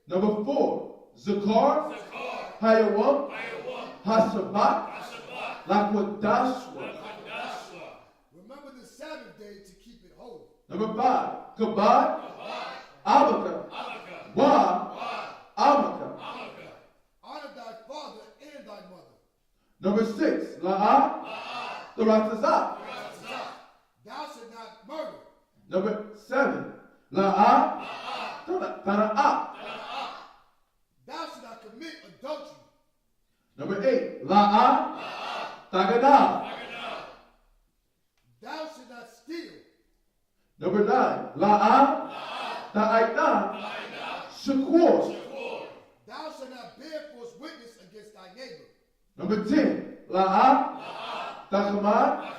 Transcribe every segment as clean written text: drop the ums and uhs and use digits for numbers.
Number 4, Zakar, Hayawam, Hashabat, Lakodashwa. Remember the Sabbath day to keep it holy. Number 5, Kabad, Abaka, Wa, Amaka. Honor thy father and thy mother. Number 6, La'ah, Taratazah. Thou shalt not murder. Number 7, La'ah, Tara'ah. Thou shalt not commit adultery. Number 8, La'ah, Tagadah. Thou shalt not steal. Number 9, La'ah, Ta'aitah, Shakur. Thou shalt not bear false witness against thy neighbor. Number 10, La'ah, Tachamad,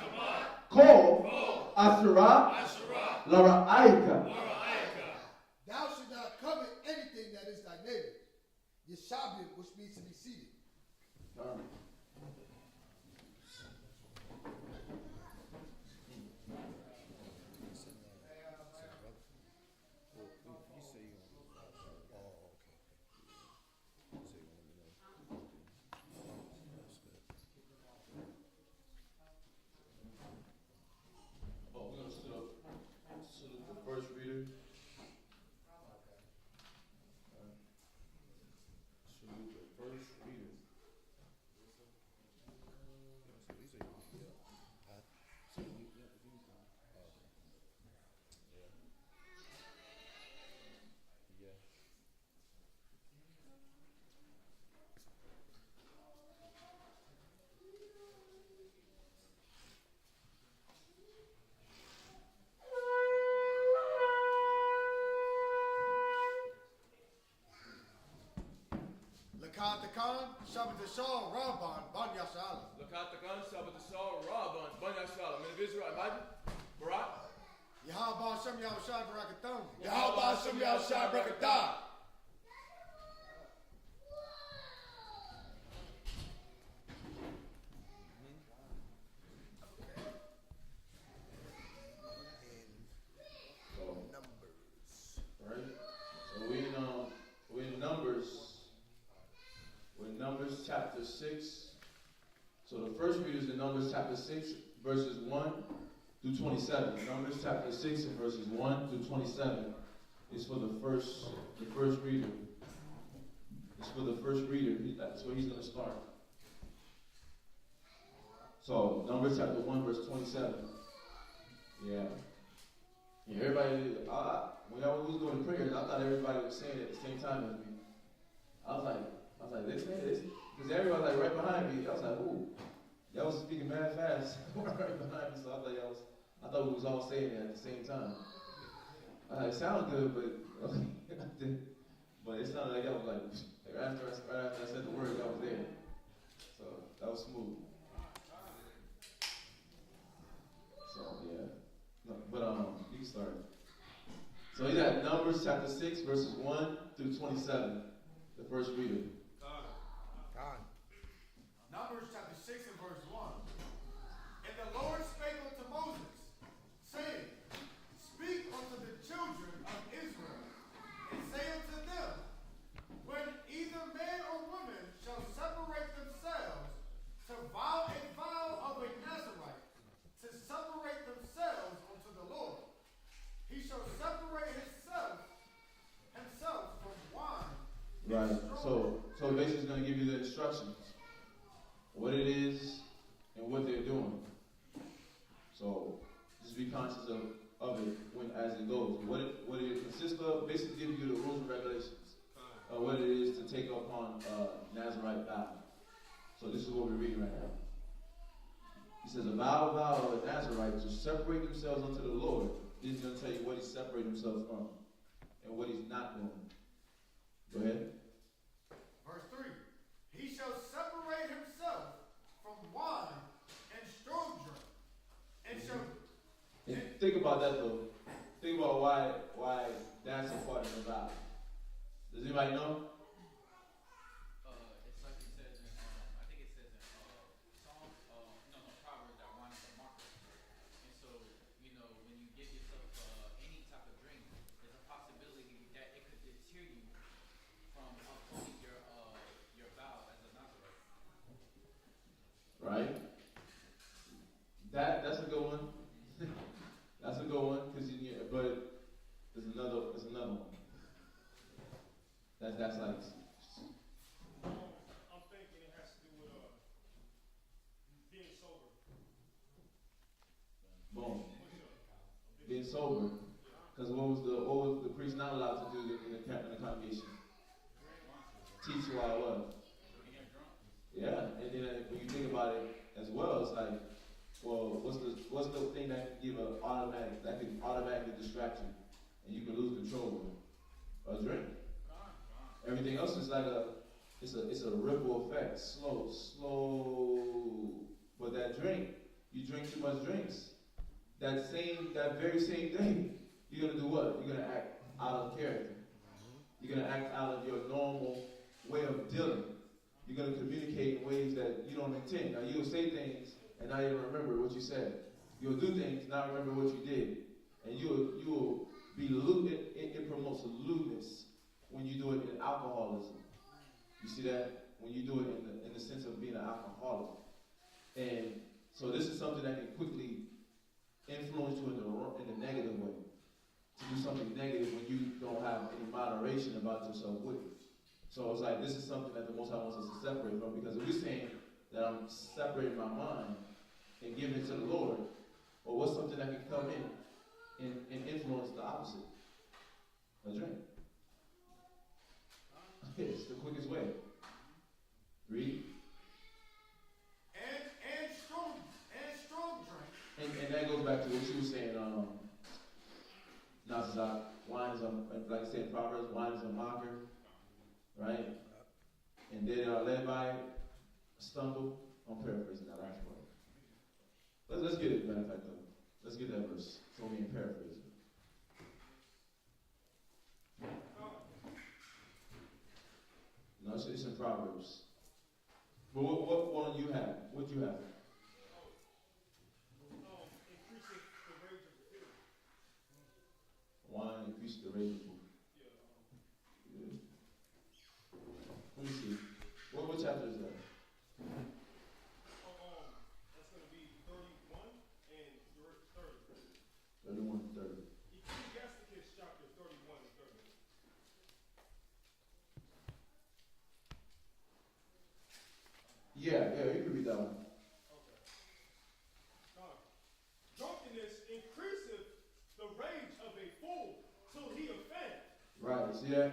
Kol, Asherah, Lara'aika. Thou shalt not covet anything that is thy neighbor. Yeshabim, which means to be seated. Lakatakan, Sabbath Rabban, Ban Yashala. Lakatakan, Sabbath Rabban, Ban Yashala. Men of Israel, imagine. Barak. Yahweh Hashem Yahushai Barakatam. Yahweh Hashem Yahushai Barakatam. Numbers chapter 6. So the first reading is in Numbers chapter 6, verses 1 through 27. Numbers chapter 6 and verses 1 through 27 is for the first reader. It's for the first reader. That's where he's going to start. So Numbers chapter 1, verse 27. Yeah, everybody, when I was doing prayers, I thought everybody was saying it at the same time as me. I was like, this, because everyone was like right behind me. I was like, ooh, y'all was speaking mad fast right behind me. So I thought we was all saying it at the same time. It sounded good, but but it sounded like y'all was like right after I said the word, y'all was there. So that was smooth. So yeah, no, but you can start. So you got Numbers chapter 6, verses 1 through 27. The first reader. Numbers chapter 6 and verse 1. And the Lord spake unto Moses, saying, Speak unto the children of Israel, and say unto them, When either man or woman shall separate themselves to vow a vow of a Nazarite, to separate themselves unto the Lord, he shall separate himself from wine. Right. So basically it's going to give you the instructions, what it is and what they're doing. So just be conscious of it as it goes. What it consists of, basically give you the rules and regulations of what it is to take upon Nazarite vow. So this is what we're reading right now. He says, a vow of a Nazarite to separate themselves unto the Lord. He's going to tell you what he's separating himself from and what he's not doing. Go ahead. Verse 3. He shall separate himself from wine and strong drink, and shall... And think about that though. Think about why that's a part of the vow. Does anybody know? It's like it says in, I think it says in Proverbs that wine is a marker. And so, when you give yourself any type of drink, there's a possibility that it could deter you right? That's a good one. That's a good one, but there's another one. That's like I'm thinking it has to do with being sober. boom. Being sober. Because what was the priest not allowed to do in the congregation? Teach while what? Yeah, and then when you think about it as well, it's like, well, what's the thing that can give that can automatically distract you, and you can lose control of it? A drink. Everything else is like it's a ripple effect, slow. But that drink, you drink too much drinks. That very same thing, you're gonna do what? You're gonna act out of character. You're gonna act out of your normal way of dealing. You're gonna communicate in ways that you don't intend. Now you'll say things and not even remember what you said. You'll do things, not remember what you did, and you'll be lewd. It promotes lewdness when you do it in alcoholism. You see that? When you do it in the sense of being an alcoholic. And so this is something that can quickly influence you in the negative way. To do something negative when you don't have any moderation about yourself with it. So it's like this is something that the Most High wants us to separate from, because if we're saying that I'm separating my mind and giving it to the Lord, or what's something that can come in and influence the opposite? A drink. It's the quickest way. Read. And strong drink. And that goes back to what you were saying, wine is like I said in Proverbs, wine is a mocker, right? And they are led by a stumble. I'm paraphrasing that last part. Let's get it, matter of fact, though. Let's get that verse so we can paraphrase it. No, it's in Proverbs. But what one you have? What you have? Increasing the rage of the fool. Wine increases the rage of food. Yeah. Let me see. What chapter is that? That's going to be 31 and 30. 31 and 30. Ecclesiasticus chapter 31 and 30. Yeah, you can read that one. Okay. Drunkenness increaseth the rage of a fool till he offend. Right, see that?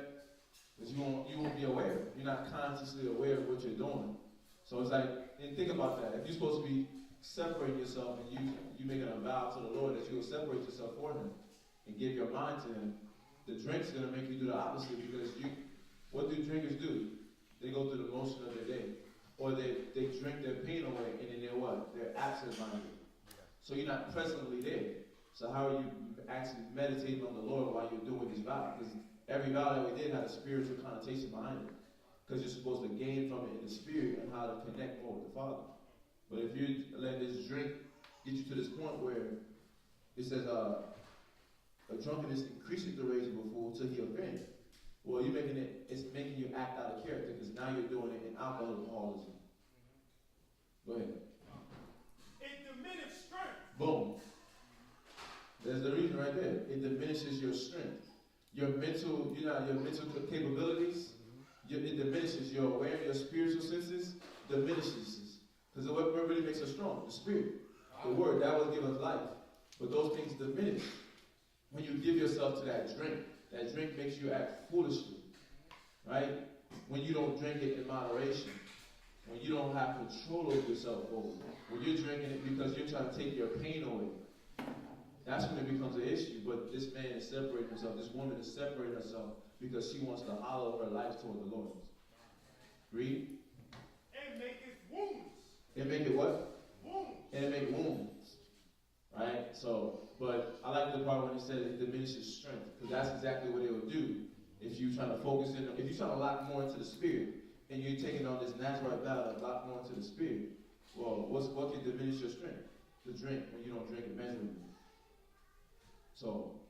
Because you won't be aware. You're not consciously aware of what you're doing. So it's like, and think about that. If you're supposed to be separating yourself and you making a vow to the Lord that you will separate yourself for Him and give your mind to Him, the drink's going to make you do the opposite, because what do drinkers do? They go through the motion of their day. Or they drink their pain away, and then they're what? They're absent-minded. So you're not presently there. So how are you actually meditating on the Lord while you're doing this vow? Because every vow that we did had a spiritual connotation behind it. Because you're supposed to gain from it in the spirit and how to connect more with the Father. But if you let this drink get you to this point where it says, a drunkenness increases the rage of a fool till he offends. Well, it's making you act out of character, because now you're doing it in alcoholism. Go ahead. It diminishes strength. Boom. There's the reason right there. It diminishes your strength. Your mental capabilities, it diminishes your awareness, your spiritual senses, diminishes. Because what really makes us strong? The Spirit. The Word, that will give us life. But those things diminish when you give yourself to that drink. That drink makes you act foolishly, right? When you don't drink it in moderation, when you don't have control over yourself, when you're drinking it because you're trying to take your pain away, that's when it becomes an issue. But this man is separating himself, this woman is separating herself because she wants to hollow her life toward the Lord. Read. And make it wounds. And make it what? Wounds. And make wounds. Right? So, but I like the part when it says it diminishes strength, because that's exactly what it will do if you're trying to focus in, if you're trying to lock more into the Spirit, and you're taking on this natural battle to lock more into the Spirit. Well, what can diminish your strength? The drink, when you don't drink it measurably. So,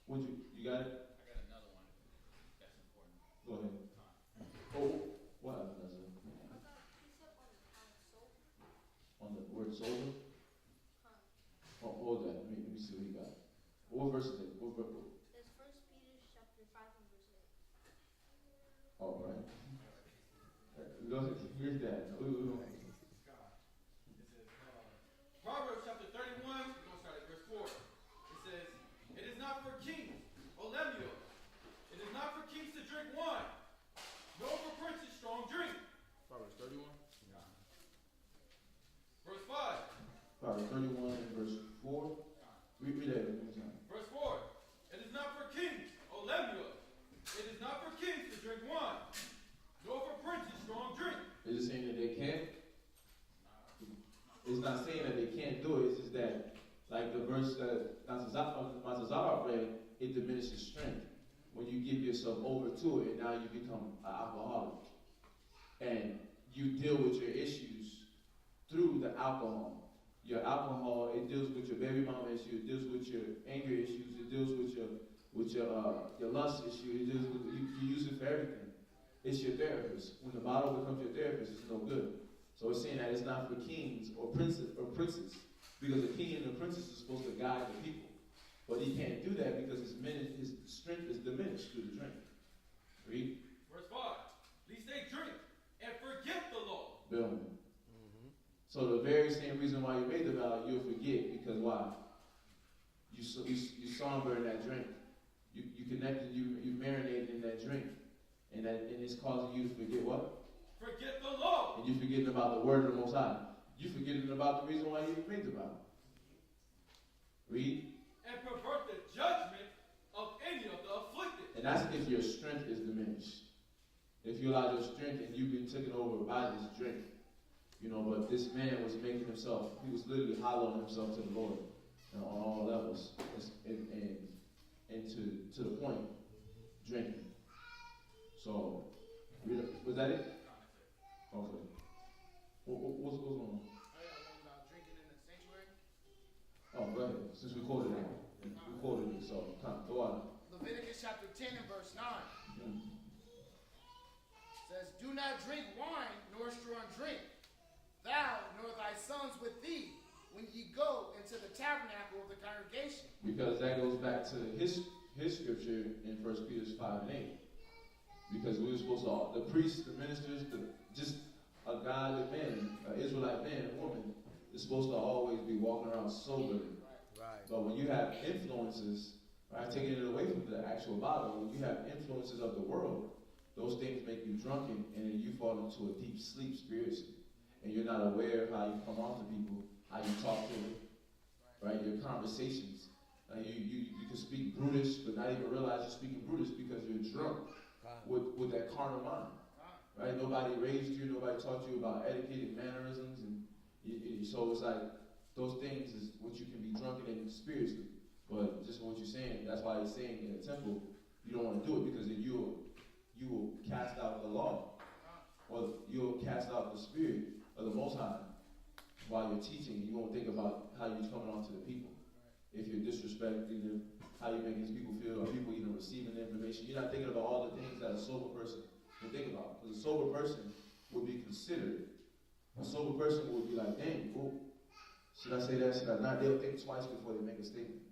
you got it? I got another one that's important. Go ahead. Oh, what happened? it's over? Oh, hold that. Let me see what he got. What verse is it? What verse? It's 1 Peter chapter 5 and verse 8. All right. Go ahead. Read that. Proverbs chapter 31, we're going to start at verse 4. It says, "It is not for kings, O Lemuel. It is not for kings to drink wine, nor for princes strong drink." Proverbs 31. Verse 5. Proverbs 31 and verse 4. Read that one time. Verse 4. "It is not for kings, O Lemuel. It is not for kings to drink wine, nor for princes strong drink." Is it saying that they can't? It's not saying that they can't do it. It's just that, like the verse that Mazazar read, it diminishes strength. When you give yourself over to it, and now you become an alcoholic. And you deal with your issues through the alcohol. Your alcohol, it deals with your baby mama issue, it deals with your anger issues, it deals with your lust issue, it deals with, you use it for everything. It's your therapist. When the bottle becomes your therapist, it's no good. So it's saying that it's not for kings or princes, because the king and the princess is supposed to guide the people. But he can't do that because his strength is diminished through the drink. Read. Verse 5. "Lest they drink and forget the law." Boom. So the very same reason why you made the vow, you'll forget, because why? You somber in that drink. You connected, you marinated in that drink. And it's causing you to forget what? Forget the law. And you're forgetting about the word of the Most High. You're forgetting about the reason why you made the vow. Read. "And pervert the judgment of any of the afflicted." And that's if your strength is diminished. If you allow your strength and you've been taken over by this drink. But this man was making himself, he was literally hollowing himself to the Lord on all levels. And to the point, drinking. So, was that it? Okay. What's going on? Drinking in the sanctuary. Oh, go ahead. Since we quoted it, so go on. Leviticus chapter 10 and verse 9 Mm. says, "Do not drink wine nor strong drink, thou nor thy sons with thee, when ye go into the tabernacle of the congregation." Because that goes back to his scripture in 1 Peter 5 and 8. Because we were supposed to, the priests, the ministers, just a godly man, an Israelite man and woman, is supposed to always be walking around sober. Right. But when you have influences, right, taking it away from the actual bottle, when you have influences of the world, those things make you drunken, and then you fall into a deep sleep spiritually. And you're not aware of how you come off to people, how you talk to them, right? Your conversations. You can speak brutish, but not even realize you're speaking brutish because you're drunk with that carnal mind, right? Nobody raised you, nobody taught you about etiquette and mannerisms, and so it's like those things is what you can be drunken in spiritually. But just what you're saying, that's why he's saying in the temple, you don't want to do it because then you will cast out the law, or you'll cast out the spirit of the Most High while you're teaching. You won't think about how you're coming on to the people. If you're disrespecting them, how you're making these people feel, are people even receiving the information? You're not thinking about all the things that a sober person would think about. Because a sober person would be considerate. A sober person would be like, dang, well, should I say that? Should I not? They'll think twice before they make a statement.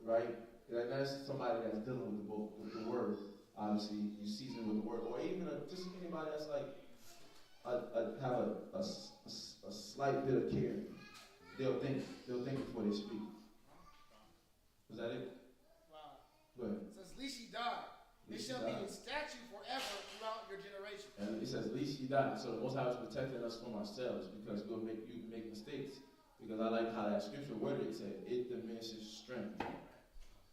Right? Like that's somebody that's dealing with the word. Obviously, you season with the word. Or even just anybody that's like, have a slight bit of care. They'll think before they speak. Was that it? Wow. Go ahead. It says, "Least ye die. It shall be in statute forever throughout your generation." And it says, "Least ye die." So the Most High is protecting us from ourselves because you can make mistakes. Because I like how that scripture worded it said, it diminishes strength.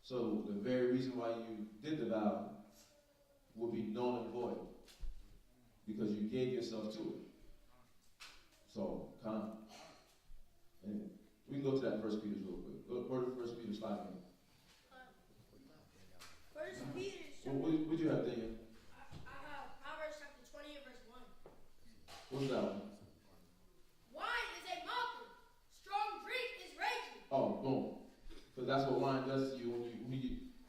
So the very reason why you did the vow will be null and void. Because you gave yourself to it. So, and we can go to that 1 Peter real quick. Go to 1 Peter 5 minutes. 1 Peter. What you have there? I have Proverbs chapter 20 and verse 1. What's that one? Wine is a mocker. Strong drink is raging. Oh, boom. Because that's what wine does to you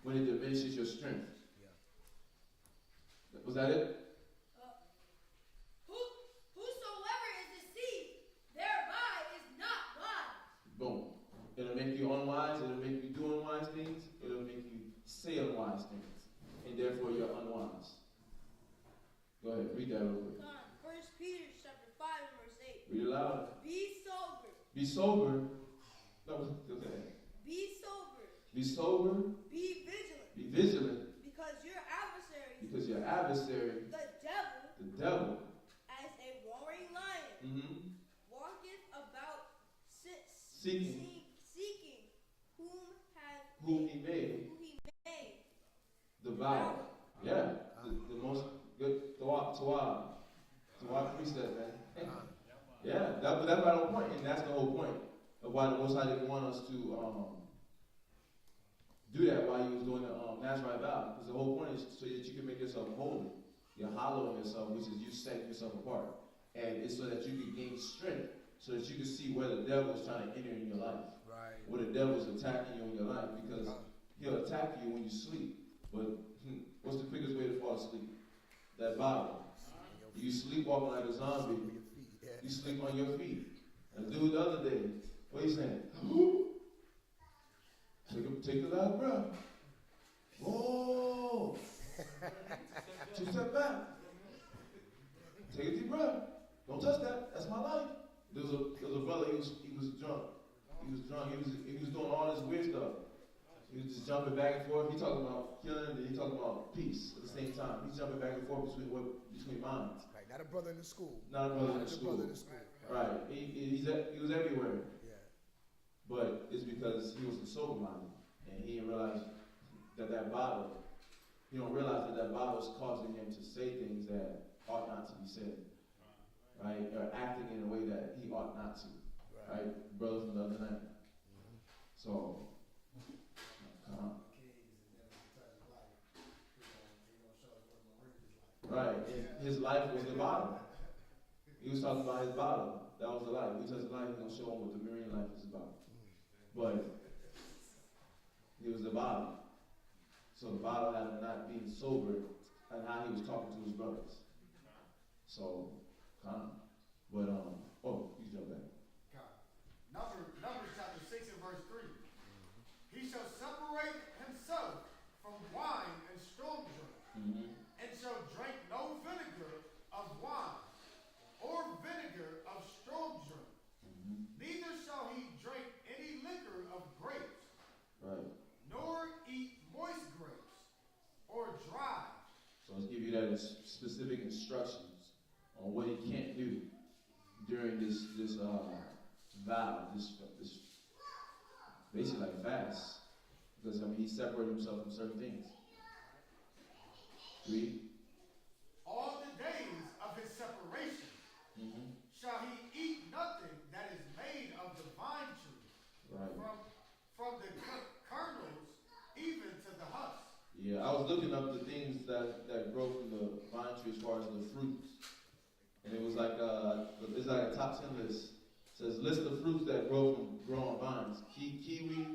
when it diminishes your strength. Yeah. Was that it? Whosoever is deceived thereby is not unwise, it'll make you do unwise things, it'll make you say unwise things. And therefore you're unwise. Go ahead, read that real quick. 1 Peter chapter 5 verse 8. Read it loud. Be sober. Be sober. No, okay. Be sober. Be sober. Be vigilant. Be vigilant. Because your adversary, the devil, as a roaring lion, walketh about seeking whom he may devour. Yeah, the most good Tawab precept, man. Yeah, that's right on point, and that's the whole point of why the Most High didn't want us to do that while he was doing the Nazarite vow. Because the whole point is so that you can make yourself holy. You're hollowing yourself, which is you setting yourself apart. And it's so that you can gain strength, so that you can see where the devil is trying to enter in your life. Right. Where the devil is attacking you in your life. Because he'll attack you when you sleep. But what's the quickest way to fall asleep? That Bible. You sleepwalking like a zombie. You sleep on your feet. A dude the other day, what he saying? Take a last breath. Oh! 2 step back. Take a deep breath. Don't touch that. That's my life. There was a brother. He was drunk. He was doing all this weird stuff. He was just jumping back and forth. He talking about killing, and he talking about peace at the same time. He's jumping back and forth between minds. Right. Not a brother in the school. Not a brother in the school. Right. He was everywhere. Yeah. But it's because he wasn't sober-minded. And he didn't realize that bottle, he don't realize that bottle is causing him to say things that ought not to be said. Right? Or acting in a way that he ought not to. Right? Brother from the other night. So, right. And his life was the bottle. He was talking about his bottle. That was the life. We touch the life, he's going to show him what the marine life is about. But he was the bottle. So the bottle had not being sober and how he was talking to his brothers. So, but, you jump back. Numbers chapter 6 and verse 3. He shall separate himself from wine and strong drink, and shall drink no vinegar of wine, or vinegar of strong drink. Neither shall he drink any liquor of grapes, nor eat moist grapes, or dry. So let's give you that specific instructions on what he can't do during this vow, this basically like fast. Because he separated himself from certain things. Read. All the days of his separation shall he eat nothing that is made of the vine tree, from the kernels even to the husk. Yeah, I was looking up the things that grow from the vine tree as far as the fruits. And it was like it's like a top 10 list. It says list of fruits that grow on vines. Kiwi,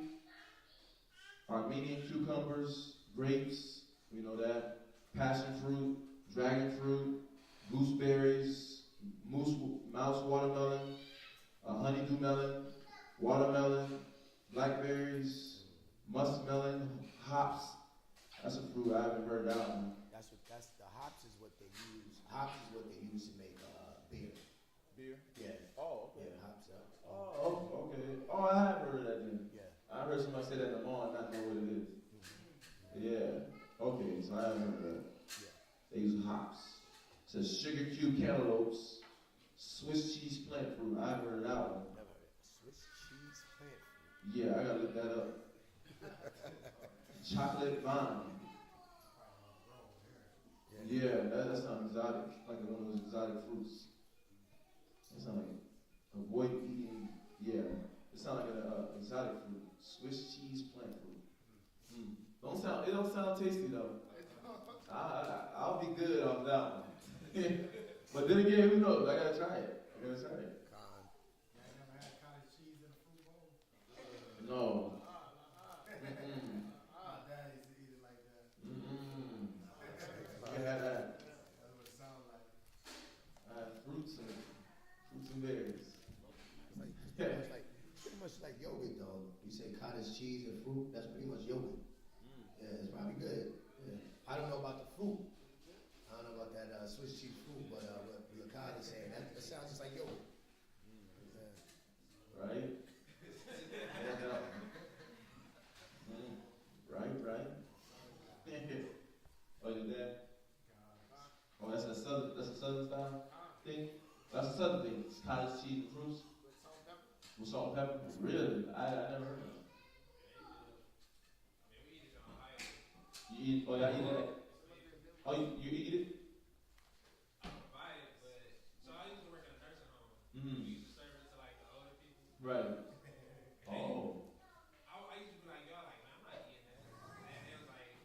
Armenian cucumbers, grapes, we know that, passion fruit, dragon fruit, gooseberries, mouse watermelon, honeydew melon, watermelon, blackberries, muskmelon, hops. That's a fruit I haven't heard that one. That's the hops is what they use. Hops is what they use to make beer. Beer? Yeah. Oh, okay. Yeah, hops up. Oh, okay. Oh, I have heard of that then. Yeah. I heard somebody say that in the mall and not know what it is. Yeah. Okay, so I haven't heard of that. Yeah. They use hops. It says sugar cube cantaloupes, Swiss cheese plant fruit. I haven't heard of that one. Never heard it. Swiss cheese plant fruit. Yeah, I gotta look that up. Chocolate vine. Yeah, that sounds exotic, like one of those exotic fruits. It sounds like avoid eating. Yeah, it sounds like an exotic fruit. Swiss cheese plant fruit. It don't sound tasty though. I'll be good off that one. But then again, who knows? I gotta try it. Y'all never had cottage cheese in a fruit bowl? No. My dad used to eat it like that. I had that. That's what it sounds like. I had fruits and berries. It's pretty much like yogurt though. You say cottage fruit, that's pretty much yogurt. Yeah, it's probably good. Yeah. I don't know about the fruit. I don't know about that Swiss cheese fruit, but what Lakai is saying, that sounds just like yogurt. Yeah. Right? Right. Oh, your dad? Oh, that's a southern style thing? That's a southern thing. It's cottage cheese and fruits? With salt and pepper? Really? I never heard of it. You eat? Oh, y'all eat that? Oh, you eat it? I would buy it, but so I used to work in a nursing home. Mm-hmm. We used to serve it to like the older people. Right. Oh. I used to be like, y'all like, man, I'm not eating that. And they was like,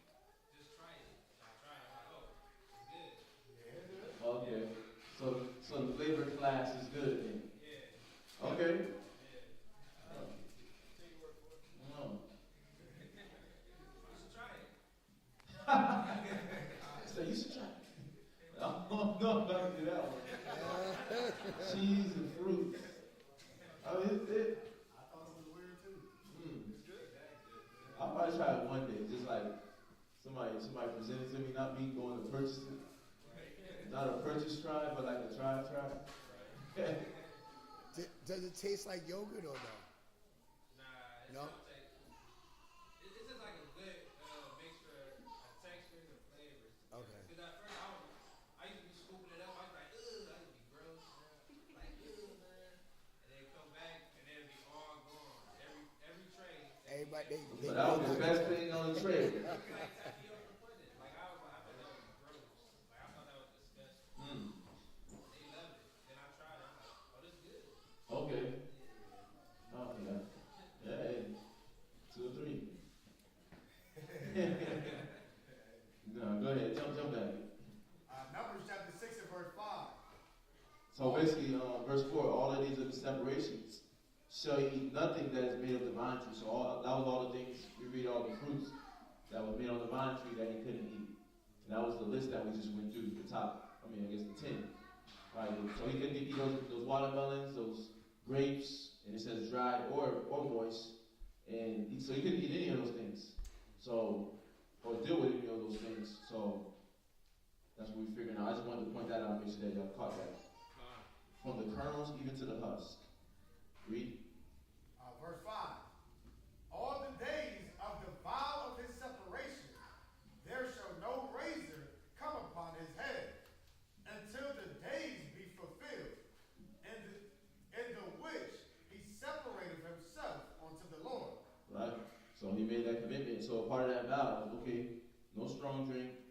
just try it. So I tried it. I'm like, oh, it's good. Okay. So the flavor class is good then. Yeah. Okay. Yeah. Take your word for it. No. You should try it. So you should try it. Oh, no, don't do that one. Cheese and fruits. Oh, is it? I thought it was weird too. It's good. I'll probably try it one day. Just like somebody presented to me, not me going to purchase it. Not a purchase try, but like a try. Does it taste like yogurt or no? Nah, it's No? not taste. It's just like a good mixture of textures and flavors. Okay. Because at first I used to be scooping it up. I was like, ugh, that would be gross. Like, ugh, man. And then come back and then it'd be all gone. Every tray. Everybody, But that was the best thing on the tray. It's like tapioca pudding. Like I thought that was gross. Like I thought that was disgusting. They loved it. Then I tried it. I'm like, oh, this is good. Okay. Oh, yeah. Yeah, hey. 2 or 3. No, go ahead. Jump back. Numbers chapter 6 and verse 5. So basically, verse 4, all of these are the separations. Shall you eat nothing that is made of the vine tree. So that was all the things, we read all the fruits that was made on the vine tree that he couldn't eat. And that was the list that we just went through, the top, I guess the 10. Right? So he couldn't eat those watermelons, those grapes, and it says dried or moist. And so he couldn't eat any of those things. So, or deal with any of those things. So that's what we're figuring out. I just wanted to point that out and make sure that y'all caught that. From the kernels even to the husk. Read. Verse 5. All the days of the vow of his separation, there shall no razor come upon his head, until the days be fulfilled, in the which he separated himself unto the Lord. Right? So he made that commitment. So a part of that vow was, okay, no strong drink,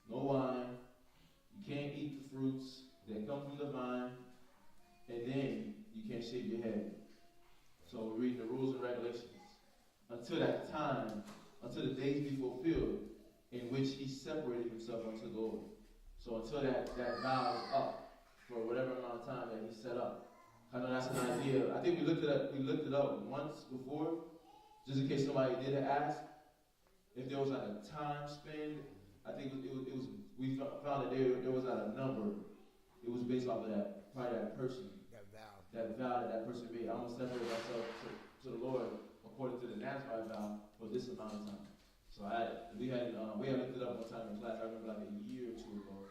no wine, you can't eat the fruits that come from the vine, and then you can't shave your head. So we're reading the rules and regulations. Until that time, until the days be fulfilled, in which he separated himself unto the Lord. So until that vow is up, for whatever amount of time that he set up. I know that's an idea. I think we looked it up once before, just in case somebody did ask. If there was like a time span, I think it was we found that there was not a number. It was based off of that, probably that person. That vow that person made. I'm going to separate myself to the Lord according to the Nazarite vow for this amount of time. So we had looked it up one time in class. I remember like a year or 2 ago,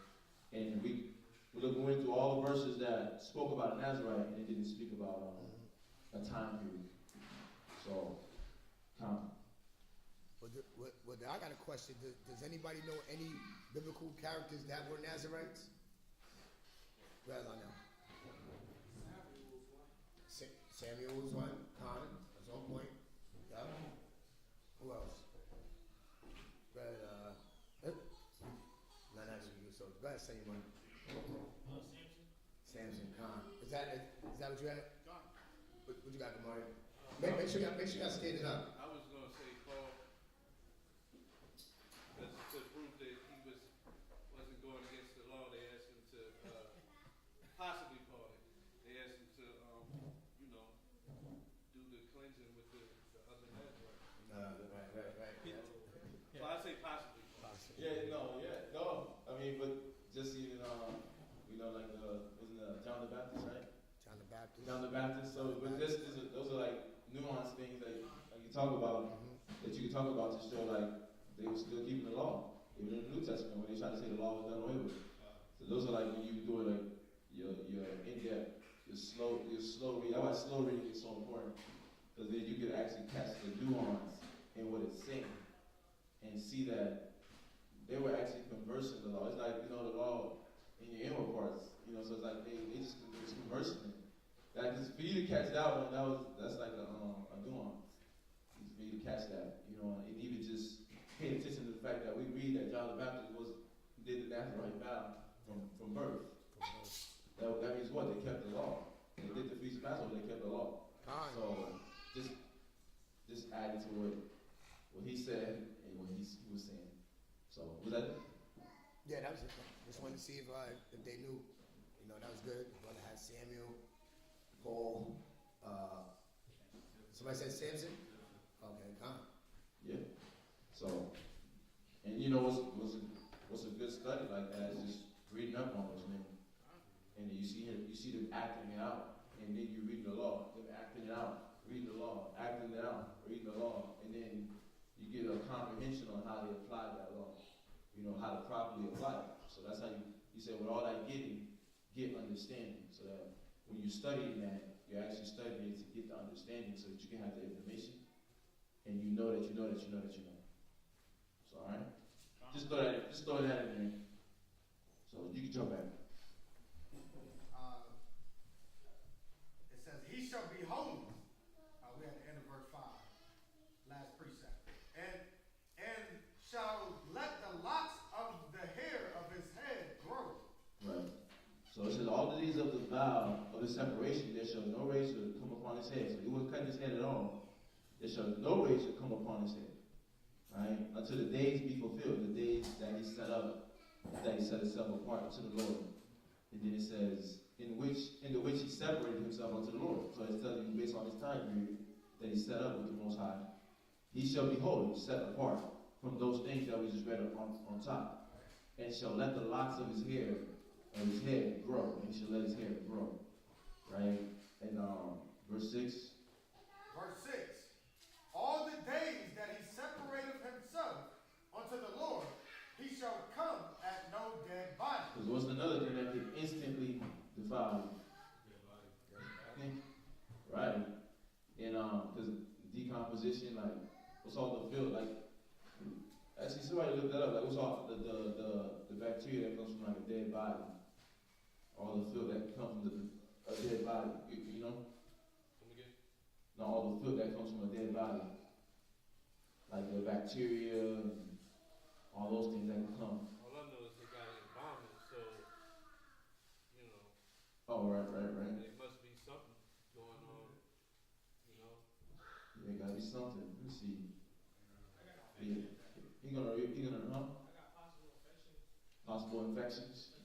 and we went through all the verses that spoke about a Nazarite, and it didn't speak about a time period. So, come. Well, I got a question. Does anybody know any biblical characters that were Nazarites? Well, I know. Samuel was one. Con, that's on point. Yup. Who else? But, not actually you, so go ahead, say your money. Samson, Con. Is that what you had? What you got, Mario? Make sure you got skated up. I was going to say Paul, to prove that he wasn't going against the law. They asked him to possibly Paul. They asked him to do the cleansing with the other Nazarite. Right. Yeah. So I say possibly. No. I mean, but just even like wasn't John the Baptist, right? John the Baptist. So, but those are like nuanced things that you talk about. that you can talk about to show like they were still keeping the law, even in the New Testament when they tried to say the law was done away with. So those are like when you do it like your in-depth, your slow reading. That's why slow reading is so important, because then you can actually catch the nuance in what it's saying and see that they were actually conversing the law. It's like, the law in your inward parts, so it's like they just conversing it. Like, for you to catch that one, that's like a nuance. For you to catch that, and even just pay attention to the fact that we read that John the Baptist did the Nazarite vow from birth. That means what? They kept the law. They did the Feast of Passover, they kept the law. So just adding to what he said and what he was saying. So was that it? Yeah, that was it. Just wanted to see if they knew. That was good. Brother had Samuel, Paul. Somebody said Samson. Okay, Yeah. So, and what's a good study like that is just reading up on those men. And then you see them acting it out, and then you read the law, them acting it out, read the law, acting it out, read the law, and then you get a comprehension on how they apply that law. How to properly apply it. So that's how you say with all that getting, get understanding. So that when you're studying that, you're actually studying it to get the understanding so that you can have the information and you know that you know that you know that you know. So alright? Just throw that in there. So you can jump back. It says, he shall be holy. We're at the end of verse 5. Last precept. And shall let the locks of the hair of his head grow. Right. So it says, all the days of the vow of the separation, there shall no razor come upon his head. So he wasn't cutting his head at all. There shall no razor come upon his head. Right? Until the days be fulfilled, the days that he set up, that he set himself apart to the Lord. And then it says, in the which he separated himself unto the Lord. So it's telling you based on his time period that he set up with the Most High. He shall be holy, set apart from those things that we just read on top. And shall let the locks of his head grow. And he shall let his hair grow. Right? And verse 6. Verse 6. All the days that he separated himself unto the Lord, he shall come at no dead body. Because what's another thing that can instantly defile you? Right. And because decomposition, like, what's all the filth, like, actually somebody looked that up, like, what's all the bacteria that comes from like a dead body? All the filth that comes from a dead body, you know? No, all the filth that comes from a dead body. Like the bacteria and all those things that can come. All I know is they got it embalming, so, Oh, right. there must be something going on, Yeah, gotta be something. Let me see. He gonna, huh? I got possible infection. Possible infections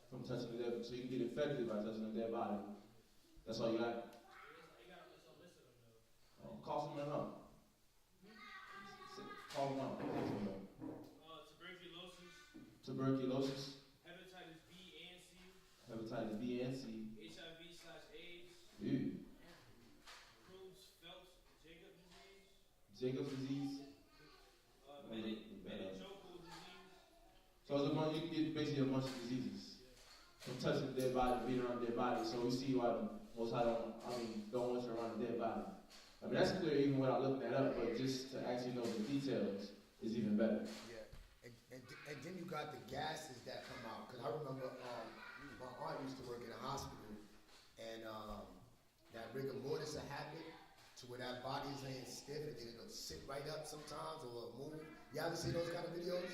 from touching the dead. So you can get infected by touching a dead body. That's all you got? It's a list of them though. Oh, call someone up. Call them out. Tuberculosis. Hepatitis B and C. Hepatitis B and C. HIV/AIDS. Ew. Creutzfeldt Jacob disease. Jacob's disease. Meningococcal disease. So it's you can get basically a bunch of diseases from touching the dead body, being around dead body. So we see why the Most High don't want you around a dead body. I mean, that's clear even without looking that up, but just to actually know the details is even better. Yeah. And then you got the gases that come out. Because I remember my aunt used to work in a hospital, and that rigor mortis would happen to where that body is laying stiff and then it'll sit right up sometimes or move. You ever see those kind of videos?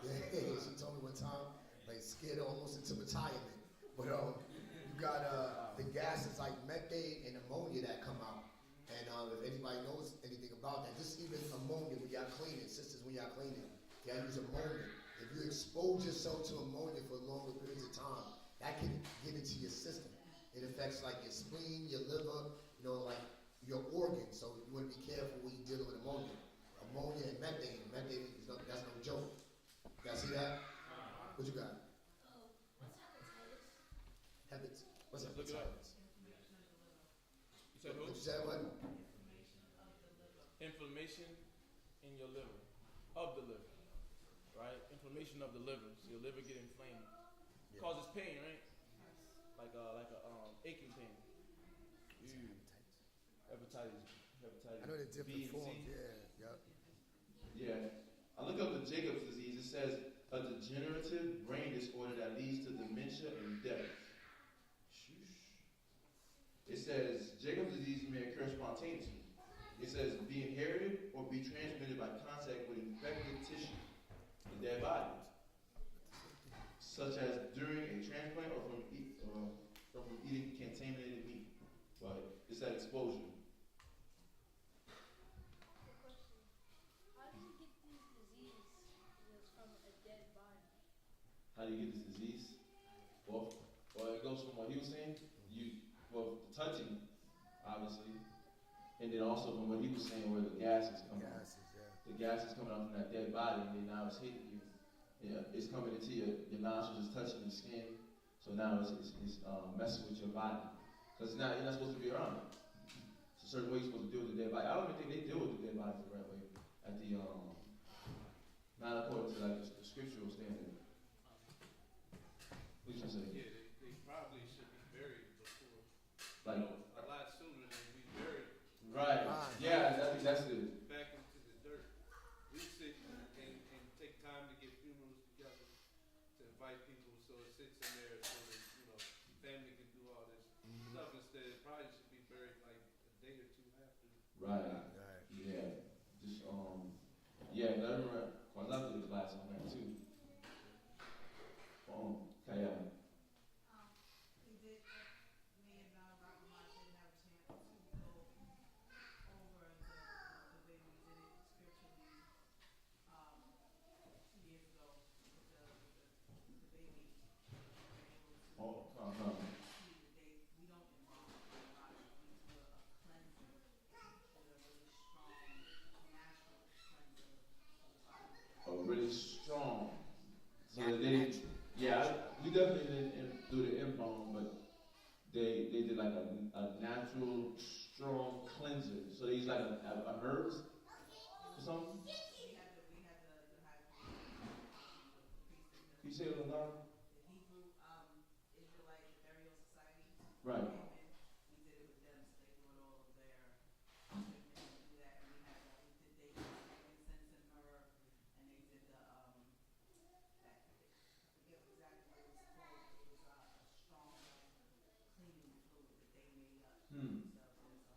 Yeah, she told me one time, like scared her almost into retirement. But you got the gases like methane and ammonia that come out. And if anybody knows anything about that, just even ammonia when y'all cleaning, sisters, when y'all cleaning, y'all use ammonia. If you expose yourself to ammonia for longer periods of time, that can get into your system. It affects like your spleen, your liver, like your organs. So you want to be careful when you're dealing with ammonia. Ammonia and methane. Methane is that's no joke. Y'all see that? What you got? Hepatitis. What's hepatitis? You said who? What you said what? Inflammation in your liver, of the liver, right? Inflammation of the liver, so your liver get inflamed. Causes pain, right? Like a aching pain. Hepatitis. I know the different B and forms. C. Yeah. Yep. Yeah. I look up the Jacob's disease. It says a degenerative brain disorder that leads to dementia and death. It says Jacob's disease may occur spontaneously. It says be inherited or be transmitted by contact with infected tissue, the dead body, such as during a transplant or from eating contaminated meat. But it's that exposure. How do you get this disease? Well, it goes from what he was saying. The touching, obviously, and then also from what he was saying, where the gas is coming out. The gas is coming out from that dead body, and then now it's hitting you. Yeah, it's coming into your nostrils, it's touching your skin. So now it's messing with your body, because you're not supposed to be around it. It's a certain way you're supposed to deal with the dead body. I don't even think they deal with the dead body the right way at the not according to like the scriptural standard. What you say? Yeah, they probably should be buried before. Like a lot sooner than we buried. right. Yeah, I think that's it. Back into the dirt. We sit and take time to get funerals together, to invite people so it sits in there so that, family can do all this stuff instead. It probably should be buried like a day or two after. Right. Yeah. Just yeah, I remember I love the class on that too. Okay, yeah. We did, me and Dr. Martin didn't have a chance to go over the way we did it scripturally 2 years ago with the baby. We were able to see the date. We don't embalm the body. We do a cleansing with a really strong natural cleanser of the body. Oh, really strong. So we definitely didn't do the embalm, but they did like a natural, strong cleanser. So they use like a herbs or something. We had the high priest. Can you say it aloud? The Hebrew Israelite Burial Society. Right. We did it with them, so they brought all of their equipment to do that, and they did frankincense and myrrh, and they did I forget exactly what it was called. It was a strong cleaning fluid that they made up themselves in. So.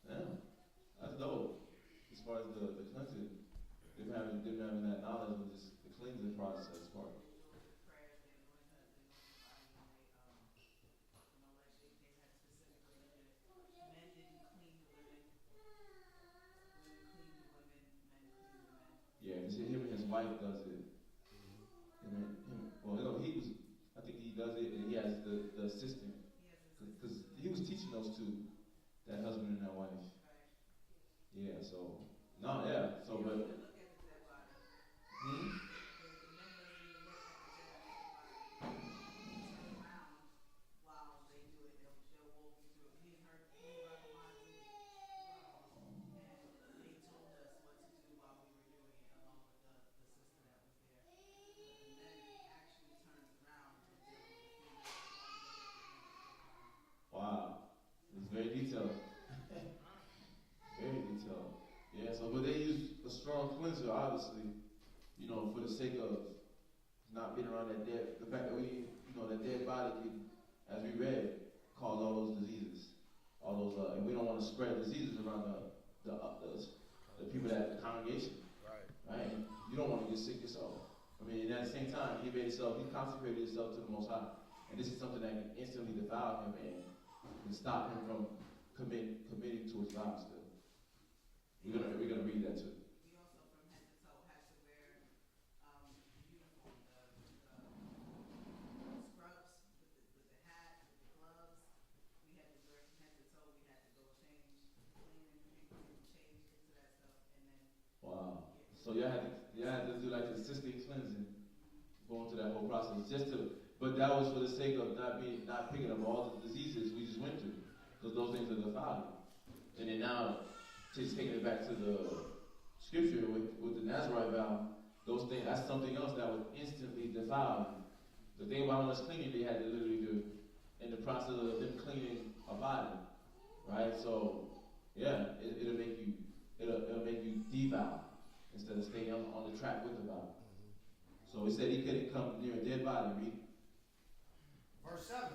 Yeah, that's dope. As far as the cleansing, them having that knowledge of just the cleansing process part. Prayers, they anoint the body, and they had specific religion. Men didn't clean the women. Women cleaned the women. Men cleaned the men. Yeah, because him and his wife does it. I think he does it, and he has the assistant. Because he was teaching those two, that husband and that wife. Right. Yeah, so, but. Look at the dead body. The men doesn't even look at the dead body. They turn around while they do it. They'll walk you through it. Me and her, Dr. Martin, and they told us what to do while we were doing it, along with the sister that was there. But the men actually turns around and deal with the female. Wow, it's very detailed. Very detailed. Yeah, but they use a strong cleanser, obviously, for the sake of not being around that dead, the fact that that dead body can, as we read, cause all those diseases. And we don't want to spread diseases around the people the congregation. Right? You don't want to get sick yourself. I mean, and at the same time, he consecrated himself to the Most High. And this is something that can instantly defile him and stop him from committing towards God still. We're gonna read that too. We also, from head to toe, had to wear the uniform, the scrubs with the hat, with the gloves. We had to wear from head to toe. We had to go change, clean and change into that stuff, and then. Wow. So you had to do like consistent cleansing, going through that whole process, but that was for the sake of not picking up all the diseases we just went through, because those things are defiling. And then now, just taking it back to the scripture with the Nazarite vow, those things, that's something else that would instantly defile you. The thing about how much cleaning they had to literally do in the process of them cleaning a body, right? So, yeah, it'll make you devour instead of staying on the track with the vow. So he said he couldn't come near a dead body. Read. Verse 7.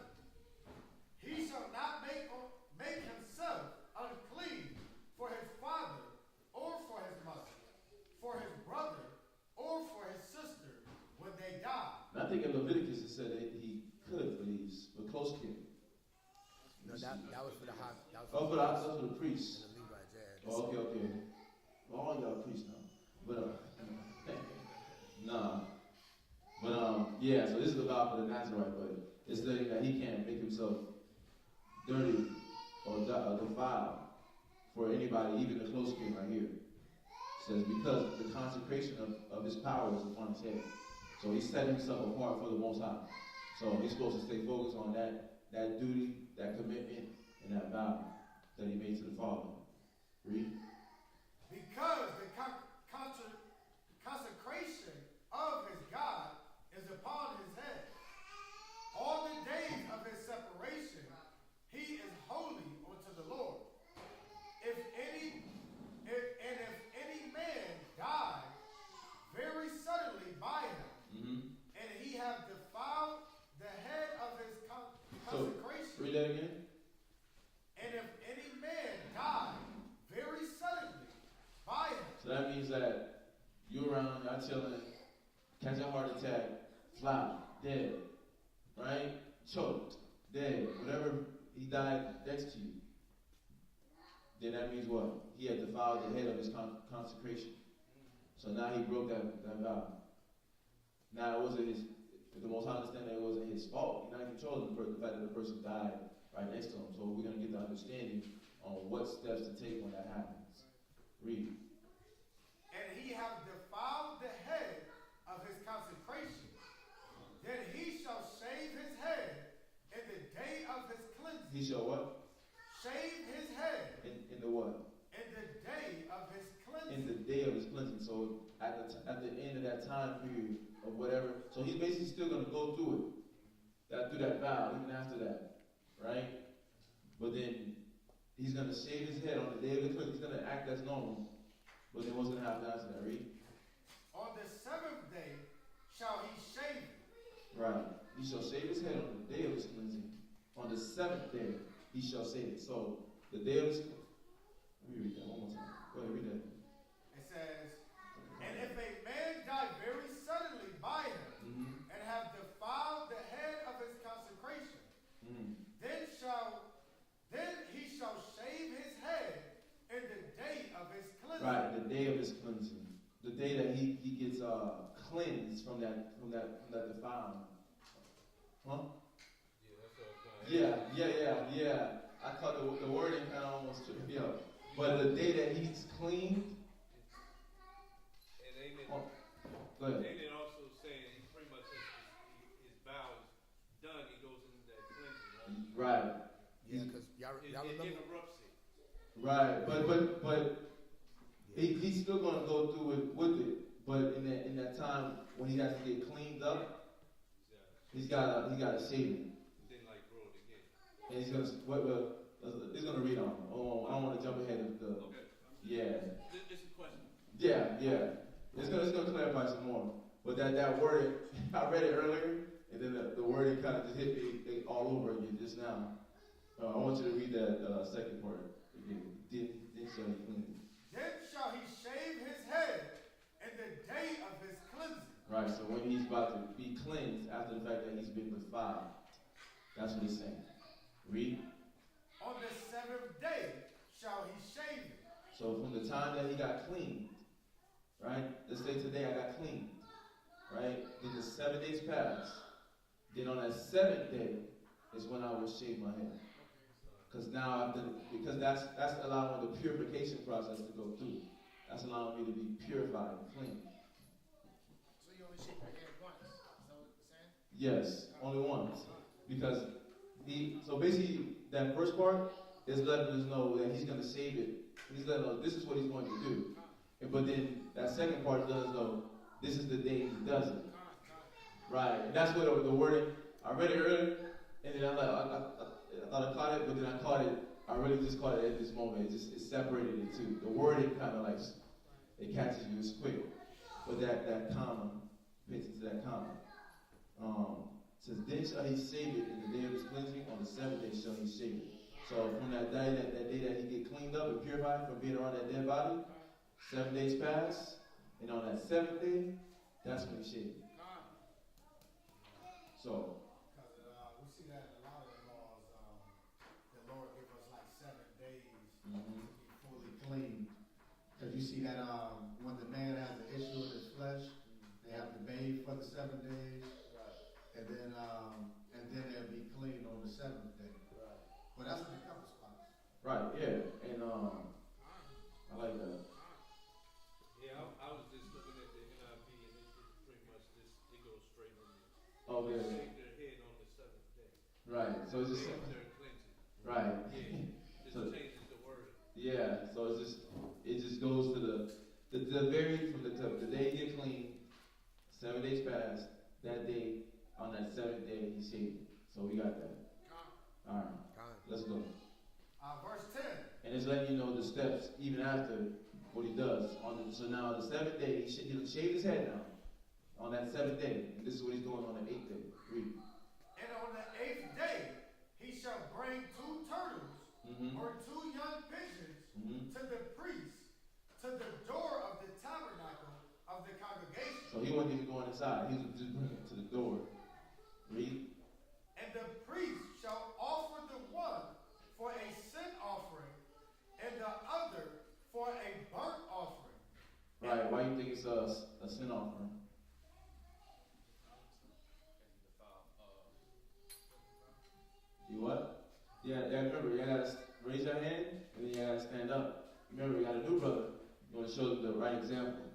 He shall not make himself unclean for his father or for his mother, for his brother or for his sister when they die. And I think in Leviticus it said that he could for close kin. No, that was for the high. That was Oh, for the priests. and the Levites, yeah. Oh, okay. Well, all y'all priests now. But, nah. But, yeah, so this is about for the Nazarite, but it's saying that he can't make himself dirty or defiled for anybody, even the close kin right here. It says, because the consecration of his power is upon his head. So he set himself apart for the Most High. So he's supposed to stay focused on that duty, that commitment, and that vow that he made to the Father. Read. Because the consecration of his God is upon his head. All the days of his separation, he is holy unto the Lord. If any man die very suddenly by him, and he have defiled the head of his consecration. So, read that again. And if any man die very suddenly by him. So that means that you're around, y'all chilling, catch a heart attack, fly, dead, right? Choked, dead, whatever, he died next to you. Then that means what? He had defiled the head of his consecration. So now he broke that vow. Now it wasn't his, the Most High understand that it wasn't his fault. He's not controlling the fact that the person died right next to him. So we're going to get the understanding on what steps to take when that happens. Read. And he have defiled the head of his consecration, then he shall shave his head in the day of his cleansing. He shall what? Shave his head. In the what? In the day of his cleansing. In the day of his cleansing. So at the end of that time period of whatever. So he's basically still going to go through it. Through that vow, even after that. Right? But then he's going to shave his head on the day of the cleansing. He's going to act as normal. But then what's going to happen after that? Read. On the seventh day shall he shave it. Right. He shall shave his head on the day of his cleansing. On the seventh day he shall shave it. So the day of his cleansing. Let me read that one more time. Go ahead, read that. It says, and if a man die very suddenly by him, and have defiled the head of his consecration, then he shall shave his head in the day of his cleansing. Right, the day of his cleansing. The day that he gets cleansed from that defilement. Huh? Yeah, that's what I'm yeah. I caught the wording kind of almost tripped me up. But the day that he's cleaned. And Amen. Oh, go ahead. Amen also saying he pretty much his vow is done. He goes into that cleansing, right? Right. Yeah, because y'all remember. It interrupts it. Right, but he's still going to go through it with it. But in that time when he has to get cleaned up, he's got to shave it. Then like grow it again. And he's gonna read on. Oh, I don't want to jump ahead of the. Okay. Yeah. This is a question. Yeah. It's gonna clarify some more. But that wording, I read it earlier, and then the wording kind of just hit me all over again just now. I want you to read that second part again. Then shall he cleanse it. Then shall he shave his head in the day of his cleansing. Right. So when he's about to be cleansed after the fact that he's been defiled, that's what he's saying. Read. On the seventh day shall he shave it. So from the time that he got cleaned, right? Let's say today I got cleaned, right? Then the 7 days pass. Then on that seventh day is when I will shave my head. Because that's allowing the purification process to go through. That's allowing me to be purified and clean. So you only shave your head once? Is that what you're saying? Yes, only once. Because so basically that first part is letting us know that he's going to save it. He's letting us know this is what he's going to do. But then that second part does though. This is the day he does it. Right. And that's what the wording. I read it earlier, and then I thought I caught it, but then I caught it. I really just caught it at this moment. It separated it too. The wording kind of like it catches you. It's quick, but that comma fits into that comma. Says, then shall he shave it in the day of his cleansing, on the seventh day shall he shave it. So from that day that he get cleaned up and purified from being around that dead body, 7 days pass, and on that seventh day, that's when he shaved it. So, Because we see that in a lot of the laws, the Lord gives us like 7 days to be fully clean. Because you see that when the man has an issue with his flesh, they have to bathe for the 7 days. And then they'll be clean on the 7th day. Right. But that's in a couple spots. Right, yeah. And I like that. Yeah, I was just looking at the NIV and it pretty much it goes straight on there. Oh, yeah. They shave their head on the 7th day. Right. So it's just Their cleansing. right. Yeah. Just So, changes the word. yeah. So it just goes to the very from the day you get clean, 7 days pass, that day. On that 7th day, he shaved it. So we got that. All right. Let's go. Verse 10. And it's letting you know the steps even after what he does. So now the 7th day, he'll shave his head now. On that 7th day. And this is what he's doing on the 8th day. Read. And on the 8th day, he shall bring 2 turtles or 2 young pigeons to the priest, to the door of the tabernacle of the congregation. So he wasn't even going inside. He was just bringing it to the door. Read. And the priest shall offer the one for a sin offering, and the other for a burnt offering. Right. Why do you think it's a sin offering? You what? Yeah, remember, you gotta raise your hand, and then you gotta stand up. Remember, you got a new brother. You want to show them the right example.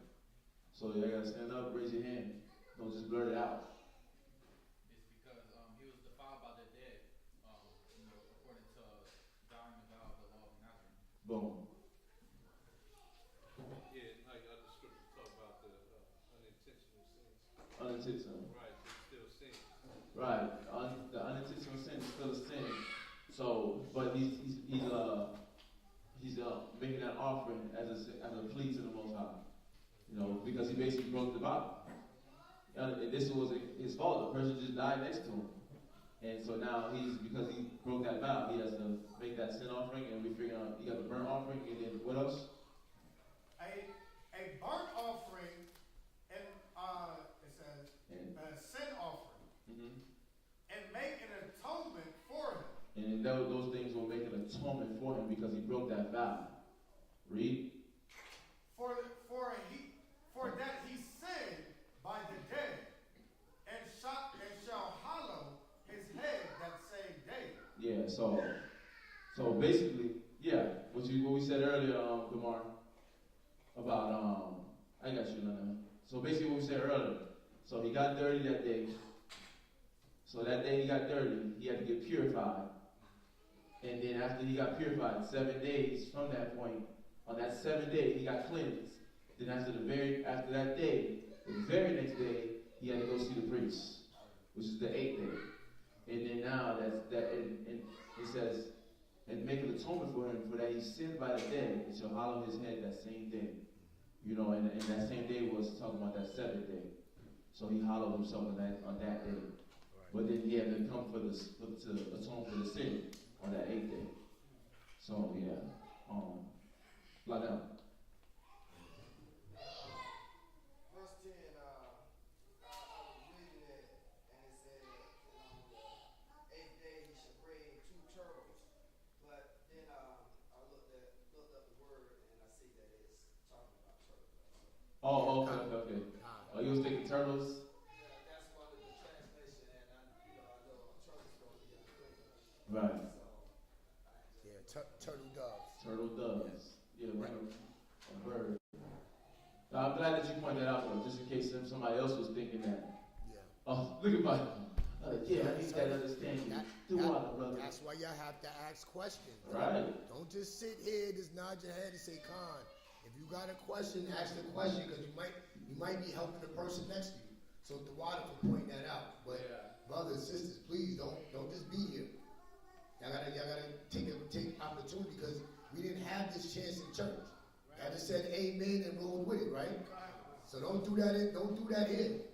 So you gotta stand up, raise your hand. Don't just blurt it out. Boom. Yeah, like other scriptures talk about the unintentional sins. Unintentional. Right, it's still sin. Right. The unintentional sin is still a sin. So, but he's making that offering as a plea to the Most High. You know, because he basically broke the vow. And this was his fault. The person just died next to him. And so now because he broke that vow, he has to make that sin offering, and we figure out he got the burnt offering, and then what else? A burnt offering, and it says a sin offering, and make an atonement for him. And those things will make an atonement for him because he broke that vow. Read. For that he sinned by the dead, and shall hallow his head that same day. Yeah, so basically, yeah, what we said earlier, Gamar, about I got you, Nana. So basically what we said earlier. So he got dirty that day. So that day he got dirty, he had to get purified. And then after he got purified, 7 days from that point, on that 7th day he got cleansed. Then after that day, the very next day, he had to go see the priest, which is the 8th day. And then now and it says, and make an atonement for him, for that he sinned by the dead, and shall hallow his head that same day. You know, and that same day was talking about that 7th day. So he hollowed himself on that day. But then he had to come to atone for the sin on that 8th day. So yeah, lie down. Verse 10, I was reading it, and it said, on the 8th day he should bring 2 turtles. But then I looked up the word, and I see that it's talking about turtles. Oh, okay. Oh, you was thinking turtles? Yeah, that's one of the translation, and I know turtles going to be unclean. Right. Turtle doves. Turtle doves. Yeah, like a bird. Now, I'm glad that you pointed that out, though, just in case somebody else was thinking that. Yeah. Oh, look at my. Yeah, I need that understanding. Brother. That's why y'all have to ask questions. Right. Don't just sit here, just nod your head and say, Con, If you got a question, ask the question because you might be helping the person next to you. So the water for pointing that out. But brothers and sisters, please don't just be here. Y'all gotta take opportunity because we didn't have this chance in church. Y'all just said amen and rolled with it, right? So don't do that here.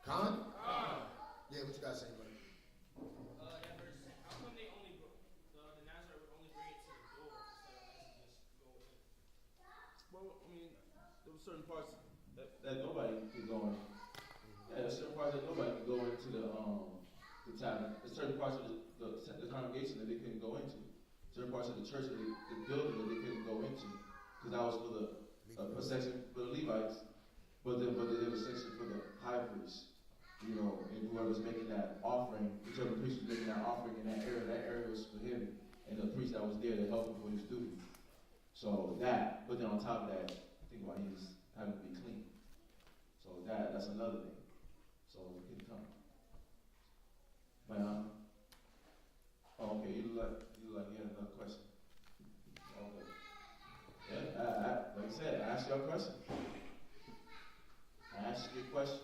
Con? Yeah, what you gotta say, buddy? That verse, how come they only the Nazarite would only bring it to the door instead of just go in? Well, I mean, there were certain parts that nobody could go in. Yeah, there's certain parts that nobody could go into the tabernacle. There's certain parts of the congregation that they couldn't go into. Certain parts of the church, the building that they couldn't go into, because that was for a section for the Levites. But there was a section for the high priest, and whoever's making that offering, whichever priest was making that offering in that area was for him, and the priest that was there to help him with his duty. So that, but then on top of that, think about he was having to be clean. So that's another thing. So it couldn't come. But okay, you look like you had another question. Okay. Yeah, like I said, ask your question. Ask your questions.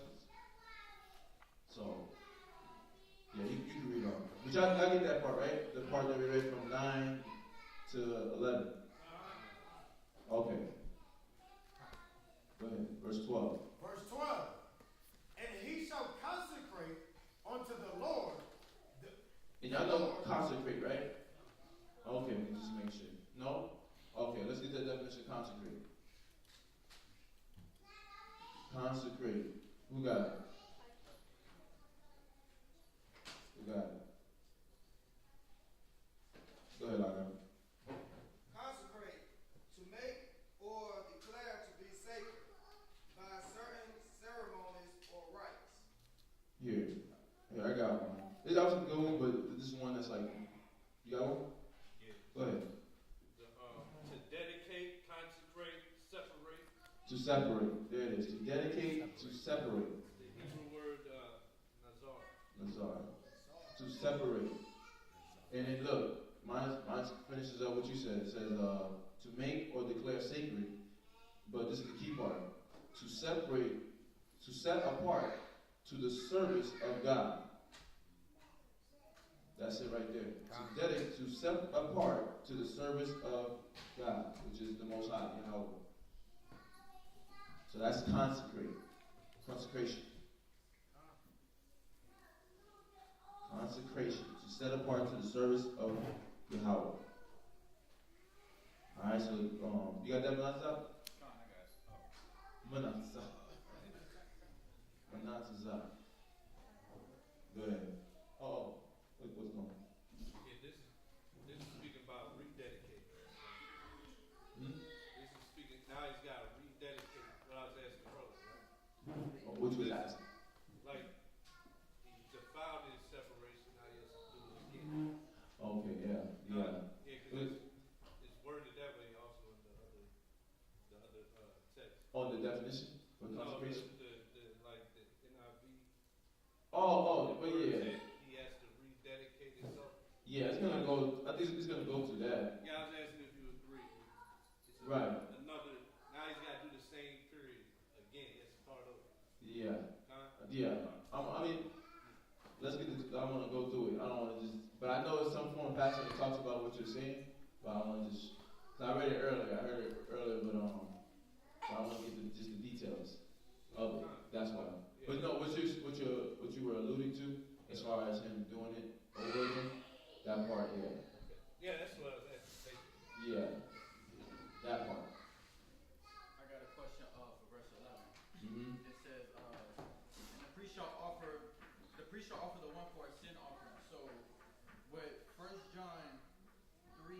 So, yeah, you can read on. But y'all get that part, right? The part that we read from 9 to 11. Okay. Go ahead. Verse 12. Verse 12. And he shall consecrate unto the Lord. And y'all know consecrate, right? Okay, we can just make sure. No? Okay, let's get the definition of consecrate. Consecrate. Who got it? Who got it? Go ahead, Lana. Consecrate, to make or declare to be sacred by certain ceremonies or rites. Here, I got one. This was a good one, but this is one that's like, you got one? Yeah. Go ahead. To dedicate, consecrate, separate. To separate. There it is. To dedicate, to separate. The Hebrew word nazar. Nazar. To separate. And then look, mine finishes up what you said. It says to make or declare sacred, but this is the key part. To separate, to set apart to the service of God. That's it right there. To dedicate, to set apart to the service of God, which is the Most High, Yahweh. So that's consecrate. Consecration. Consecration. To set apart to the service of Yahweh. Alright, so you got that Manatza? Manatza. Manatza. Go ahead. Oh, what's going on? Yeah, this is speaking about rededicate. Hmm? This is speaking, now he's got to rededicate what I was asking earlier, right? Oh, what you was asking? Like, he defiled his separation, now he has to do it again. Okay, yeah. Yeah, because it's worded that way also in the other text. Oh, the definition for No, consecration? like the NIV. But yeah. He has to rededicate himself. Yeah, it's gonna go, I think it's gonna go through that. Yeah, I was asking if you agree. It's Right. Another, now he's got to do the same period again. He has to start over. Yeah. Huh? Yeah. I mean, let's get this, I wanna go through it. I don't wanna just, but I know in some form of fashion it talks about what you're saying, but I wanna just, cause I read it earlier, but I wanna get just the details of it. That's why. But no, what you were alluding to, as far as him doing it over again, that part, yeah. Yeah, that's what I was asking. Yeah. That part. I got a question for verse 11. Mm-hmm. It says, and the priest shall offer the one for a sin offering. So would 1 John 3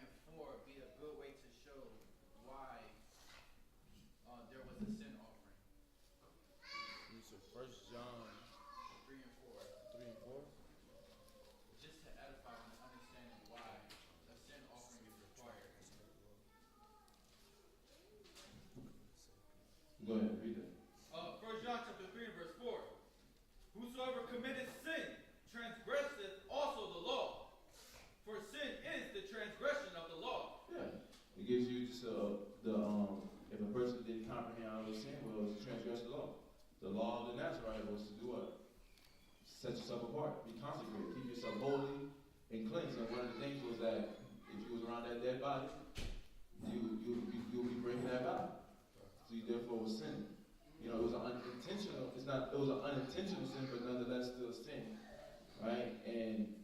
and 4 be a good way to show why there was a sin offering? So 1 John 3 and 4. 3 and 4? Just to edify and understanding why a sin offering is required. Go ahead, read it. 1 John chapter 3 and verse 4. Whosoever committeth sin transgresseth also the law. For sin is the transgression of the law. Yeah, we It gives you just if a person didn't comprehend how they sin, well, it was to transgress the law. The law of the Nazarite was to do what? Set yourself apart, be consecrated, keep yourself holy and cleansed. And one of the things was that if you was around that dead body, you'll be breaking that vow. So you therefore was sinning. You know, it was an unintentional. It was an unintentional sin, but nonetheless still a sin, right? And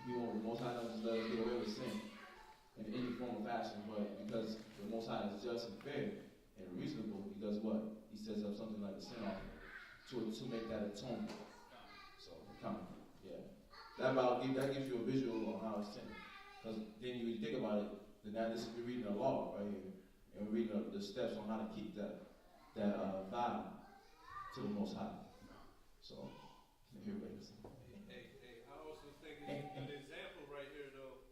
we won't. Most High don't just let us get away with sin in any form of fashion, but because the Most High is just and fair and reasonable, He does what? He sets up something like a sin offering to make that atonement. So, yeah. That gives you a visual on how it's sin. Because then you think about it, then now this is we're reading the law right here, and we're reading the steps on how to keep that vow to the Most High. So, here it is. Hey, I also think it's an example right here, though,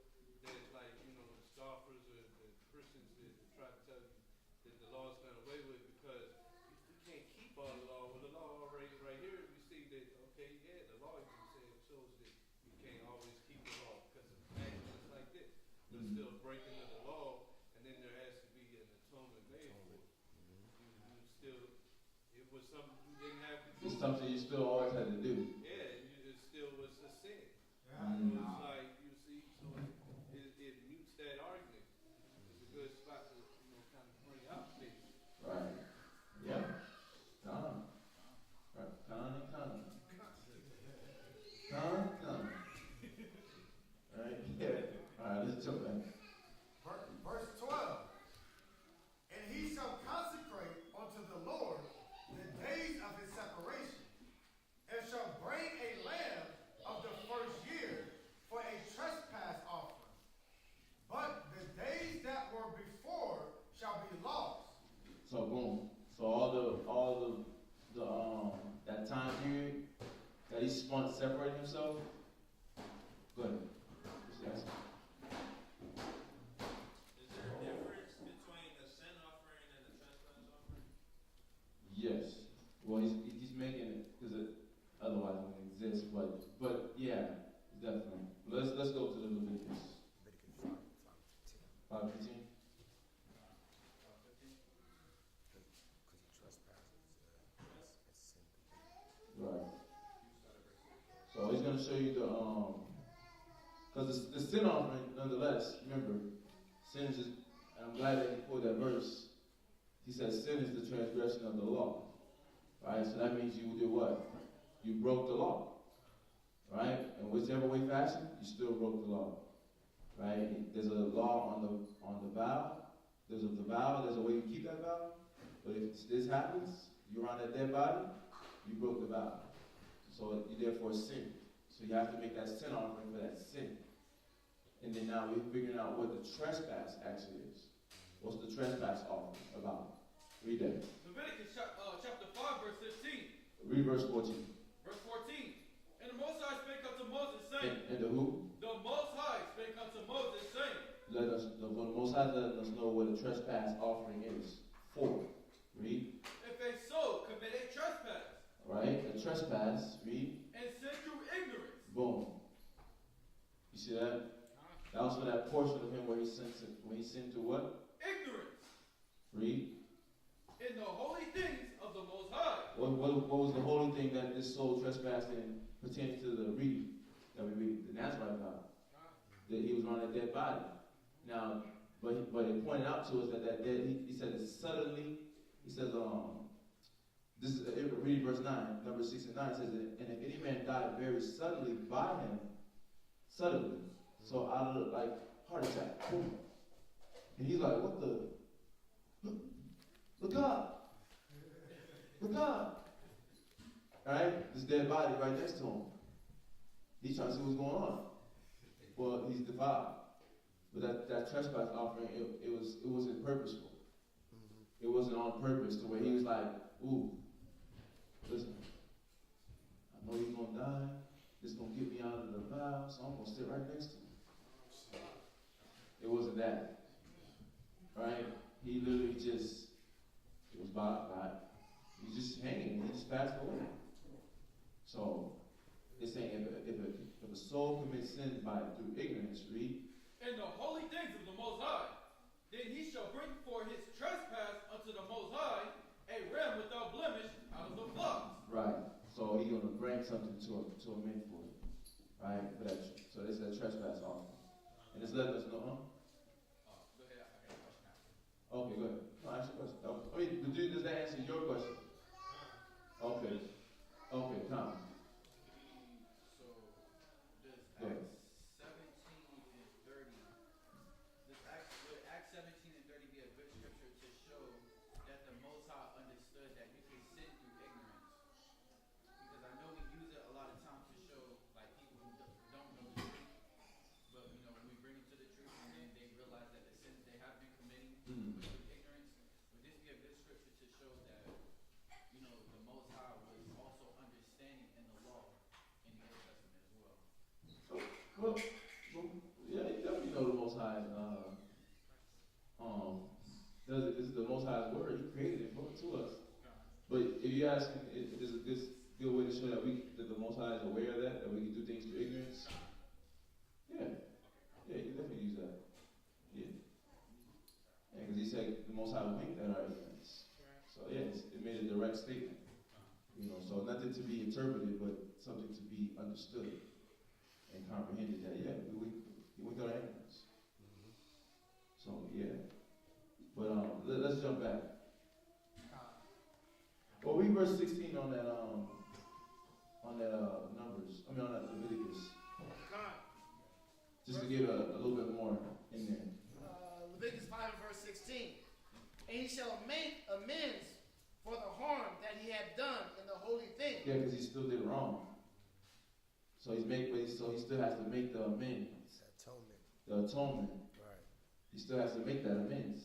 that, like, you know, scoffers or the Christians that try to tell you that the law is done away with because you can't keep all the law. Well, the law already right here, we see that, okay, yeah, the law, you can say, it shows that you can't always keep the law because of actions like this. But it's still breaking of the law, and then there has to be an atonement made for it. You still, it was something you didn't have to do. It's something you still always had to do. Yeah, it still was a sin. Mm-hmm. It's like, you see, so it mutes that argument. It's a good spot to, you know, kind of bring out things. Right. Yeah. Right. Con. Right? Yeah. Alright, let's jump back. Verse 12. And he shall consecrate unto the Lord the days of his separation, and shall bring a lamb of the first year for a trespass offering. But the days that were before shall be lost. So boom. So all the that time period that he spent separating himself. Go ahead. Yes. Is there a difference between a sin offering and a trespass offering? Yes. Well, he's making it because otherwise it wouldn't exist. But yeah, definitely. Let's go to the Leviticus. Leviticus 5:15. 5:15. Because he trespasses, it's sin. Right. So he's going to show you because the sin offering, nonetheless, remember, sin is, and I'm glad that he pulled that verse. He says sin is the transgression of the law. Right? So that means you did what? You broke the law. Right? In whichever way fashion, you still broke the law. Right? There's a law on the vow. There's a way you keep that vow. But if this happens, you're on that dead body, you broke the vow. So you therefore sin. So you have to make that sin offering for that sin. And then now we're figuring out what the trespass actually is. What's the trespass offering about? Read that. Leviticus chapter 5, verse 15. Read verse 14. Verse 14. And the Most High spake unto Moses, saying. And the who? The Most High spake unto Moses, saying. The Most High let us know what a trespass offering is for. Read. If a soul commit a trespass. Right? A trespass. Read. And sin through ignorance. Boom. You see that? That was for that portion of him where he sinned to what? Ignorance. Read. In the holy things of the Most High. What was the holy thing that this soul trespassed in pertaining to the reading that we read? The Nazarite vow. That he was on a dead body. Now, but it pointed out to us that dead, he said it suddenly, he says, this is, read verse 9, number 6 and 9, it says, and if any man died very suddenly by him, suddenly, so out of like heart attack, boom. And he's like, what the? Look up. Look up. Alright? This dead body right next to him. He's trying to see what's going on. Well, he's defiled. But that trespass offering, it wasn't purposeful. It wasn't on purpose to where he was like, ooh, listen, I know he's gonna die. This is gonna get me out of the vow, so I'm gonna sit right next to him. It wasn't that. Right? He literally just, it was by he just hanging, he just passed away. So it's saying if a soul commits sin through ignorance, read. In the holy things of the Most High, then he shall bring for his trespass unto the Most High a ram without blemish out of the flocks. Right. So he's gonna bring something to a man for it. Right? For that. So this is a trespass offering. And it's letting us know, huh? Go ahead. I got a question after. Okay, go ahead. No, ask your question. I mean, does that answer your question? Okay. Okay, come. So, does Go ahead. Acts 17 and 30, would Acts 17 and 30 be a good scripture to show that the Most High understood that you can sin through ignorance? Because I know we use it a lot of times to show like people who don't know the truth, but when we bring them to the truth and then they realize that the sins they have been committing through ignorance, would this be a good scripture to show that the Most High was also understanding in the law in the Old Testament as well? Well, yeah, you definitely know the Most High. This is the Most High's word. He created it to us. But if you ask him, is this good way to show that the Most High is aware of that we can do things through ignorance? Yeah, you can definitely use that. Yeah, because he said the Most High winked at our ignorance. So yeah, it made a direct statement. So nothing to be interpreted, but something to be understood and comprehended. That we winked at our ignorance. So yeah, but let's jump back. Well, read verse 16 on that Numbers. On that Leviticus. Just to give a little bit more in there. Leviticus 5 and verse 16. And he shall make amends for the harm that he had done in the holy thing. Yeah, because he still did wrong. So he still has to make the amends. The atonement. Right. He still has to make that amends.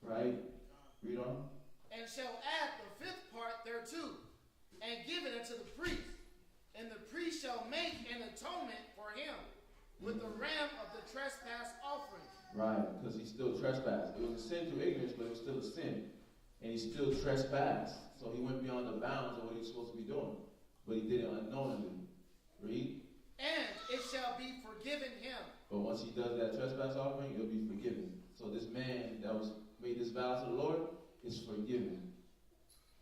Right? Read on. And shall add the fifth part thereto, and give it unto the priest. And the priest shall make an atonement for him with the ram of the trespass offering. Right, because he still trespassed. It was a sin through ignorance, but it was still a sin. And he still trespassed. So he went beyond the bounds of what he was supposed to be doing. But he did it unknowingly. Read. And it shall be forgiven him. But once he does that trespass offering, it'll be forgiven. So this man that made this vow to the Lord is forgiven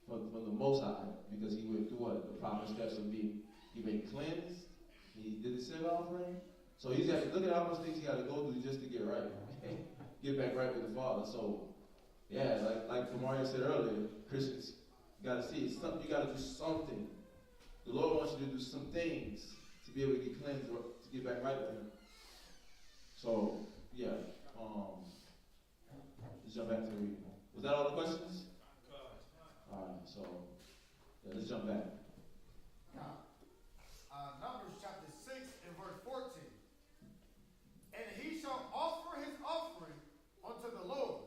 from the Most High, because he went through what? The proper steps of he been cleansed. He did the sin offering. So he's got to look at how much things he got to go through just to get right. Get back right with the Father. So yeah, like Mario said earlier, Christians got to see it's something. You got to do something. The Lord wants you to do some things to be able to get cleansed or to get back right with Him. So yeah, let's jump back to the reading. Was that all the questions? All right, so let's jump back. Numbers chapter 6 and verse 14. And he shall offer his offering unto the Lord,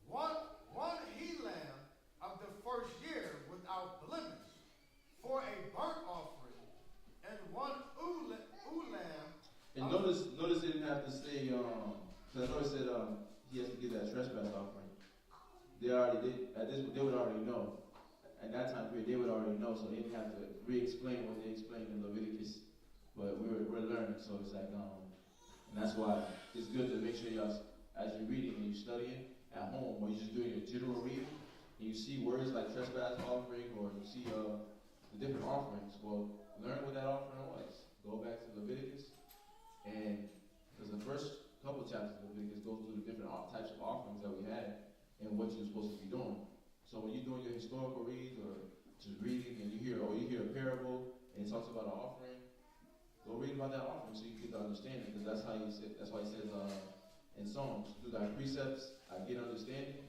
one he-lamb of the first year without blemish, for a burnt offering, and one ewe-lamb. And notice it didn't have to say, because I know it said he has to give that trespass offering. They already did, they would already know. At that time period, they would already know, so they didn't have to re-explain what they explained in Leviticus. But we're learning, so it's like, and that's why it's good to make sure y'all, as you're reading and you're studying at home, or you're just doing your general reading, and you see words like trespass offering, or you see the different offerings, well, learn what that offering was. Go back to Leviticus, and because the first couple chapters of Leviticus go through the different types of offerings that we had and what you're supposed to be doing. So when you're doing your historical reads or just reading and you hear a parable and it talks about an offering, go read about that offering so you get the understanding, because that's why he says in Psalms, through thy precepts I get understanding,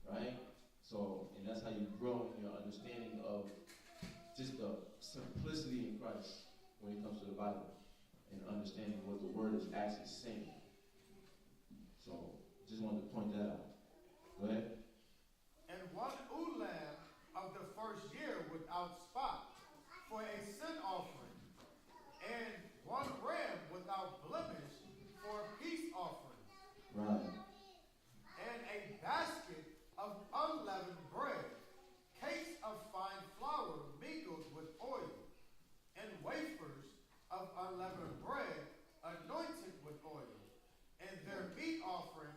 right? So, and that's how you grow in your understanding of just the simplicity in Christ when it comes to the Bible and understanding what the word is actually saying. So, just wanted to point that out. Go ahead. And one ewe-lamb of the first year without spot, for a sin offering, and one ram without blemish, for a peace offering. Right. And a basket of unleavened bread, cakes of fine flour mingled with oil, and wafers of unleavened bread anointed with oil, and their meat offering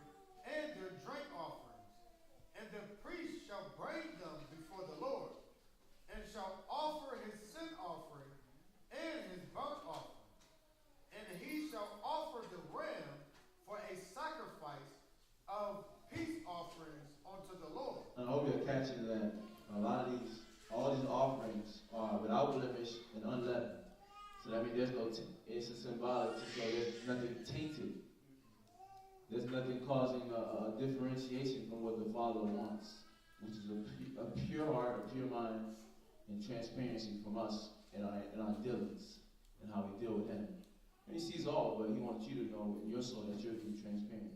without blemish and unleavened. So that means there's no, it's a symbolic to show there's nothing tainted. There's nothing causing a differentiation from what the Father wants, which is a pure heart, a pure mind, and transparency from us in our dealings and how we deal with Him. And He sees all, but He wants you to know in your soul that you're being transparent.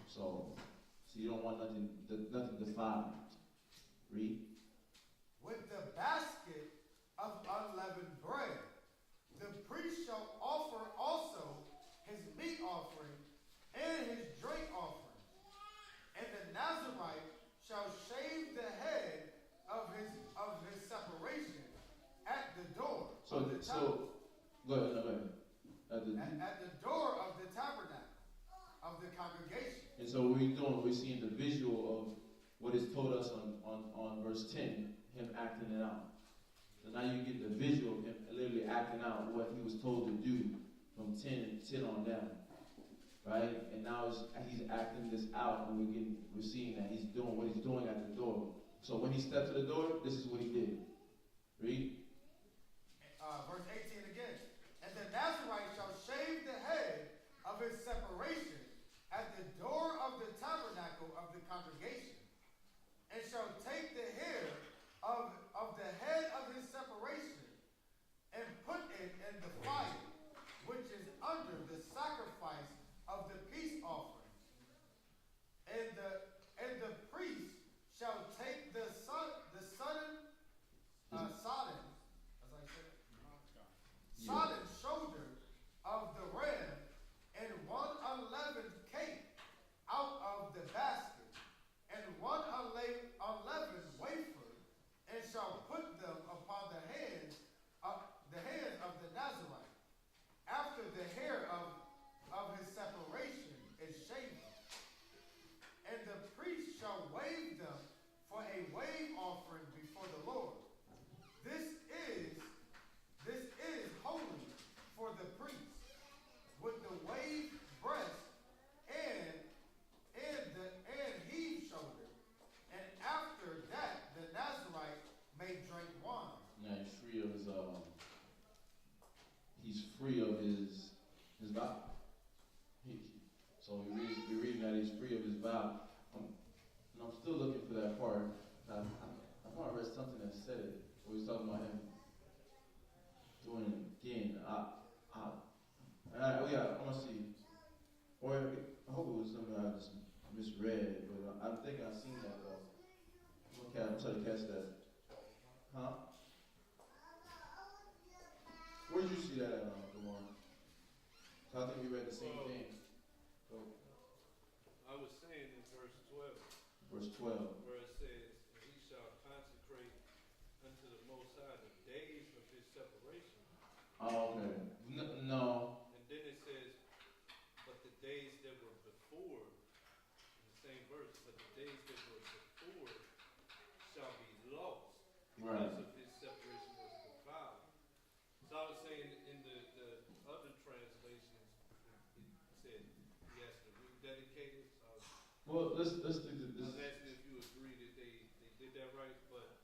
So you don't want nothing defiled. Read. With the basket of unleavened bread, the priest shall offer also his meat offering and his drink offering, and the Nazarite shall shave the head of his separation at the door. Go ahead. At the door of the tabernacle of the congregation. And so what we're doing, we're seeing the visual of what is told us on verse 10, him acting it out. So now you get the visual of him literally acting out what he was told to do from 10 on down. Right? And now he's acting this out, and we're seeing that he's doing what he's doing at the door. So when he stepped to the door, this is what he did. Read. Verse 18 again. And the Nazarite shall shave the head of his separation at the door of the tabernacle of the congregation, and shall take the hair of the head of his separation, and put it in the fire, which is under the sacrifice of the peace offering. And the priest shall take the sodden shoulder of the ram and one unleavened cake out of the basket, and one unleavened wafer, and shall put them upon the hands of the Nazarite, after the hair of his separation is shaven. And the priest shall wave them for a wave offering before the Lord. This is holy for the priest, with the waved breast and heave shoulder. And after that, the Nazarite may drink wine. Now he's free of his vow. So we're reading that he's free of his vow. And I'm still looking for that part. I thought I read something that said it. Where he's talking about him doing it again. I want to see. Or I hope it was something I just misread, but I think I've seen that though. I'm trying to catch that. Huh? Where did you see that at, Lamar? I think we read the same thing. So, I was saying in verse 12. Verse 12. Where it says, and he shall consecrate unto the Most High the days of his separation. Oh, okay. No. And then it says, but the days that were before, in the same verse, but the days that were before shall be lost, because of his separation was defiled. So I was saying in the other translations, it said he has to rededicate it. Well, let's stick to this. I was asking if you agree that they did that right, but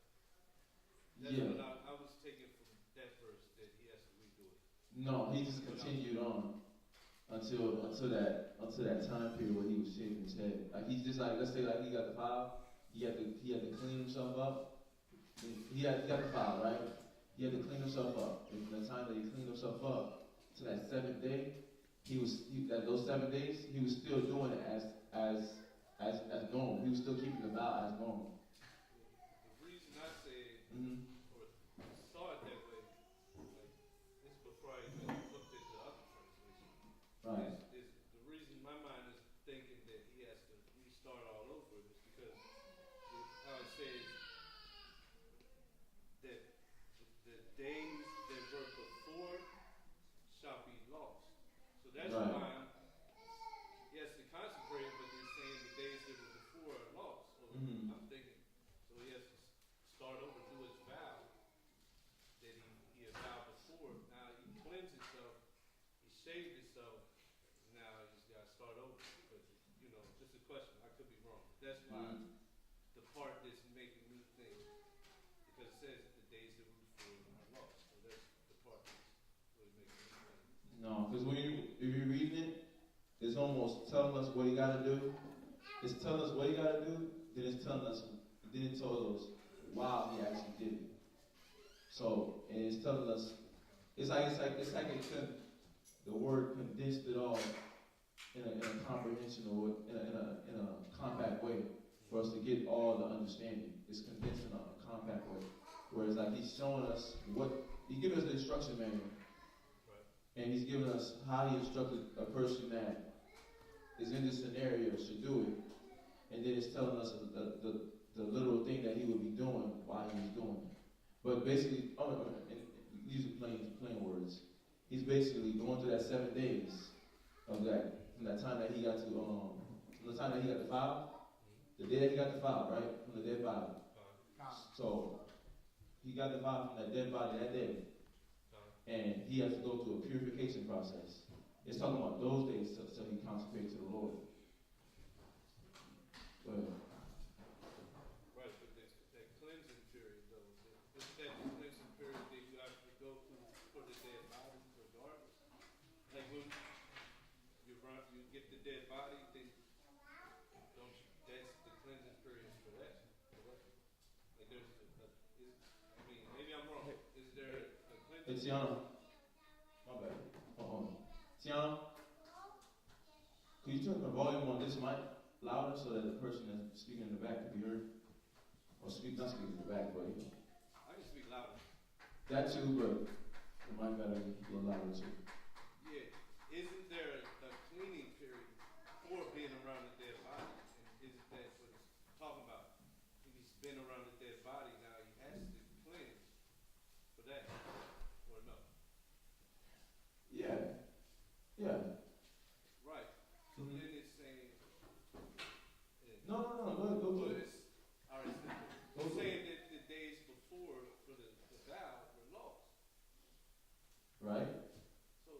that's yeah. what I was taking from that verse, that he has to redo it. No, he just continued on until that time period where he was shaving his head. Like he's just like, let's say like he got the file, he had to clean himself up. He got the file, right? He had to clean himself up. And the time that he cleaned himself up to that seventh day, those 7 days, he was still doing it as normal. He was still keeping the vow as normal. The reason I said, or saw it that way, like, this is before I even looked at the other translation. Right. Is the reason my mind is thinking that he has to restart all over is because how it says that the days that were before shall be lost. So that's right. why he has to consecrate, but they're saying the days that were before are lost. So I'm thinking, so he has to start over, do his vow that he had vowed before. Now he cleansed himself, he shaved himself, now he's got to start over. But, just a question, I could be wrong. That's why the part that's making me think, because it says that the days that were before are lost. No, because if you're reading it, it's almost telling us what he got to do. It's telling us what he got to do, then it's telling us, then it tells us why he actually did it. So, and it's telling us, it's like the word condensed it all in a comprehension or in a compact way for us to get all the understanding. It's condensed in a compact way. Whereas like he's showing us he's giving us the instruction manual. And he's giving us how he instructed a person that is in this scenario should do it. And then it's telling us the literal thing that he would be doing while he was doing it. But basically, these are plain words. He's basically going through that 7 days of that, from that time that he got to, from the time that he got to 5, the day that he got to 5, right? From the dead body. So, he got the 5 from that dead body that day. And he has to go through a purification process. It's talking about those days so he consecrates to the Lord. Go ahead. Right, but that cleansing period, though, isn't that the cleansing period that you actually go through for the dead body, regardless? Like when you get the dead body, then that's the cleansing period for that, correct? Like maybe I'm wrong. Is there a cleansing? Hey, Tiana. My bad. Hold on. Tiana, could you turn the volume on this mic louder so that the person that's speaking in the back can be heard? Or not speaking in the back, but you know. I can speak louder. That too, but the mic gotta be a little louder too. Yeah. Isn't there a cleaning period for being around the dead body? And isn't that what it's talking about? If he's been around the dead body, now he has to cleanse for that, or no? Yeah. Yeah. Right. So Mhm. then it's saying. No. Go Well, ahead. all right. It's saying that the days before for the vow were lost. Right? So,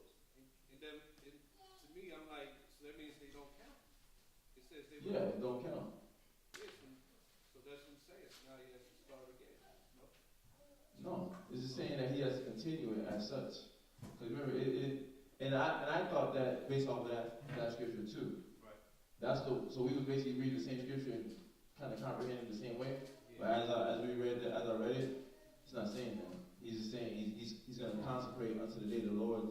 and then to me, I'm like, so that means they don't count. It says they Yeah, it don't count. Yes, so that's what I'm saying. So now he has to start again. No? No. It's just saying that he has to continue it as such. Because remember, and I thought that based off of that scripture too. Right. So we would basically read the same scripture and kind of comprehend it the same way. Yeah. But as I read it, it's not saying that. He's just saying he's going to consecrate unto the day of the Lord.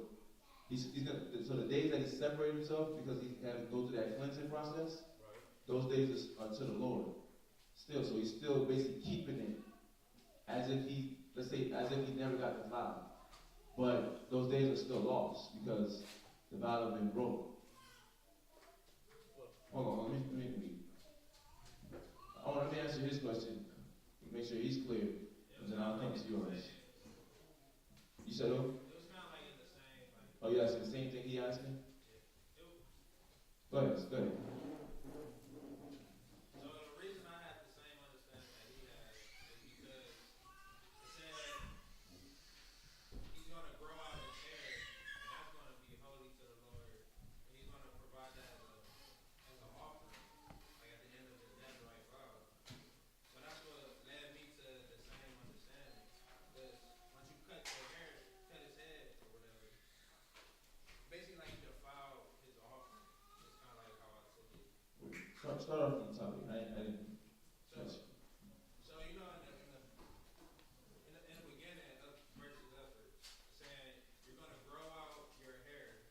He's gonna, so the days that he separated himself because he had to go through that cleansing process, Right. those days are unto the Lord. Still, so he's still basically keeping it as if he never got the vow. But those days are still lost because the vow has been broken. Hold on, let me answer his question. Make sure he's clear, and then I'll come to yours. You said who? It was kind of like in the same, like. Oh, you asking the same thing he asked me? Yeah. Go ahead. So the reason I had the same understanding that he had is because it said he's going to grow out his hair, and that's going to be holy to the Lord, and he's going to provide that as an offering, like at the end of his Nazarite vow. So that's what led me to the same understanding. Because once you cut his head or whatever, basically like you defile his offering. It's kind of like how I took it. Start off from the topic. I didn't. So you know, in the beginning of verses upward, saying you're going to grow out your hair,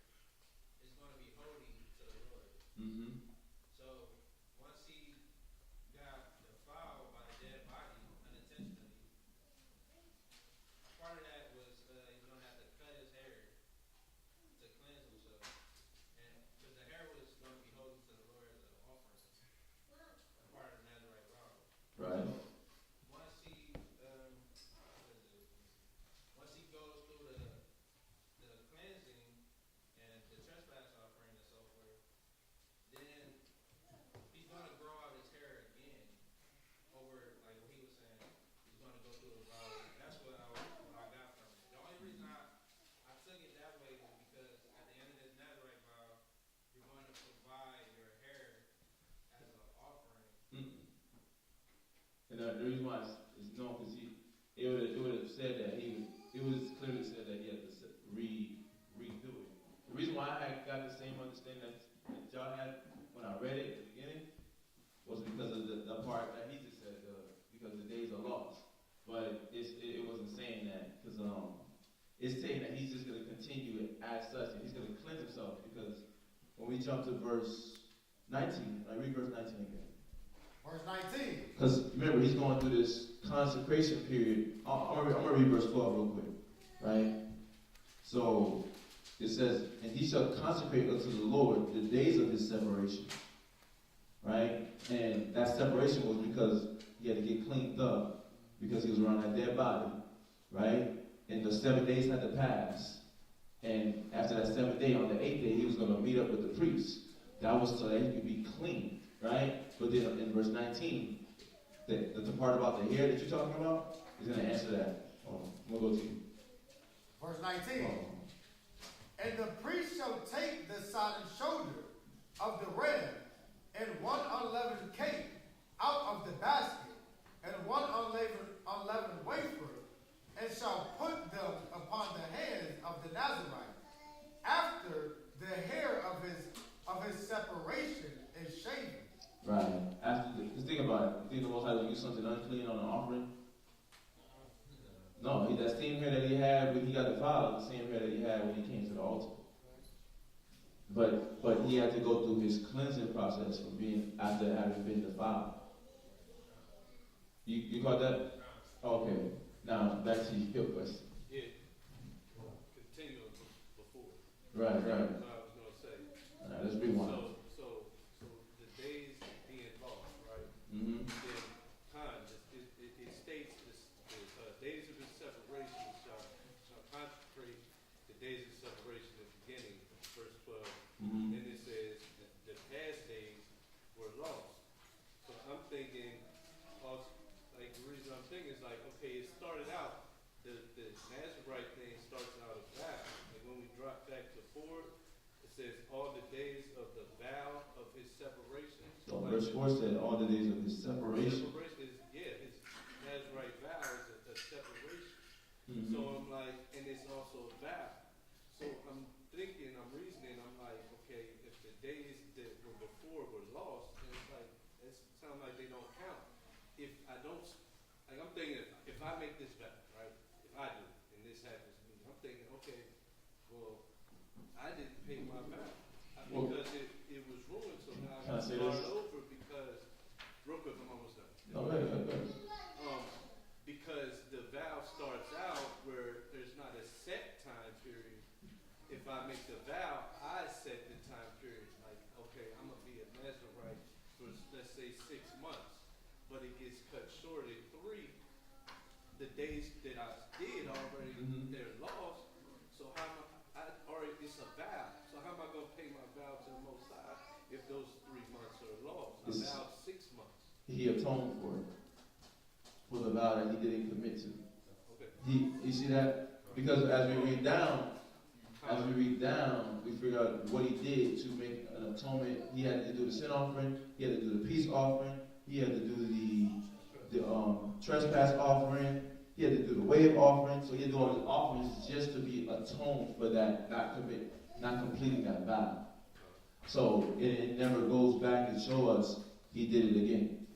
it's going to be holy to the Lord. Mm-hmm. So once he got defiled by the dead body unintentionally, part of that was he's going to have to cut his hair to cleanse himself, and because the hair was going to be holy to the Lord as an offering, a part of the Nazarite vow. Right. Once he goes through the cleansing and the trespass offering and so forth, then he's going to grow out his hair again over, like what he was saying, he's going to go through the vow. That's what I got from it. The only reason I took it that way was because at the end of this Nazarite vow, you're going to provide your hair as an offering. Mm-hmm. And the reason why is no, because it would have said that it was clearly said that he had to redo it. it's saying that he's just going to continue it as such, and he's going to cleanse himself. Because when we jump to verse 19, I read verse 19 again. Verse 19. Because remember, he's going through this consecration period. I'm going to read verse 12 real quick, right? So it says, and he shall consecrate unto the Lord the days of his separation, right? And that separation was because he had to get cleaned up because he was around that dead body, right? And the 7 days had to pass. And after that 7th day, on the 8th day, he was going to meet up with the priest. That was so that he could be clean, right? But then in verse 19, the part about the hair that you're talking about is going to answer that. I'm going to go to you. Verse 19. And the priest shall take the side and shoulder of the ram and one unleavened cake out of the basket, and one unleavened wafer, and shall put them upon the hands of the Nazarite, after the hair of his separation is shaven. Right. Just think about it. You think the Most High will use something unclean on an offering? No, that same hair that he had when he got defiled, the same hair that he had when he came to the altar. But he had to go through his cleansing process from being after having been defiled. You caught that? Okay. Now back to your question. Yeah. Continue before. Right. That's what I was gonna say. All right, let's rewind. So the days being lost, right? Mm-hmm. Then time. It states this days of his separation shall consecrate the days of separation at the beginning, verse 12. Mm-hmm. Then it says the past days were lost. So I'm thinking, also, like the reason I'm thinking is like, okay, it started out, the Nazarite thing starts out of vow. And when we drop back to 4, it says all the days of the vow of his separation. So verse 4 said all the days of his separation. Separation is, his Nazarite vow is a separation. Mm-hmm. So I'm like, and it's also a vow. So I'm thinking, I'm reasoning, I'm like, okay, if the days that were before were lost, then it's like, it sounds like they don't count. If I don't, like I'm thinking, if I make this vow, right? If I do, and this happens to me, I'm thinking, okay, well, I didn't pay my vow because it was ruined, so now I Can I have to say start this? over because, real quick, I'm almost done. No, wait. Because the vow starts out where there's not a set time period. If I make the vow, I set the time period. Like, okay, I'm going to be a Nazarite for, let's say, 6 months. But it gets cut short at 3. The days that I did already, they're lost. So how am it's a vow. So how am I going to pay my vow to the Most High if those 3 months are lost? I vowed 6 months. He atoned for it. For the vow that he didn't commit to. Okay. You see that? Because as we read down, we figure out what he did to make an atonement. He had to do the sin offering, he had to do the peace offering, he had to do the trespass offering, he had to do the wave offering. So he had to do all his offerings just to be atoned for that, not completing that vow. So it never goes back and show us he did it again.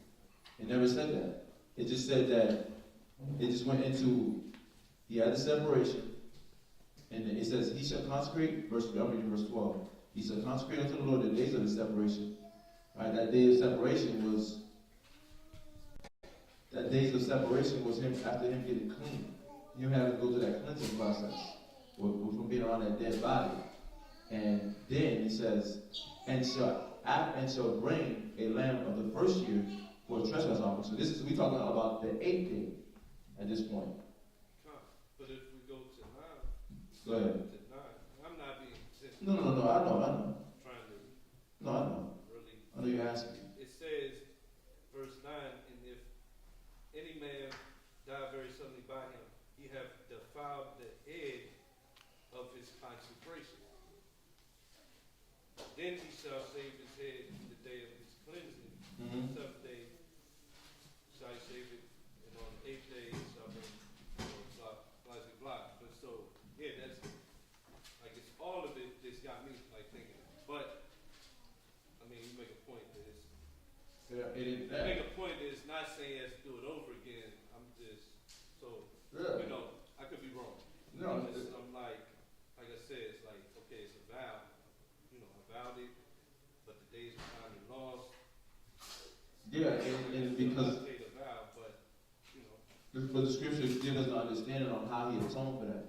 It never said that. It just said that it just went into, he had the separation, and it says, he shall consecrate, I'm reading verse 12, he shall consecrate unto the Lord the days of his separation. Right, that day of separation was him after him getting clean. You have to go through that cleansing process from being around that dead body. And then it says, and shall bring a lamb of the first year for a trespass offering. So we talking about the 8th day at this point. But if we go to 9, Go ahead. to 9, I'm not being No, I know. trying to No, I know. really. I know you're asking. It says, verse 9, and if any man die very suddenly by him, he have defiled the head of his consecration. Then he shall save his head in the day of his cleansing. Mm-hmm. 7th day shall he save it, and on the 8th day he shall bring blah. But so, yeah, that's like it's all of it. This got me like thinking. But I mean, you make a point that it's make a point that it's not saying you have to do it over again. I'm just so Yeah. I could be wrong. No, I'm Yeah, and because I paid a vow, but you know. but the scripture gives us an understanding on how he atoned for that.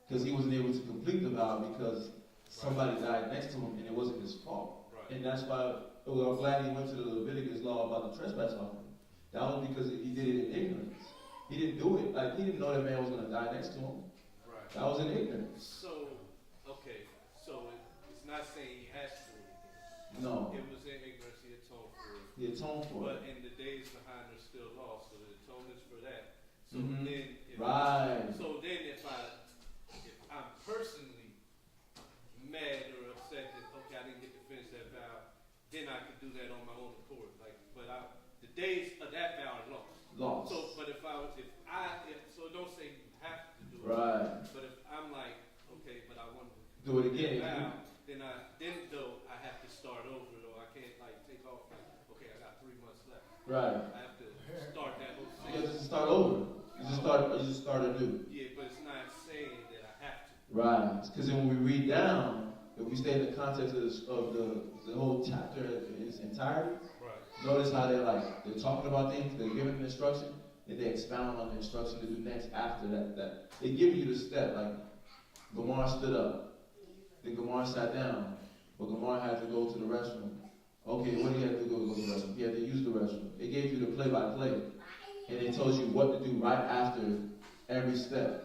Because he wasn't able to complete the vow because somebody died next to him and it wasn't his fault. Right. And that's why, well, I'm glad he went to the Leviticus law about the trespass offering. That was because he did it in ignorance. He didn't do it, like, he didn't know that man was going to die next to him. Right. That was in ignorance. So, okay, so it's not saying he has to do anything. No. It was in ignorance, he atoned for it. He atoned for But it. in the days behind are still lost, so the atonement's for that. So Mhm. then, Right. So then, if I'm personally mad or upset that okay, I didn't get to finish that vow, then I could do that on my own accord. Like, but the days of that vow are lost. Lost. So, but so don't say you have to do it. Right. But if I'm like, okay, but I want to Do it again. vow, then though I have to start over. Though I can't like take off like, okay, I got 3 months left. Right. I have to start that whole thing. You have to start over. You just start anew. Yeah, but it's not saying that I have to. Right. Because when we read down, if we stay in the context of the whole chapter in its entirety, Right. notice how they're talking about things, they're giving an instruction, and they expound on the instruction to do next after that. They give you the step, like Gomar stood up, then Gomar sat down, but Gomar had to go to the restroom. Okay, what do you have to go to the restroom? He had to use the restroom. It gave you the play-by-play, and it tells you what to do right after every step.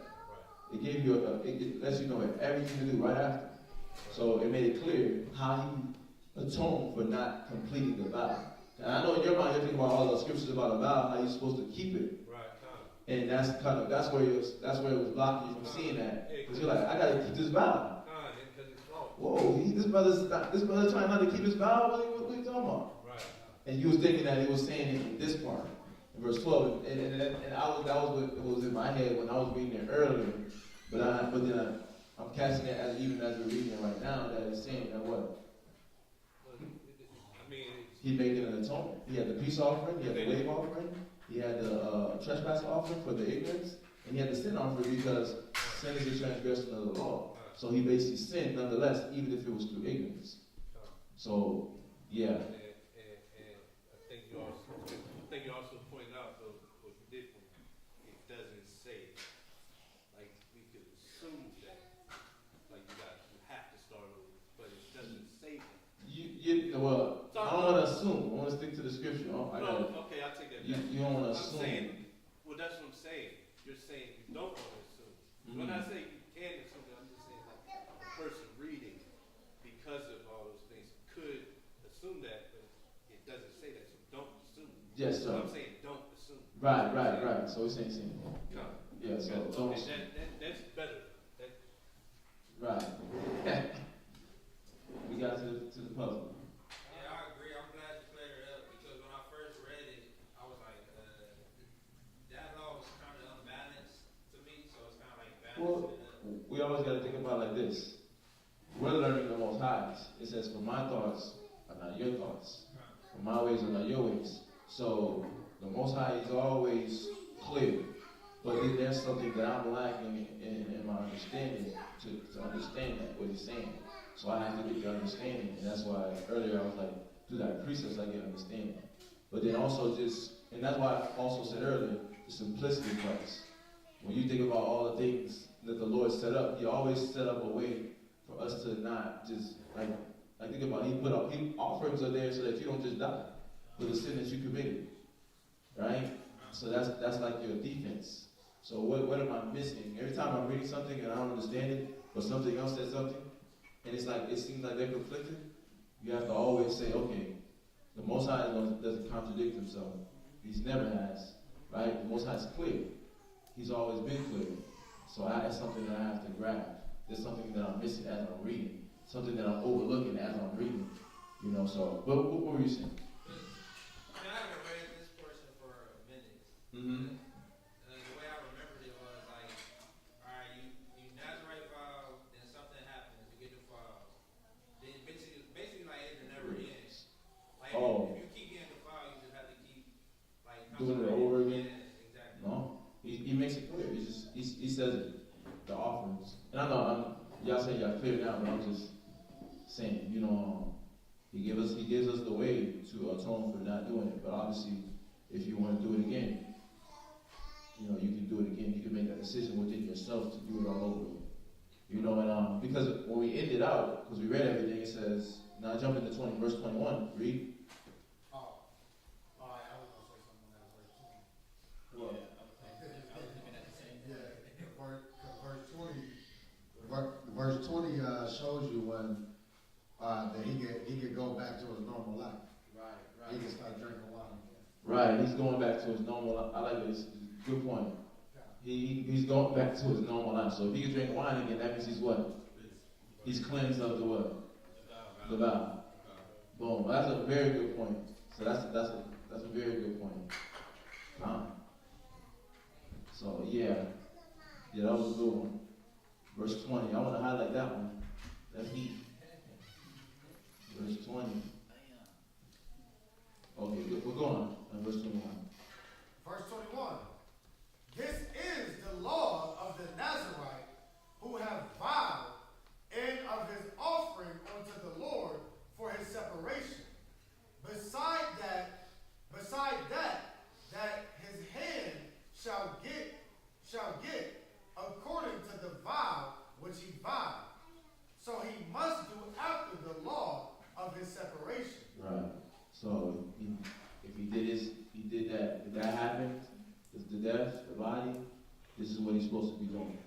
It gave you it lets you know everything to do right after. So it made it clear how he atoned for not completing the vow. And I know in your mind you're thinking about all the scriptures about a vow, how you're supposed to keep it. Right. And that's where it was blocking you from seeing that. Because you're like, I gotta keep this vow. Because it's lost. Whoa, this brother's trying not to keep his vow. What are you talking about? Right. And you was thinking that it was saying it in this part, in verse 12, and that was what was in my head when I was reading it earlier. But then I'm catching it as we're reading it right now that it's saying that what? I mean, He made it an atonement. He had the peace offering, he had the wave offering, he had the trespass offering for the ignorance, and he had the sin offering because sin is a transgression of the law. So he basically sinned nonetheless, even if it was through ignorance. So, yeah. and I think you also pointed out though what you did point out, it doesn't say like we could assume that like you have to start over, but it doesn't say that. Well, I don't want to assume. I want to stick to the scripture. Okay, I'll take that back. You don't want to I'm assume. saying, well, that's what I'm saying. You're saying you don't want to assume. When I say you can assume, I'm just saying like a person reading because of all those things could assume that, but it doesn't say that, so don't assume. Yes, sir. So I'm saying don't assume. Right. So we're saying same. No. Yeah, so don't. That's better. Right. We got to the puzzle. Yeah, I agree. I'm glad you cleared it up because when I first read it, I was like, that law was kind of unbalanced to me, so it's kind of like balancing it up. We always got to think about it like this. We're learning the Most High. It says, for my thoughts are not your thoughts. For my ways are not your ways. So the Most High is always clear. But then there's something that I'm lacking in my understanding to understand that, what he's saying. So I have to get the understanding. And that's why earlier I was like, through that precepts I get understanding. But then also and that's why I also said earlier, the simplicity of Christ. When you think about all the things that the Lord set up, he always set up a way for us to not just, like think about it, offerings are there so that you don't just die for the sin that you committed. Right? So that's like your defense. So what am I missing? Every time I'm reading something and I don't understand it, but something else says something, and it's like it seems like they're conflicted, you have to always say, okay, the Most High doesn't contradict himself. He's never has, right? The Most High is clear. He's always been clear. So that's something that I have to grab. There's something that I'm missing as I'm reading. Something that I'm overlooking as I'm reading. So what were you saying? I haven't read this portion for a minute. Mm-hmm. The way I remembered it was like, all right, you Nazarite vow, then something happens, you get the vow. Then basically like it never ends. Like if you keep getting the vow, you just have to keep like doing it over again. Yeah, exactly. No, he makes it clear. He says it, the offerings. And I know y'all say y'all clear now, but I'm just saying, He gives us the way to atone for not doing it. But obviously, if you want to do it again, you know, you can do it again. You can make a decision within yourself to do it all over again. You know, and because when we ended out, because we read everything, it says, now jump into verse 21, read. Oh, all right, I was going to say something when that was verse 20. Well, I was looking at the same thing. Verse 20 shows you when that he could go back to his normal life. Right. He can start drinking wine again. right, he's going back to his normal life. I like this. Good point. He's going back to his normal life. So if he can drink wine again, that means he's what? He's cleansed of the what? The vow. Boom. That's a very good point. So that's a very good point. So yeah, that was a good one. Verse 20. I want to highlight that one. That heat. Verse 20. Okay, good. We're going on. Verse 21. Verse 21. This is the law of the Nazarite who have vowed and of his offering unto the Lord for his separation. Beside that his hand shall get according to the vow which he vowed. So he must do after the law of his separation. Right. So if he did that. If that happened, the death, the body, this is what he's supposed to be doing.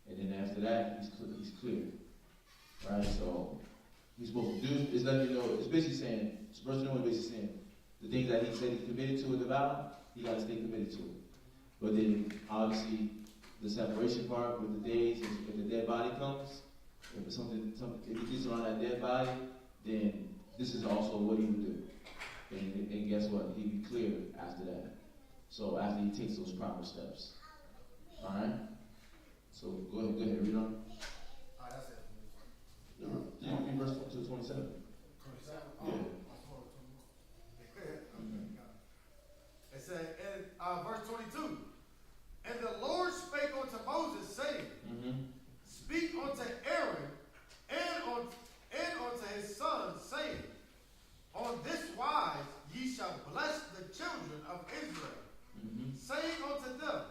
And then after that, he's clear. Right? So he's supposed to do, it's letting you know, it's basically saying, verse 21 is basically saying, the things that he said he's committed to in the vow, he got to stay committed to it. But then, obviously, the separation part with the days, if the dead body comes, if he gets around that dead body, then this is also what he would do. And guess what? He'd be clear after that. So after he takes those proper steps. Alright? So go ahead, read on. All right, that's it. You read verse 27. 27? Yeah. It said in verse 22, and the Lord spake unto Moses, saying, Speak unto Aaron and unto his sons, saying, On this wise ye shall bless the children of Israel, saying unto them,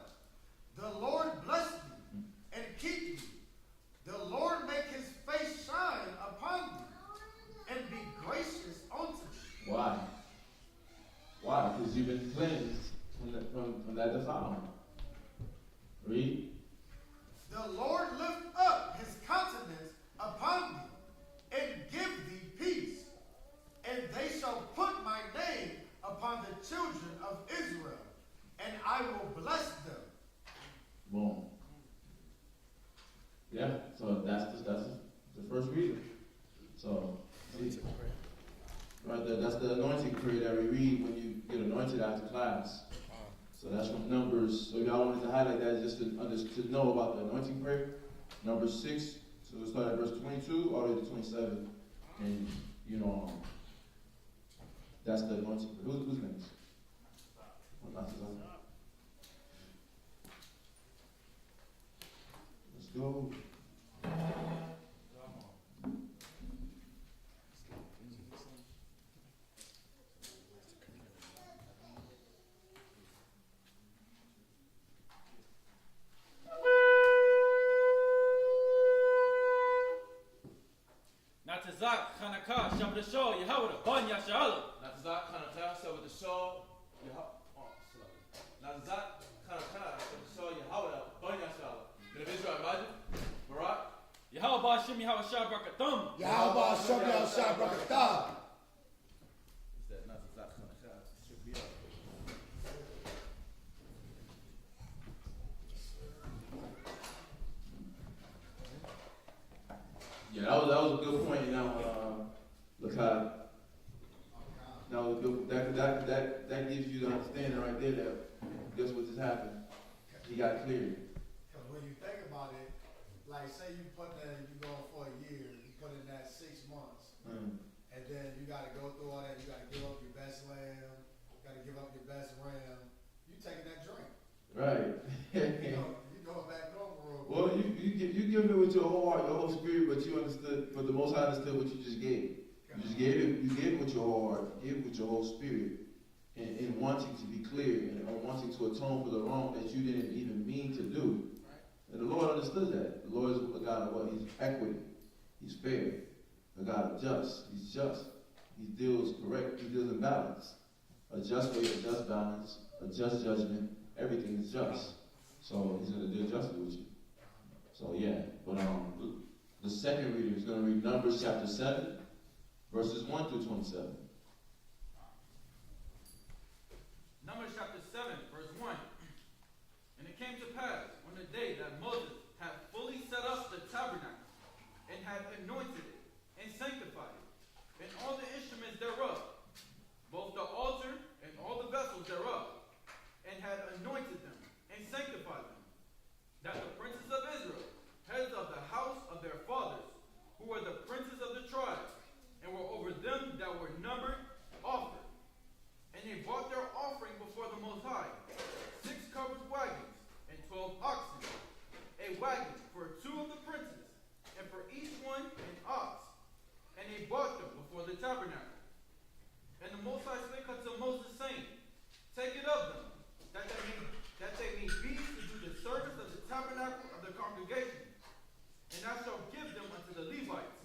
The Lord bless thee and keep thee. The Lord make his face shine upon thee and be gracious unto thee. Why? Why? Because you've been cleansed from that defilement. Read. The Lord lift up his countenance upon thee and give thee peace. And they shall put my name upon the children of Israel, and I will bless them. Boom. Yeah, so that's the first reading. So, see, right there, that's the anointing prayer that we read when you get anointed after class. So that's from Numbers. So y'all wanted to highlight that just to know about the anointing prayer. Numbers 6. So we'll start at verse 22 all the way to 27. And, you know, that's the anointing prayer. Who's next? Let's go. Natazak, Chanakah, Shabbat Shol, Yahweh, Ban Yashala. Nazat Kanata, so with the soul, Nazat Kanata, with the soul, Yahweh, Banyashala. The Israel, imagine, Barak. Yahweh Bashim, Yahweh Shabrakatum. Yahweh Hashem Yahshua Barakatah. Is that Nazat Kanata? Should be up. Yeah, that was a good point. Now, look how that was good. That gives you the understanding right there that guess what just happened. He got cleared. Because when you think about it, like say you go for a year, you put in that 6 months, and then you got to go through all that. You got to give up your best lamb, you got to give up your best ram. You taking that drink. Right. You going back over. Well, you give it with your whole heart, your whole spirit, but you understood, but the Most High understood what you just gave. You just gave it with your heart, gave it with your whole spirit, and wanting to be clear and wanting to atone for the wrong that you didn't even mean to do. And the Lord understood that. The Lord is a God of what? He's equity. He's fair. A God of just. He's just. He deals correct. He deals in balance. A just way, a just balance, a just judgment. Everything is just. So he's going to deal justly with you. So yeah. But the second reader is going to read Numbers chapter 7, verses 1 through 27. Numbers chapter 7, verse 1. And it came to pass on the day that Moses had fully set up the tabernacle, and had anointed it, and sanctified it, and all the instruments thereof, both the altar and all the vessels thereof, and had anointed them, and sanctified them, that the princes of Israel, heads of the house of their fathers, who were the princes of the tribes, and were over them that were numbered, offered. And they brought their offering before the Most High, 6 covered wagons, and 12 oxen, a wagon for 2 of the princes, and for each one an ox. And they brought them before the tabernacle. And the Most High spake unto Moses, saying, Take it of them, that they may be to do the service of the tabernacle of the congregation. And thou shalt give them unto the Levites,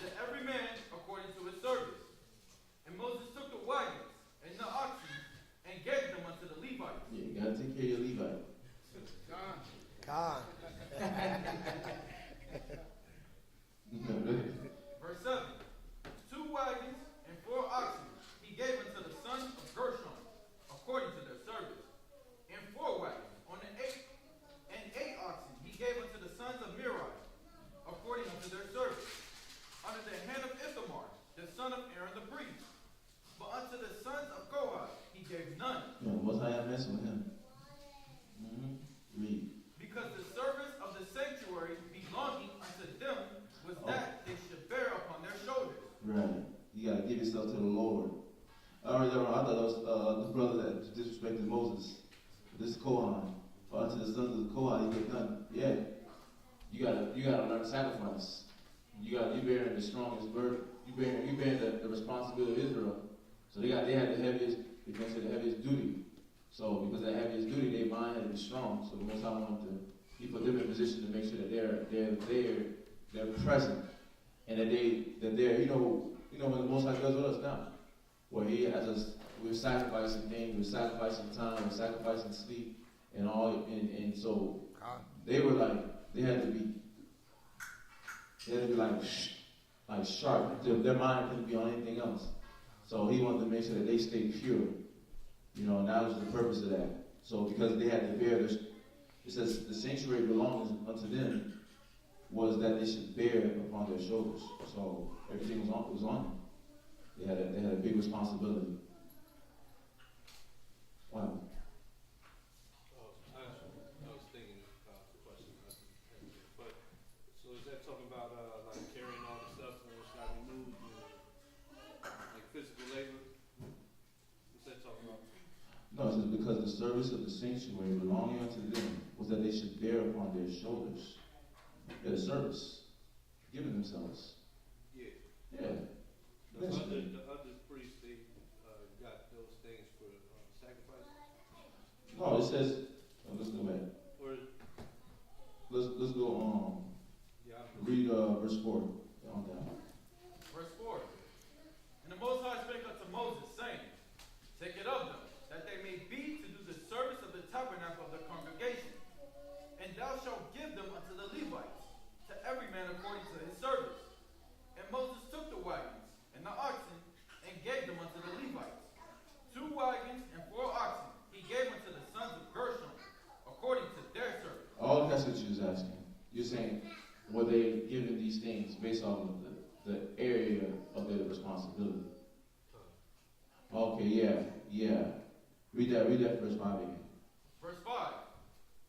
to every man according to his service. And Moses took the wagons and the oxen, and gave them unto the Levites. Yeah, you got to take care of your Levite. God. Verse 7. 2 wagons and 4 oxen he gave unto the sons of Gershon, according to their service. And 4 wagons on the 8th, and 8 oxen he gave unto the sons of Merari, according unto their service, under the hand of Ithamar, the son of Aaron the priest. But unto the sons of Kohath he gave none. Yeah, what's I messing with him? Read. Because the service of the sanctuary belonging unto them was that they should bear upon their shoulders. Right. You got to give yourself to the Lord. I thought that was the brother that disrespected Moses. This is Kohan. Unto the sons of Kohan, he gave none. Yeah. You gotta learn to sacrifice. You bearing the strongest burden. You bearing the responsibility of Israel. So they had the heaviest, they can say the heaviest duty. So because of that heaviest duty, their mind had to be strong. So the Most High wanted He put them in position to make sure that they're present, and that they're you know what the Most High does with us now, where He has us, we're sacrificing things, we're sacrificing time, we're sacrificing sleep, and all, and so they had to be like sharp. Their mind couldn't be on anything else. So He wanted to make sure that they stayed pure. And that was the purpose of that. So because they had to bear this, it says the sanctuary belongs unto them, was that they should bear upon their shoulders. So everything was on them. They had a big responsibility. Wow. I was thinking about the question, but so is that talking about like carrying all the stuff and it's got to be moved, like physical labor? What's that talking about? No, it says because the service of the sanctuary belonging unto them was that they should bear upon their shoulders. Their service, giving themselves. Yeah. Yeah. The other priests, they got those things for sacrifice? No, it says, let's go back. Or, Let's go read verse 4 on down. Verse 4. And the Most High spake unto Moses, saying, Take it of them, that they may be to do the service of the tabernacle of the congregation. And thou shalt give them unto the Levites, to every man according to his service. And Moses took the wagons and the oxen, and gave them unto the Levites. 2 wagons and 4 oxen he gave unto the sons of Gershon, according to their service. Oh, that's what you was asking. You're saying, were they given these things based on the area of their responsibility? Okay, yeah. Read that verse 5 again. Verse 5.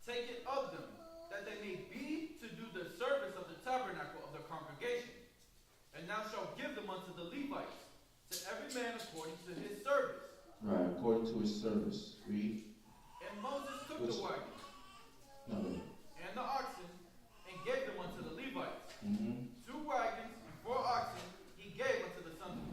Take it of them, that they may be to do the service of the tabernacle of the congregation. And thou shalt give them unto the Levites, to every man according to his service. Right, according to his service. Read. And Moses took the wagons and the oxen, and gave them unto the Levites. 2 wagons and 4 oxen he gave unto the sons of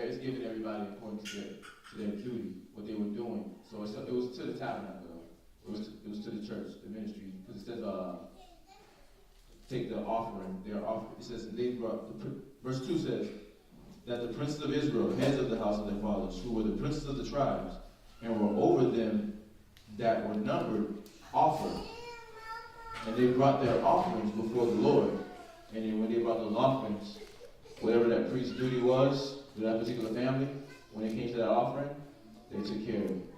it's giving everybody according to their duty, what they were doing. So it was to the tabernacle. It was to the church, the ministry, because it says take the offering, their offering. It says they brought verse 2 says that the princes of Israel, heads of the house of their fathers, who were the princes of the tribes, and were over them that were numbered, offered. And they brought their offerings before the Lord. And then when they brought those offerings, whatever that priest's duty was to that particular family, when it came to that offering, they took care of it.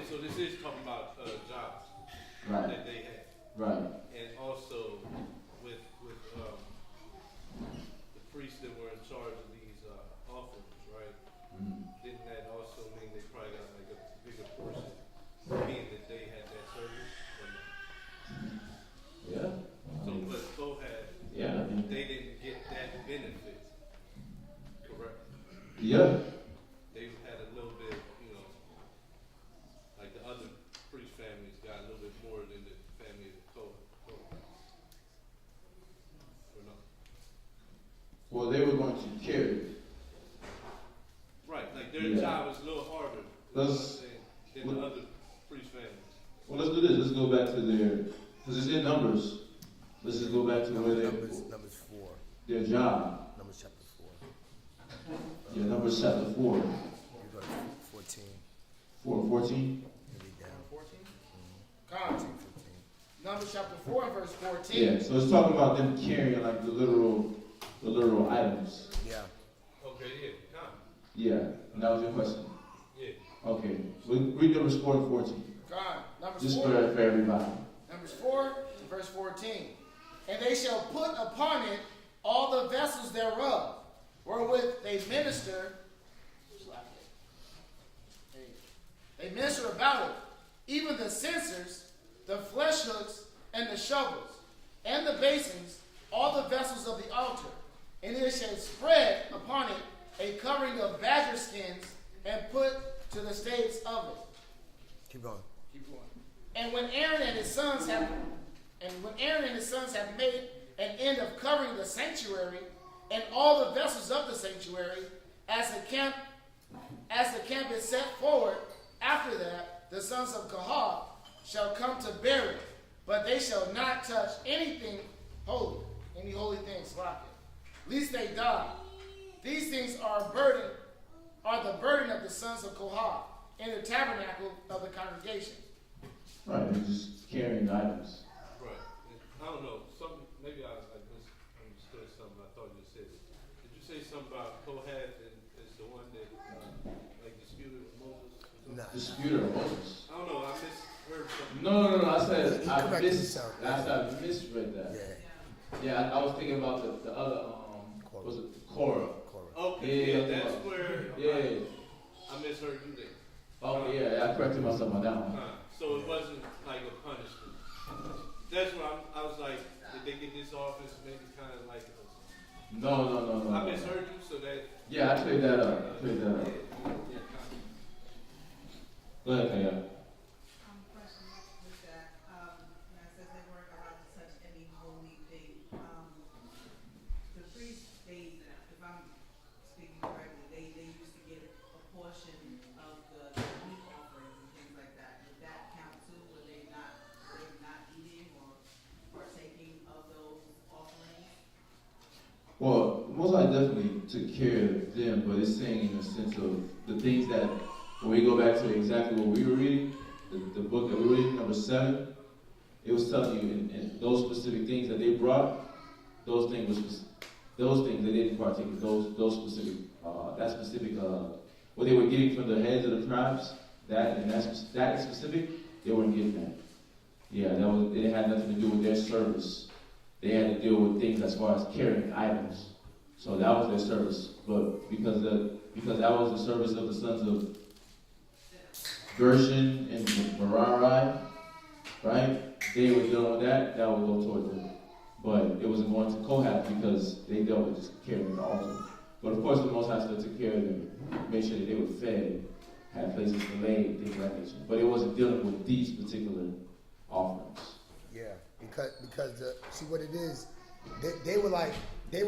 So this is talking about jobs right. that they had. Right. And also with the priests that were in charge of these offerings, right? Mm-hmm. Didn't that also mean they probably got like a bigger portion, being that they had that service? Yeah. So, but Kohath, yeah. they didn't get that benefit, correct? Yeah. They had a little bit, like the other priest families got a little bit more than the family of Kohath. Or no? Well, they were going to carry it. Right, like their job was a little harder than the other priest families. Well, let's do this. Let's go back to because it's in Numbers. Let's just go back to where Numbers 4. Their job. Numbers chapter 4. Yeah, Numbers chapter 4. You go to 14. 4:14. Maybe down. 14? Mm-hmm. 15. Numbers chapter 4 and verse 14. Yeah, so it's talking about them carrying like the literal items. Yeah. Okay, yeah, come. Yeah, and that was your question. Yeah. Okay, read Numbers 4 and 14. God, Numbers Just 4. for everybody. Numbers 4, verse 14. And they shall put upon it all the vessels thereof, wherewith they minister. They minister about it, even the censers, the flesh hooks, and the shovels, and the basins, all the vessels of the altar. And it shall spread upon it a covering of badger skins, and put to the staves of it. Keep going. Keep going. And when Aaron and his sons have made an end of covering the sanctuary and all the vessels of the sanctuary, as the camp is set forward, after that the sons of Kohath shall come to bear it, but they shall not touch anything holy, any holy things like it, lest they die. These things are the burden of the sons of Kohath in the tabernacle of the congregation. Right, they're just carrying items. Right. I don't know. Maybe I misunderstood something. I thought you said it. Did you say something about Kohath is the one that disputed with Moses? No. Disputed with Moses. I don't know. I misheard something. No. I said He I corrected himself. misread that. Yeah. Yeah, I was thinking about the other was it Korah? Okay. Yeah, That's where I misheard you there. Oh yeah, I corrected myself on that one. So it wasn't like a punishment. That's where I was like, did they get this office maybe kind of like No. I misheard you, so that. Yeah, I cleared that up. Yeah. Go ahead, Kaya. Question with that. When it says they weren't allowed to touch any holy thing, the priest, if I'm speaking correctly, they used to get a portion of the meat offerings and things like that. Would that count too? Were they not eating or partaking of those offerings? Well, Most High definitely took care of them, but it's saying in the sense of the things that, when we go back to exactly what we were reading, the book that we were reading, number 7, it was telling you in those specific things that they brought, those things they didn't partake of, those specific, what they were getting from the heads of the tribes, that specific, they weren't getting that. Yeah, it had nothing to do with their service. They had to deal with things as far as carrying items. So that was their service. But because that was the service of the sons of Gershon and Merari, right? They were dealing with that would go toward them. But it wasn't going to Kohath because they dealt with just carrying the altar. But of course the Most High still took care of them, made sure that they were fed, had places to lay, things of that nature. But it wasn't dealing with these particular offerings. Yeah, because see what it is They were like the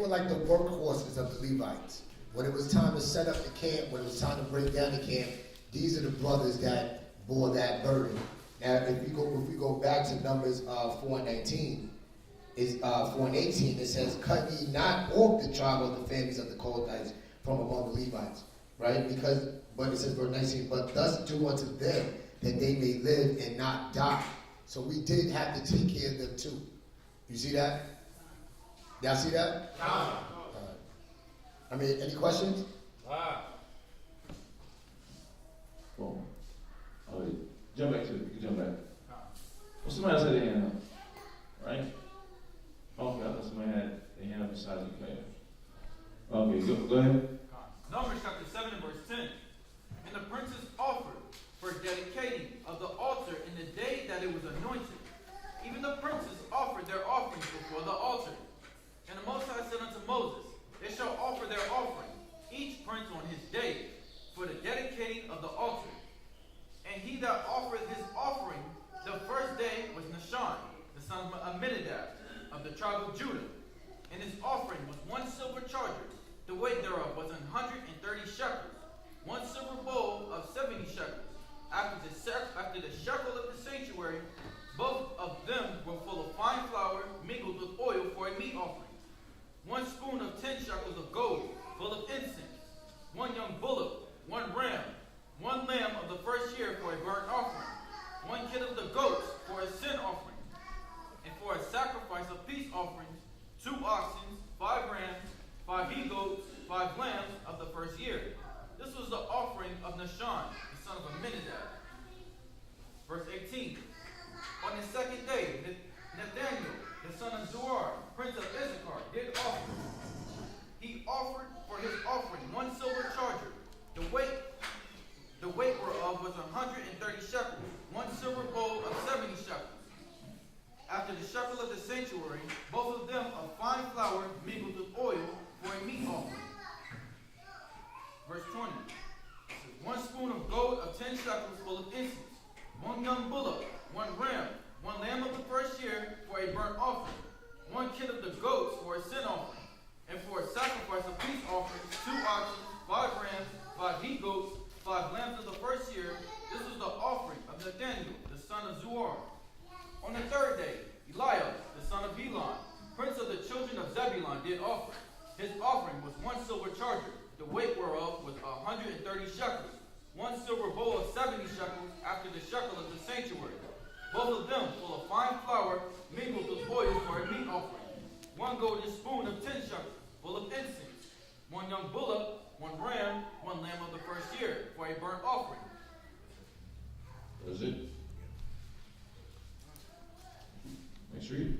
workhorses of the Levites. When it was time to set up the camp, when it was time to break down the camp, these are the brothers that bore that burden. Now, if we go back to Numbers 4:19, is 4:18, it says, "Cut ye not off the tribe of the families of the Kohathites from among the Levites," right? But it says verse 19, "But thus do unto them that they may live and not die." So we did have to take care of them too. You see that? Y'all see that? I mean, any questions? Cool. Oh, jump back to it. You can jump back. Well, somebody else had their hand up, right? Okay, I thought somebody had their hand up beside you. Okay, go ahead. Numbers chapter 7 and verse 10. And the princes offered for dedicating of the altar in the day that it was anointed. Even the princes offered their offerings before the altar. And the Most High said unto Moses, They shall offer their offering, each prince on his day, for the dedicating of the altar. And he that offered his offering the first day was Nahshon, the son of Amminadab, of the tribe of Judah. And his offering was 1 silver charger. The weight thereof was 130 shekels. 1 silver bowl of 70 shekels. After the shekel of the sanctuary, both of them were full of fine flour mingled with oil for a meat offering. 1 spoon of 10 shekels of gold, full of incense. 1 young bullock, 1 ram, 1 lamb of the first year for a burnt offering. 1 kid of the goats for a sin offering. And for a sacrifice of peace offerings, 2 oxen, 5 rams, 5 he-goats, 5 lambs of the first year. This was the offering of Nahshon, the son of Amminadab. Verse 18. On the second day, Nathaniel, the son of Zuar, prince of Issachar, did offer. He offered for his offering 1 silver charger. The weight whereof was 130 shekels. 1 silver bowl of 70 shekels. After the shekel of the sanctuary, both of them of fine flour mingled with oil for a meat offering. Verse 20. 1 spoon of gold of 10 shekels full of incense. 1 young bullock, 1 ram, 1 lamb of the first year for a burnt offering. 1 kid of the goats for a sin offering. And for a sacrifice of peace offerings, 2 oxen, 5 rams, 5 he-goats, 5 lambs of the first year. This was the offering of Nathaniel, the son of Zuar. On the third day, Eliab, the son of Helon, prince of the children of Zebulun, did offer. His offering was 1 silver charger, the weight whereof was 130 shekels. 1 silver bowl of 70 shekels after the shekel of the sanctuary. Both of them full of fine flour mingled with oil for a meat offering. 1 golden spoon of 10 shekels, full of incense. 1 young bullock, 1 ram, 1 lamb of the first year for a burnt offering. That's it. Next read.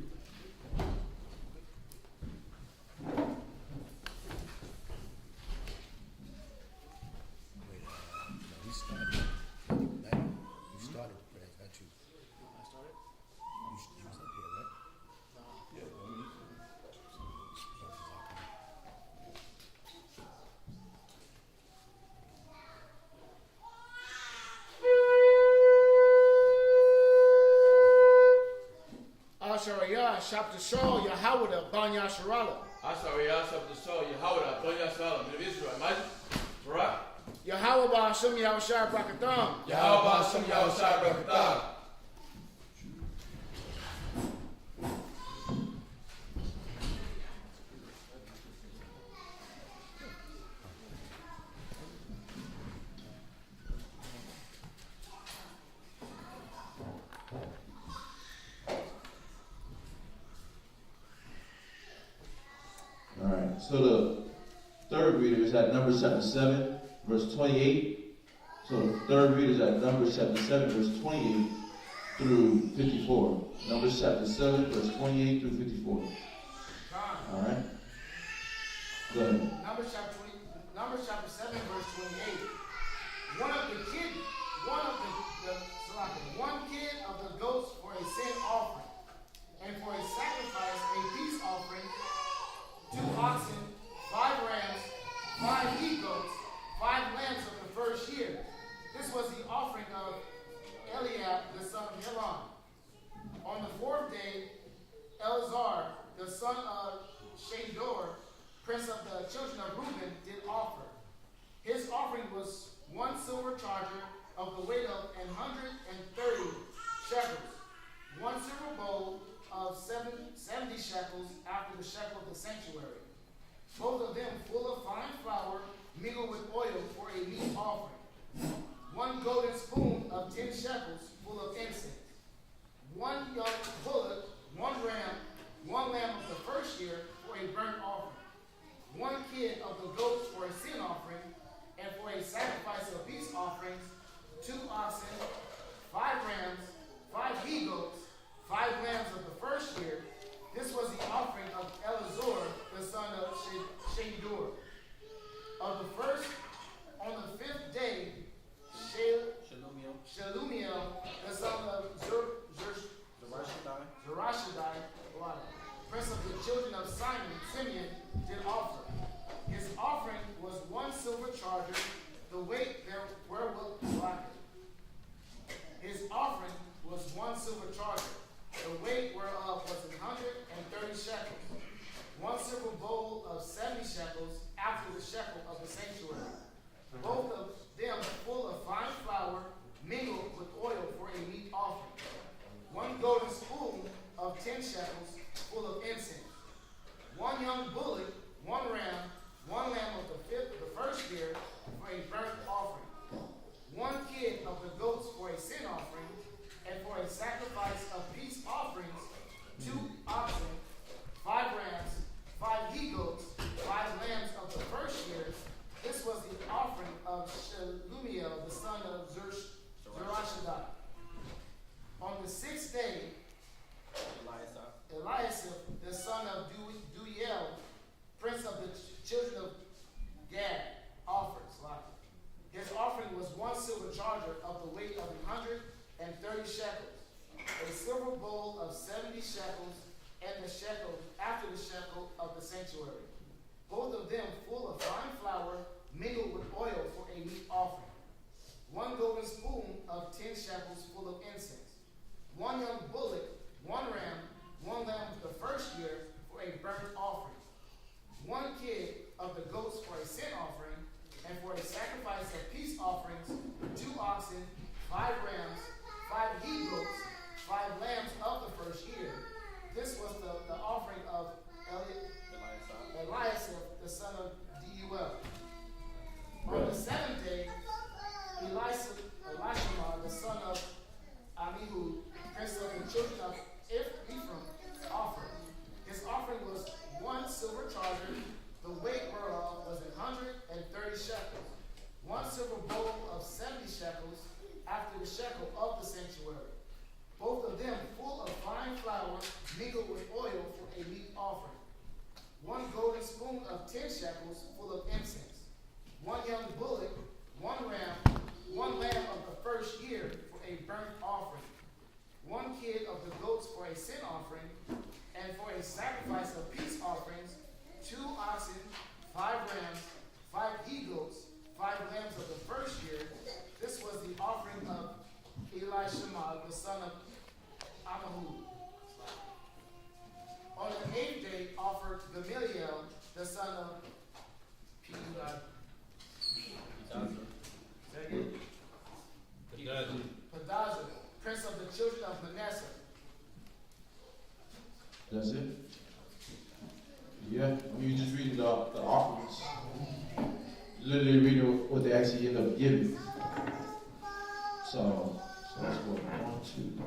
Asharayah, Shabda Shol, Yahawada, Banya Sharala. Asharayah, Shabda Shol, Yahawada, Banya Sharala, of Israel, Imagine. Barak. Yahawah Ba'ashim Yahushai Brakatam. Yahawah Ba'ashim Yahushai Brakatam. So the third reader is at Numbers chapter 7, verse 28. So the third reader is at Numbers chapter 7, verse 28 through 54. Numbers chapter 7, verse 28 through 54. All right. Go ahead. Numbers chapter 7, verse 28. One kid of the goats for a sin offering, and for a sacrifice, a peace offering, 2 oxen, 5 rams, 5 he-goats, 5 lambs of the first year. This was the offering of Eliab, the son of Helon. On the 4th day, Eleazar, the son of silver charger, the weight whereof was 130 shekels. 1 silver bowl of 70 shekels, after the shekel of the sanctuary. Both of them full of fine flour, mingled with oil for a meat offering. 1 golden spoon of 10 shekels, full of incense. 1 young bullock, 1 ram, 1 lamb of the first year for a burnt offering. 1 kid of the goats for a sin offering, and for a sacrifice of peace offerings, 2 oxen, 5 rams, 5 he-goats, 5 lambs of the first year. This was the offering of Shelumiel, the son of Zerashadai. On the 6th day, Eliasaph, the son of Duiel, prince of the children of Gad, offered. His offering was 1 silver charger of the weight of 130 shekels, a silver bowl of 70 shekels, and the shekel after the shekel of the sanctuary. Both of them full of fine flour, mingled with oil for a meat offering. 1 golden spoon of 10 shekels full of incense. 1 young bullock, 1 ram, 1 lamb of the first year for a burnt offering. 1 kid of the goats for a sin offering, and for a sacrifice of peace offerings, 2 oxen, 5 rams, 5 he-goats, 5 lambs of the first year. This was the offering of Eliasaph, the son of Deuel. On the 7th day, Elishama, the son of Amihud, prince of the children of Ephraim, offered. His offering was 1 silver charger, the weight whereof was 130 shekels. 1 silver bowl of 70 shekels, after the shekel of the sanctuary. Both of them full of fine flour, mingled with oil for a meat offering. 1 golden spoon of 10 shekels, full of incense. 1 young bullock, 1 ram, 1 lamb of the first year for a burnt offering. 1 kid of the goats for a sin offering, and for a sacrifice of peace offerings, 2 oxen, 5 rams, 5 he-goats, 5 lambs of the first year. This was the offering of Elishama, the son of Ammihud. On the 8th day offered Gamaliel, the son of Pedazur, prince of the children of Manasseh. That's it? Yeah, I mean, you just reading the offerings. Literally reading what they actually end up giving. So that's what 1, 2.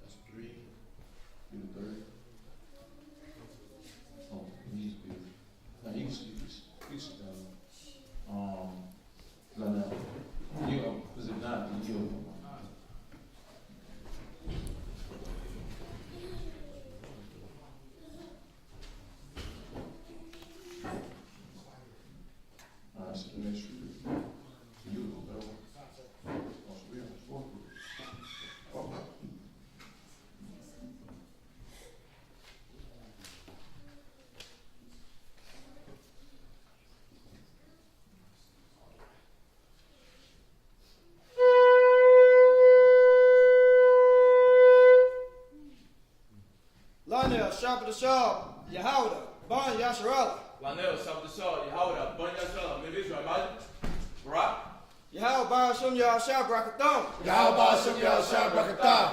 That's 3. Do the third. Oh, he needs to be. No, you can sit down. No, no. You, because if not, you. Alright, so the next read. You go better. Oh, so we have the 4th group. Okay. Lionel, sharp of the sharp, Yahawda, Bon Yasharala. Lionel, sharp of the sharp, Yahawda, Bon Yasharala, Mid Israel, Imagine. Barak. Yahawda, Ba Shum Yahshua Brakathon. Yahweh Shem Yahshua Brakatah.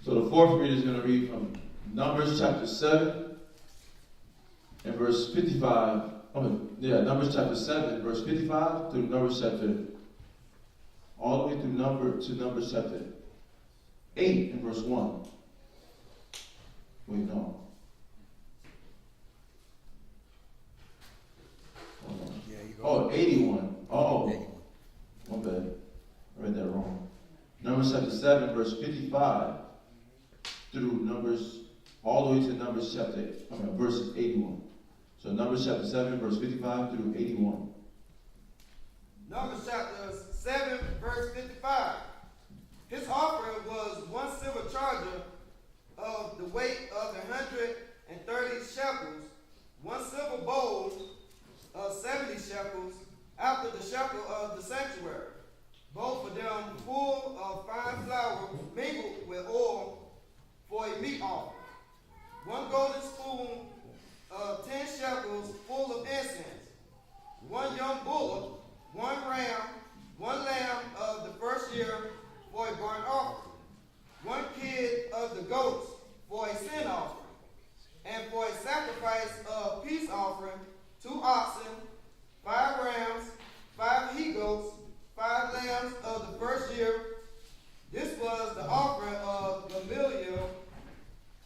So the 4th reader is going to read from Numbers chapter 7 and verse 55. Numbers chapter 7, verse 55 through Numbers chapter, all the way through Numbers chapter 8 and verse 1. Wait, no. Hold on. Yeah, you go. Oh, 81. Oh, my bad. I read that wrong. Numbers chapter 7, verse 55 through Numbers, all the way to Numbers chapter, verse 81. So Numbers chapter 7, verse 55 through 81. Numbers chapter 7, verse 55. His offering was 1 silver charger of the weight of 130 shekels, 1 silver bowl of 70 shekels, after the shekel of the sanctuary, both of them full of fine flour mingled with oil for a meat offering. 1 golden spoon of 10 shekels full of incense, 1 young bullock, 1 ram, 1 lamb of the first year for a burnt offering, 1 kid of the goats for a sin offering, and for a sacrifice of peace offering, 2 oxen, 5 rams, 5 he-goats, 5 lambs of the first year. This was the offering of Gamaliel,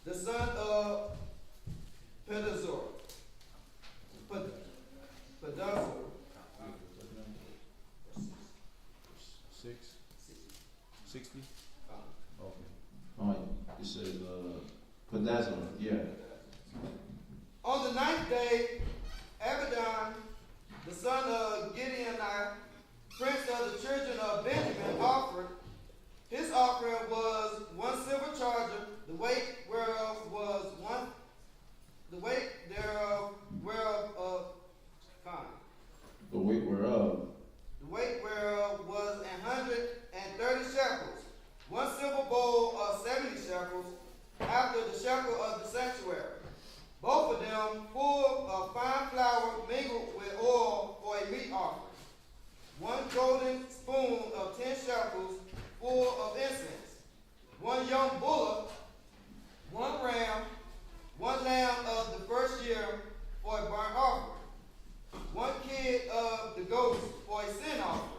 the son of Pedazur. 60? Okay. It says, Pedazur, yeah. On the 9th day, Abidan, the son of Gideon, prince of the children of Benjamin, offered. His offering was 1 silver charger, the weight whereof was the weight thereof whereof of fine. The weight whereof. The weight whereof was 130 shekels, 1 silver bowl of 70 shekels, after the shekel of the sanctuary. Both of them full of fine flour mingled with oil for a meat offering. 1 golden spoon of 10 shekels full of incense. 1 young bullock, 1 ram, 1 lamb of the first year for a burnt offering. 1 kid of the goats for a sin offering.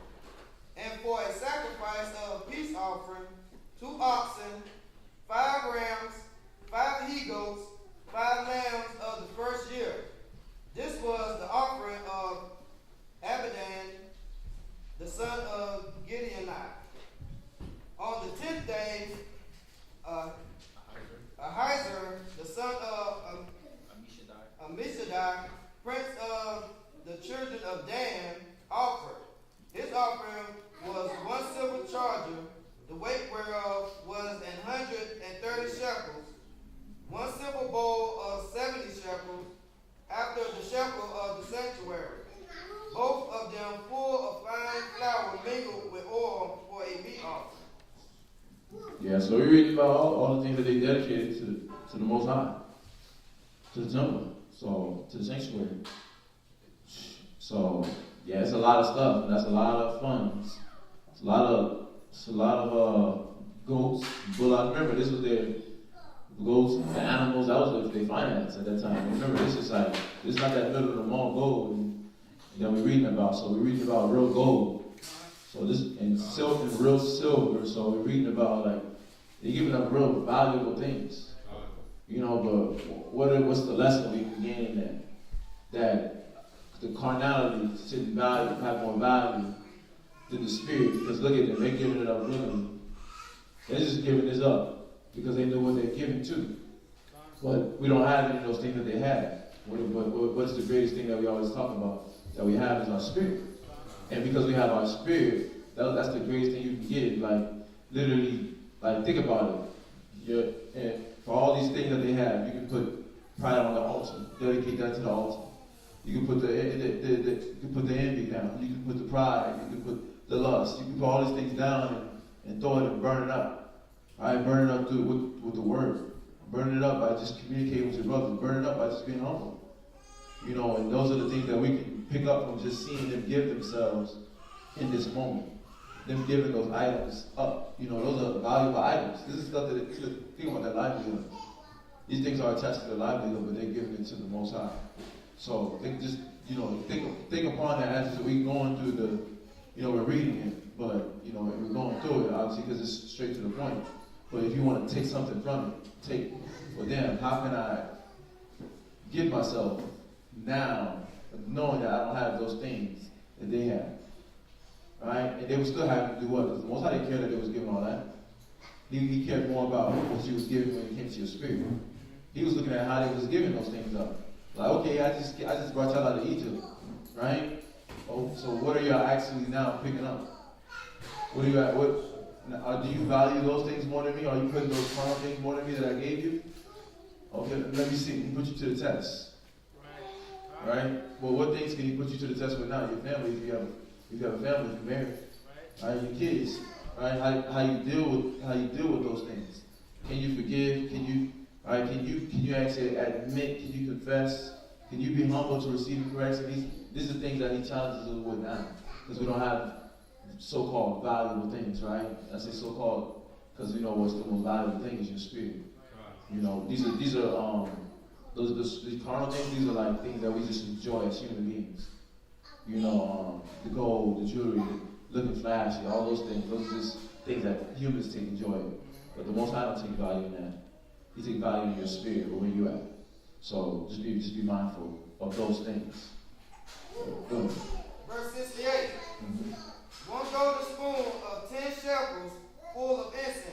And for a sacrifice of peace offering, 2 oxen, 5 rams, 5 he-goats, 5 lambs of the first year. This was the offering of Abidan, the son of Gideon. On the 10th day, Ahizar, the son of Ammishaddai, prince of the children of Dan, offered. His offering was 1 silver charger, the weight whereof was 130 shekels, 1 silver bowl of 70 shekels, after the shekel of the sanctuary, both of them full of fine flour mingled with oil for a meat offering. Yeah, so we read about all the things that they dedicated to the Most High, to the temple, so to the sanctuary. So yeah, it's a lot of stuff, and that's a lot of funds. It's a lot of goats, bullocks. Remember, this was their goats, the animals. That was their finance at that time. Remember, this is not that middle of the mall gold that we're reading about. So we're reading about real gold. So this and silk and real silver. So we're reading about they're giving up real valuable things. But what's the lesson we can gain in that the carnality should have more value than the spirit, because look at them, they're giving it up willingly. They're just giving this up because they know what they're giving to. But we don't have any of those things that they have. What's the greatest thing that we always talk about that we have is our spirit. And because we have our spirit, that's the greatest thing you can get. Literally, think about it. And for all these things that they have, you can put pride on the altar, dedicate that to the altar. You can put the envy down. You can put the pride. You can put the lust. You can put all these things down and throw it and burn it up. All right, burn it up with the word. Burn it up by just communicating with your brothers. Burn it up by just being humble. And those are the things that we can pick up from just seeing them give themselves in this moment. Them giving those items up. Those are valuable items. This is stuff that think about their livelihood. These things are attached to their livelihood, but they're giving it to the Most High. So think upon that as we're going through we're reading it, but we're going through it obviously because it's straight to the point. But if you want to take something from it, how can I give myself now, knowing that I don't have those things that they have, right? And they would still have to do what? Because the Most High didn't care that they was giving all that. He cared more about what you was giving when it came to your spirit. He was looking at how they was giving those things up. Okay, I just brought y'all out of Egypt, right? Oh, so what are y'all actually now picking up? What Now, do you value those things more than me? Or are you putting those carnal things more than me that I gave you? Okay, let me see. Let me put you to the test. Right? Well, what things can he put you to the test with now? Your family, if you have a family, if you're married. Right? Your kids. Right? How you deal with those things. Can you forgive? Can you actually admit? Can you confess? Can you be humble to receive correction? These are things that he challenges us with now. Because we don't have so-called valuable things, right? I say so-called because we know what's the most valuable thing is your spirit. You know, these are these carnal things. These are like things that we just enjoy as human beings. You know, the gold, the jewelry, looking flashy, all those things. Those are just things that humans take joy in. But the Most High don't take value in that. He takes value in your spirit or where you at. So just be mindful of those things. Boom. Verse 68. One golden spoon of 10 shekels full of incense.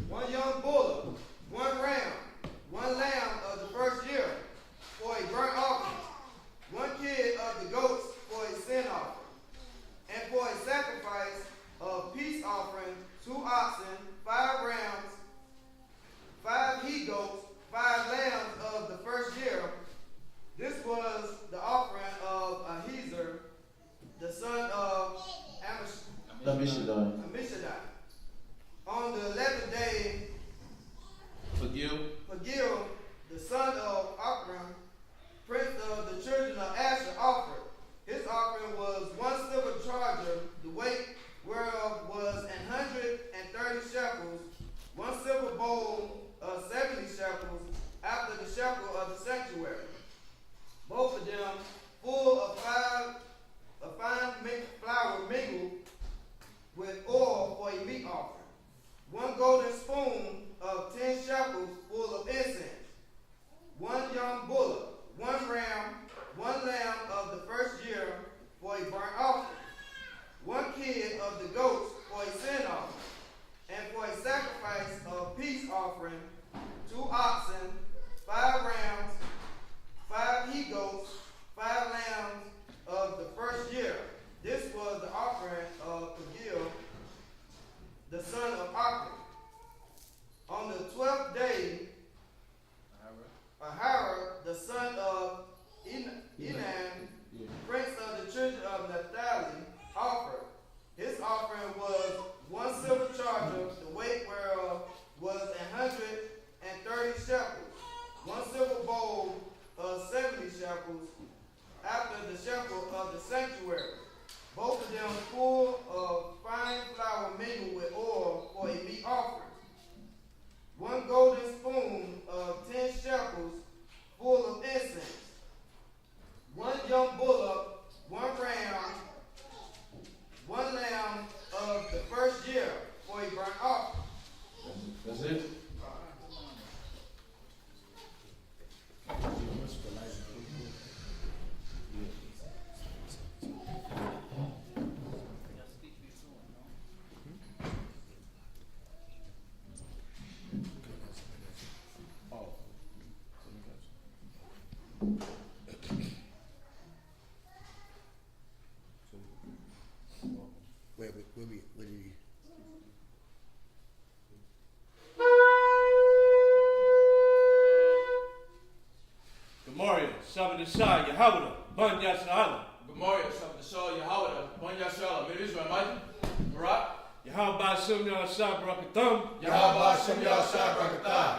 One young bullock, one ram, one lamb of the first year for a burnt offering, one kid of the goats for a sin offering, and for a sacrifice of peace offering, 2 oxen, 5 rams, 5 he-goats, 5 lambs of the first year. This was the offering of Ahiezer, the son of Ammishaddai. On the 11th day, Pagil, the son of Akram, prince of the children of Asher, offered. His offering was 1 silver charger, the weight whereof was 130 shekels, 1 silver bowl of 70 shekels, after the shekel of the sanctuary. Both of them full of fine flour mingled with oil for a meat offering. 1 golden spoon of 10 shekels full of incense. 1 young bullock, 1 ram, 1 lamb of the first year for a burnt offering. 1 kid of the goats for a sin offering. And for a sacrifice of peace offering, 2 oxen, 5 rams, 5 he-goats, 5 lambs of the first year. This was the offering of Pagil, the son of Akram. On the 12th day, Ahara, the son of Enan, prince of the children of Naphtali, offered. His offering was 1 silver charger, the weight whereof was 130 shekels, 1 silver bowl of 70 shekels, after the shekel of the sanctuary. Both of them full of fine flour mingled with oil for a meat offering. 1 golden spoon of 10 shekels full of incense. 1 young bullock, 1 ram, 1 lamb of the first year for a burnt offering. That's it? Where do you? Gemoria, Sabbath Reading, Yahweh, Ban Yasra'ala. Gemoria, Sabbath Yahweh, Ban Yasra'ala, Mid Israel, Michael, Barak. Yahweh Shem Yahshua Barakatam. Yahweh Shem Yahshua Barakatam.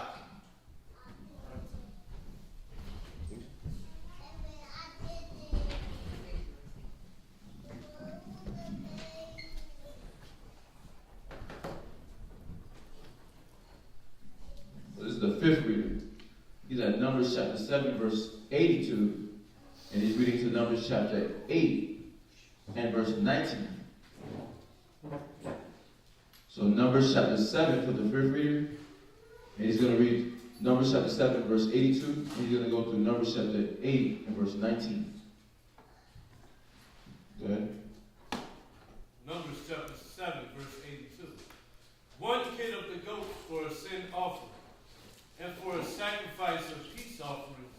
This is the 5th reading. He's at Numbers chapter 7, verse 82, and he's reading to Numbers chapter 8 and verse 19. So Numbers chapter 7 for the 5th reading, and he's going to read Numbers chapter 7, verse 82, and he's going to go through Numbers chapter 8 and verse 19. Go ahead. Numbers chapter 7, verse 82. 1 kid of the goat for a sin offering, and for a sacrifice of peace offerings,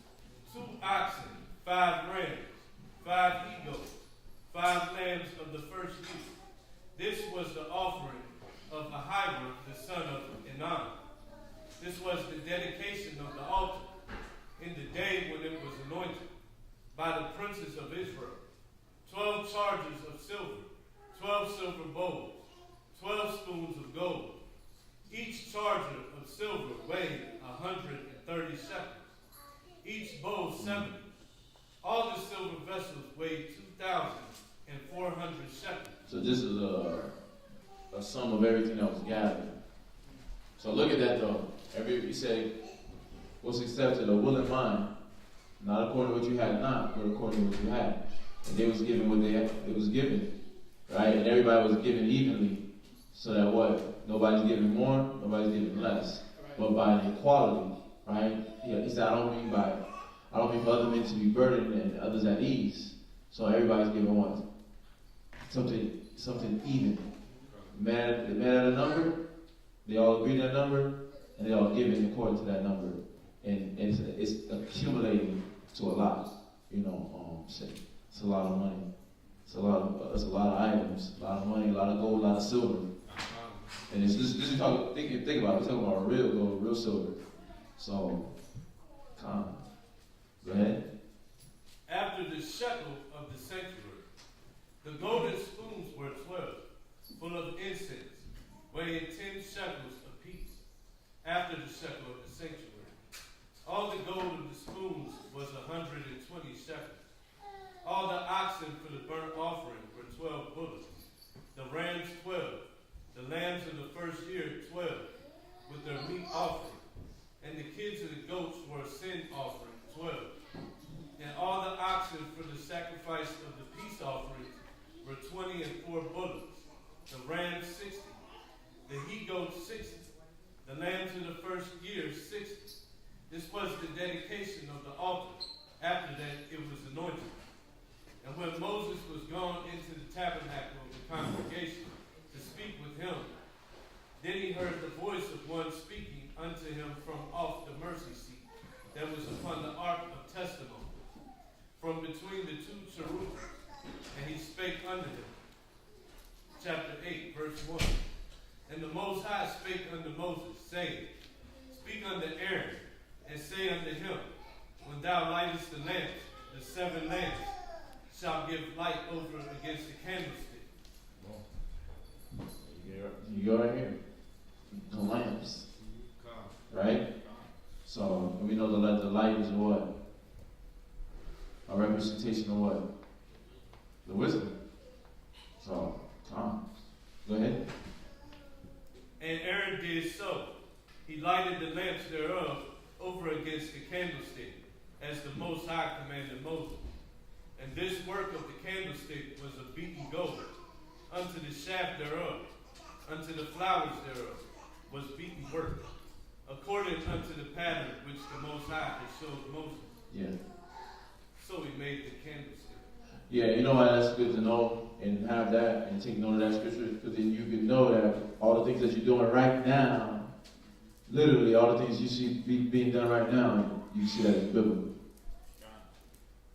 2 oxen, 5 rams, 5 he-goats, 5 lambs lambs of the first year. This was the offering of Ahira, the son of Enan. This was the dedication of the altar in the day when it was anointed by the princes of Israel. 12 chargers of silver, 12 silver bowls, 12 spoons of gold. Each charger of silver weighed 130 shekels. Each bowl 70. All the silver vessels weighed 2,400 shekels. So this is a sum of everything that was gathered. So look at that though. You say, what's accepted, a willing mind, not according to what you had not, but according to what you had. And they was given what it was given, right? And everybody was given evenly, so that what? Nobody's giving more, nobody's giving less, but by an equality, right? He said, I don't mean for other men to be burdened and others at ease. So everybody's giving what? Something even. The man had a number, they all agreed on that number, and they all given according to that number. And it's accumulating to a lot. It's a lot of money. It's a lot of items, a lot of money, a lot of gold, a lot of silver. And it's this is talking, think about it, we're talking about real gold, real silver. So, go ahead. After the shekel of the sanctuary, the golden spoons were 12, full of incense, weighing 10 shekels apiece, after the shekel of the sanctuary. All the gold of the spoons was 120 shekels. All the oxen for the burnt offering were 12 bullocks, the rams 12, the lambs of the first year 12, with their meat offering, and the kids of the goats were a sin offering 12. And all the oxen for the sacrifice of the peace offerings were 20 and 4 bullocks, the rams 60, the he-goats 60, the lambs of the first year 60. This was the dedication of the altar. After that it was anointed. And when Moses was gone into the tabernacle of the congregation to speak with him, then he heard the voice of one speaking unto him from off the mercy seat that was upon the ark of testimony, from between the two cherubims, and he spake unto him. Chapter 8, verse 1. And the Most High spake unto Moses, saying, Speak unto Aaron, and say unto him, When thou lightest the lamps, the 7 lamps shall give light over against the candlestick. You go right here. The lamps. Right? So we know the light is what? A representation of what? The wisdom. So, go ahead. And Aaron did so. He lighted the lamps thereof over against the candlestick, as the Most High commanded Moses. And this work of the candlestick was of beaten gold, unto the shaft thereof, unto the flowers thereof, was beaten work, according unto the pattern which the Most High had showed Moses. Yeah. So he made the candlestick. Yeah, you know why that's good to know and have that and take note of that scripture? Because then you can know that all the things that you're doing right now, literally all the things you see being done right now, you see that as biblical.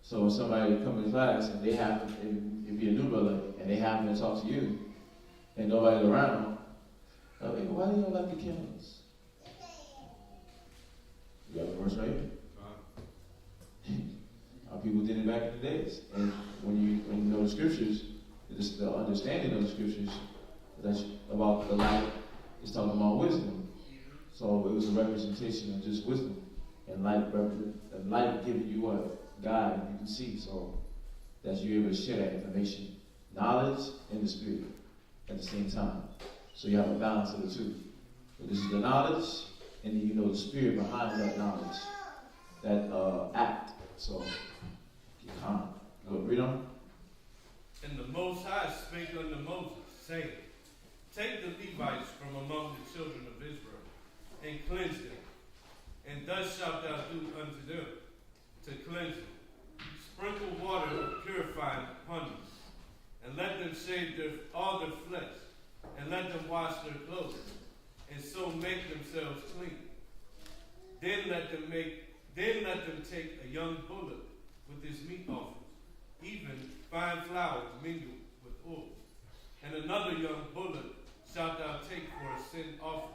So if somebody comes to class and they happen, if you're a new brother, and they happen to talk to you, and nobody's around, I'm like, why do you don't like the candles? You got a verse right here. How people did it back in the days. And when you know the scriptures, the understanding of the scriptures that's about the light is talking about wisdom. So it was a representation of just wisdom. And light giving you what? God, you can see. So that you're able to share that information. Knowledge and the spirit at the same time. So you have a balance of the two. So this is the knowledge, and then you know the spirit behind that knowledge. That act. So get calm. Go read on. And the Most High spake unto Moses, saying, Take the Levites from among the children of Israel, and cleanse them. And thus shalt thou do unto them, to cleanse them. Sprinkle water of purifying upon them, and let them shave all their flesh, and let them wash their clothes, and so make themselves clean. Then let them take a young bullock with his meat offerings, even fine flour mingled with another young bullock shalt thou take for a sin offering.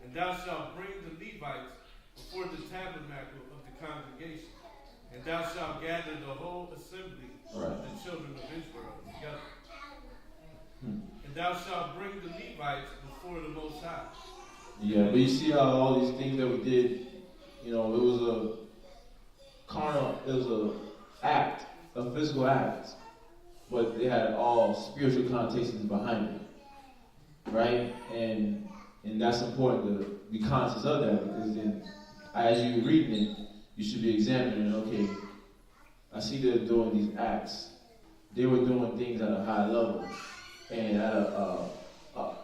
And thou shalt bring the Levites before the tabernacle of the congregation. And thou shalt gather the whole assembly of the children of Israel together. And thou shalt bring the Levites before the Most High. Yeah, but you see how all these things that we did, it was a carnal, it was a physical act, but they had all spiritual connotations behind it, right? And that's important to be conscious of that, because then as you're reading it, you should be examining, okay, I see they're doing these acts. They were doing things at a high level, and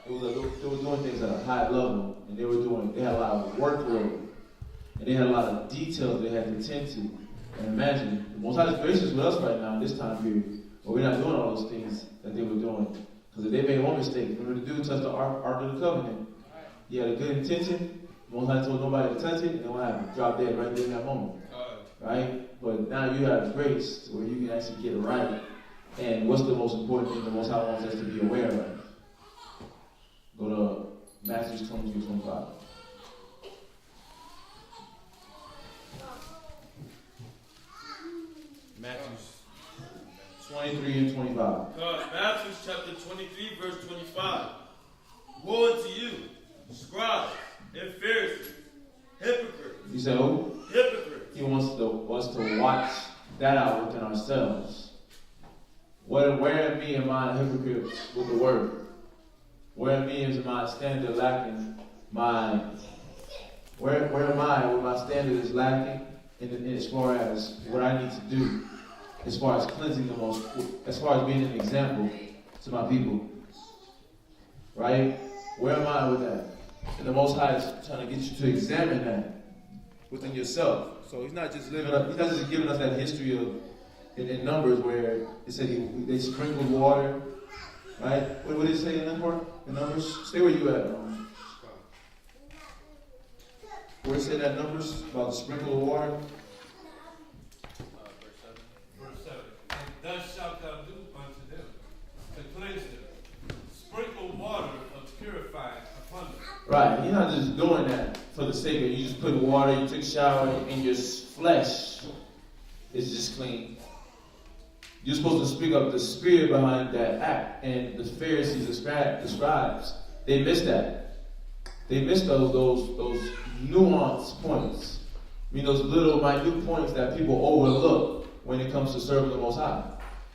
they were doing things at a high level, and they had a lot of workload, and they had a lot of details they had to attend to. And imagine, the Most High is gracious with us right now in this time period, but we're not doing all those things that they were doing. Because if they made one mistake, remember the dude touched the Ark of the Covenant. He had a good intention. The Most High told nobody to touch it, and what happened? Drop dead right there in that moment. Right? But now you have grace where you can actually get it right. And what's the most important thing the Most High wants us to be aware of? Go to Matthew 22:25. Matthew 23 and 25. Matthew chapter 23, verse 25. Woe unto you, scribes and Pharisees, hypocrites. You say who? Hypocrites. He wants us to watch that out within ourselves. Where in me am I a hypocrite with the word? Where in me is my standard lacking? Where am I where my standard is lacking in as far as what I need to do, as far as cleansing as far as being an example to my people? Right? Where am I with that? And the Most High is trying to get you to examine that within yourself. So he's not just giving us that history of in Numbers where it said they sprinkled water, right? What did it say in that part? In Numbers? Stay where you at. Where it said that Numbers about the sprinkle of water? Verse 7. And thus shalt thou do unto them, to cleanse them. Sprinkle water of purifying upon them. Right. You're not just doing that for the sake of you just put water, you took a shower, and your flesh is just clean. You're supposed to speak up the spirit behind that act. And the Pharisees, the scribes, they missed that. They missed those nuanced points. I mean, those little minute points that people overlook when it comes to serving the Most High.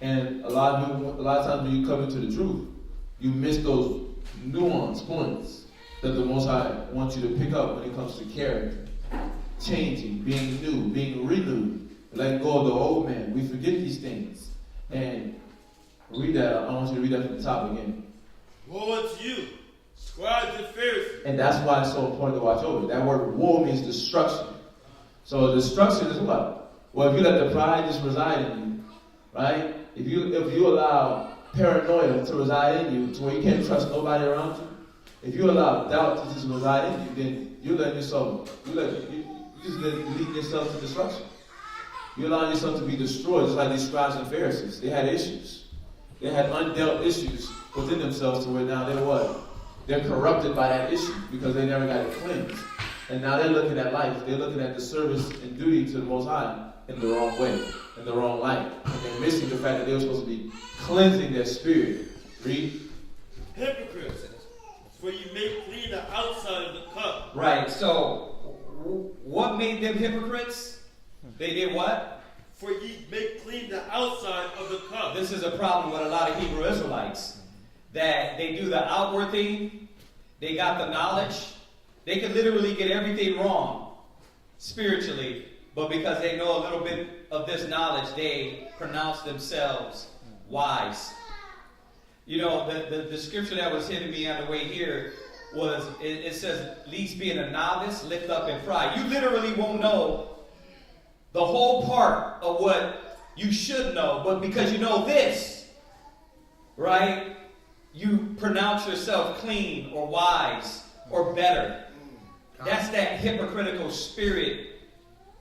And a lot of times when you come into the truth, you miss those nuanced points that the Most High wants you to pick up when it comes to character, changing, being new, being renewed, letting go of the old man. We forget these things. And read that. I want you to read that from the top again. Woe unto you, scribes and Pharisees. And that's why it's so important to watch over. That word woe means destruction. So destruction is what? Well, if you let the pride just reside in you, right? If you allow paranoia to reside in you to where you can't trust nobody around you, if you allow doubt to just reside in you, then you're letting yourself, you just leading yourself to destruction. You're allowing yourself to be destroyed, just like these scribes and Pharisees. They had issues. They had undealt issues within themselves to where now they're what? They're corrupted by that issue because they never got it cleansed. And now they're looking at life. They're looking at the service and duty to the Most High in the wrong way, in the wrong light. And they're missing the fact that they were supposed to be cleansing their spirit. Read. Hypocrites, for you make clean the outside of the cup. Right, so what made them hypocrites? They did what? For ye make clean the outside of the cup. This is a problem with a lot of Hebrew Israelites. That they do the outward thing, they got the knowledge, they can literally get everything wrong spiritually, but because they know a little bit of this knowledge, they pronounce themselves wise. You know, the scripture that was hitting me on the way here was, it says, least being a novice, lift up in pride. You literally won't know the whole part of what you should know, but because you know this, right, you pronounce yourself clean or wise or better. That's that hypocritical spirit.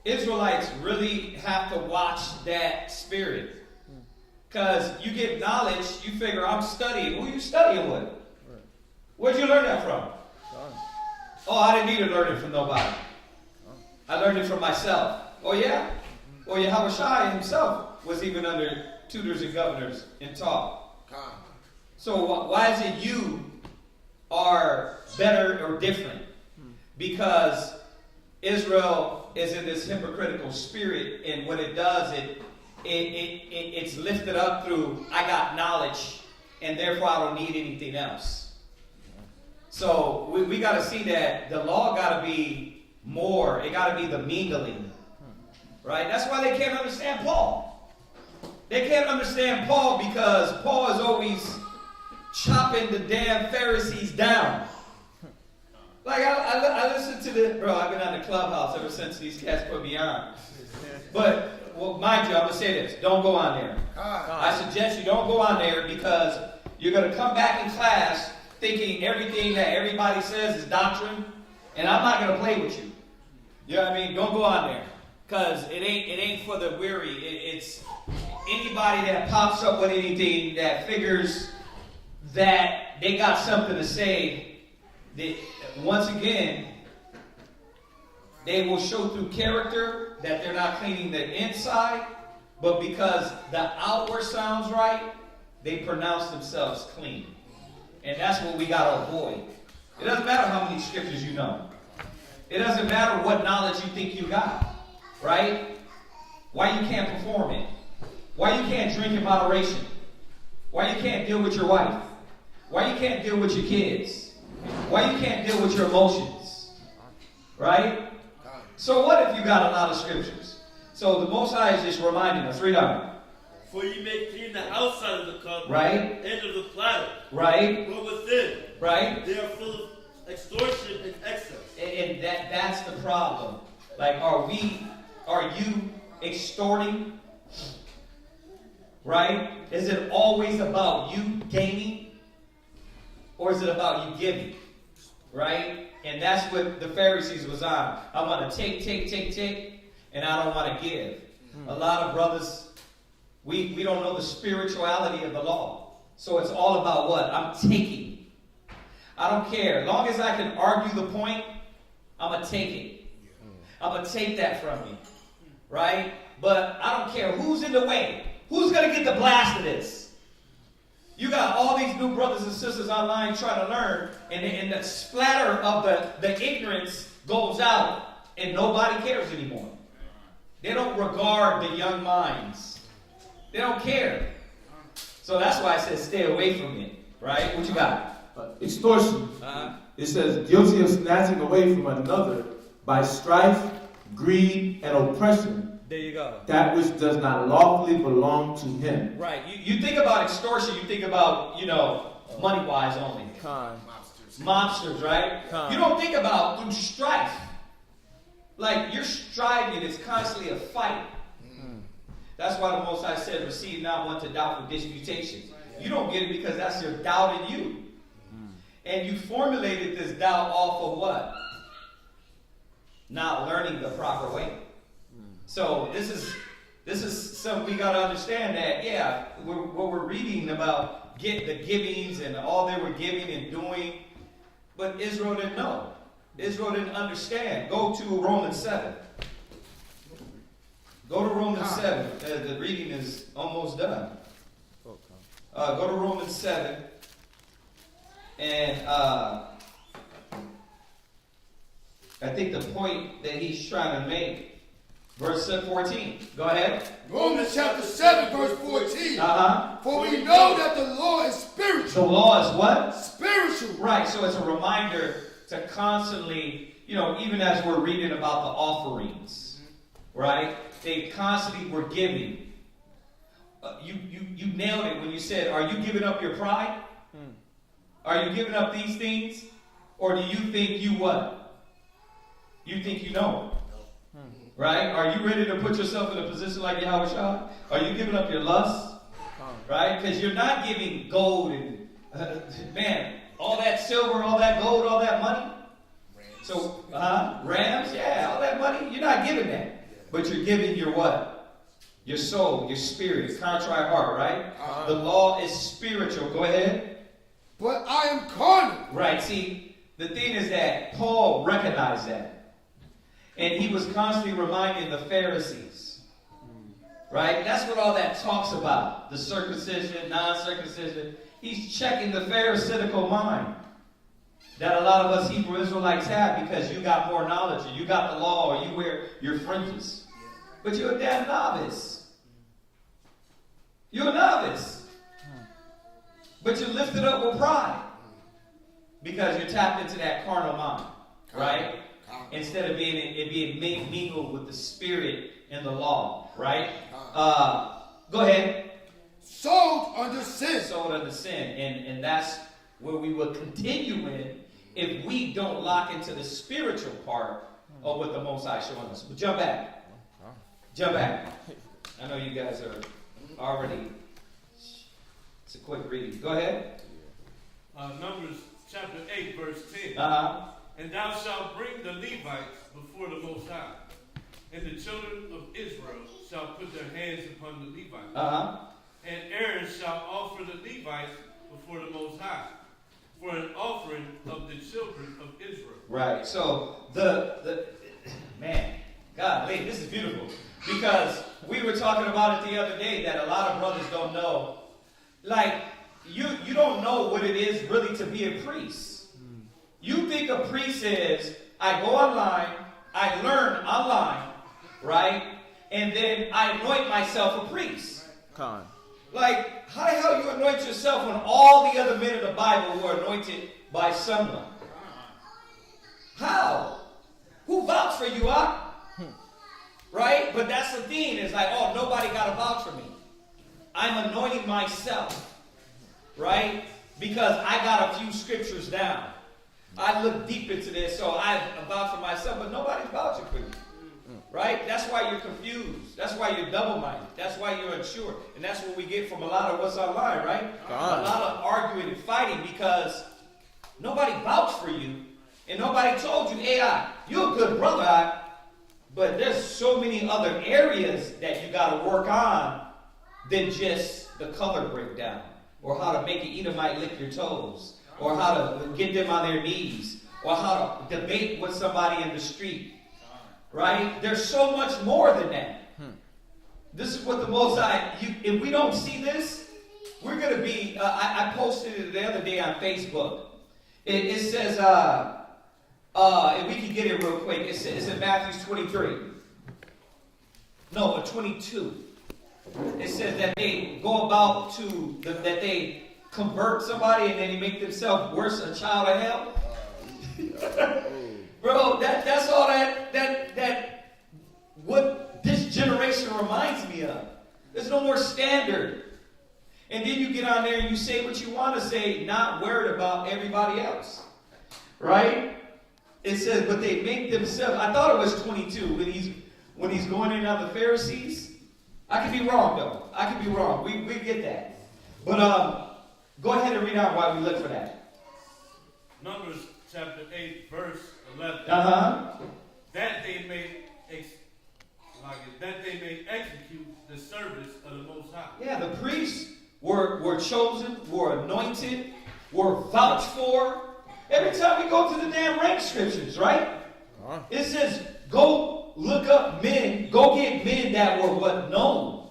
Israelites really have to watch that spirit. Because you get knowledge, you figure, I'm studying. Who you studying with? Where'd you learn that from? Oh, I didn't need to learn it from nobody. I learned it from myself. Oh, yeah? Well, Yahweh Shai himself was even under tutors and governors and taught. So why is it you are better or different? Because Israel is in this hypocritical spirit, and what it does, it's lifted up through, I got knowledge, and therefore I don't need anything else. So we got to see that the law got to be more. It got to be the mingling. Right? That's why they can't understand Paul. They can't understand Paul because Paul is always chopping the damn Pharisees down. Like, I listen to the... Bro, I've been on the Clubhouse ever since these cats put me on. But, well, mind you, I'm going to say this. Don't go on there. I suggest you don't go on there because you're going to come back in class thinking everything that everybody says is doctrine, and I'm not going to play with you. You know what I mean? Don't go on there. Because it ain't for the weary. It's anybody that pops up with anything that figures that they got something to say. That, once again, they will show through character that they're not cleaning the inside, but because the outward sounds right, they pronounce themselves clean. And that's what we got to avoid. It doesn't matter how many scriptures you know. It doesn't matter what knowledge you think you got. Right? Why you can't perform it? Why you can't drink in moderation? Why you can't deal with your wife? Why you can't deal with your kids? Why you can't deal with your emotions? Right? So what if you got a lot of scriptures? So the Most High is just reminding us. Read on. For you may clean the outside of the cup, right, and of the platter, right, but within, right, they are full of extortion and excess. And that's the problem. Like, are you extorting? Right? Is it always about you gaining? Or is it about you giving? Right? And that's what the Pharisees was on. I want to take, and I don't want to give. A lot of brothers, we don't know the spirituality of the law. So it's all about what? I'm taking. I don't care. As long as I can argue the point, I'm going to take it. I'm going to take that from you. Right? But I don't care who's in the way. Who's going to get the blast of this? You got all these new brothers and sisters online trying to learn, and the splatter of the ignorance goes out, and nobody cares anymore. They don't regard the young minds. They don't care. So that's why I said stay away from it. Right? What you got? Extortion. It says, guilty of snatching away from another by strife, greed, and oppression. There you go. That which does not lawfully belong to him. Right. You think about extortion, you think about, money-wise only. Mobsters, right? You don't think about through strife. Like, you're striving, it's constantly a fight. That's why the Most High said, receive not one to doubt for disputation. You don't get it because that's your doubt in you. And you formulated this doubt off of what? Not learning the proper way. So this is something we got to understand that, what we're reading about the givings and all they were giving and doing, but Israel didn't know. Israel didn't understand. Go to Romans 7. Go to Romans 7. The reading is almost done. Go to Romans 7. And I think the point that he's trying to make, verse 14. Go ahead. Romans chapter 7, verse 14. For we know that the law is spiritual. The law is what? Spiritual. Right, so it's a reminder to constantly, even as we're reading about the offerings, right? They constantly were giving. You nailed it when you said, are you giving up your pride? Are you giving up these things? Or do you think you what? You think you know? Right? Are you ready to put yourself in a position like Yahweh Shai? Are you giving up your lust? Right? Because you're not giving gold and, all that silver, all that gold, all that money. So, rams, all that money. You're not giving that. But you're giving your what? Your soul, your spirit, your contrite heart, right? The law is spiritual. Go ahead. But I am carnal. Right. See, the thing is that Paul recognized that. And he was constantly reminding the Pharisees. Right? That's what all that talks about. The circumcision, non-circumcision. He's checking the Pharisaical mind that a lot of us Hebrew Israelites have because you got more knowledge, or you got the law, or you wear your fringes. But you're a damn novice. You're a novice. But you're lifted up with pride because you're tapped into that carnal mind, right? Instead of being mingled with the spirit and the law, right? Go ahead. Sold under sin. Sold under sin. And that's where we will continue in if we don't lock into the spiritual part of what the Most High showing us. But jump back. Jump back. I know you guys are already. It's a quick reading. Go ahead. Numbers chapter 8, verse 10. And thou shalt bring the Levites before the Most High, and the children of Israel shall put their hands upon the Levites. And Aaron shall offer the Levites before the Most High for an offering of the children of Israel. Right. So the man, God, this is beautiful. Because we were talking about it the other day that a lot of brothers don't know. Like, you don't know what it is really to be a priest. You think a priest is, I go online, I learn online, right? And then I anoint myself a priest. Like, how the hell you anoint yourself when all the other men of the Bible were anointed by someone? How? Who vouched for you, right? But that's the thing. It's like, oh, nobody got to vouch for me. I'm anointing myself, right? Because I got a few scriptures down. I look deep into this, so I vouch for myself, but nobody's vouching for you, right? That's why you're confused. That's why you're double-minded. That's why you're unsure. And that's what we get from a lot of what's online, right? A lot of arguing and fighting because nobody vouched for you, and nobody told you, hey, you're a good brother, but there's so many other areas that you got to work on than just the color breakdown, or how to make an Edomite lick your toes, or how to get them on their knees, or how to debate with somebody in the street, right? There's so much more than that. This is what the Most High, if we don't see this, we're going to be, I posted it the other day on Facebook. It says, if we can get it real quick, it's in Matthew 23. No, 22. It says that they go about that they convert somebody and then they make themselves worse a child of hell. Bro, that's all that what this generation reminds me of. There's no more standard. And then you get on there and you say what you want to say, not worried about everybody else. Right? It says, but they make themselves, I thought it was 22 when he's going in on the Pharisees. I could be wrong, though. I could be wrong. We get that. But go ahead and read out while we look for that. Numbers chapter 8, verse 11. That they may execute the service of the Most High. Yeah, the priests were chosen, were anointed, were vouched for. Every time we go to the damn rank scriptures, right? It says, go look up men, go get men that were what? Known.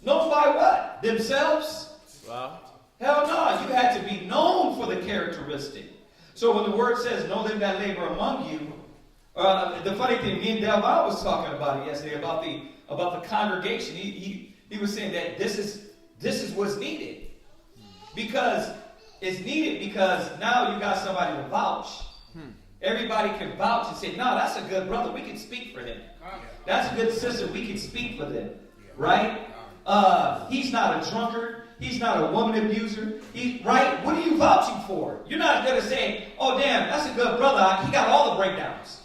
Known by what? Themselves? Wow. Hell no, you had to be known for the characteristic. So when the word says, know them that labor among you, the funny thing, me and Delvon was talking about it yesterday, about the congregation. He was saying that this is what's needed. Because it's needed because now you got somebody to vouch. Everybody can vouch and say, no, that's a good brother. We can speak for him. That's a good sister. We can speak for them. Right? He's not a drunkard. He's not a woman abuser. Right? What are you vouching for? You're not going to say, oh, damn, that's a good brother. He got all the breakdowns.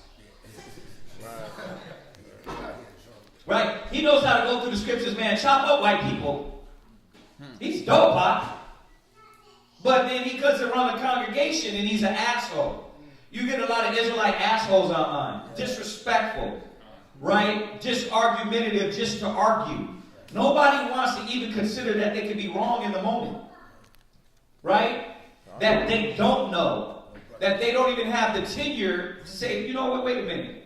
Right? He knows how to go through the scriptures, man. Chop up white people. He's dope, huh? But then he cuts around the congregation and he's an asshole. You get a lot of Israelite assholes online. Disrespectful. right? Just argumentative, just to argue. Nobody wants to even consider that they could be wrong in the moment, right? That they don't know, that they don't even have the tenure to say, you know what, wait a minute.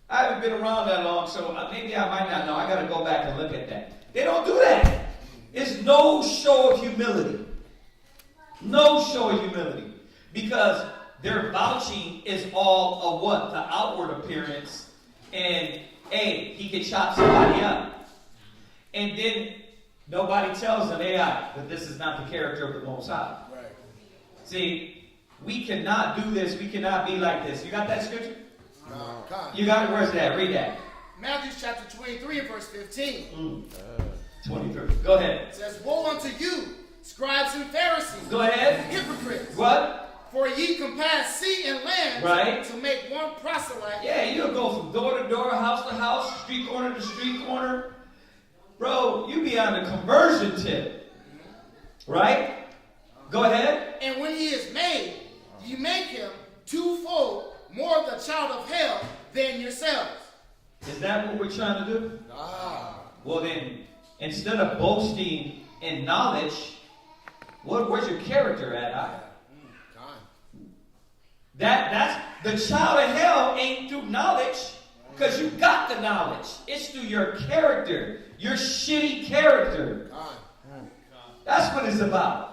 I haven't been around that long, so maybe I might not know. I got to go back and look at that. They don't do that. It's no show of humility. No show of humility. Because their vouching is all of what? The outward appearance. And, hey, he can chop somebody up. And then nobody tells them, hey, but this is not the character of the Most High. Right. See, we cannot do this. We cannot be like this. You got that scripture? No. You got it? Where's that? Read that. Matthew chapter 23 and verse 15. 23. Go ahead. It says, woe unto you, scribes and Pharisees. Go ahead. Hypocrites. What? For ye compass sea and land right. to make one proselyte. Yeah, you'll go from door to door, house to house, street corner to street corner. Bro, you be on the conversion tip. Right? Go ahead. And when he is made, you make him twofold more the child of hell than yourselves. Is that what we're trying to do? Well then, instead of boasting in knowledge, where's your character at? That's the child of hell ain't through knowledge, because you got the knowledge. It's through your character, your shitty character. That's what it's about.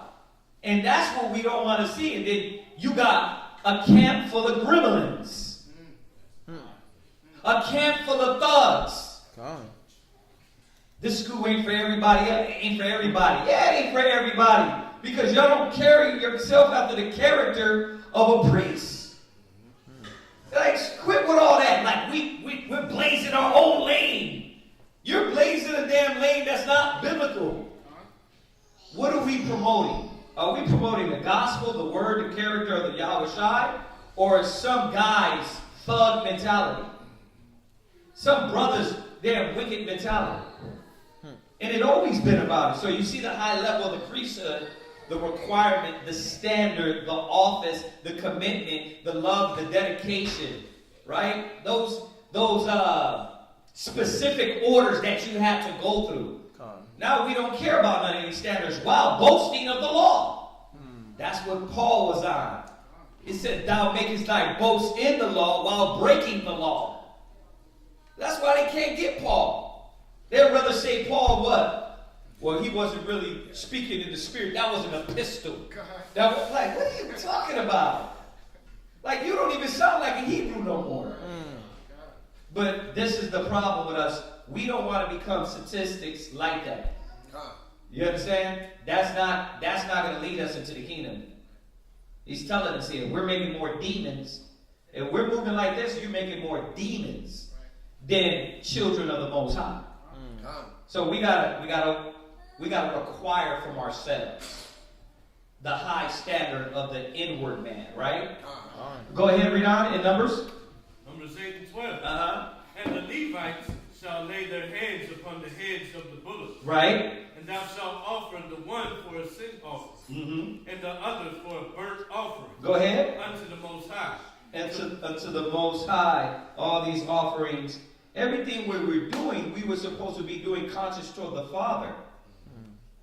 And that's what we don't want to see. And then you got a camp full of gremlins. A camp full of thugs. This school ain't for everybody. It ain't for everybody. Yeah, it ain't for everybody. Because y'all don't carry yourself after the character of a priest. Like, quit with all that. Like, we're blazing our own lane. You're blazing a damn lane that's not biblical. What are we promoting? Are we promoting the gospel, the word, the character of the Yahweh Shai? Or some guy's thug mentality? Some brother's damn wicked mentality. And it always been about it. So you see the high level of the priesthood, the requirement, the standard, the office, the commitment, the love, the dedication, right? Those specific orders that you have to go through. Now we don't care about none of these standards while boasting of the law. That's what Paul was on. He said, thou makest thy boast in the law while breaking the law. That's why they can't get Paul. They'd rather say Paul what? Well, he wasn't really speaking in the spirit. That was an epistle. That was like, what are you talking about? Like, you don't even sound like a Hebrew no more. But this is the problem with us. We don't want to become statistics like that. You understand? That's not going to lead us into the kingdom. He's telling us here, we're making more demons. If we're moving like this, you're making more demons than children of the Most High. So we gotta require from ourselves the high standard of the inward man, right? Go ahead, read on in Numbers. Numbers 8 and 12. And the Levites shall lay their hands upon the heads of the bullocks. Right. And thou shalt offer the one for a sin offering, and the other for a burnt offering. Go ahead. Unto the Most High. Unto the Most High, all these offerings. Everything we're doing, we were supposed to be doing conscious toward the Father.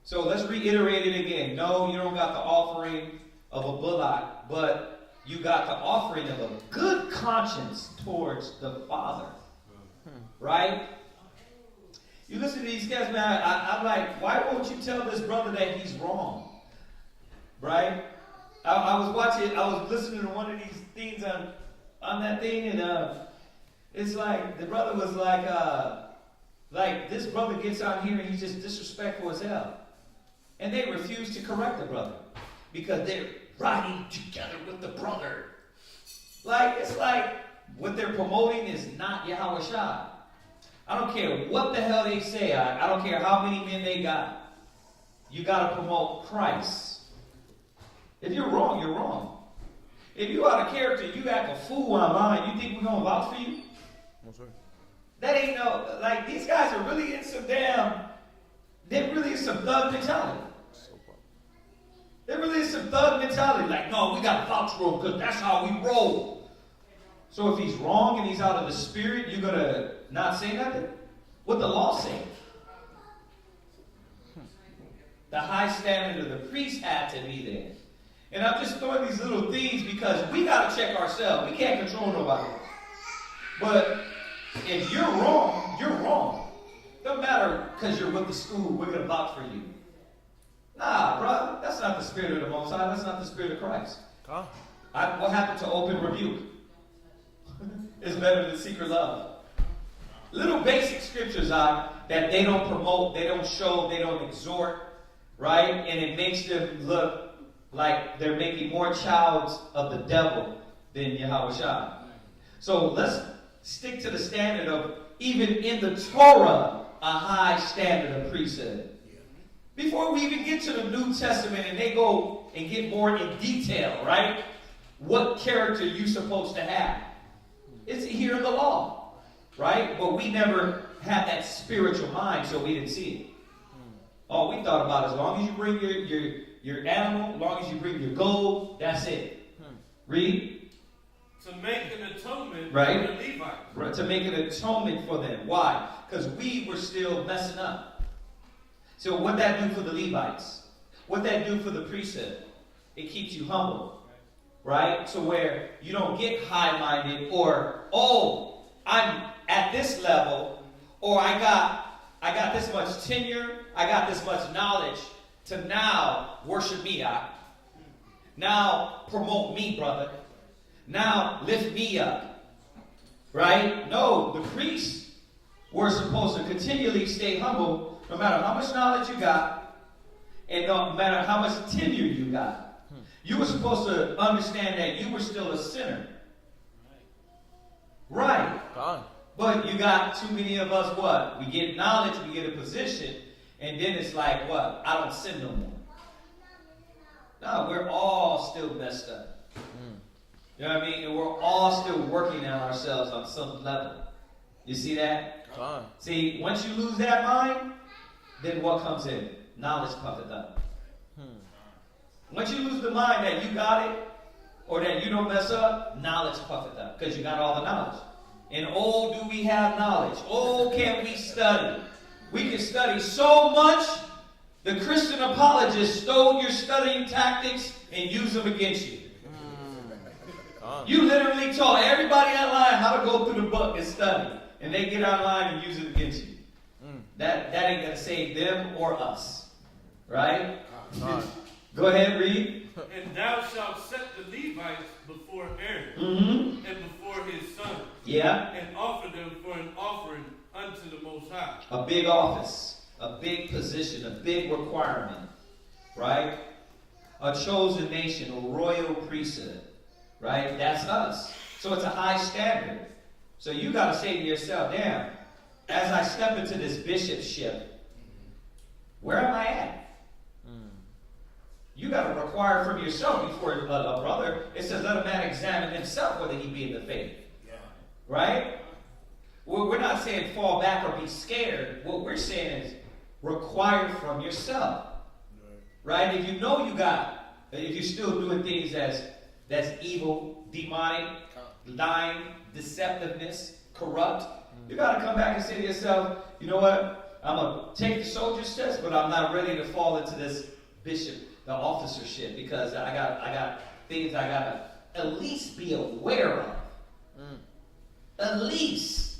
So let's reiterate it again. No, you don't got the offering of a bullock, but you got the offering of a good conscience towards the Father. Right? You listen to these guys, man, I'm like, why won't you tell this brother that he's wrong? Right? I was listening to one of these things on that thing, and it's like, the brother was like this brother gets on here and he's just disrespectful as hell. And they refuse to correct the brother because they're riding together with the brother. Like, it's like what they're promoting is not Yahweh Shai. I don't care what the hell they say. I don't care how many men they got. You got to promote Christ. If you're wrong, you're wrong. If you out of character, you act a fool online, you think we're going to vouch for you? No, sir. That ain't no, like, these guys are really in some they're really in some thug mentality. They're really in some thug mentality. Like, no, we got to vouch for him because that's how we roll. So if he's wrong and he's out of the spirit, you're going to not say nothing? What the law say? The high standard of the priest had to be there. And I'm just throwing these little things because we got to check ourselves. We can't control nobody. But if you're wrong, you're wrong. Don't matter because you're with the school, we're going to vouch for you. Nah, brother, that's not the spirit of the Most High. That's not the spirit of Christ. What happened to open rebuke? It's better than secret love. Little basic scriptures are that they don't promote, they don't show, they don't exhort, right? And it makes them look like they're making more childs of the devil than Yahweh Shai. So let's stick to the standard of, even in the Torah, a high standard of priesthood. Before we even get to the New Testament and they go and get more in detail, right? What character you're supposed to have. It's here in the law, right? But we never had that spiritual mind, so we didn't see it. All we thought about, as long as you bring your animal, as long as you bring your gold, that's it. Read. To make an atonement Right. for the Levites. Right. To make an atonement for them. Why? Because we were still messing up. So what that do for the Levites? What that do for the priesthood? It keeps you humble. Right? So where you don't get high-minded or, oh, I'm at this level, or I got this much tenure, I got this much knowledge, to now worship me, now promote me, brother. Now lift me up. Right? No, the priests were supposed to continually stay humble no matter how much knowledge you got and no matter how much tenure you got. You were supposed to understand that you were still a sinner. Right. But you got too many of us, what? We get knowledge, we get a position, and then it's like, what? I don't sin no more. No, we're all still messed up. You know what I mean? And we're all still working on ourselves on some level. You see that? See, once you lose that mind, then what comes in? Knowledge puffeth up. Once you lose the mind that you got it, or that you don't mess up, knowledge puffeth up, because you got all the knowledge. And oh, do we have knowledge? Oh, can we study? We can study so much, the Christian apologists stole your studying tactics and used them against you. You literally told everybody online how to go through the book and study, and they get online and use it against you. That ain't going to save them or us. Right? Go ahead, read. And thou shalt set the Levites before Aaron and before his sons. Yeah. And offer them for an offering unto the Most High. A big office, a big position, a big requirement. Right? A chosen nation, a royal priesthood. Right? That's us. So it's a high standard. So you got to say to yourself, damn, as I step into this bishopship, where am I at? You got to require from yourself before a brother. It says, let a man examine himself whether he be in the faith. Right? We're not saying fall back or be scared. What we're saying is require from yourself. Right? If you know you got, if you're still doing things that's evil, demonic, lying, deceptiveness, corrupt, you got to come back and say to yourself, you know what? I'm going to take the soldier's test, but I'm not ready to fall into this bishop, the officership, because I got things I got to at least be aware of. At least.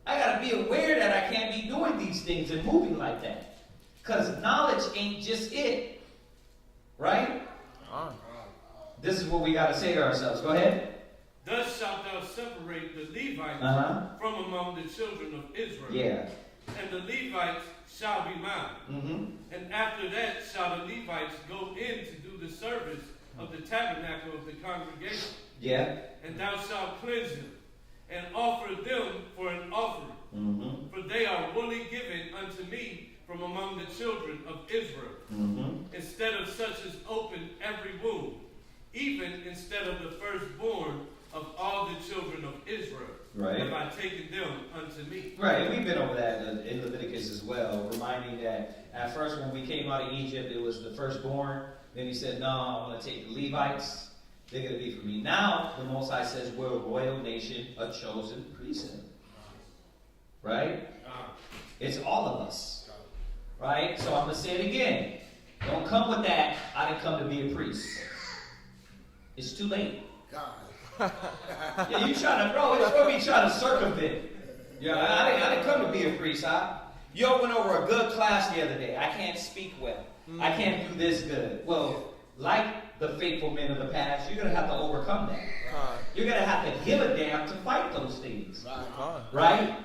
I got to be aware that I can't be doing these things and moving like that. Because knowledge ain't just it. Right? This is what we got to say to ourselves. Go ahead. Thus shalt thou separate the Levites from among the children of Israel. Yeah. And the Levites shall be mine. And after that shall the Levites go in to do the service of the tabernacle of the congregation. Yeah. And thou shalt cleanse them, and offer them for an offering. For they are wholly given unto me from among the children of Israel. Instead of such as open every womb, even instead of the firstborn of all the children of Israel. Right. Have I taken them unto me. Right, and we've been over that in Leviticus as well, reminding that at first when we came out of Egypt, it was the firstborn. Then he said, no, I'm going to take the Levites. They're going to be for me. Now, the Most High says we're a royal nation, a chosen priesthood. right? It's all of us, right? So I'm going to say it again. Don't come with that, I didn't come to be a priest. It's too late. Yeah, you trying to, bro, it's what we trying to circumvent. Yeah, I didn't come to be a priest, Yo went over a good class the other day. I can't speak well. I can't do this good. Well, like the faithful men of the past, you're going to have to overcome that. You're going to have to give a damn to fight those things. Right?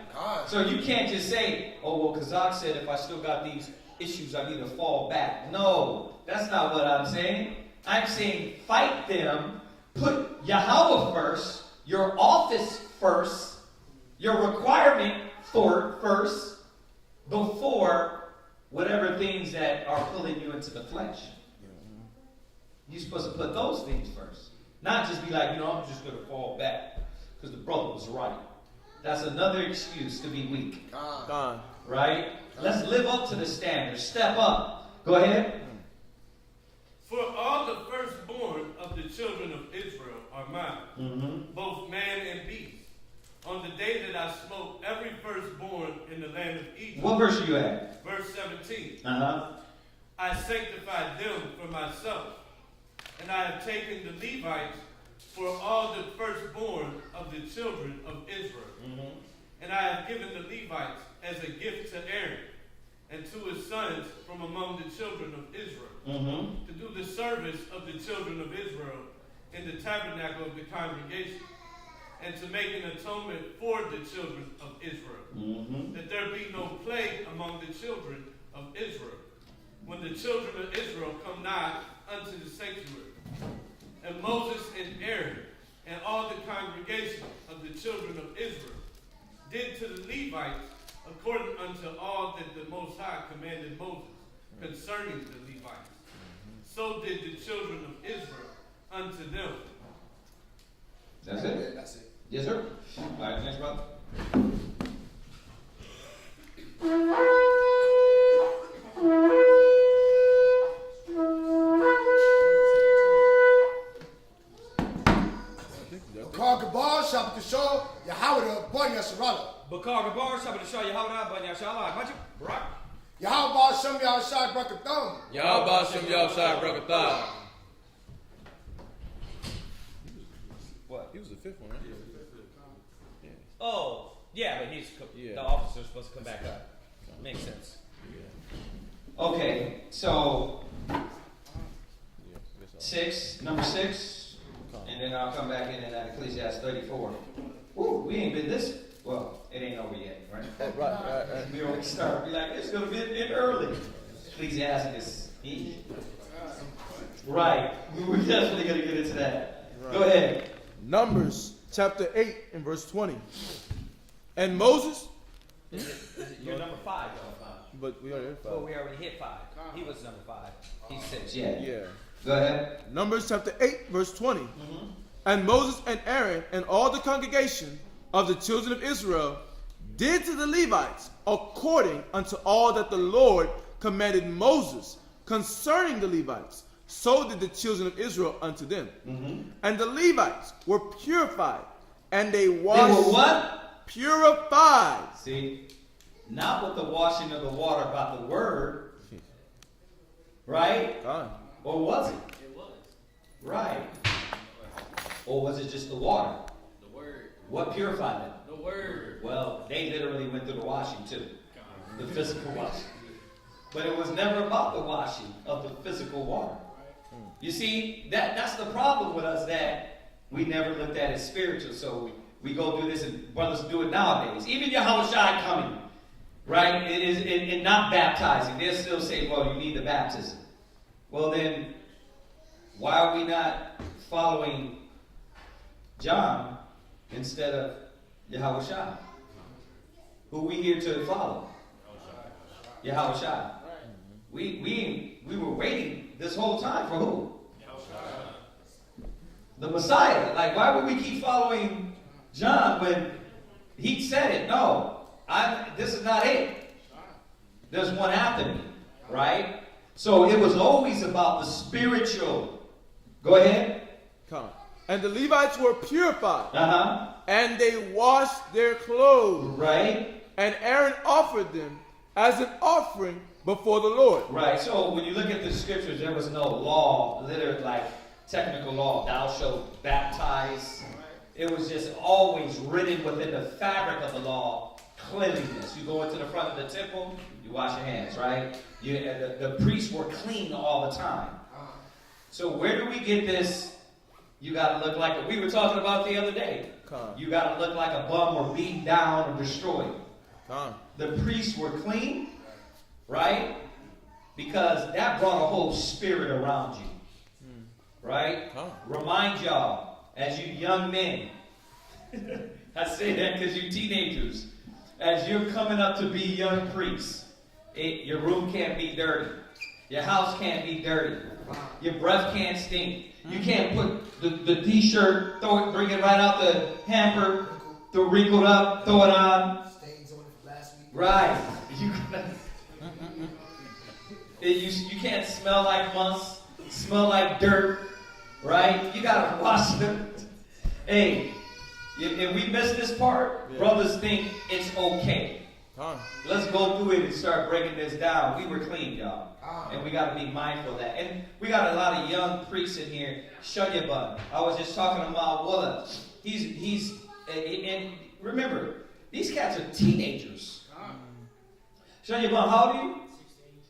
So you can't just say, oh, well, Kazak said if I still got these issues, I need to fall back. No, that's not what I'm saying. I'm saying fight them, put Yahweh first, your office first, your requirement for first, before whatever things that are pulling you into the flesh. You're supposed to put those things first. Not just be like, I'm just going to fall back because the brother was right. That's another excuse to be weak. Right? Let's live up to the standard. Step up. Go ahead. For all the firstborn of the children of Israel are mine, both man and beast. On the day that I smote every firstborn in the land of Egypt. What verse are you at? Verse 17. I sanctified them for myself, and I have taken the Levites for all the firstborn of the children of Israel. And I have given the Levites as a gift to Aaron and to his sons from among the children of Israel, to do the service of the children of Israel in the tabernacle of the congregation, and to make an atonement for the children of Israel, that there be no plague among the children of Israel, when the children of Israel come nigh unto the sanctuary. And Moses and Aaron and all the congregation of the children of Israel did to the Levites according unto all that the Most High commanded Moses concerning the Levites. So did the children of Israel unto them. That's it? That's it. Yes, sir. All right, next brother. Bakar Gabar, Shabbat Shah, Yahweh, Boy Yasharala. Bakar Gabar, Shabbat Shah, Yahweh, Boy Yasharala. Machi, Brock. Yahweh Shem Yahshai Brakatham. Yahweh Shem Yahshai Brakatham. What? He was the fifth one, right? Yeah. Oh, yeah, but Yeah. the officer's supposed to come back up. Makes sense. Okay, so number six, and then I'll come back in at Ecclesiasticus 34. Ooh, we ain't been this. Well, it ain't over yet, right? Right. We always start. Be like, it's gonna be in early. Ecclesiasticus. Right. We're definitely gonna get into that. Right. Go ahead. Numbers chapter 8 and verse 20. And Moses. You're number 5, though. But we already hit 5. Well, we already hit 5. He was number 5. He's 6. Yeah. Go ahead. Numbers chapter 8, verse 20. And Moses and Aaron and all the congregation of the children of Israel did to the Levites according unto all that the Lord commanded Moses concerning the Levites. So did the children of Israel unto them. And the Levites were purified, and they washed. They were what? Purified. See, not with the washing of the water about the word, right? Or was it? It was. Right. Or was it just the water? The word. What purified them? The word. Well, they literally went through the washing too. The physical washing. But it was never about the washing of the physical water. You see, that's the problem with us, that we never looked at it spiritual. So we go do this, and brothers do it nowadays. Even Yahushua coming, right? It is not baptizing. They'll still say, well, you need the baptism. Well then, why are we not following John instead of Yahushua? Who we here to follow? Yahushua. We were waiting this whole time for who? The Messiah. Like, why would we keep following John when he said it? No, this is not it. There's one after me, right? So it was always about the spiritual. Go ahead. Come. And the Levites were purified. And they washed their clothes. Right. And Aaron offered them as an offering before the Lord. Right. So when you look at the scriptures, there was no law, literally like technical law. Thou shalt baptize. It was just always written within the fabric of the law. Cleanliness. You go into the front of the temple, you wash your hands, right? The priests were clean all the time. So where do we get this? You got to look like we were talking about the other day. You got to look like a bum or beaten down or destroyed. The priests were clean, right? Because that brought a whole spirit around you, right? Remind y'all, as you young men, I say that because you teenagers, as you're coming up to be young priests, your room can't be dirty. Your house can't be dirty. Your breath can't stink. You can't put the t-shirt, bring it right out the hamper, wrinkled up, throw it on. Stains on it from last week. Right. You can't smell like muss, smell like dirt, right? You gotta wash them. Hey, if we miss this part, brothers think it's okay. Let's go through it and start breaking this down. We were clean, y'all. And we got to be mindful of that. And we got a lot of young priests in here. Shut your butt. I was just talking to Willa. And remember, these cats are teenagers. Shut your butt. How old are you?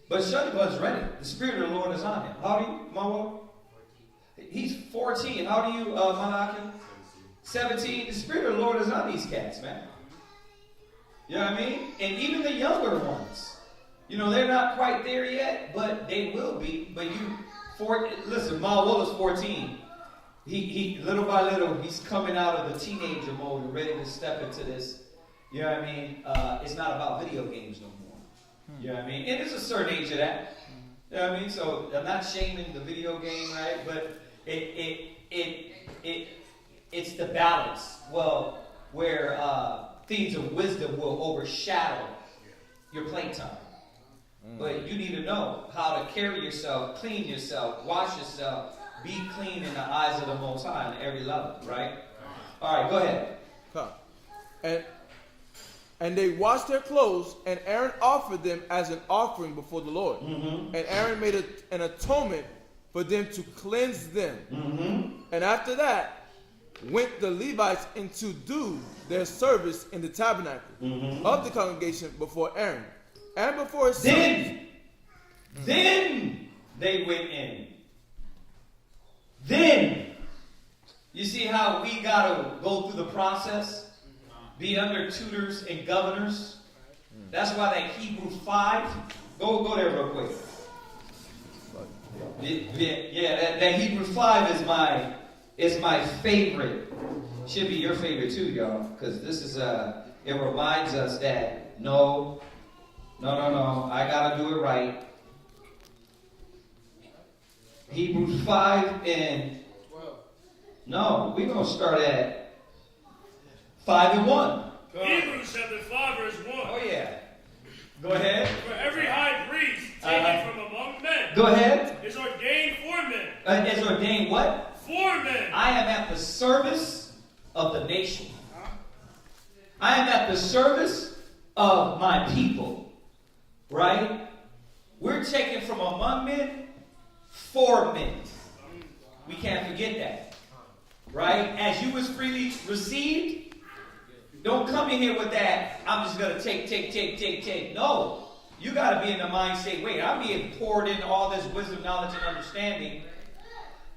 But shut your butt's ready. The Spirit of the Lord is on him. How old are you, Willa? He's 14. How old are you, Malachi? 17. The Spirit of the Lord is on these cats, man. You know what I mean? And even the younger ones. You know, they're not quite there yet, but they will be. But listen, Ma Willa's 14. He little by little, he's coming out of the teenager mode and ready to step into this. You know what I mean? It's not about video games no more. You know what I mean? And there's a certain age of that. You know what I mean? So I'm not shaming the video game, right? But it's the balance. Well, where things of wisdom will overshadow your playtime. But you need to know how to carry yourself, clean yourself, wash yourself, be clean in the eyes of the Most High on every level, right? All right, go ahead. And they washed their clothes, and Aaron offered them as an offering before the Lord. And Aaron made an atonement for them to cleanse them. And after that, went the Levites in to do their service in the tabernacle of the congregation before Aaron. And before his sons. Then they went in. Then. You see how we got to go through the process? Be under tutors and governors. That's why that Hebrews 5. Go there real quick. That Hebrews 5 is my favorite. Should be your favorite too, y'all. Because this is it reminds us that no, I gotta do it right. Hebrews 5 and 12. No, we're gonna start at 5 and 1. Hebrews chapter 5 verse 1. Oh yeah. Go ahead. For every high priest taken from among men. Go ahead. Is ordained for men. Is ordained what? For men. I am at the service of the nation. I am at the service of my people. Right? We're taken from among men for men. We can't forget that. Right? As you was freely received, don't come in here with that, I'm just going to take. No. You got to be in the mindset, wait, I'm being poured in all this wisdom, knowledge, and understanding.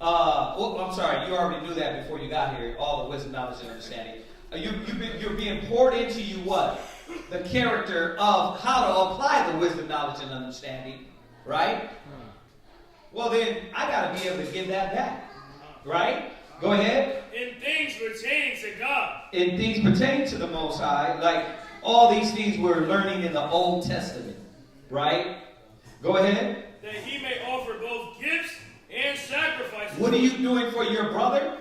I'm sorry, you already knew that before you got here, all the wisdom, knowledge, and understanding. You're being poured into you what? The character of how to apply the wisdom, knowledge, and understanding. Right? Well, then, I got to be able to give that back. Right? Go ahead. In things pertaining to God. In things pertaining to the Most High. Like all these things we're learning in the Old Testament. Right? Go ahead. That he may offer both gifts and sacrifices. What are you doing for your brother?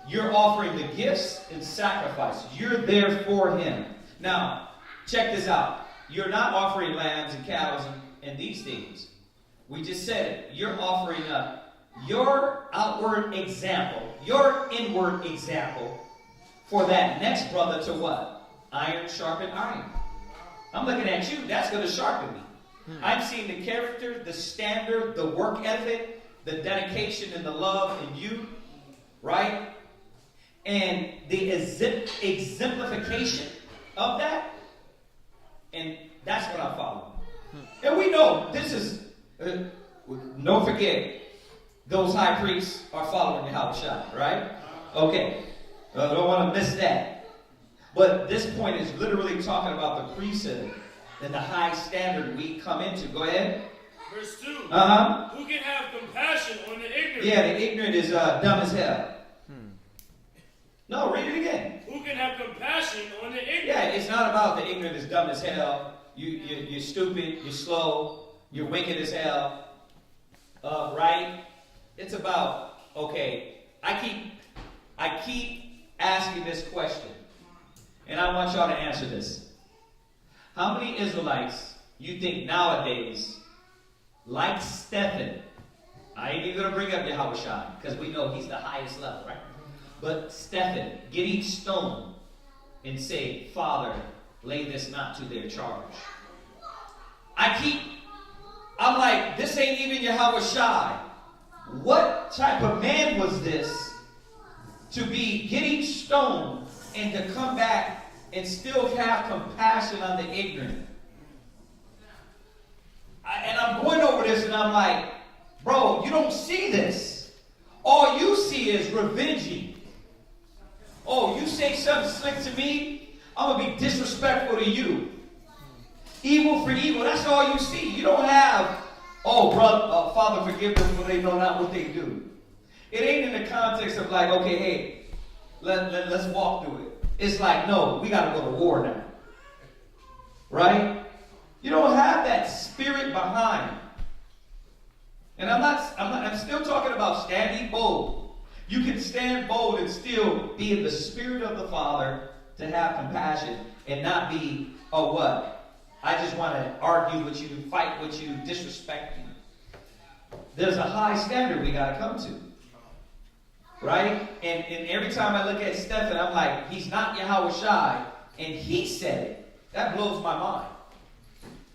You're offering the gifts and sacrifices. You're there for him. Now, check this out. You're not offering lambs and cattle and these things. We just said it. You're offering up your outward example, your inward example for that next brother to what? Iron sharpen iron. I'm looking at you, that's going to sharpen me. I'm seeing the character, the standard, the work ethic, the dedication and the love in you, right? And the exemplification of that. And that's what I'm following. And we know this is, don't forget, those high priests are following Yahushua, right? Okay. I don't want to miss that. But this point is literally talking about the priesthood and the high standard we come into. Go ahead. Verse 2. Uh-huh. Who can have compassion on the ignorant? Yeah, the ignorant is dumb as hell. No, read it again. Who can have compassion on the ignorant? Yeah, it's not about the ignorant is dumb as hell. You're stupid, you're slow, you're wicked as hell. Right? It's about, okay, I keep asking this question. And I want y'all to answer this. How many Israelites you think nowadays, like Stephen, I ain't even going to bring up Yahushua, because we know he's the highest level, right? But Stephen, getting stoned and say, Father, lay this not to their charge. I'm like, this ain't even Yahushua. What type of man was this to be getting stoned and to come back and still have compassion on the ignorant? And I'm going over this and I'm like, bro, you don't see this. All you see is revenging. Oh, you say something slick to me, I'm going to be disrespectful to you. Evil for evil, that's all you see. You don't have, oh, brother, Father, forgive them for they know not what they do. It ain't in the context of like, okay, hey, let's walk through it. It's like, no, we got to go to war now. Right? You don't have that spirit behind. And I'm still talking about standing bold. You can stand bold and still be in the spirit of the Father to have compassion and not be, oh, what? I just want to argue with you, fight with you, disrespect you. There's a high standard we got to come to. Right? And every time I look at Stephen, I'm like, he's not Yahushua, and he said it. That blows my mind.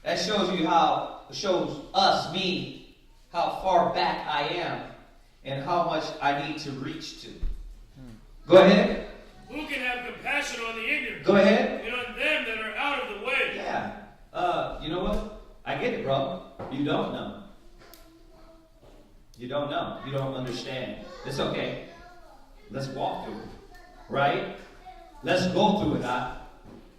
That shows us, me, how far back I am and how much I need to reach to. Go ahead. Who can have compassion on the ignorant? Go ahead. And on them that are out of the way. Yeah. You know what? I get it, bro. You don't know. You don't know. You don't understand. It's okay. Let's walk through it. Right? Let's go through it,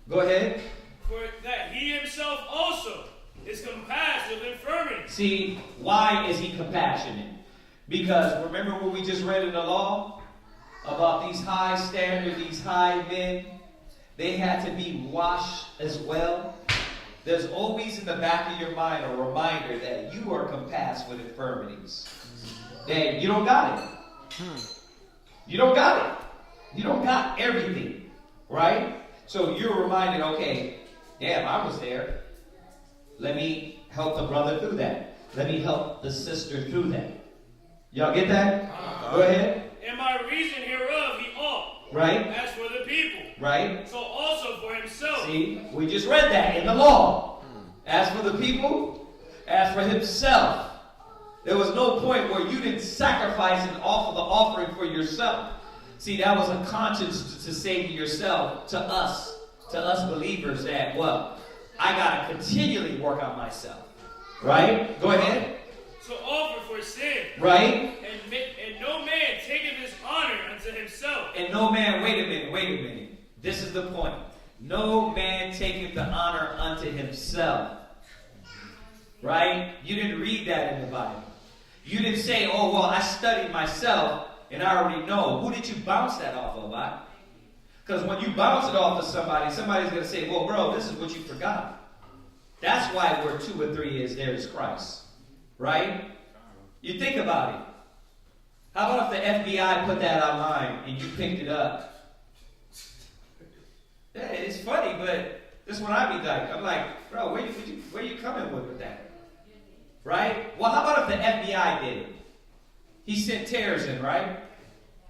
Go ahead. For that he himself also is compassed with infirmity. See, why is he compassionate? Because remember what we just read in the law? About these high standards, these high men. They had to be washed as well. There's always in the back of your mind a reminder that you are compassed with infirmities. That you don't got it. You don't got it. You don't got everything. Right? So you're reminded, okay, damn, I was there. Let me help the brother through that. Let me help the sister through that. Y'all get that? Go ahead. And by reason hereof he ought. Right. As for the people. Right. So also for himself. See, we just read that in the law. As for the people, as for himself. There was no point where you didn't sacrifice and offer the offering for yourself. See, that was a conscience to say to yourself, to us believers, that, well, I got to continually work on myself. Right? Go ahead. So offer for sin. Right? And no man taketh his honor unto himself. And no man, wait a minute. This is the point. No man taketh the honor unto himself. Right? You didn't read that in the Bible. You didn't say, oh, well, I studied myself and I already know. Who did you bounce that off of, Because when you bounce it off of somebody's going to say, well, bro, this is what you forgot. That's why where 2 or 3 is, there is Christ. Right? You think about it. How about if the FBI put that online and you picked it up? Yeah, it's funny, but this is when I be like, I'm like, bro, where you coming with that? Right? Well, how about if the FBI did it? He sent terrorists in, right?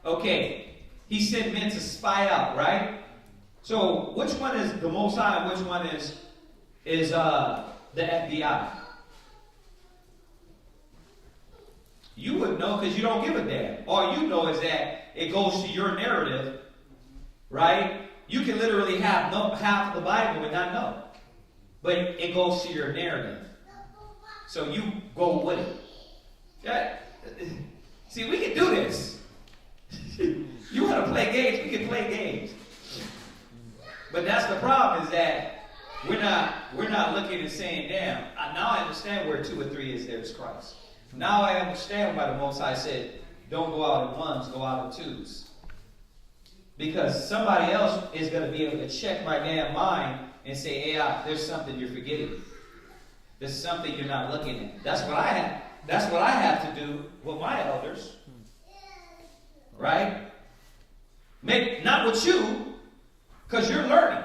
Okay. He sent men to spy out, right? So which one is the Most High and which one is is the FBI. You wouldn't know because you don't give a damn. All you know is that it goes to your narrative, right? You can literally have half of the Bible and not know. But it goes to your narrative. So you go with it. Yeah. See, we can do this. You want to play games, we can play games. But that's the problem, is that we're not looking and saying, damn, now I understand where 2 or 3 is, there's Christ. Now I understand why the Most High said, don't go out in ones, go out in twos. Because somebody else is going to be able to check my damn mind and say, hey, there's something you're forgetting. There's something you're not looking at. That's what I have to do with my elders. Right? Not with you, because you're learning.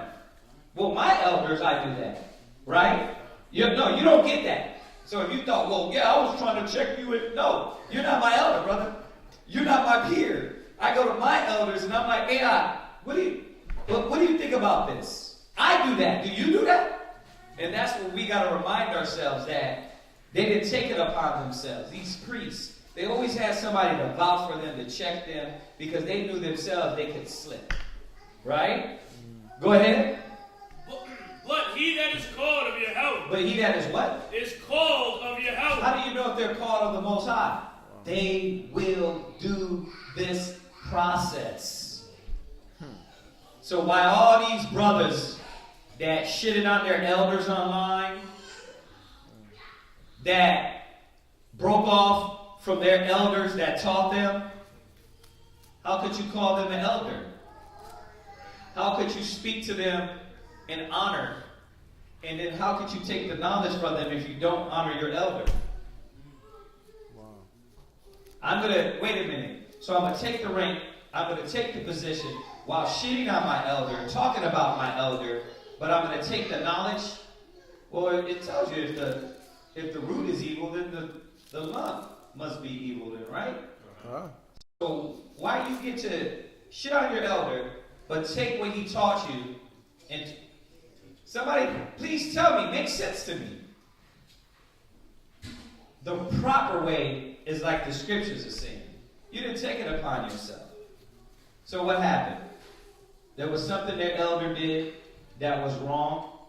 Well, my elders, I do that. Right? You don't get that. So if you thought, well, yeah, I was trying to check you in. No, you're not my elder, brother. You're not my peer. I go to my elders and I'm like, hey, what do you think about this? I do that. Do you do that? And that's what we got to remind ourselves, that they didn't take it upon themselves. These priests, they always had somebody to vouch for them, to check them, because they knew themselves they could slip. Right? Go ahead. But he that is called of Yahweh. But he that is what? Is called of Yahweh. How do you know if they're called of the Most High? They will do this process. So why all these brothers that shitted on their elders online, that broke off from their elders that taught them, how could you call them an elder? How could you speak to them in honor? And then how could you take the knowledge from them if you don't honor your elder? Wait a minute. So I'm going to take the rank, I'm going to take the position while shitting on my elder, talking about my elder, but I'm going to take the knowledge. Well, it tells you if the root is evil, then the lump must be evil then, right? So why do you get to shit on your elder, but take what he taught you and... Somebody, please tell me, make sense to me. The proper way is like the scriptures are saying. You didn't take it upon yourself. So what happened? There was something their elder did that was wrong,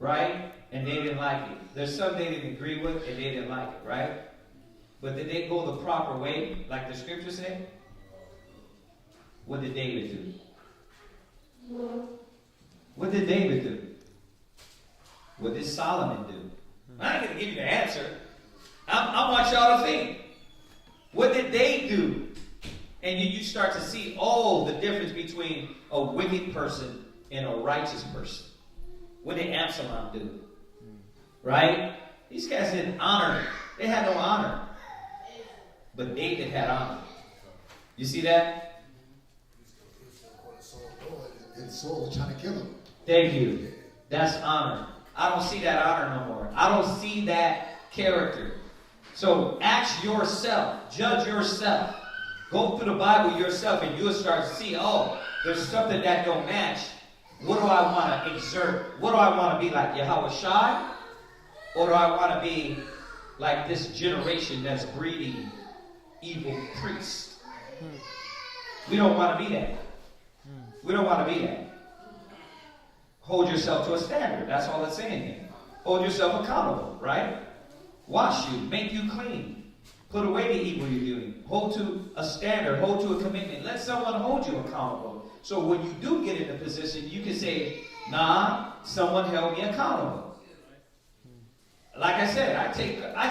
right? And they didn't like it. There's some they didn't agree with and they didn't like it, right? But did they go the proper way, like the scriptures say? What did David do? What did David do? What did Solomon do? I ain't going to give you the answer. I want y'all to think. What did they do? And you start to see, the difference between a wicked person and a righteous person. What did Absalom do? Right? These guys didn't honor. They had no honor. But David had honor. You see that? And Saul was trying to kill him. Thank you. That's honor. I don't see that honor no more. I don't see that character. So ask yourself. Judge yourself. Go through the Bible yourself and you'll start to see, there's something that don't match. What do I want to exert? What do I want to be like? Yahweh Shai? Or do I want to be like this generation that's breeding evil priests? We don't want to be that. We don't want to be that. Hold yourself to a standard. That's all it's saying here. Hold yourself accountable, right? Wash you, make you clean. Put away the evil you're doing. Hold to a standard. Hold to a commitment. Let someone hold you accountable. So when you do get in a position, you can say, someone held me accountable. Like I said, I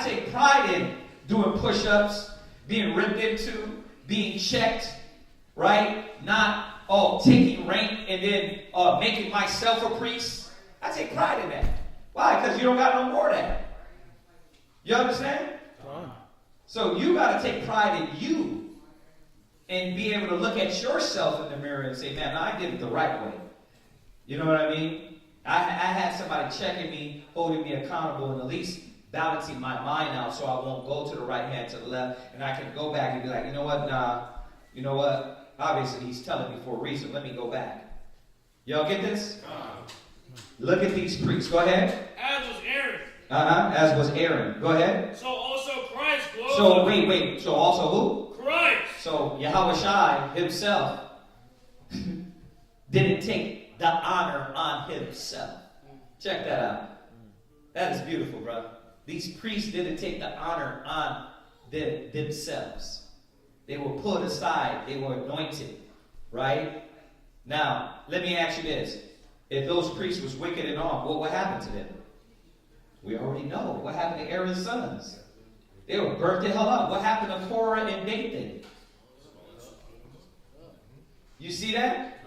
take pride in doing push-ups, being ripped into, being checked, right? Not taking rank and then making myself a priest. I take pride in that. Why? Because you don't got no more of that. You understand? So you got to take pride in you and be able to look at yourself in the mirror and say, man, I did it the right way. You know what I mean? I had somebody checking me, holding me accountable, and at least balancing my mind out so I won't go to the right hand, to the left, and I can go back and be like, you know what? Obviously, he's telling me for a reason. Let me go back. Y'all get this? Look at these priests. Go ahead. As was Aaron. As was Aaron. Go ahead. So also Christ glorified. So wait. So also who? Christ. So Yahushua himself didn't take the honor on himself. Check that out. That is beautiful, brother. These priests didn't take the honor on themselves. They were put aside. They were anointed. Right? Now, let me ask you this. If those priests was wicked and all, what would happen to them? We already know. What happened to Aaron's sons? They were burnt the hell up. What happened to Korah and Dathan? You see that?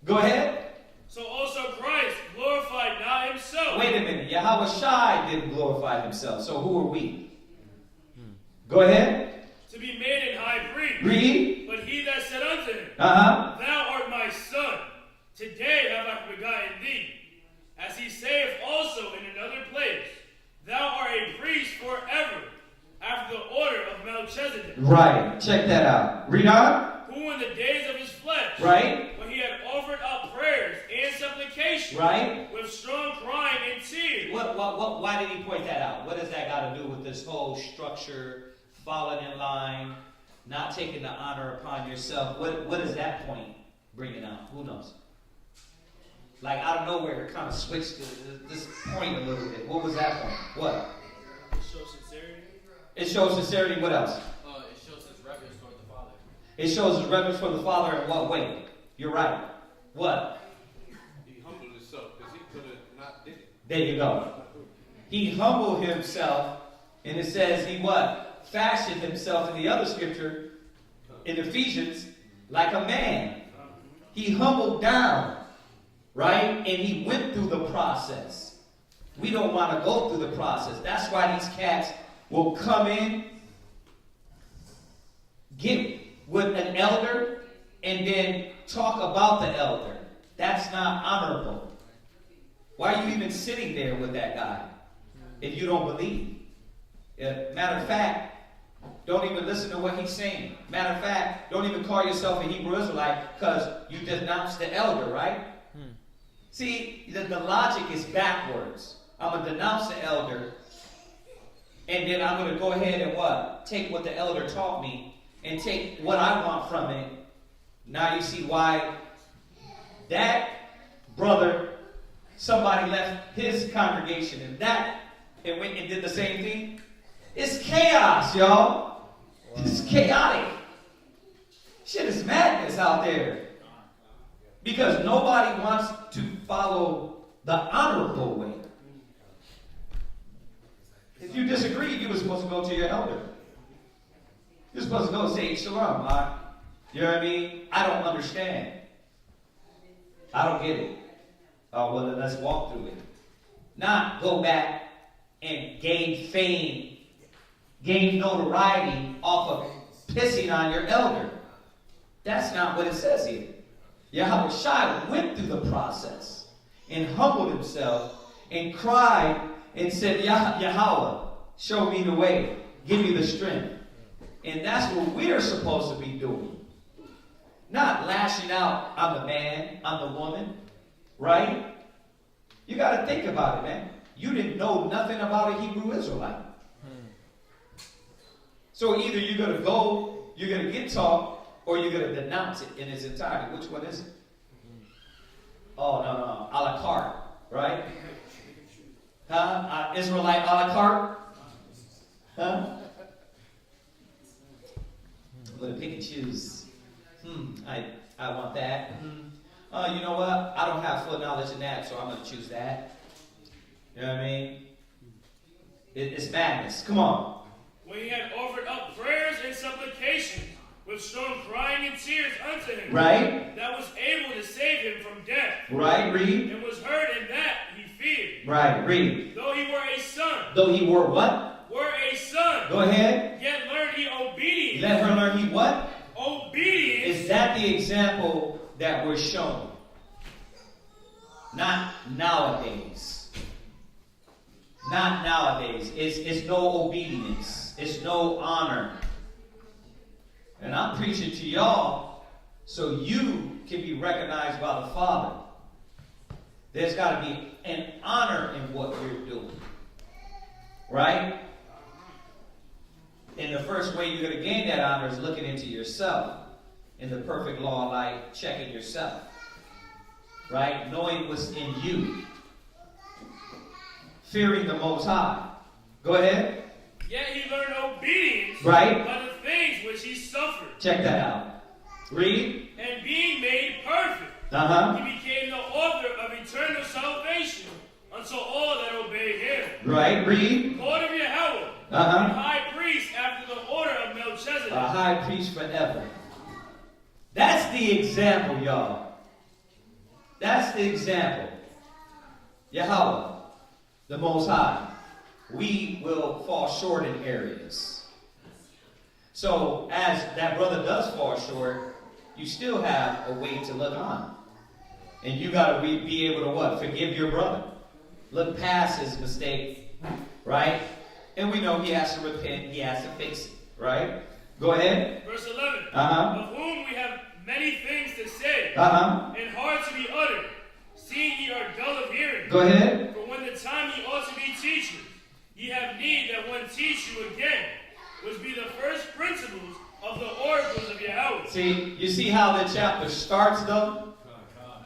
Go ahead. So also Christ glorified not himself. Wait a minute. Yahushua didn't glorify himself. So who are we? Go ahead. To be made an high priest. Read. But he that said unto him, Thou art my son. Today have I begotten thee. As he saith also in another place, Thou art a priest forever, after the order of Melchizedek. Right. Check that out. Read on. Who in the days of his flesh, right, when he had offered up prayers and supplications, right, with strong crying and tears. Why did he point that out? What does that got to do with this whole structure, falling in line, not taking the honor upon yourself? What is that point bringing out? Who knows? Like out of nowhere, it kind of switched to this point a little bit. What was that point? What? It shows sincerity. It shows sincerity. What else? It shows his reverence toward the Father. It shows his reverence for the Father in what way? You're right. What? He humbled himself because he could have not did it. There you go. He humbled himself, and it says he what? Fashioned himself in the other scripture, in Ephesians, like a man. He humbled down, right? And he went through the process. We don't want to go through the process. That's why these cats will come in, get with an elder, and then talk about the elder. That's not honorable. Why are you even sitting there with that guy if you don't believe? Matter of fact, don't even listen to what he's saying. Matter of fact, don't even call yourself a Hebrew Israelite because you denounced the elder, right? See, the logic is backwards. I'm going to denounce the elder, and then I'm going to go ahead and what? Take what the elder taught me and take what I want from it. Now you see why that brother, somebody left his congregation and went and did the same thing. It's chaos, y'all. It's chaotic. Shit is madness out there. Because nobody wants to follow the honorable way. If you disagree, you were supposed to go to your elder. You're supposed to go say, Shalom, you know what I mean? I don't understand. I don't get it. Oh, well, then let's walk through it. Not go back and gain fame, gain notoriety off of pissing on your elder. That's not what it says here. Yahushua went through the process and humbled himself and cried and said, Yahweh, show me the way. Give me the strength. And that's what we're supposed to be doing. Not lashing out on the man, on the woman, right? You got to think about it, man. You didn't know nothing about a Hebrew Israelite. So either you're going to go, you're going to get taught, or you're going to denounce it in its entirety. Which one is it? Oh, no. A la carte, right? Huh? Israelite a la carte? Huh? I'm going to pick and choose. I want that. You know what? I don't have full knowledge in that, so I'm going to choose that. You know what I mean? It's madness. Come on. When he had offered up prayers and supplications with strong crying and tears unto him, right, that was able to save him from death, right, read, and was heard in that he feared, right, read, though he were a son, though he were what? Were a son. Go ahead. Yet learned he obedience. Let her learn he what? Obedience. Is that the example that we're shown? Not nowadays. Not nowadays. It's no obedience. It's no honor. And I'm preaching to y'all so you can be recognized by the Father. There's got to be an honor in what you're doing. Right? And the first way you're going to gain that honor is looking into yourself. In the perfect law of life, checking yourself. Right? Knowing what's in you. Fearing the Most High. Go ahead. Yet he learned obedience right. by the things which he suffered. Check that out. Read. And being made perfect, he became the author of eternal salvation unto all that obey him. Right. Read. Lord of Yahweh, and high priest after the order of Melchizedek. A high priest forever. That's the example, y'all. That's the example. Yahweh, the Most High. We will fall short in areas. So, as that brother does fall short, you still have a way to look on. And you got to be able to what? Forgive your brother. Look past his mistake. Right? And we know he has to repent. He has to fix it. Right? Go ahead. Verse 11. Of whom we have many things to say, and hard to be uttered, seeing ye are dull of hearing. Go ahead. For when the time ye ought to be teachers, ye have need that one teach you again, which be the first principles of the oracles of Yahweh. See, you see how the chapter starts, though?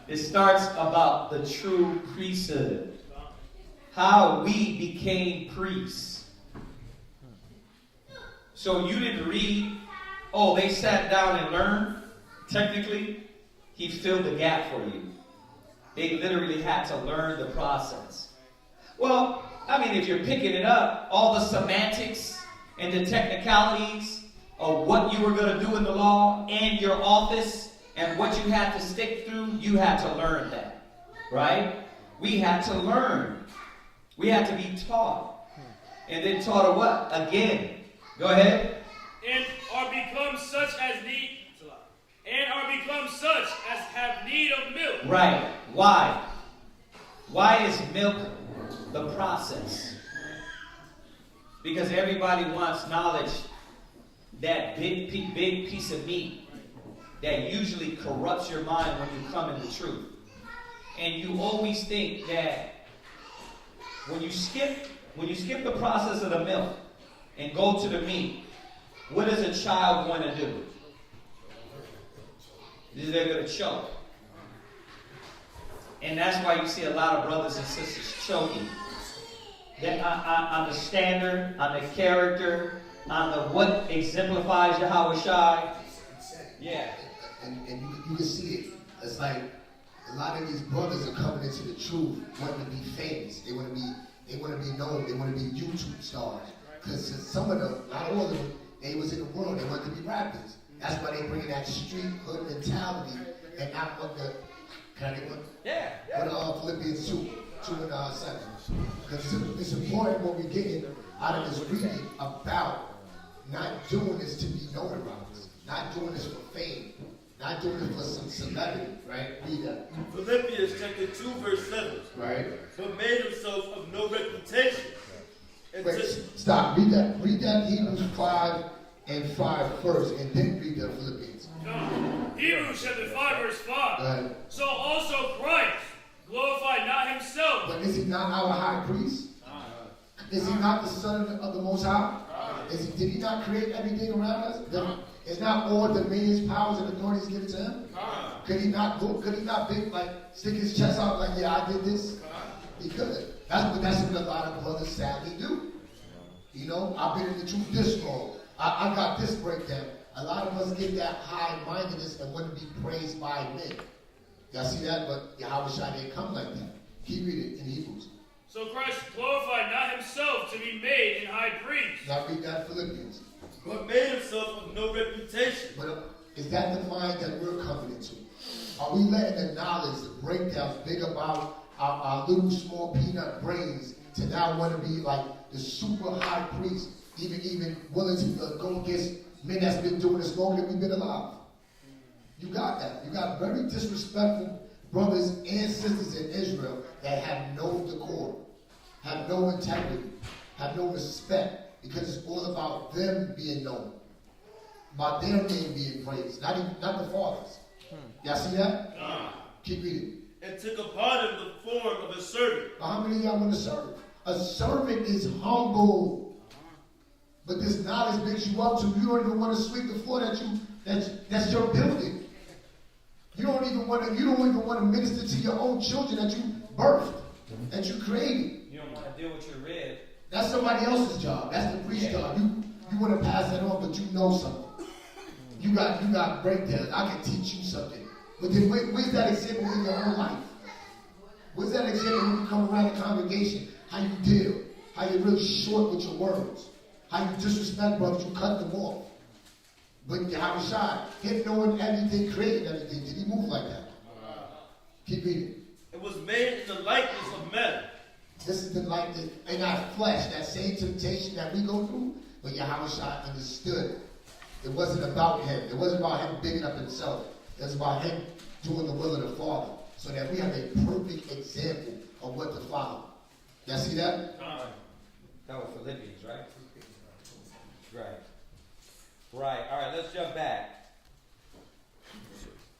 It starts about the true priesthood. How we became priests. So you didn't read, oh, they sat down and learned. Technically, he filled the gap for you. They literally had to learn the process. Well, I mean, if you're picking it up, all the semantics and the technicalities of what you were going to do in the law and your office and what you had to stick through, you had to learn that. Right? We had to learn. We had to be taught. And then taught what? Again. Go ahead. And are become such as need. And are become such as have need of milk. Right. Why? Why is milk the process? Because everybody wants knowledge, that big piece of meat that usually corrupts your mind when you come in the truth. And you always think that when you skip the process of the milk and go to the meat, what is a child going to do? They're going to choke. And that's why you see a lot of brothers and sisters choking. On the standard, on the character, on the what exemplifies Yahweh Shai. Yeah. And you can see it. It's like a lot of these brothers are coming into the truth, wanting to be famous. They want to be known. They want to be YouTube stars. Because some of them, not all of them, they was in the world. They wanted to be rappers. That's why they bring that street hood mentality and not what the, can I get one? Yeah. What Philippians 2 and 7. Because it's important what we're getting out of this reading about not doing this to be notarized, not doing this for fame, not doing this for some celebrity, right? Read that. Philippians chapter 2 verse 7. Right. But made himself of no reputation. Wait, stop. Read that. Read that Hebrews 5 and 5 first, and then read the Philippians. Hebrews chapter 5 verse 5. So also Christ glorified not himself. But is he not our high priest? Is he not the Son of the Most High? Did he not create everything around us? Is not all dominions, powers, and authorities given to him? Could he not stick his chest out like, yeah, I did this? He could. That's what a lot of brothers sadly do. You know, I've been in the truth this long. I got this breakdown. A lot of us get that high-mindedness and want to be praised by men. Y'all see that? But Yahweh Shai didn't come like that. Keep reading in Hebrews. So Christ glorified not himself to be made in high priest. Now read that Philippians. But made himself of no reputation. But is that the mind that we're coming into? Are we letting the knowledge, the breakdowns, big about our little small peanut brains to now want to be like the super high priest, even willing to go against men that's been doing this longer than we've been alive? You got that. You got very disrespectful brothers and sisters in Israel that have no decorum, have no integrity, have no respect, because it's all about them being known, about their name being praised, not the Father's. Y'all see that? Keep reading. and took upon him the form of a servant. How many of y'all want to serve? A servant is humble. But this knowledge makes you up to you don't even want to sweep the floor that's your building. You don't even want to minister to your own children that you birthed, that you created. You don't want to deal with your rib. That's somebody else's job. That's the priest's job. You want to pass that on, but you know something. You got breakdowns. I can teach you something. But then where's that example in your own life? Where's that example when you come around the congregation? How you deal? How you're really short with your words? How you disrespect brothers? You cut them off. But Yahushua, him knowing everything, creating everything, did he move like that? Keep reading. It was made in the likeness of men. This is the likeness in our flesh, that same temptation that we go through, but Yahushua understood. It wasn't about him. It wasn't about him bigging up himself. It was about him doing the will of the Father, so that we have a perfect example of what to follow. Y'all see that? That was Philippians, right? Right. All right, let's jump back.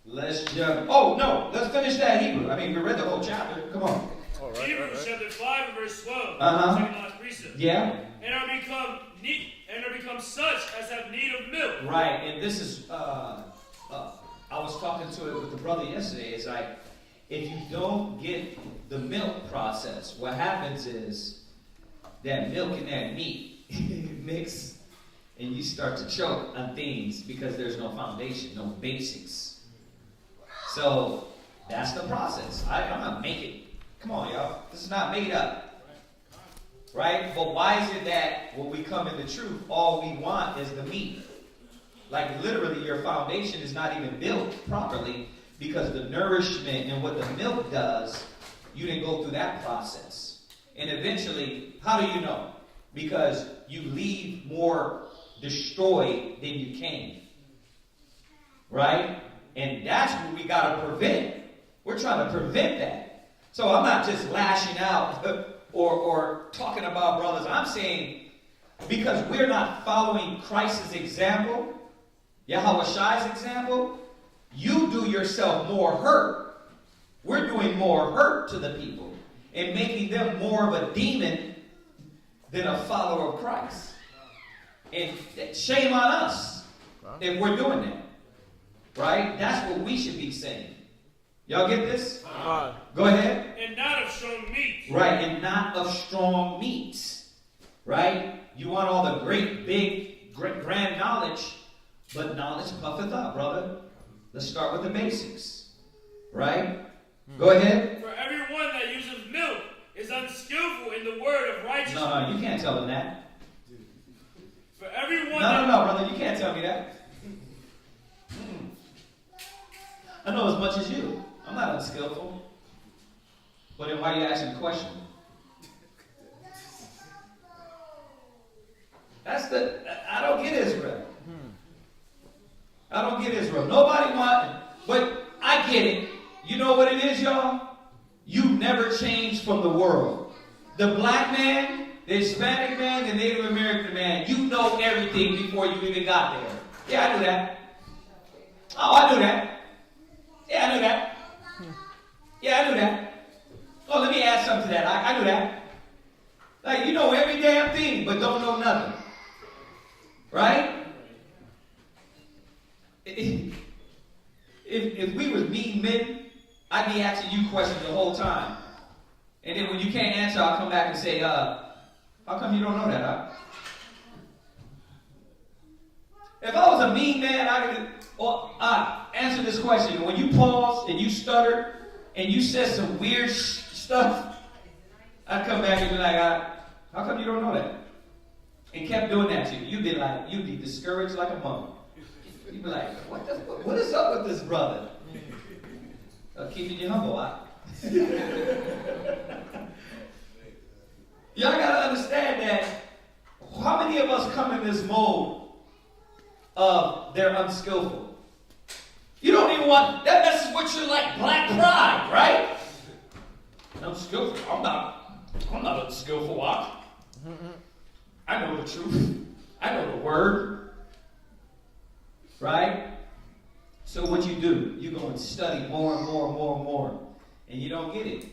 Oh, no. Let's finish that Hebrew. I mean, we read the whole chapter. Come on. All right, Hebrews chapter 5 and verse 12. Uh-huh. Second last precept. Yeah. And are become such as have need of milk. Right. And this is, I was talking to it with the brother yesterday. It's like, if you don't get the milk process, what happens is that milk and that meat mix, and you start to choke on things because there's no foundation, no basics. So that's the process. I'm not making. Come on, y'all. This is not made up. Right? But why is it that when we come in the truth, all we want is the meat? Like literally your foundation is not even built properly because the nourishment and what the milk does, you didn't go through that process. And eventually, how do you know? Because you leave more destroyed than you came. Right? And that's what we got to prevent. We're trying to prevent that. So I'm not just lashing out or talking about brothers. I'm saying because we're not following Christ's example, Yahushai's example, you do yourself more hurt. We're doing more hurt to the people and making them more of a demon than a follower of Christ. And shame on us if we're doing that. Right? That's what we should be saying. Y'all get this? Go ahead. And not of strong meat. Right, and not of strong meats. Right? You want all the great, big, grand knowledge, but knowledge puffeth up, brother. Let's start with the basics. Right? Go ahead. For everyone that uses milk is unskillful in the word of righteousness. No, you can't tell them that. For everyone No, brother, you can't tell me that. I know as much as you. I'm not unskillful. But then why are you asking the question? I don't get Israel. I don't get Israel. Nobody but I get it. You know what it is, y'all? You never changed from the world. The black man, the Hispanic man, the Native American man, you know everything before you even got there. Yeah, I knew that. Oh, I knew that. Yeah, I knew that. Yeah, I knew that. Oh, let me add something to that. I knew that. Like, you know every damn thing, but don't know nothing. Right? If we was mean men, I'd be asking you questions the whole time. And then when you can't answer, I'll come back and say, how come you don't know that, huh? If I was a mean man, I could answer this question. When you paused and you stuttered and you said some weird stuff, I'd come back and be like, how come you don't know that? And kept doing that to you. You'd be discouraged like a monk. You'd be like, what is up with this brother? Keeping you humble, huh? Y'all gotta understand that how many of us come in this mode of they're unskillful? You don't even want that messes with your like black pride, right? I'm skillful. I'm not unskillful. I know the truth. I know the word. Right? So what you do, you go and study more and more and more and more. and you don't get it.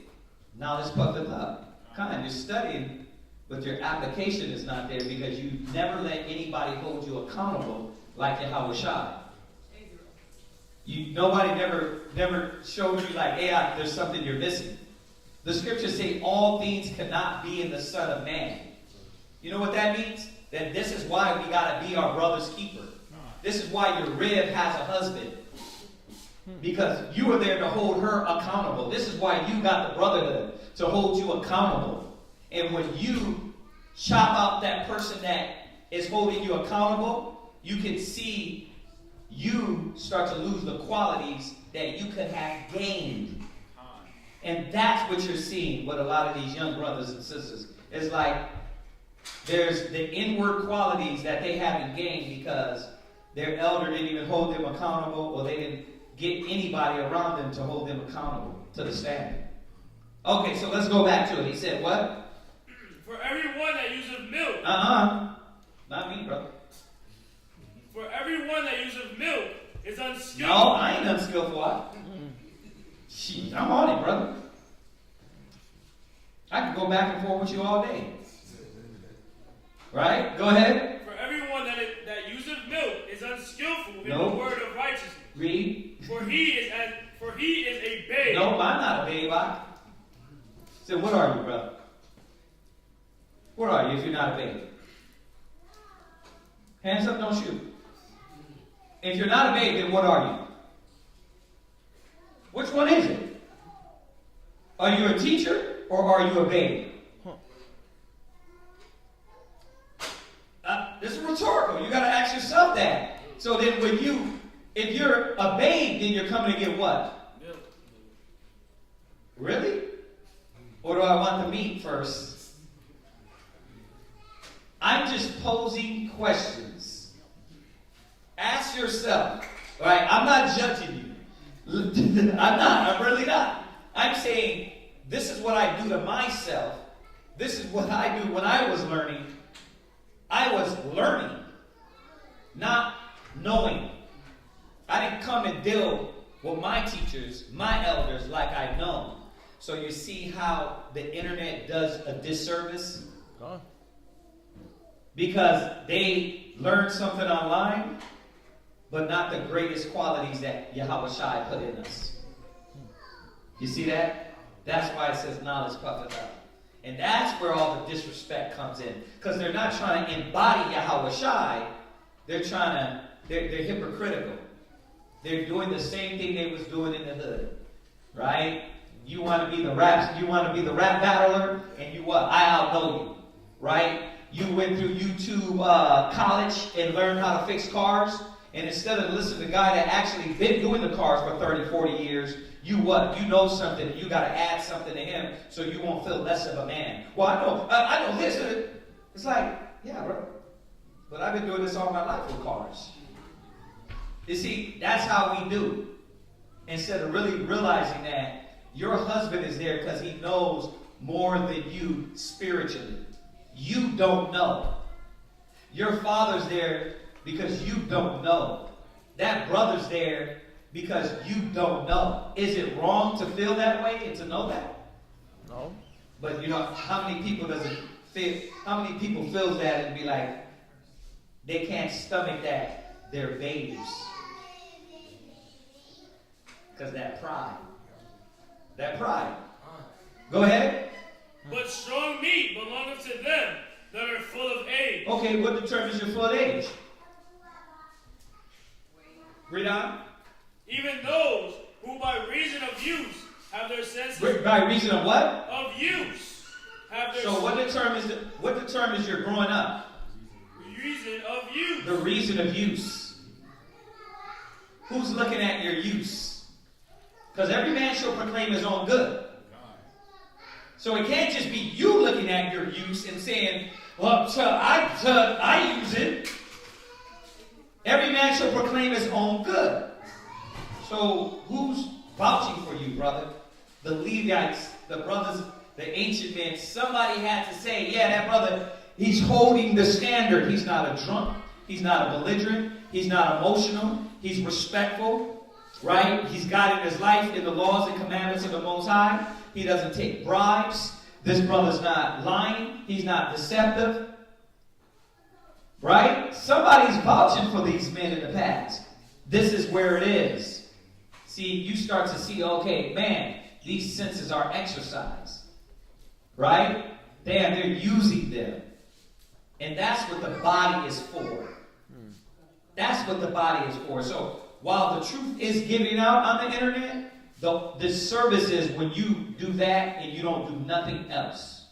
Knowledge puffeth up. You're studying, but your application is not there because you never let anybody hold you accountable like Yahweh Shai. Nobody never showed you like, hey, there's something you're missing. The scriptures say all things cannot be in the Son of Man. You know what that means? That this is why we got to be our brother's keeper. This is why your rib has a husband. Because you are there to hold her accountable. This is why you got the brotherhood, to hold you accountable. And when you chop out that person that is holding you accountable, you can see you start to lose the qualities that you could have gained. And that's what you're seeing with a lot of these young brothers and sisters. It's like there's the inward qualities that they haven't gained because their elder didn't even hold them accountable, or they didn't get anybody around them to hold them accountable to the standard. Okay, so let's go back to it. He said what? For everyone that useth milk. Not me, brother. For everyone that useth milk is unskillful. No, I ain't unskillful. I'm on it, brother. I can go back and forth with you all day. Right? Go ahead. For everyone that useth milk is unskillful in the word of righteousness. Read. For he is a babe. No, I'm not a babe. So what are you, brother? What are you if you're not a babe? Hands up, don't shoot. If you're not a babe, then what are you? Which one is it? Are you a teacher or are you a babe? This is rhetorical. You got to ask yourself that. So then if you're a babe, then you're coming to get what? Milk. Really? Or do I want the meat first? I'm just posing questions. Ask yourself. All right? I'm not judging you. I'm really not. I'm saying this is what I do to myself. This is what I do when I was learning. I was learning, not knowing. I didn't come and deal with my teachers, my elders, like I know. So you see how the internet does a disservice? Because they learn something online, but not the greatest qualities that Yahweh Shai put in us. You see that? That's why it says knowledge puffeth up. And that's where all the disrespect comes in. Because they're not trying to embody Yahweh Shai. They're hypocritical. They're doing the same thing they was doing in the hood. Right? You want to be the rap battler, and you what? I outdo you. Right? You went through YouTube college and learned how to fix cars. And instead of listening to the guy that actually been doing the cars for 30, 40 years, you what? You know something, and you got to add something to him so you won't feel less of a man. Well, I know this. It's like, yeah, bro. But I've been doing this all my life with cars. You see, that's how we do. Instead of really realizing that your husband is there because he knows more than you spiritually. You don't know. Your father's there because you don't know. That brother's there because you don't know. Is it wrong to feel that way and to know that? No. But you know, how many people feels that and be like, they can't stomach that they're babes? Because that pride. Go ahead. But strong meat belongeth to them that are full of age. Okay, what determines your full age? Read on. Even those who by reason of use have their senses. By reason of what? Of use. Have their So what determines your growing up? Reason of use. The reason of use. Who's looking at your use? Because every man shall proclaim his own good. So it can't just be you looking at your use and saying, well, I use it. Every man shall proclaim his own good. So who's vouching for you, brother? The Levites, the brothers, the ancient men. Somebody had to say, yeah, that brother, he's holding the standard. He's not a drunk. He's not a belligerent. He's not emotional. He's respectful. Right? He's guiding his life in the laws and commandments of the Most High. He doesn't take bribes. This brother's not lying. He's not deceptive. Right? Somebody's vouching for these men in the past. This is where it is. See, you start to see, okay, man, these senses are exercised. Right? They're using them. And that's what the body is for. That's what the body is for. So, while the truth is giving out on the internet, the service is when you do that and you don't do nothing else.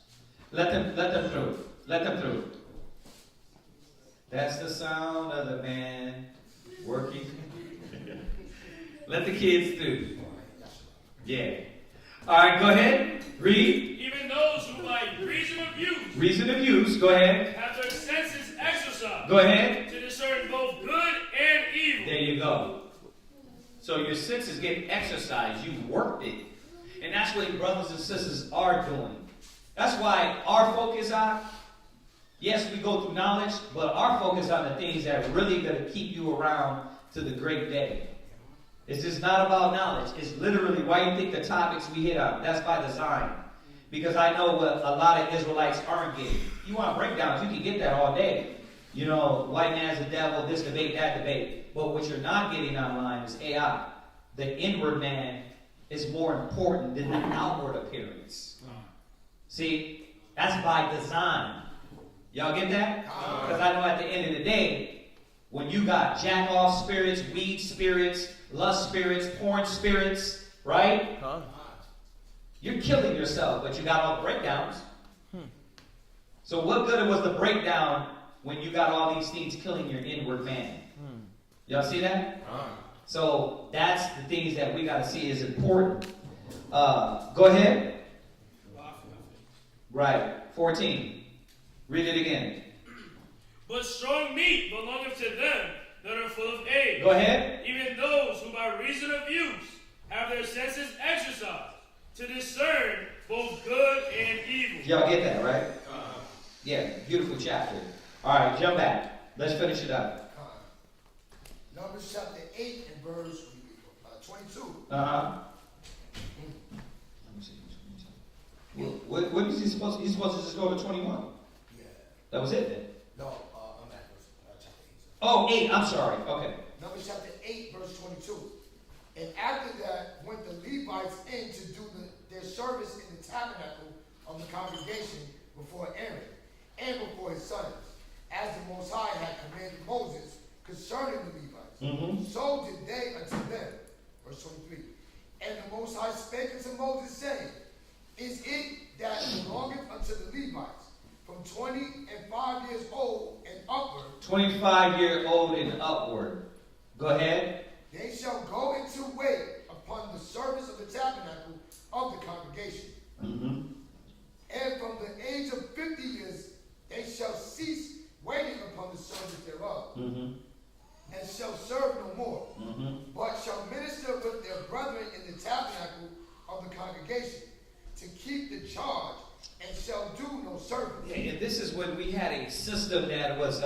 Let them through. Let them through. That's the sound of the man working. Let the kids through. Yeah. All right, go ahead. Read. Even those who by reason of use. Reason of use. Go ahead. Have their senses exercised. Go ahead. To discern both good and evil. There you go. So your senses get exercised. You worked it. And that's what brothers and sisters are doing. That's why our focus on, yes, we go through knowledge, but our focus on the things that are really going to keep you around to the great day. It's just not about knowledge. It's literally why you think the topics we hit on. That's by design. Because I know what a lot of Israelites aren't getting. You want breakdowns, you can get that all day. You know, white man's the devil, this debate, that debate. But what you're not getting online is AI. The inward man is more important than the outward appearance. See, that's by design. Y'all get that? Because I know at the end of the day, when you got jack-off spirits, weed spirits, lust spirits, porn spirits, right? You're killing yourself, but you got all the breakdowns. So what good was the breakdown when you got all these things killing your inward man? Y'all see that? So that's the things that we got to see is important. Go ahead. Right. 14. Read it again. But strong meat belongeth to them that are full of age. Go ahead. Even those who by reason of use have their senses exercised to discern both good and evil. Y'all get that, right? Yeah, beautiful chapter. All right, jump back. Let's finish it up. Numbers chapter 8 and verse 22. What is he supposed to? He's supposed to just go to 21. Yeah. That was it then. No, I'm at verse chapter 8. Oh, 8. I'm sorry. Okay. Numbers chapter 8, verse 22. And after that went the Levites in to do their service in the tabernacle of the congregation before Aaron and before his sons, as the Most High had commanded Moses concerning the Levites. So did they unto them. Verse 23. And the Most High spake unto Moses, saying, Is it that belongeth unto the Levites from 20 and 5 years old and upward? 25-year-old and upward. Go ahead. They shall go into wait upon the service of the tabernacle of the congregation. And from the age of 50 years they shall cease waiting upon the service thereof, and shall serve no more, but shall minister with their brethren in the tabernacle of the congregation, to keep the charge, and shall do no service. Yeah, and this is when we had a system that was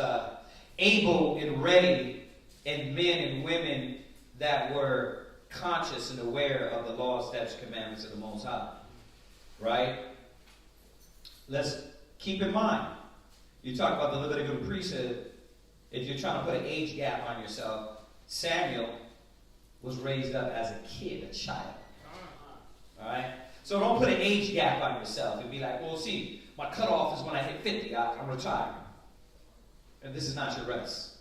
able and ready, and men and women that were conscious and aware of the law, statutes, commandments of the Most High. Right? Let's keep in mind, you talk about the Levitical priesthood. If you're trying to put an age gap on yourself, Samuel was raised up as a kid, a child. All right? So don't put an age gap on yourself and be like, well, see, my cutoff is when I hit 50, I'm retired. And this is not your rest.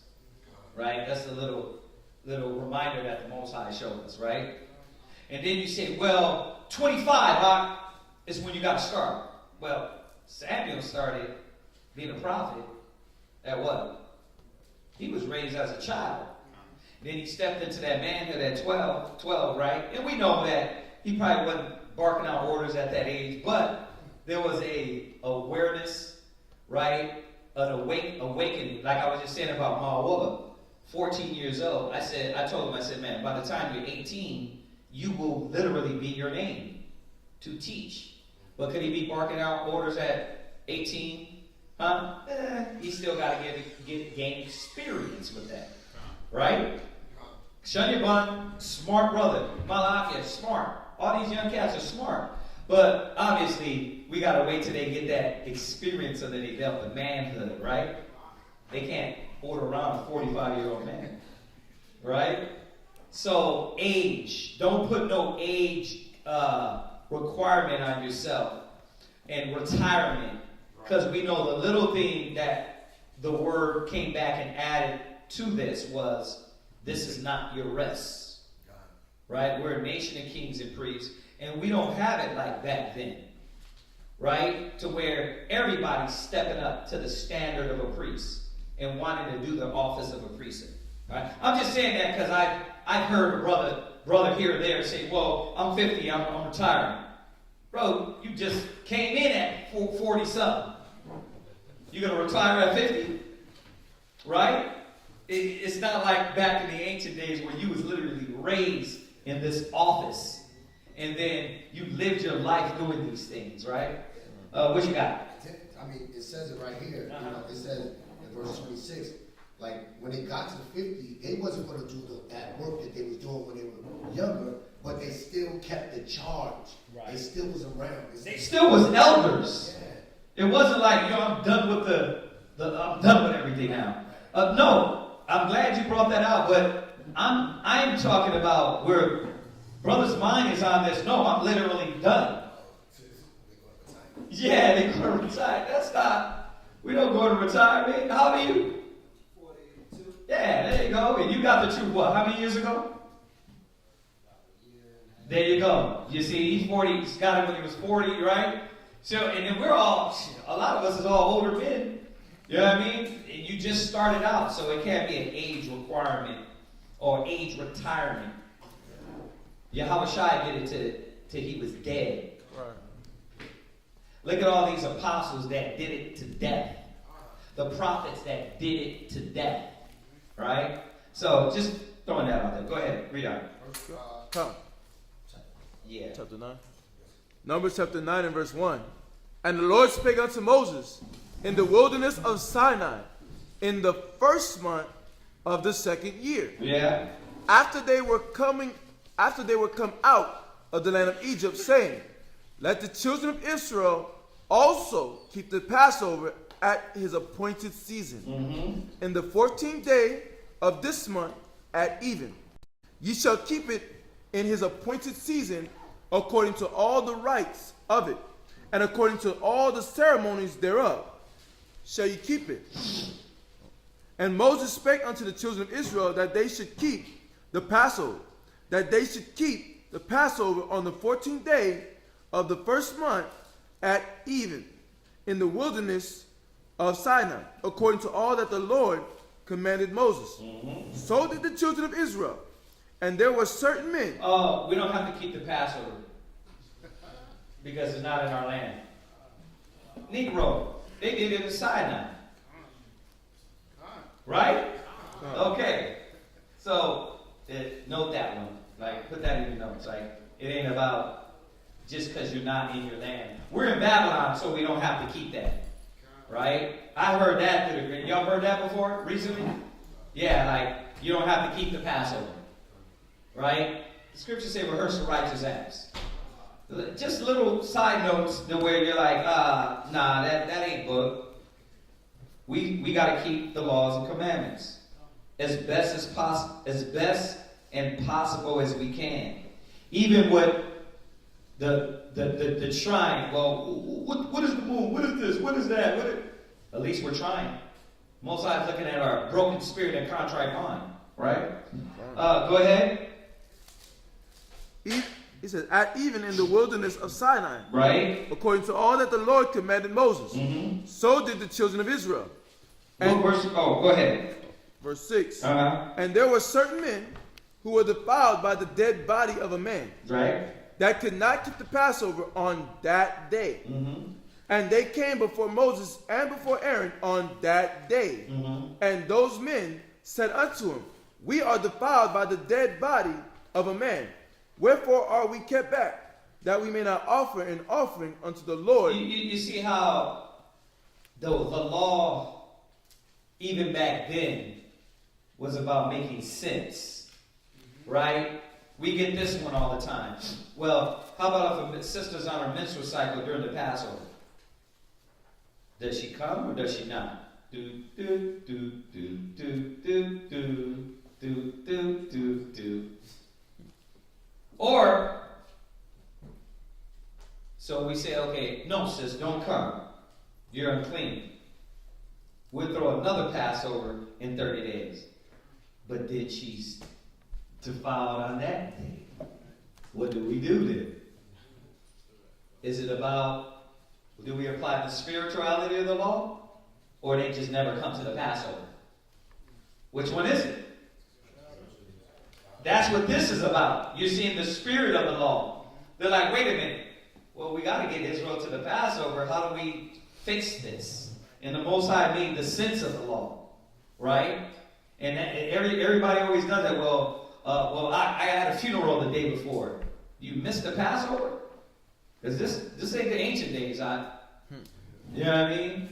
Right? That's a little reminder that the Most High showed us, right? And then you say, well, 25 is when you got to start. Well, Samuel started being a prophet at what? He was raised as a child. Then he stepped into that manhood at 12, right? And we know that he probably wasn't barking out orders at that age, but there was a awareness, right? An awakening, like I was just saying about Mawula. 14 years old, I told him, man, by the time you're 18, you will literally be your name to teach. But could he be barking out orders at 18? He still got to gain experience with that, right? Shunyaban, smart brother. Malakia, smart. All these young cats are smart. But obviously, we got to wait till they get that experience under their belt, the manhood, right? They can't order around a 45-year-old man, right? So, age. Don't put no age requirement on yourself. And retirement. Because we know the little thing that the word came back and added to this was, this is not your rest. Right? We're a nation of kings and priests. And we don't have it like back then. Right? To where everybody's stepping up to the standard of a priest and wanting to do the office of a priest. Right? I'm just saying that because I've heard a brother here or there say, well, I'm 50, I'm retiring. Bro, you just came in at 40-something. You're going to retire at 50? Right? It's not like back in the ancient days where you was literally raised in this office. And then you lived your life doing these things, right? What you got? I mean, it says it right here. You know, it says in verse 26, like when they got to 50, they wasn't going to do that work that they was doing when they were younger, but they still kept the charge. Right. They still was around. They still was elders. Yeah. It wasn't like, I'm done with I'm done with everything now. No, I'm glad you brought that out, but I'm talking about where brother's mind is on this. No, I'm literally done. Yeah, they're going to retire. That's not, we don't go to retirement. How old are you? 42. Yeah, there you go. And you got the truth, what, how many years ago? There you go. You see, he's 40, he's got it when he was 40, right? So, and then we're all, a lot of us is all older men. You know what I mean? And you just started out, so it can't be an age requirement or age retirement. Yahushua did it till he was dead. Right. Look at all these apostles that did it to death. The prophets that did it to death. Right? So, just throwing that out there. Go ahead, read on. Come. Yeah. Chapter 9. Numbers chapter 9 and verse 1. And the Lord spake unto Moses in the wilderness of Sinai in the first month of the second year. Yeah. After they were come out of the land of Egypt, saying, let the children of Israel also keep the Passover at his appointed season. In the 14th day of this month at even. Ye shall keep it in his appointed season, according to all the rites of it, and according to all the ceremonies thereof, shall ye keep it. And Moses spake unto the children of Israel that they should keep the Passover, that they should keep the Passover on the 14th day of the first month at even, in the wilderness of Sinai, according to all that the Lord commanded Moses. So did the children of Israel. And there were certain men. We don't have to keep the Passover because it's not in our land. Negro, they did it in Sinai. Right? Okay. So, note that one. Like, put that in your notes. Like, it ain't about just because you're not in your land. We're in Babylon, so we don't have to keep that. Right? I heard that through the. Y'all heard that before? Recently? Yeah, like, you don't have to keep the Passover. Right? The scriptures say rehearse the righteous acts. Just little side notes to where you're like, nah, that ain't book. We got to keep the laws and commandments as best and possible as we can. Even with the trying. Well, what is the moon? What is this? What is that? At least we're trying. Most High is looking at our broken spirit and contrite mind. Right? Go ahead. He says, at even in the wilderness of Sinai. Right. According to all that the Lord commanded Moses. So did the children of Israel. And go ahead. Verse 6. And there were certain men who were defiled by the dead body of a man. Right. That could not keep the Passover on that day. And they came before Moses and before Aaron on that day. And those men said unto him, we are defiled by the dead body of a man. Wherefore are we kept back, that we may not offer an offering unto the Lord? You see how the law, even back then, was about making sense. right? We get this one all the time. Well, how about if a sister's on her menstrual cycle during the Passover? Does she come or does she not? Do, do, do, do, do, do, do, do, do, do, do. Or, so we say, okay, no, sis, don't come. You're unclean. We'll throw another Passover in 30 days. But did she defiled on that day? What do we do then? Is it about, do we apply the spirituality of the law? Or they just never come to the Passover? Which one is it? That's what this is about. You're seeing the spirit of the law. They're like, wait a minute. Well, we got to get Israel to the Passover. How do we fix this? And the Most High made the sense of the law. Right? And everybody always does that. Well, I had a funeral the day before. You missed the Passover? Because this ain't the ancient days. You know what I mean?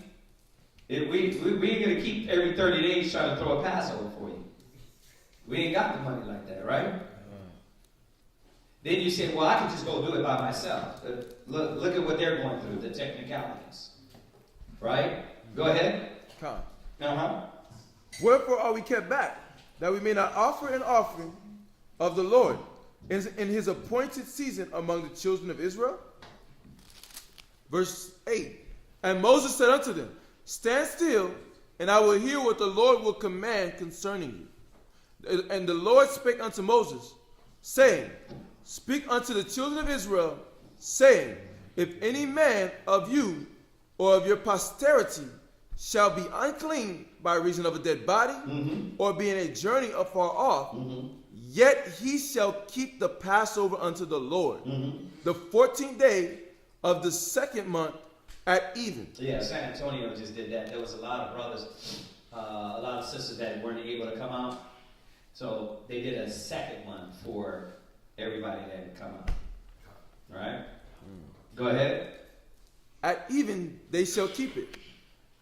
We ain't going to keep every 30 days trying to throw a Passover for you. We ain't got the money like that, right? Then you say, well, I can just go do it by myself. Look at what they're going through, the technicalities. Right? Go ahead. Come. Uh-huh. Wherefore are we kept back, that we may not offer an offering of the Lord in his appointed season among the children of Israel? Verse 8. And Moses said unto them, stand still, and I will hear what the Lord will command concerning you. And the Lord spake unto Moses, saying, speak unto the children of Israel, saying, if any man of you or of your posterity shall be unclean by reason of a dead body, or be in a journey afar off, yet he shall keep the Passover unto the Lord, the 14th day of the second month at even. Yeah, San Antonio just did that. There was a lot of brothers, a lot of sisters that weren't able to come out. So they did a second one for everybody that had come out. All right? Go ahead. At even they shall keep it,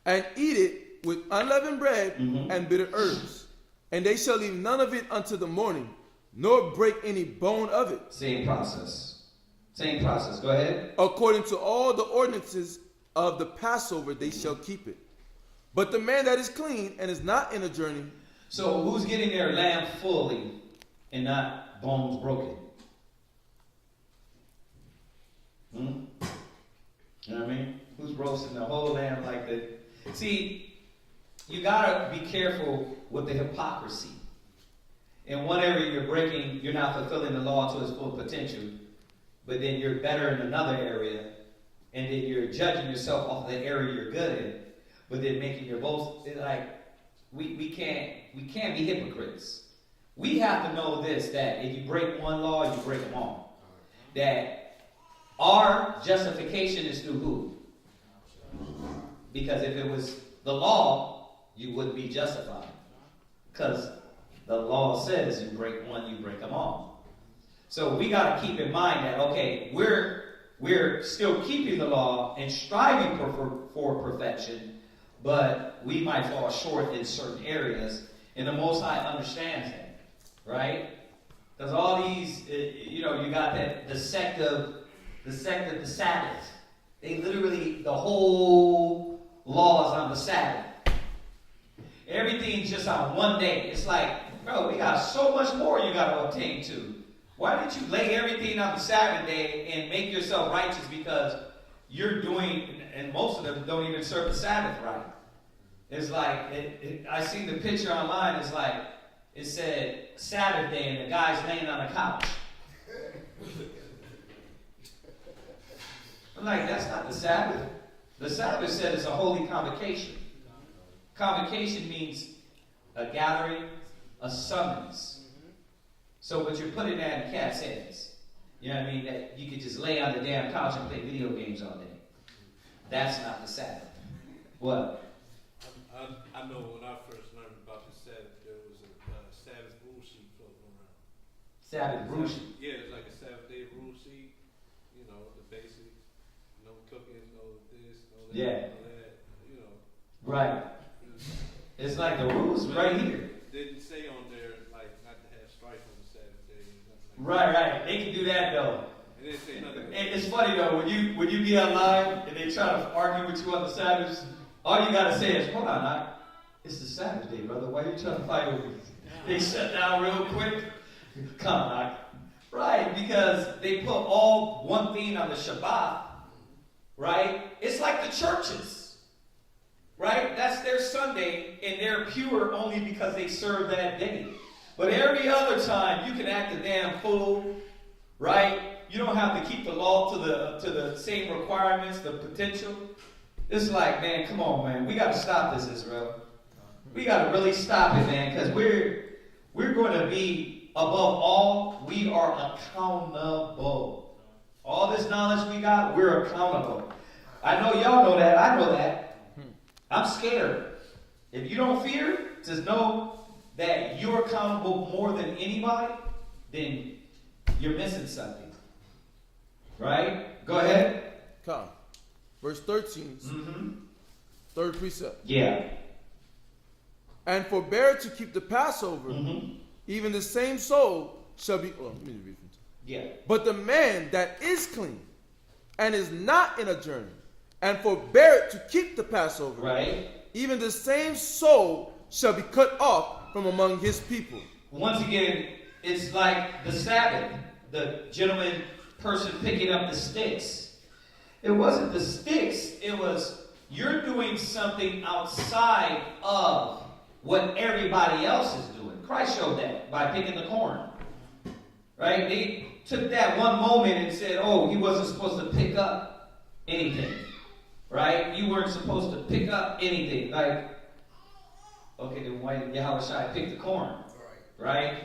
and eat it with unleavened bread and bitter herbs. And they shall leave none of it until the morning, nor break any bone of it. Same process. Same process. Go ahead. According to all the ordinances of the Passover, they shall keep it. But the man that is clean and is not in a journey. So who's getting their lamb fully and not bones broken? You know what I mean? Who's roasting the whole lamb like that? See, you gotta be careful with the hypocrisy. In one area you're breaking, you're not fulfilling the law to its full potential, but then you're better in another area, and then you're judging yourself off of the area you're good in, but then making your boast. Like, we can't be hypocrites. We have to know this, that if you break one law, you break them all. That our justification is through who? Because if it was the law, you wouldn't be justified. Because the law says you break one, you break them all. So we got to keep in mind that, okay, we're still keeping the law and striving for perfection, but we might fall short in certain areas, and the Most High understands that, right? Because all these, you got the sect of the Sabbath. They literally, the whole law is on the Sabbath. Everything's just on one day. It's like, bro, we got so much more you got to obtain to. Why didn't you lay everything on the Sabbath day and make yourself righteous because you're doing, and most of them don't even serve the Sabbath right. It's like, I seen the picture online, it's like, it said Sabbath day and the guy's laying on a couch. I'm like, that's not the Sabbath. The Sabbath said it's a holy convocation. Convocation means a gathering, a summons. So what you're putting that in cat's heads. You know what I mean? That you could just lay on the damn couch and play video games all day. That's not the Sabbath. What? I know when I first learned about the Sabbath, there was a Sabbath rule sheet floating around. Sabbath rule sheet? Yeah, it's like a Sabbath day rule sheet. You know, the basics. No cooking, no this, no that, no that. You know. Right. It's like the rules right here. Didn't say on there, like, not to have strife on the Sabbath day. Right. They can do that though. They didn't say nothing. It's funny though, when you be online and they try to argue with you on the Sabbath, all you gotta say is, hold on, it's the Sabbath day, brother. Why are you trying to fight over me? They shut down real quick. Come on. Right, because they put all one thing on the Shabbat, right? It's like the churches, right? That's their Sunday, and they're pure only because they serve that day. But every other time, you can act a damn fool, right? You don't have to keep the law to the same requirements, the potential. It's like, man, come on, man. We got to stop this, Israel. We got to really stop it, man, because we're going to be, above all, we are accountable. All this knowledge we got, we're accountable. I know y'all know that. I know that. I'm scared. If you don't fear, just know that you're accountable more than anybody, then you're missing something. Right? Go ahead. Come. Verse 13. Third precept. Yeah. And forbear to keep the Passover, even the same soul shall be. Oh, let me read from. Yeah. But the man that is clean and is not in a journey, and forbear to keep the Passover, right? Even the same soul shall be cut off from among his people. Once again, it's like the Sabbath. The gentleman person picking up the sticks. It wasn't the sticks. It was you're doing something outside of what everybody else is doing. Christ showed that by picking the corn. Right? They took that one moment and said, oh, he wasn't supposed to pick up anything. Right? You weren't supposed to pick up anything. Like, okay, then why did Yahushua pick the corn? Right?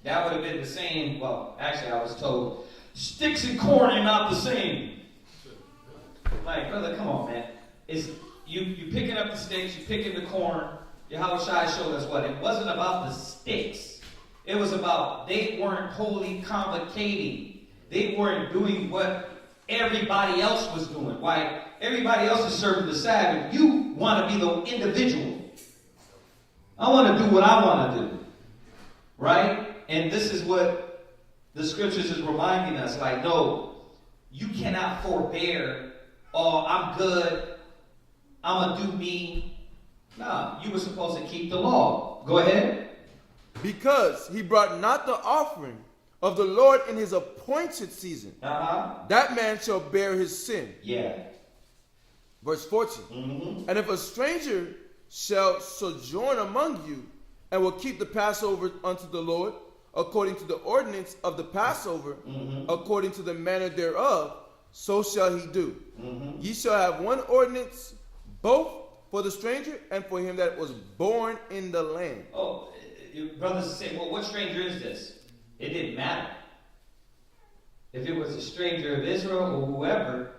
That would have been the same. Well, actually, I was told, sticks and corn are not the same. Like, brother, come on, man. It's you picking up the sticks, you picking the corn. Yahushua showed us what? It wasn't about the sticks. It was about they weren't wholly convocating. They weren't doing what everybody else was doing. Why? Everybody else is serving the Sabbath. You want to be the individual. I want to do what I want to do. Right? And this is what the scriptures is reminding us. Like, no, you cannot forbear. Oh, I'm good. I'm going to do me. No, you were supposed to keep the law. Go ahead. Because he brought not the offering of the Lord in his appointed season. That man shall bear his sin. Yeah. Verse 14. And if a stranger shall sojourn among you, and will keep the Passover unto the Lord, according to the ordinance of the Passover, according to the manner thereof, so shall he do. Ye shall have one ordinance, both for the stranger and for him that was born in the land. Oh, your brothers say, well, what stranger is this? It didn't matter. If it was a stranger of Israel or whoever,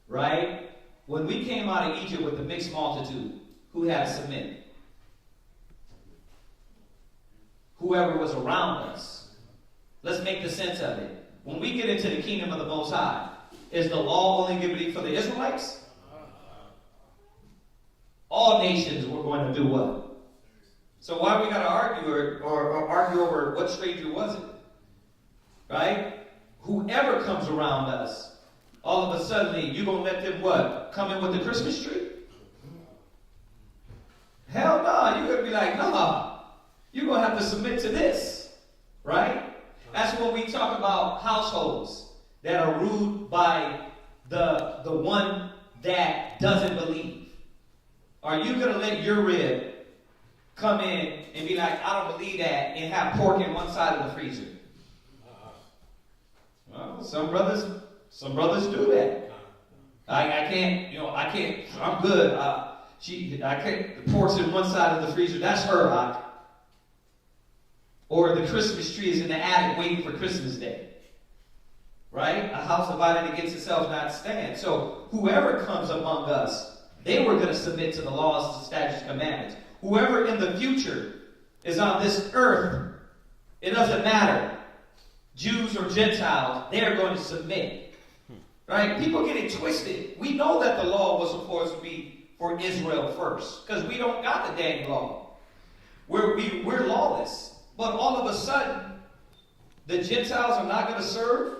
right? When we came out of Egypt with the mixed multitude, who had to submit? Whoever was around us. Let's make the sense of it. When we get into the kingdom of the Most High, is the law only given for the Israelites? All nations were going to do what? So why we got to argue or argue over what stranger was it? Right? Whoever comes around us, all of a sudden, you going to let them what? Come in with the Christmas tree? Hell no. You're going to be like, nah. You're going to have to submit to this. Right? That's when we talk about households that are ruled by the one that doesn't believe. Are you going to let your rib come in and be like, I don't believe that, and have pork in one side of the freezer? Well, some brothers do that. I can't, I'm good. The pork's in one side of the freezer. That's her. Or the Christmas tree is in the attic waiting for Christmas Day. Right? A house divided against itself not stand. So whoever comes among us, they were going to submit to the laws, the statutes, commandments. Whoever in the future is on this earth, it doesn't matter. Jews or Gentiles, they are going to submit. Right? People get it twisted. We know that the law was supposed to be for Israel first, because we don't got the dang law. We're lawless. But all of a sudden, the Gentiles are not going to serve?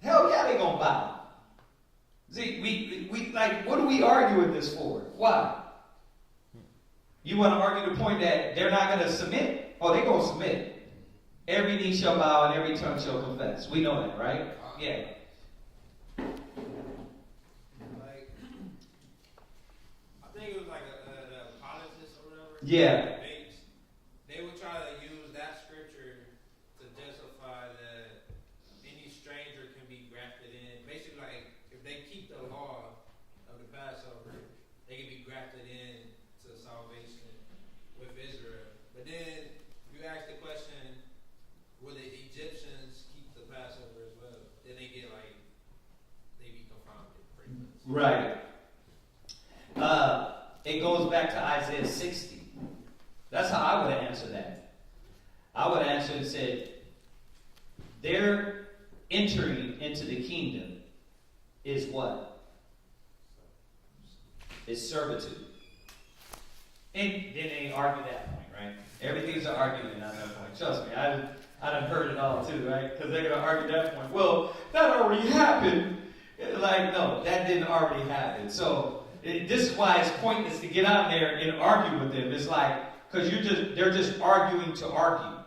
Hell yeah, they're going to bow. See, we like, what are we arguing this for? Why? You want to argue the point that they're not going to submit? Oh, they're going to submit. Every knee shall bow and every tongue shall confess. We know that, right? Yeah. Like, I think it was like the politics or whatever. Yeah. They would try to use that scripture to justify that any stranger can be grafted in. Basically, like, if they keep the law of the Passover, they can be grafted in to salvation with Israel. But then you ask the question, will the Egyptians keep the Passover as well? Then they get like, they be confounded pretty much. Right. It goes back to Isaiah 60. That's how I would answer that. I would answer and said, their entering into the kingdom is what? It's servitude. And then they argue that point, right? Everything's an argument on that point. Trust me, I done heard it all too, right? Because they're going to argue that point. Well, that already happened. Like, no, that didn't already happen. So this is why it's pointless to get out there and argue with them. It's like, because they're just arguing to argue.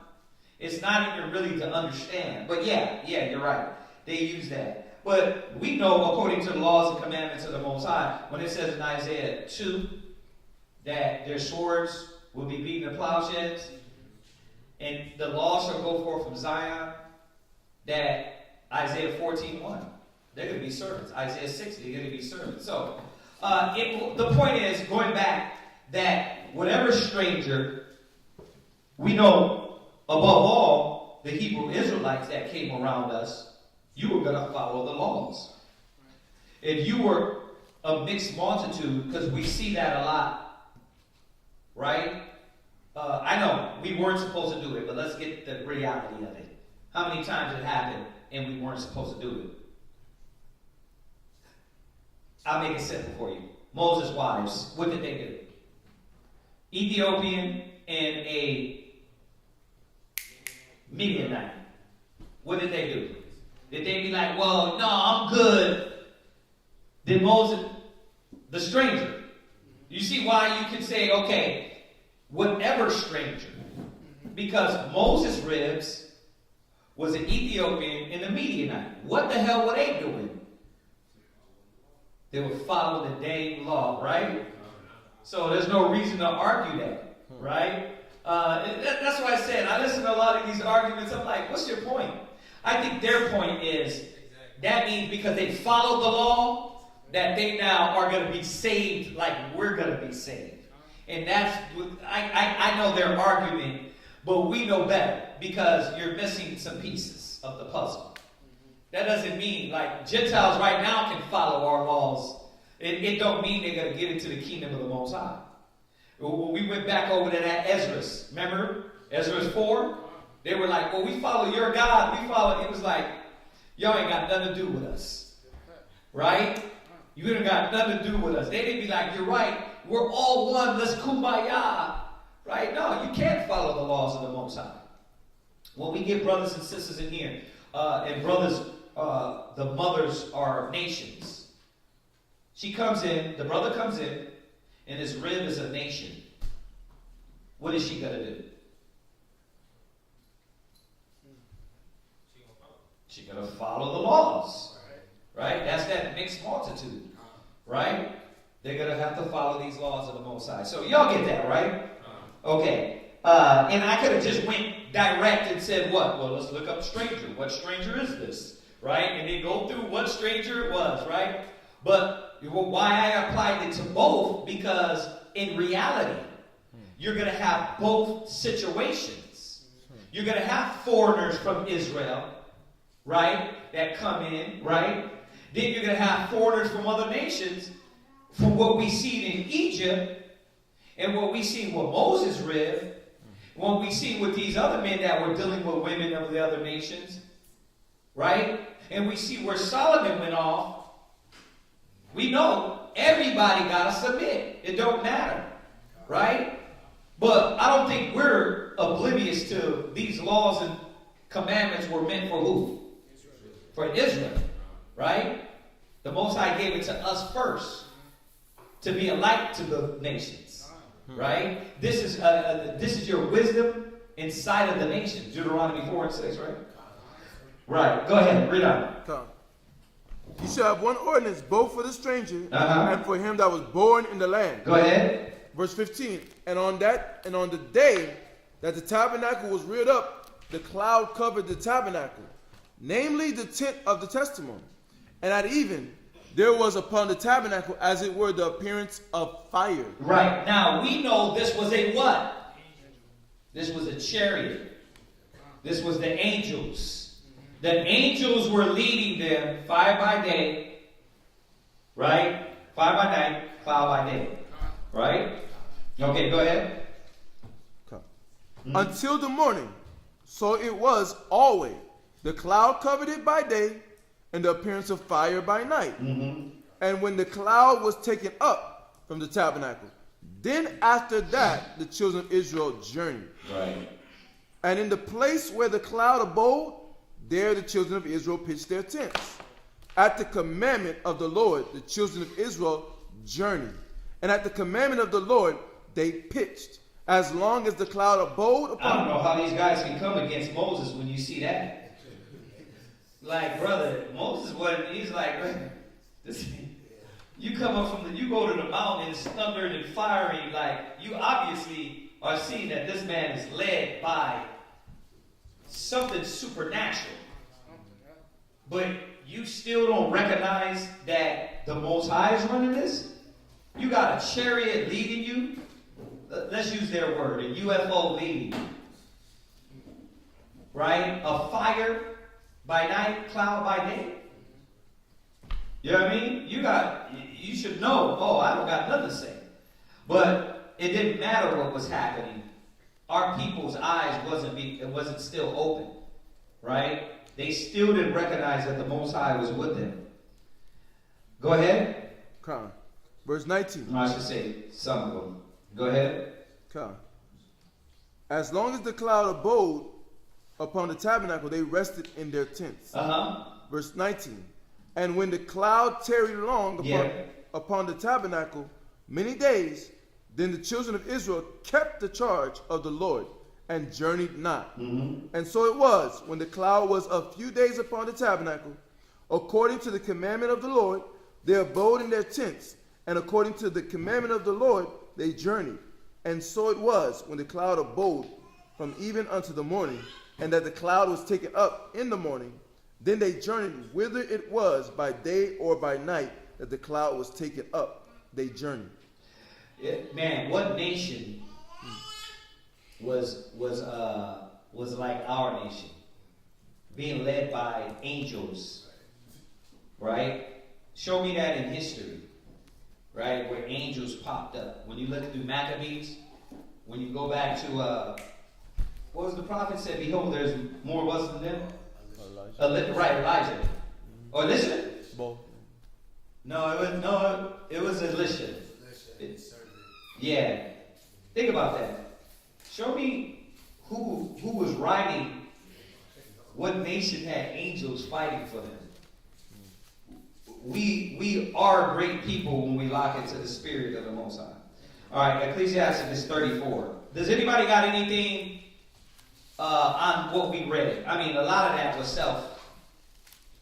It's not even really to understand. But yeah, you're right. They use that. But we know, according to the laws and commandments of the Most High, when it says in Isaiah 2 that their swords will be beaten to plowshares, and the law shall go forth from Zion, that Isaiah 14:1, they're going to be servants. Isaiah 60, they're going to be servants. So, the point is, going back, that whatever stranger, we know, above all, the Hebrew Israelites that came around us, you were going to follow the laws. If you were a mixed multitude, because we see that a lot, right? I know we weren't supposed to do it, but let's get the reality of it. How many times it happened and we weren't supposed to do it? I'll make it simple for you. Moses' wives, what did they do? Ethiopian and a Midianite. What did they do? Did they be like, well, no, I'm good? Then Moses, the stranger. You see why you can say, okay, whatever stranger. Because Moses' ribs was an Ethiopian and a Midianite. What the hell were they doing? They were following the dang law, right? So there's no reason to argue that, right? That's why I said, I listen to a lot of these arguments. I'm like, what's your point? I think their point is, that means because they followed the law, that they now are going to be saved like we're going to be saved. And that's, I know their argument, but we know better because you're missing some pieces of the puzzle. That doesn't mean, like, Gentiles right now can follow our laws. It don't mean they're going to get into the kingdom of the Most High. When we went back over to that Ezra's, remember? Ezra's 4? They were like, well, we follow your God. We follow. It was like, y'all ain't got nothing to do with us. Right? You ain't got nothing to do with us. They didn't be like, you're right. We're all one. Let's kumbaya. Right? No, you can't follow the laws of the Most High. When we get brothers and sisters in here, and brothers, the mothers are nations. She comes in, the brother comes in, and his rib is a nation. What is she going to do? She's going to follow the laws. Right? That's that mixed multitude. Right? They're going to have to follow these laws of the Most High. So y'all get that, right? Okay. And I could have just went direct and said what? Well, let's look up stranger. What stranger is this? Right? And then go through what stranger it was, right? But why I applied it to both, because in reality, you're going to have both situations. You're going to have foreigners from Israel, right, that come in, right? Then you're going to have foreigners from other nations, from what we see in Egypt, and what we see with Moses' rib, what we see with these other men that were dealing with women of the other nations, right? And we see where Solomon went off. We know everybody got to submit. It don't matter, right? But I don't think we're oblivious to these laws commandments were meant for who? For Israel, right? The Most High gave it to us first to be a light to the nations, right? This is your wisdom inside of the nations. Deuteronomy 4 and 6, right? Right. Go ahead. Read on. Come. You shall have one ordinance both for the stranger and for him that was born in the land. Go ahead. Verse 15. And on the day that the tabernacle was reared up, the cloud covered the tabernacle, namely the tent of the testimony. And at even there was upon the tabernacle as it were the appearance of fire. Right. Now we know this was a what? This was a chariot. This was the angels. The angels were leading them fire by day, right? Fire by night, cloud by day, right? Okay, go ahead. Until the morning, so it was always. The cloud covered it by day, and the appearance of fire by night. And when the cloud was taken up from the tabernacle, then after that the children of Israel journeyed. Right. And in the place where the cloud abode, there the children of Israel pitched their tents. At the commandment of the Lord, the children of Israel journeyed. And at the commandment of the Lord, they pitched. As long as the cloud abode upon... I don't know how these guys can come against Moses when you see that. Like, brother, Moses wasn't... He's like, this, you come up you go to the mountains, thundering and firing, like, you obviously are seeing that this man is led by something supernatural. But you still don't recognize that the Most High is running this? You got a chariot leading you? Let's use their word, a UFO leading you. Right? A fire by night, cloud by day. You know what I mean? You should know, I don't got nothing to say. But it didn't matter what was happening. Our people's eyes wasn't still open. Right? They still didn't recognize that the Most High was with them. Go ahead. Come. Verse 19. I should say some of them. Go ahead. Come. As long as the cloud abode upon the tabernacle, they rested in their tents. Verse 19. And when the cloud tarried long upon the tabernacle many days, then the children of Israel kept the charge of the Lord and journeyed not. And so it was, when the cloud was a few days upon the tabernacle, according to the commandment of the Lord, they abode in their tents, and according to the commandment of the Lord, they journeyed. And so it was, when the cloud abode from even unto the morning, and that the cloud was taken up in the morning, then they journeyed whither it was by day or by night that the cloud was taken up. They journeyed. Man, what nation was like our nation, being led by angels, right? Show me that in history, right, where angels popped up. When you look through Maccabees, when you go back to what was the prophet said? Behold, there's more of us than them. Elijah. Or Elisha? Both. It was Elisha. Yeah. Think about that. Show me who was writing, what nation had angels fighting for them. We are great people when we lock into the spirit of the Most High. All right, Ecclesiasticus 34. Does anybody got anything on what we read? I mean, a lot of that was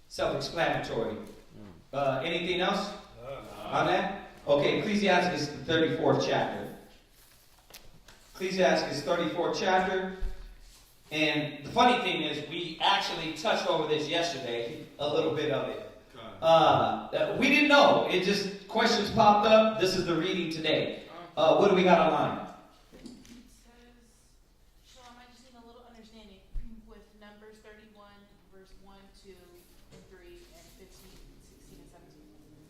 self-explanatory. Anything else on that? Okay, Ecclesiasticus, the 34th chapter. Ecclesiasticus 34th chapter. And the funny thing is, we actually touched over this yesterday, a little bit of it. We didn't know. It just, questions popped up. This is the reading today. What do we got online? It says, Shalom, I just need a little understanding with Numbers 31, verse 1, 2, and 3, and 15, 16, and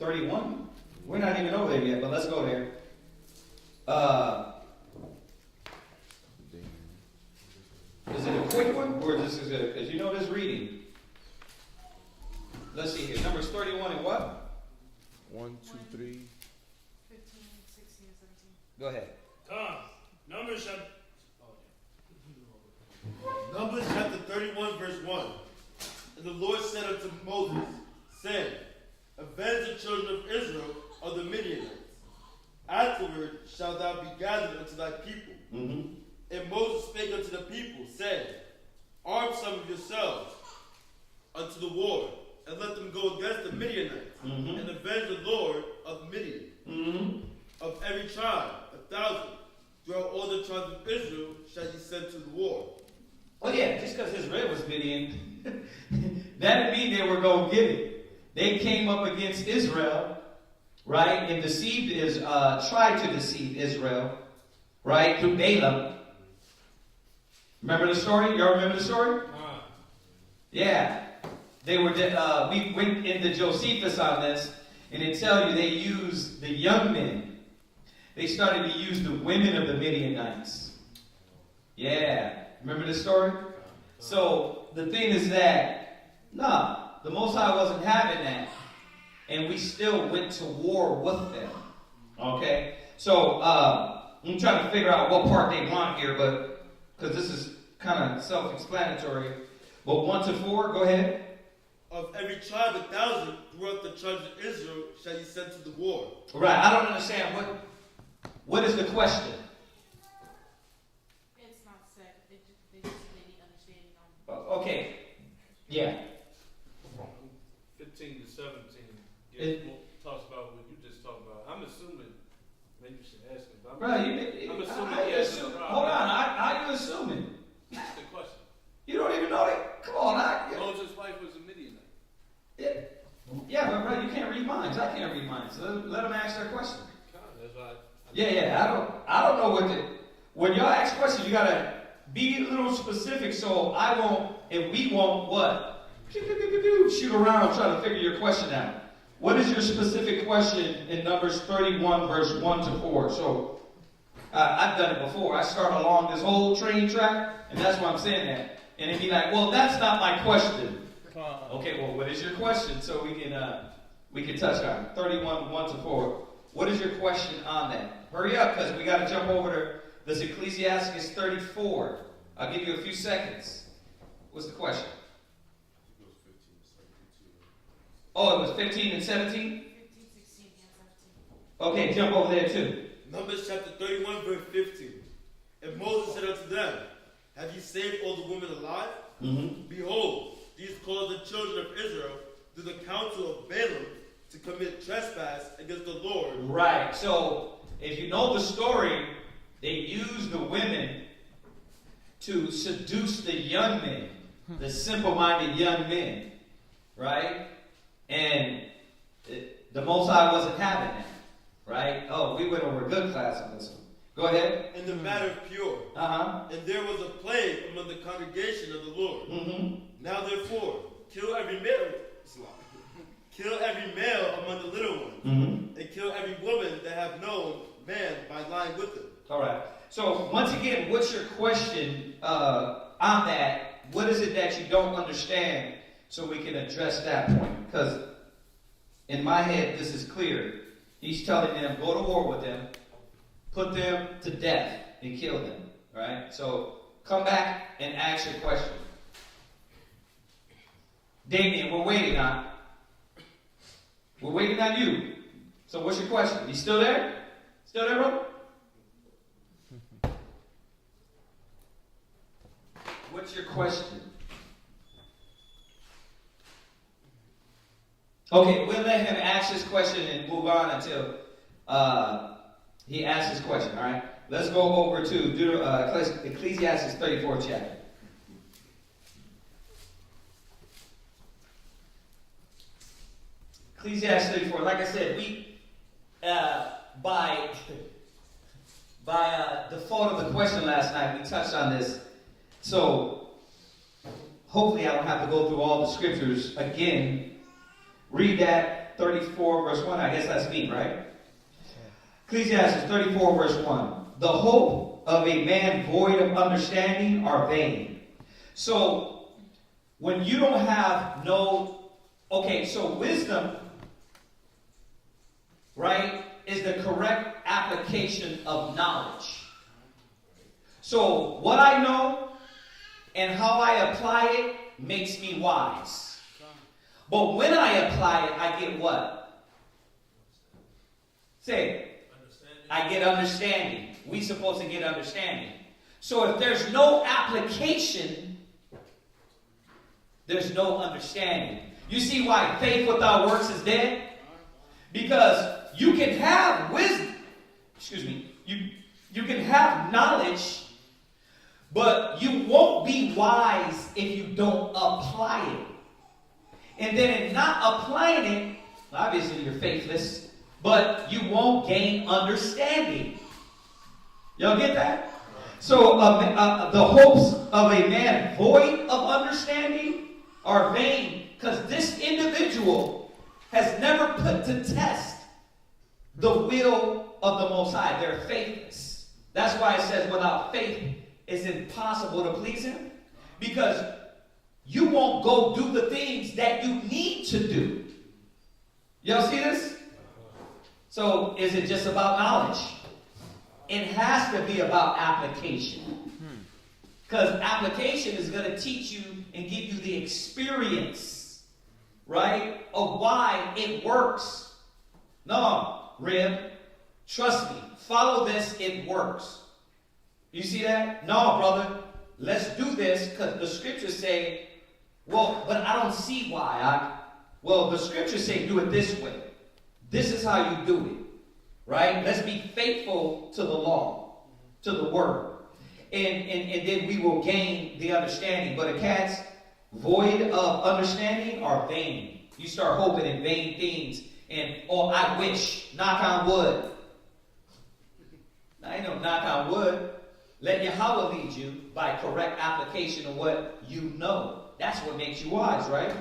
17. 31? We're not even over there yet, but let's go there. Is it a quick one, or this is it? Because you know this reading. Let's see here. Numbers 31 and what? 1, 2, 3. 15, 16, and 17. Go ahead. Numbers chapter. Numbers chapter 31, verse 1. And the Lord said unto Moses, saying, avenge the children of Israel of the Midianites. Afterward shalt thou be gathered unto thy people. Mm-hmm. And Moses spake unto the people, saying, arm some of yourselves unto the war, and let them go against the Midianites, and avenge the Lord of Midian. Of every tribe, 1,000, throughout all the tribes of Israel shall ye send to the war. Oh yeah, just because Israel was Midian, that didn't mean they were going to get it. They came up against Israel, right, and tried to deceive Israel, right, through Balaam. Remember the story? Y'all remember the story? Yeah. They were. We went into Josephus on this, and they tell you they used the young men. They started to use the women of the Midianites. Yeah. Remember the story? So the thing is that, the Most High wasn't having that, and we still went to war with them. Okay? So I'm trying to figure out what part they want here, but because this is kind of self-explanatory. But 1 to 4, go ahead. Of every tribe 1,000 throughout the tribes of Israel shall ye send to the war. Right. I don't understand. What is the question? It's not set. They just need understanding on. Okay. Yeah. 15 to 17 talks about what you just talked about. I'm assuming, maybe you should ask him. But I'm assuming. Hold on. How you assuming? That's the question. You don't even know that? Come on. Moses' wife was a Midianite. Yeah, but bro, you can't read minds. I can't read minds. So let them ask their question. That's why. I don't know what when y'all ask questions, you gotta be a little specific so I won't, and we won't what? Shoot around trying to figure your question out. What is your specific question in Numbers 31, verse 1 to 4? So, I've done it before. I start along this whole train track, and that's why I'm saying that. And it'd be like, well, that's not my question. Okay, well, what is your question? So we can touch on it. 31, 1 to 4. What is your question on that? Hurry up, because we got to jump over to this Ecclesiasticus 34. I'll give you a few seconds. What's the question? Oh, it was 15 and 17? 15, 16, and 17. Okay, jump over there too. Numbers chapter 31, verse 15. And Moses said unto them, have ye saved all the women alive? Behold, these caused the children of Israel through the counsel of Balaam to commit trespass against the Lord. Right. So, if you know the story, they used the women to seduce the young men, the simple-minded young men, right? And the Most High wasn't having that, right? Oh, we went over a good class on this one. Go ahead. In the matter of pure. And there was a plague among the congregation of the Lord. Now therefore, kill every male among the little ones, and kill every woman that have known man by lying with them. All right. So once again, what's your question on that? What is it that you don't understand, so we can address that point? Because in my head, this is clear. He's telling them, go to war with them, put them to death, and kill them. Right? So come back and ask your question. Damien, we're waiting on you. So what's your question? You still there? Still there, bro? What's your question? Okay, we'll let him ask his question and move on until he asks his question, all right? Let's go over to Ecclesiastes 34 chapter. Ecclesiastes 34, like I said, we, by default of the question last night, we touched on this. So, hopefully I don't have to go through all the scriptures again. Read that 34 verse 1. I guess that's me, right? Ecclesiastes 34 verse 1. The hope of a man void of understanding are vain. So, when you don't have so wisdom, right, is the correct application of knowledge. So, what I know and how I apply it makes me wise. But when I apply it, I get what? Say it. I get understanding. We're supposed to get understanding. So if there's no application, there's no understanding. You see why faith without works is dead? Because you can have wisdom, you can have knowledge, but you won't be wise if you don't apply it. And then in not applying it, obviously you're faithless, but you won't gain understanding. Y'all get that? So the hopes of a man void of understanding are vain, because this individual has never put to test the will of the Most High. They're faithless. That's why it says without faith it's impossible to please Him, because you won't go do the things that you need to do. Y'all see this? So is it just about knowledge? It has to be about application. Because application is going to teach you and give you the experience, right, of why it works. No, Rib, trust me. Follow this, it works. You see that? No, brother, let's do this because the scriptures say, well, but I don't see why. Well, the scriptures say do it this way. This is how you do it, right? Let's be faithful to the law, to the word. And then we will gain the understanding. But a cat's void of understanding are vain. You start hoping in vain things. And, oh, I wish, knock on wood. I ain't no knock on wood. Let Yahweh lead you by correct application of what you know. That's what makes you wise, right?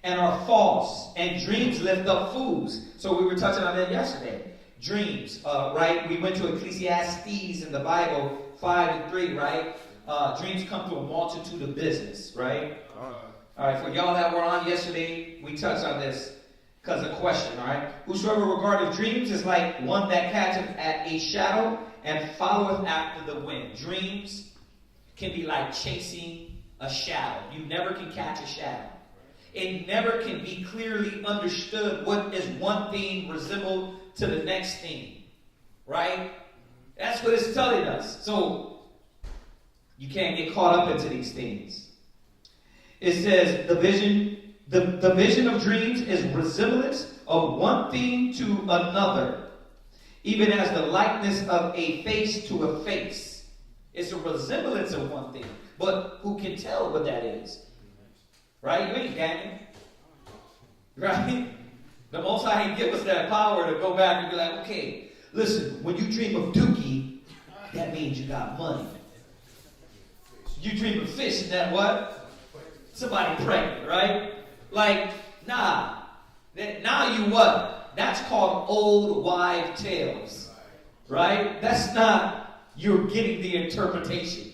And are false. And dreams lift up fools. So we were touching on that yesterday. Dreams, right? We went to Ecclesiasticus in the Bible, 5:3, right? Dreams come through a multitude of business, right? All right, for y'all that were on yesterday, we touched on this because of question, all right? Whosoever regardeth dreams is like one that catcheth at a shadow and followeth after the wind. Dreams can be like chasing a shadow. You never can catch a shadow. It never can be clearly understood what is one thing resembled to the next thing, right? That's what it's telling us. So you can't get caught up into these things. It says the vision of dreams is resemblance of one thing to another, even as the likeness of a face to a face. It's a resemblance of one thing, but who can tell what that is? Right? You ain't Daniel. Right? The Most High didn't give us that power to go back and be like, okay, listen, when you dream of Dookie, that means you got money. You dream of fish, and that what? Somebody pregnant, right? Like, nah. Now you what? That's called old wives' tales. Right? That's not you're getting the interpretation.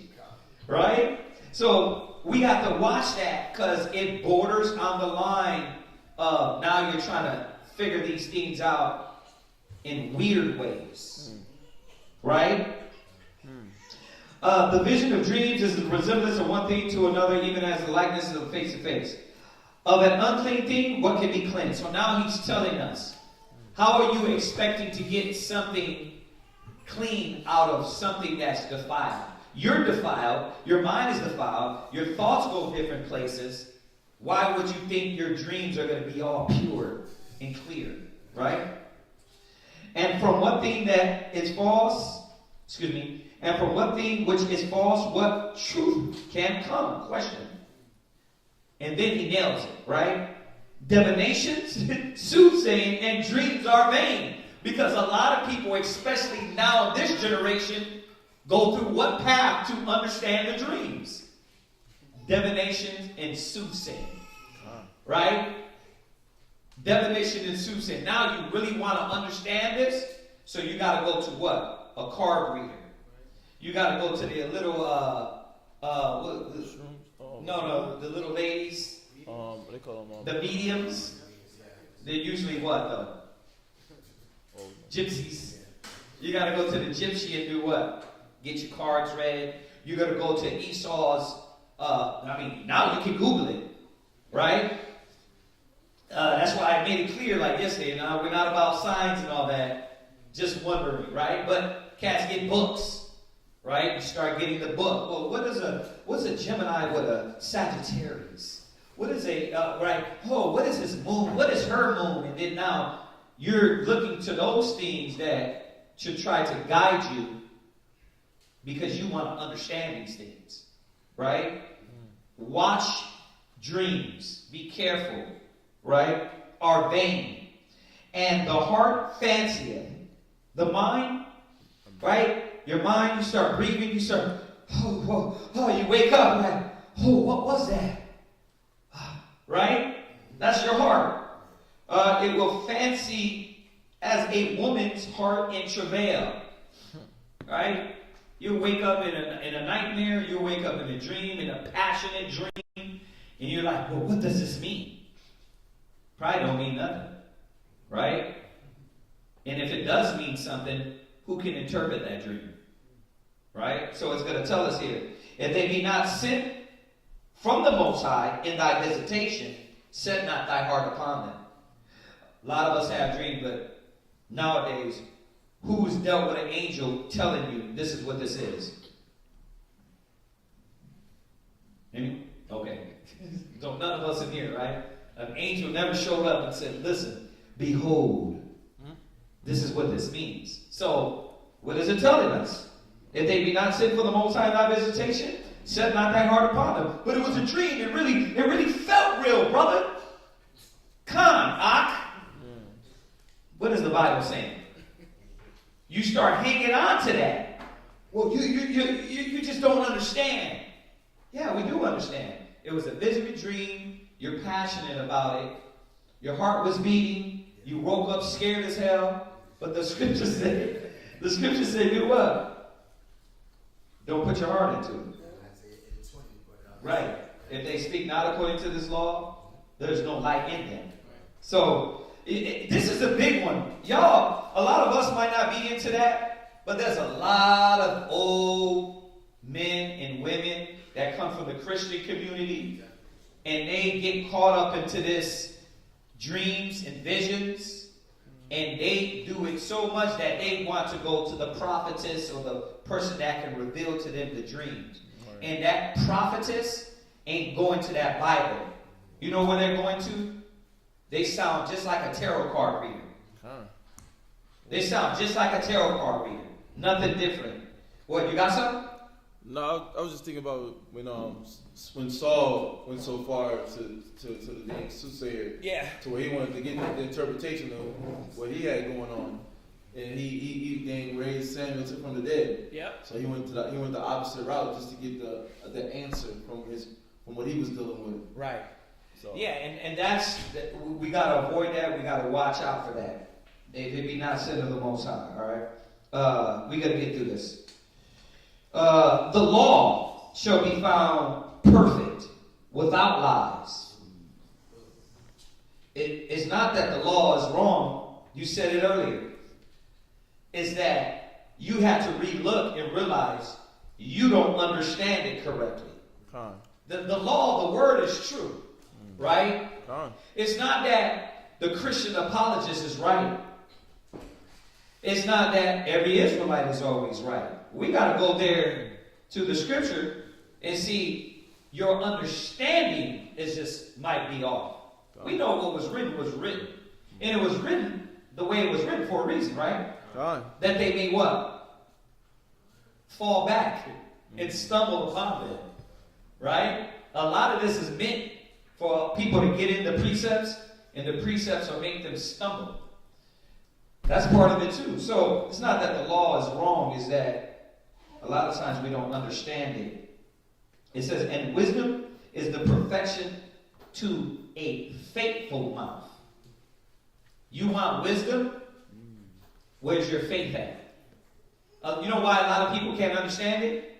Right? So we have to watch that because it borders on the line of now you're trying to figure these things out in weird ways. Right? The vision of dreams is the resemblance of one thing to another, even as the likeness of face to face. Of an unclean thing, what can be cleansed? So now he's telling us, how are you expecting to get something clean out of something that's defiled? You're defiled, your mind is defiled, your thoughts go different places. Why would you think your dreams are going to be all pure and clear, right? And from one thing that is false, and from one thing which is false, what truth can come? Question. And then he nails it, right? Divinations, soothsaying, and dreams are vain. Because a lot of people, especially now in this generation, go through what path to understand the dreams? Divinations and soothsaying. Right? Divination and soothsaying. Now you really want to understand this, so you got to go to what? A card reader. You got to go to the little, the little ladies. They call them the mediums. They're usually what though? Gypsies. You got to go to the gypsy and do what? Get your cards read. You got to go to Esau's now you can Google it, right? That's why I made it clear like yesterday. Now we're not about signs and all that, just wondering, right? But cats get books, right? You start getting the book. Well, what's a Gemini with a Sagittarius? What is what is his moon? What is her moon? And then now you're looking to those things that should try to guide you because you want to understand these things, right? Watch dreams. Be careful, right? Are vain. And the heart fancieth. The mind, right? Your mind, you start breathing, you start, you wake up like, what was that? Right? That's your heart. It will fancy as a woman's heart in travail. Right? You'll wake up in a nightmare, you'll wake up in a dream, in a passionate dream, and you're like, well, what does this mean? Probably don't mean nothing. Right? And if it does mean something, who can interpret that dream? Right? So it's going to tell us here, if they be not sent from the Most High in thy visitation, set not thy heart upon them. A lot of us have dreams, but nowadays, who's dealt with an angel telling you this is what this is? Any? Okay. So none of us in here, right? An angel never showed up and said, listen, behold, this is what this means. So, what is it telling us? If they be not sent for the Most High in thy visitation, set not thy heart upon them. But it was a dream. It really felt real, brother. What is the Bible saying? You start hanging on to that. Well, you just don't understand. Yeah, we do understand. It was a vivid dream. You're passionate about it. Your heart was beating. You woke up scared as hell. But the scriptures say, do what? Don't put your heart into it. Right. If they speak not according to this law, there's no light in them. So, this is a big one. Y'all, a lot of us might not be into that, but there's a lot of old men and women that come from the Christian community, and they get caught up into this dreams and visions, and they do it so much that they want to go to the prophetess or the person that can reveal to them the dreams. Right. And that prophetess ain't going to that Bible. You know where they're going to? They sound just like a tarot card reader. They sound just like a tarot card reader. Nothing different. What, you got something? No, I was just thinking about when Saul went so far to the being soothsayer, to where he wanted to get the interpretation of what he had going on, and he then raised Samuel from the dead. Yep. So he went the opposite route just to get the answer from what he was dealing with. Right. So. Yeah, and that's we gotta avoid that. We gotta watch out for that. If it be not said of the Most High, all right. We gotta get through this. The law shall be found perfect, without lies. It's not that the law is wrong. You said it earlier. It's that you have to relook and realize you don't understand it correctly. The law, the word is true, right? It's not that the Christian apologist is right. It's not that every Israelite is always right. We got to go there to the scripture and see your understanding might be off. We know what was written. And it was written the way it was written for a reason, right? That they may what? Fall back and stumble upon them. Right? A lot of this is meant for people to get in the precepts, and the precepts will make them stumble. That's part of it too. So it's not that the law is wrong, it's that a lot of times we don't understand it. It says, and wisdom is the perfection to a faithful mouth. You want wisdom? Where's your faith at? You know why a lot of people can't understand it?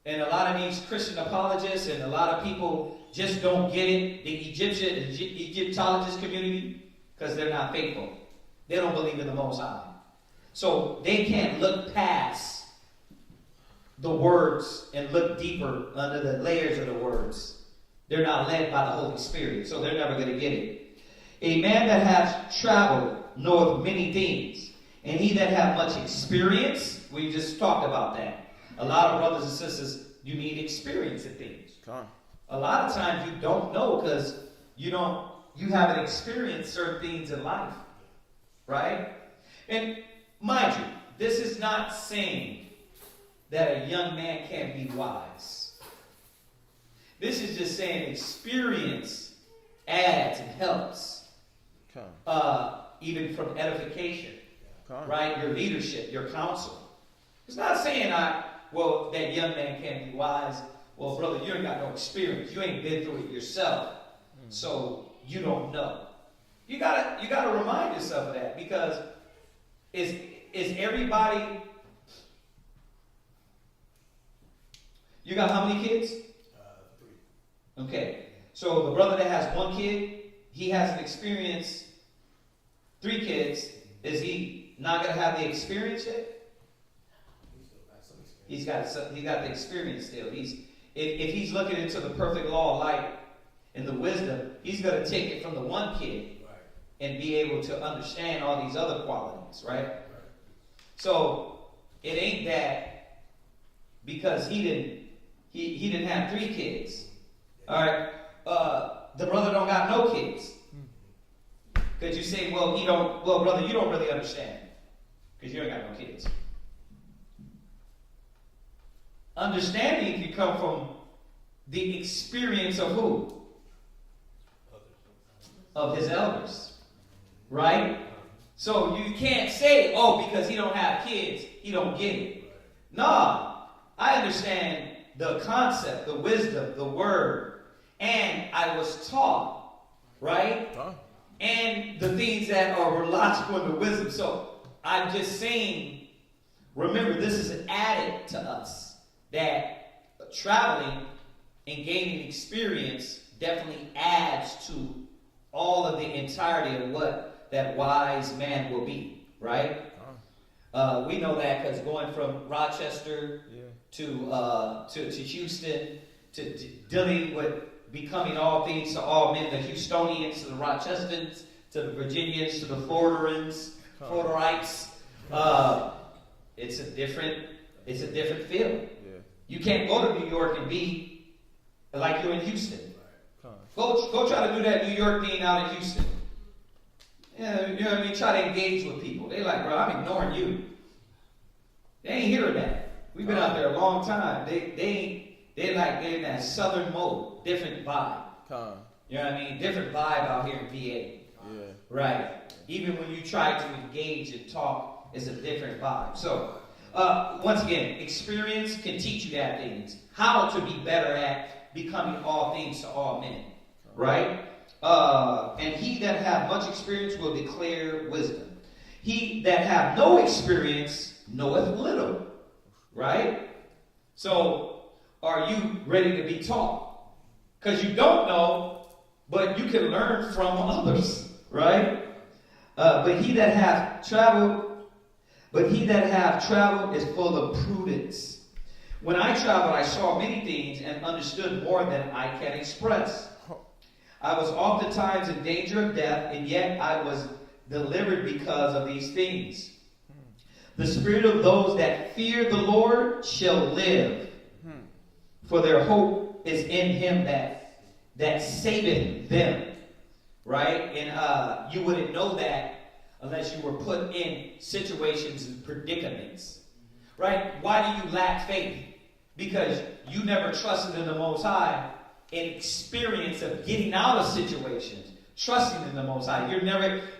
And a lot of these Christian apologists and a lot of people just don't get it, the Egyptologist community, because they're not faithful. They don't believe in the Most High. So they can't look past the words and look deeper under the layers of the words, they're not led by the Holy Spirit, so they're never going to get it. A man that hath traveled knoweth many things, and he that hath much experience, we just talked about that. A lot of brothers and sisters, you need experience in things. A lot of times you don't know because you haven't experienced certain things in life, right? And mind you, this is not saying that a young man can't be wise. This is just saying experience adds and helps, even from edification, right? Your leadership, your counsel. It's not saying that young man can't be wise. Well, brother, you ain't got no experience. You ain't been through it yourself, so you don't know. You gotta remind yourself of that, because is everybody? You got how many kids? 3. Okay, so the brother that has 1 kid, he hasn't experienced 3 kids. Is he not going to have the experience yet? He's got the experience still. If he's looking into the perfect law of light and the wisdom, he's going to take it from the 1 kid and be able to understand all these other qualities, right? So it ain't that because he didn't have 3 kids. All right, the brother don't got no kids. Because you say, well, brother, you don't really understand because you ain't got no kids. Understanding can come from the experience of who? Of his elders. Right? So you can't say, because he don't have kids, he don't get it. Nah, I understand the concept, the wisdom, the word, and I was taught, right? And the things that are logical in the wisdom. So I'm just saying, remember, this is added to us, that traveling and gaining experience definitely adds to all of the entirety of what that wise man will be, right? We know that because going from Rochester to Houston, to dealing with becoming all things to all men, the Houstonians to the Rochesters, to the Virginians, to the Floridans, Floridites. It's a different feel. You can't go to New York and be like you're in Houston. Go try to do that New York thing out in Houston. Yeah, you know what I mean? Try to engage with people. They're like, bro, I'm ignoring you. They ain't hearing that. We've been out there a long time. They're in that southern mode, different vibe. You know what I mean? Different vibe out here in VA. Yeah. Right. Even when you try to engage and talk, it's a different vibe. So, once again, experience can teach you that things. How to be better at becoming all things to all men. Right? And he that hath much experience will declare wisdom. He that hath no experience knoweth little. Right? So, are you ready to be taught? Because you don't know, but you can learn from others. Right? But he that hath traveled is full of prudence. When I traveled, I saw many things and understood more than I can express. I was oftentimes in danger of death, and yet I was delivered because of these things. The spirit of those that fear the Lord shall live, for their hope is in him that saveth them. Right? And you wouldn't know that unless you were put in situations and predicaments. Right? Why do you lack faith? Because you never trusted in the Most High in experience of getting out of situations. Trusting in the Most High.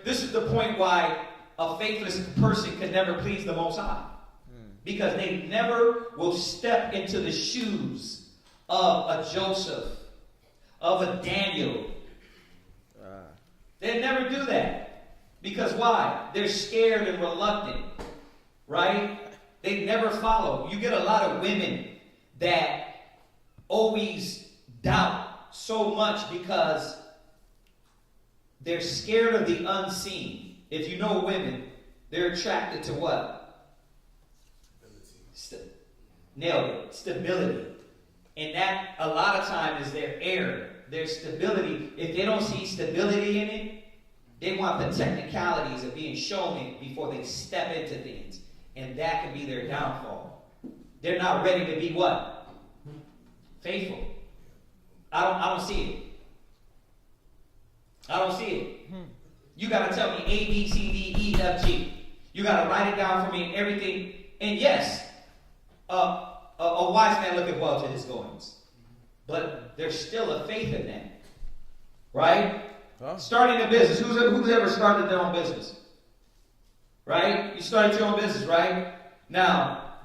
This is the point why a faithless person can never please the Most High. Because they never will step into the shoes of a Joseph, of a Daniel. They never do that. Because why? They're scared and reluctant. Right? They never follow. You get a lot of women that always doubt so much because they're scared of the unseen. If you know women, they're attracted to what? Nailed it. Stability. And that, a lot of time, is their error. Their stability. If they don't see stability in it, they want the technicalities of being shown it before they step into things. And that can be their downfall. They're not ready to be what? Faithful. I don't see it. I don't see it. You got to tell me A, B, C, D, E, F, G. You got to write it down for me and everything. And yes, a wise man looketh well to his goings. But there's still a faith in that. Right? Huh? Starting a business. Who's ever started their own business? Right? You started your own business, right? Now,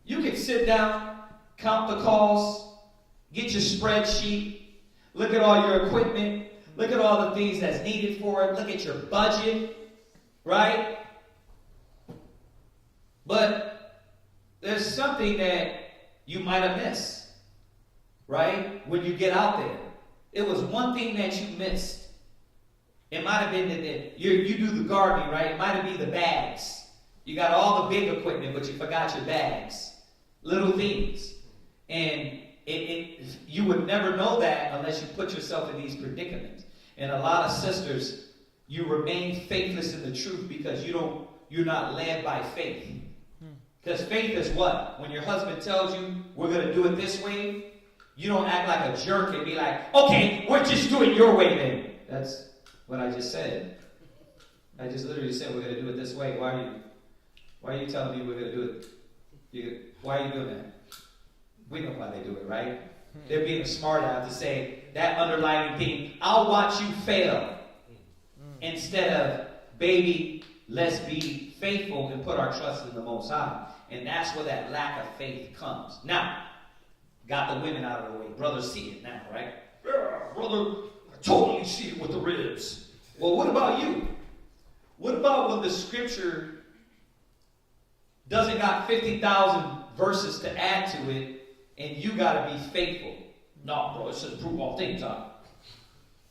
you can sit down, count the calls, get your spreadsheet, look at all your equipment, look at all the things that's needed for it, look at your budget, right? But there's something that you might have missed, right? When you get out there. It was one thing that you missed. It might have been that you do the gardening, right? It might have been the bags. You got all the big equipment, but you forgot your bags. Little things. And you would never know that unless you put yourself in these predicaments. And a lot of sisters, you remain faithless in the truth because you're not led by faith. Because faith is what? When your husband tells you, we're going to do it this way, you don't act like a jerk and be like, okay, we're just doing your way then. That's what I just said. I just literally said we're going to do it this way. Why are you telling me we're going to do it? Why are you doing that? We know why they do it, right? They're being smart enough to say that underlying thing, I'll watch you fail. Instead of, baby, let's be faithful and put our trust in the Most High. And that's where that lack of faith comes. Now, got the women out of the way. Brothers see it now, right? Yeah, brother, I totally see it with the ribs. Well, what about you? What about when the scripture doesn't got 50,000 verses to add to it, and you got to be faithful? No, bro, it says prove all things,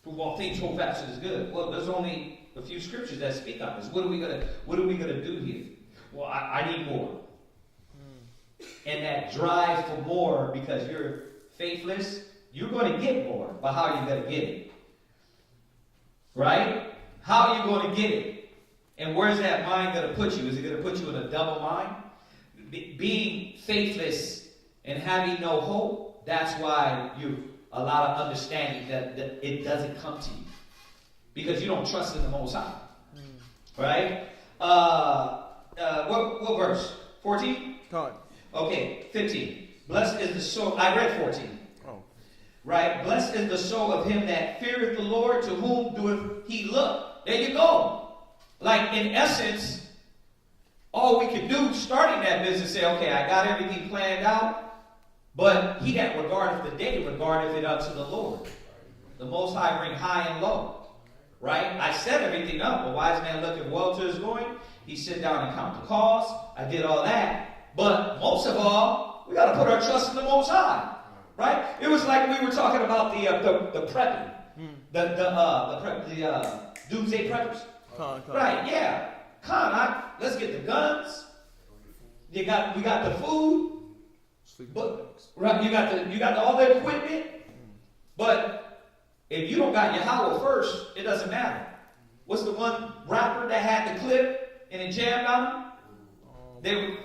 prove all things, hold fast is good. Well, there's only a few scriptures that speak on this. What are we gonna do here? Well, I need more. And that drive for more because you're faithless, you're going to get more. But how are you going to get it? Right? How are you going to get it? And where's that mind going to put you? Is it going to put you in a double mind? Being faithless and having no hope, that's why you a lot of understanding that it doesn't come to you. Because you don't trust in the Most High. Right? What verse? 14? Okay, 15. Blessed is the soul. I read 14. Oh. Right? Blessed is the soul of him that feareth the Lord, to whom doeth he look. There you go. Like, in essence, all we can do starting that business, say, okay, I got everything planned out, but he that regardeth the day regardeth it unto the Lord. The Most High bring high and low. Right? I set everything up. A wise man looketh well to his going. He sit down and count the cost. I did all that. But most of all, we got to put our trust in the Most High. Right? It was like we were talking about the prepping. The doomsday preppers. Right, yeah. Let's get the guns. We got the food. Right, you got all the equipment. But if you don't got Yahweh first, it doesn't matter. What's the one rapper that had the clip and it jammed on him?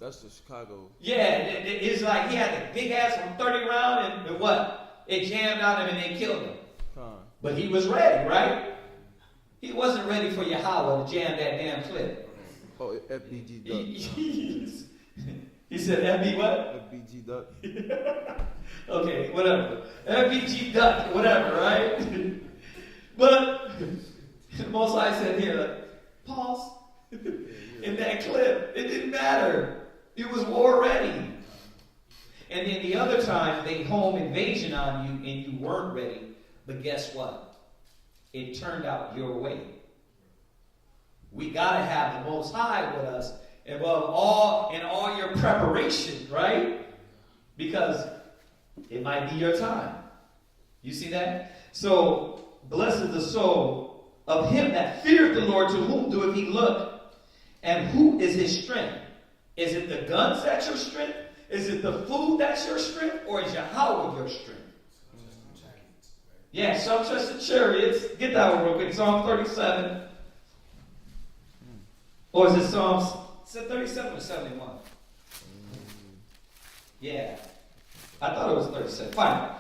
That's the Chicago. Yeah, it's like he had the big ass from 30 round and what? It jammed on him and they killed him. But he was ready, right? He wasn't ready for Yahweh to jam that damn clip. Oh, FBG Duck. He said FB what? FBG Duck. Okay, whatever. FBG Duck, whatever, right? But Most High said here, like, pause. In that clip, it didn't matter. It was war ready. And then the other time, they home invasion on you and you weren't ready. But guess what? It turned out your way. We got to have the Most High with us above all in all your preparation, right? Because it might be your time. You see that? So, blessed is the soul of him that feareth the Lord, to whom doeth he look. And who is his strength? Is it the guns that's your strength? Is it the food that's your strength, or is Yahweh your strength? Yeah, some trust in chariots. Get that one real quick. Psalm 37. Or is it Psalms? Is it 37 or 71? Yeah. I thought it was 37. Fine.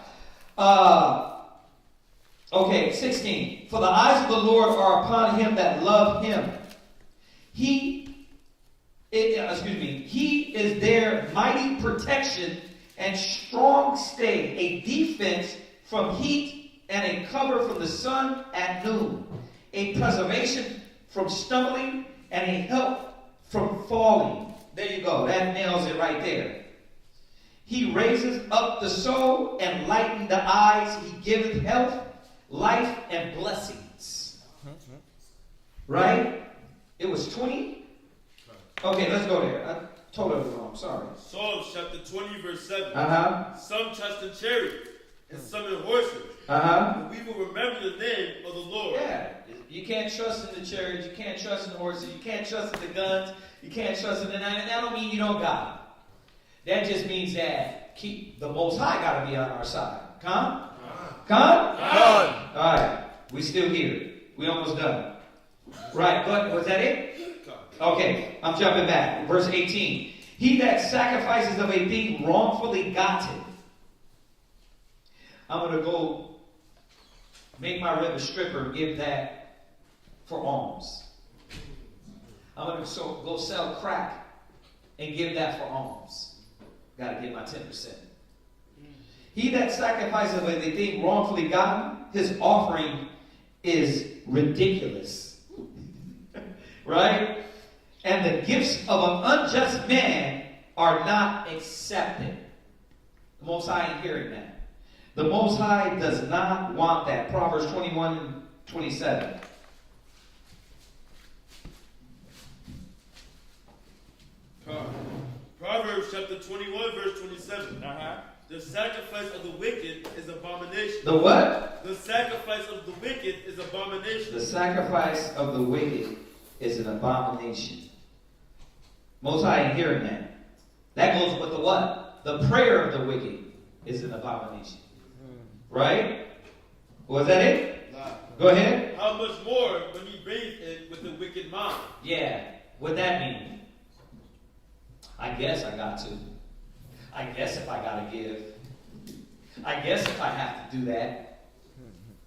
Okay, 16. For the eyes of the Lord are upon him that love him. He is their mighty protection and strong stay, a defense from heat and a cover from the sun at noon, a preservation from stumbling and a help from falling. There you go. That nails it right there. He raises up the soul and lightens the eyes. He giveth health, life, and blessings. Right? It was 20? Okay, let's go there. I told it wrong. Sorry. Psalms chapter 20, verse 7. Some trust in chariots and some in horses. But we will remember the name of the Lord. Yeah. You can't trust in the chariots. You can't trust in the horses. You can't trust in the guns. You can't trust in the night. And that don't mean you don't got it. That just means that the Most High got to be on our side. Come? All right. We still here. We almost done. Right. But was that it? Okay. I'm jumping back. Verse 18. He that sacrifices of a thing wrongfully gotten. I'm going to go make my rib a stripper and give that for alms. I'm going to go sell crack and give that for alms. Got to get my 10%. He that sacrifices of a thing wrongfully gotten, his offering is ridiculous. Right? And the gifts of an unjust man are not accepted. The Most High ain't hearing that. The Most High does not want that. Proverbs 21 and 27. Proverbs chapter 21, verse 27. The sacrifice of the wicked is abomination. The what? The sacrifice of the wicked is abomination. The sacrifice of the wicked is an abomination. Most High ain't hearing that. That goes with the what? The prayer of the wicked is an abomination. Right? Was that it? Nah. Go ahead. How much more when he brings it with the wicked mind? Yeah. What that mean? I guess I got to. I guess if I got to give. I guess if I have to do that.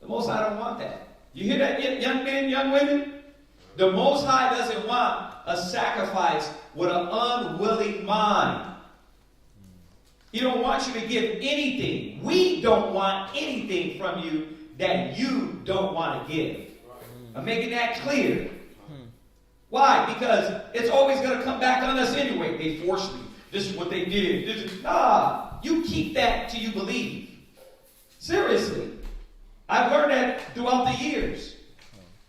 The Most High don't want that. You hear that, young men, young women? The Most High doesn't want a sacrifice with an unwilling mind. He don't want you to give anything. We don't want anything from you that you don't want to give. I'm making that clear. Why? Because it's always going to come back on us anyway. They forced me. This is what they did. You keep that till you believe. Seriously. I've learned that throughout the years.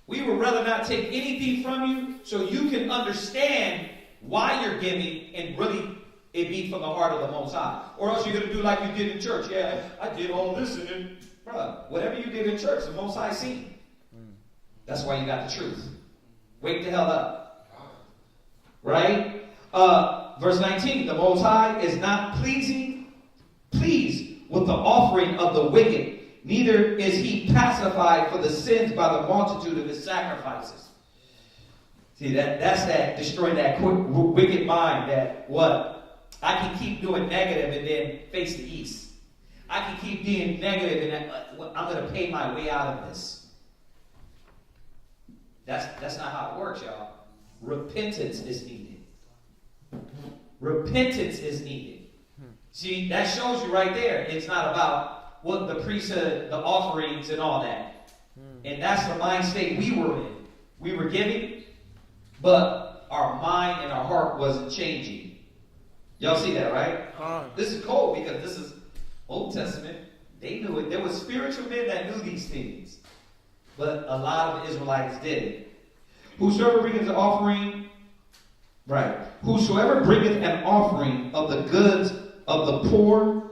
We would rather not take anything from you so you can understand why you're giving and really it be from the heart of the Most High. Or else you're going to do like you did in church. Yeah, I did all this and then, bruh, whatever you did in church, the Most High seen. That's why you got the truth. Wake the hell up. Right? Verse 19, the Most High is not pleased with the offering of the wicked, neither is he pacified for the sins by the multitude of his sacrifices. See, that's that destroying that wicked mind that what? I can keep doing negative and then face the east. I can keep being negative and I'm going to pay my way out of this. That's not how it works, y'all. Repentance is needed. Repentance is needed. See, that shows you right there. It's not about what the priesthood, the offerings and all that. And that's the mind state we were in. We were giving, but our mind and our heart wasn't changing. Y'all see that, right? This is cold because this is Old Testament. They knew it. There were spiritual men that knew these things. But a lot of Israelites didn't. Whosoever bringeth an offering, right? Whosoever bringeth an offering of the goods of the poor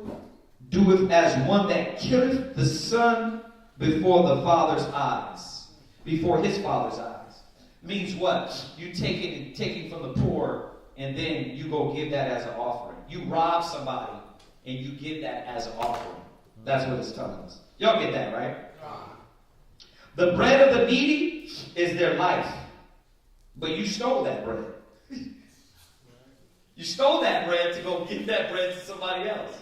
doeth as one that killeth the son before the father's eyes. Before his father's eyes. Means what? You taking from the poor and then you go give that as an offering. You rob somebody and you give that as an offering. That's what it's telling us. Y'all get that, right? The bread of the needy is their life. But you stole that bread. You stole that bread to go give that bread to somebody else.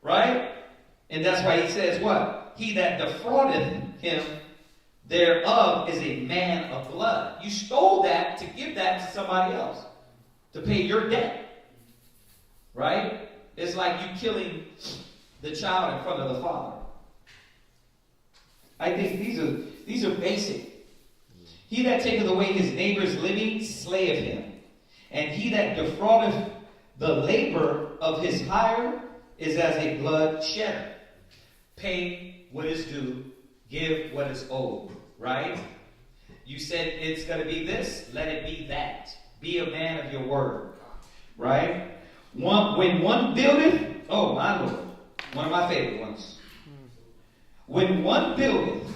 Right? And that's why he says what? He that defraudeth him thereof is a man of blood. You stole that to give that to somebody else. To pay your debt. Right? It's like you killing the child in front of the father. I think these are basic. He that taketh away his neighbor's living slayeth him. And he that defraudeth the labor of his hire is as a blood shedder. Pay what is due. Give what is owed. Right? You said it's going to be this. Let it be that. Be a man of your word. Right? When one buildeth, oh my Lord, one of my favorite ones. When one buildeth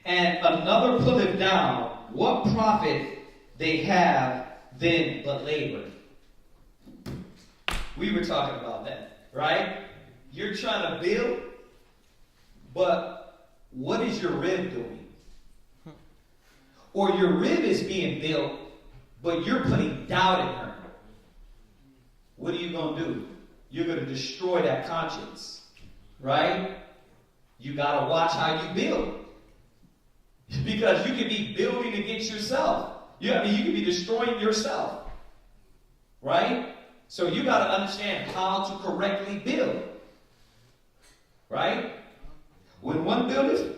and another pulleth down, what profit they have then but labor? We were talking about that, right? You're trying to build, but what is your rib doing? Or your rib is being built, but you're putting doubt in her. What are you going to do? You're going to destroy that conscience, right? You got to watch how you build. Because you can be building against yourself. You can be destroying yourself. Right? So you got to understand how to correctly build. Right? When one buildeth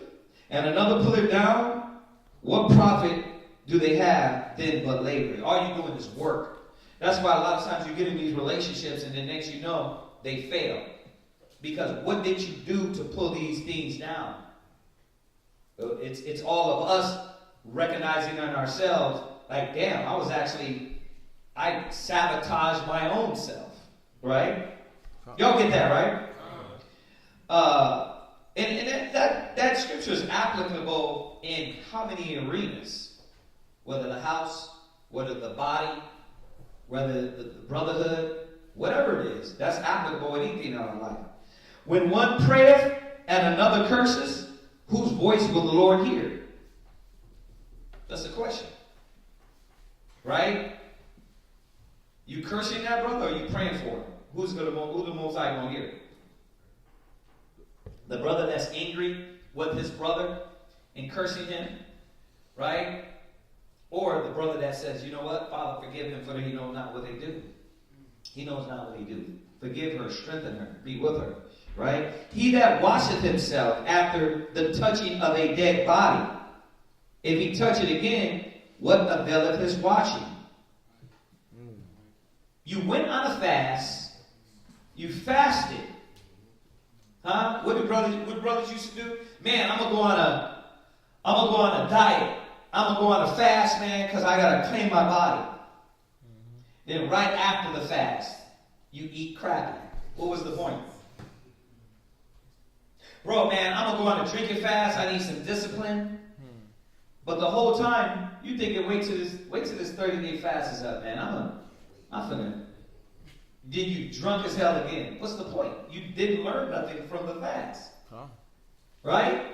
and another pulleth down, what profit do they have then but labor? All you're doing is work. That's why a lot of times you get in these relationships and the next you know, they fail. Because what did you do to pull these things down? It's all of us recognizing in ourselves, like, damn, I sabotaged my own self. Right? Y'all get that, right? And that scripture is applicable in how many arenas? Whether the house, whether the body, whether the brotherhood, whatever it is, that's applicable in anything in our life. When one prayeth and another curses, whose voice will the Lord hear? That's the question. Right? You cursing that brother or you praying for him? Who's the Most High going to hear? The brother that's angry with his brother and cursing him, right? Or the brother that says, you know what, Father, forgive him, for he knows not what they do. He knows not what he do. Forgive her, strengthen her, be with her, right? He that washeth himself after the touching of a dead body, if he touch it again, what availeth his washing? You went on a fast, you fasted. Huh? What brothers used to do? Man, I'm gonna go on a diet. I'm gonna go on a fast, man, because I gotta clean my body. Then right after the fast, you eat crappy. What was the point? Bro, man, I'm gonna go on a drinking fast. I need some discipline. But the whole time, you thinking, wait till this 30-day fast is up, man. I'm finna. Then you drunk as hell again. What's the point? You didn't learn nothing from the fast. Right?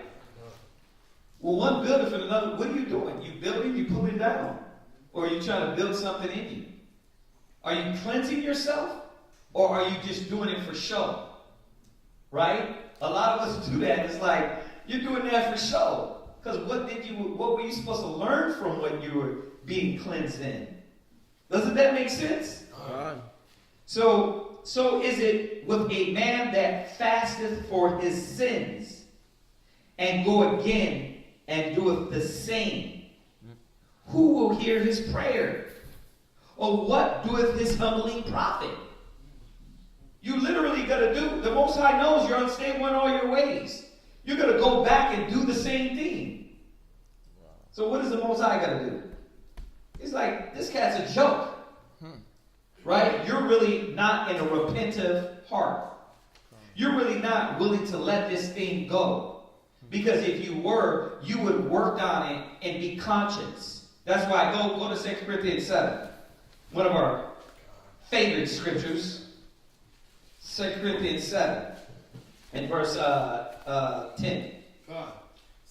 Well, one building for another. What are you doing? You building, you pulling down. Or are you trying to build something in you? Are you cleansing yourself? Or are you just doing it for show? Right? A lot of us do that. It's like, you're doing that for show. Because what were you supposed to learn from what you were being cleansed in? Doesn't that make sense? So is it with a man that fasteth for his sins and go again and doeth the same? Who will hear his prayer? Or what doeth his humbling profit? You literally got to do, the Most High knows you're unstable in all your ways. You're going to go back and do the same thing. So what does the Most High got to do? He's like, this cat's a joke. Right? You're really not in a repentive heart. You're really not willing to let this thing go. Because if you were, you would work on it and be conscious. That's why go to 2 Corinthians 7. One of our favorite scriptures. 2 Corinthians 7 and verse 10.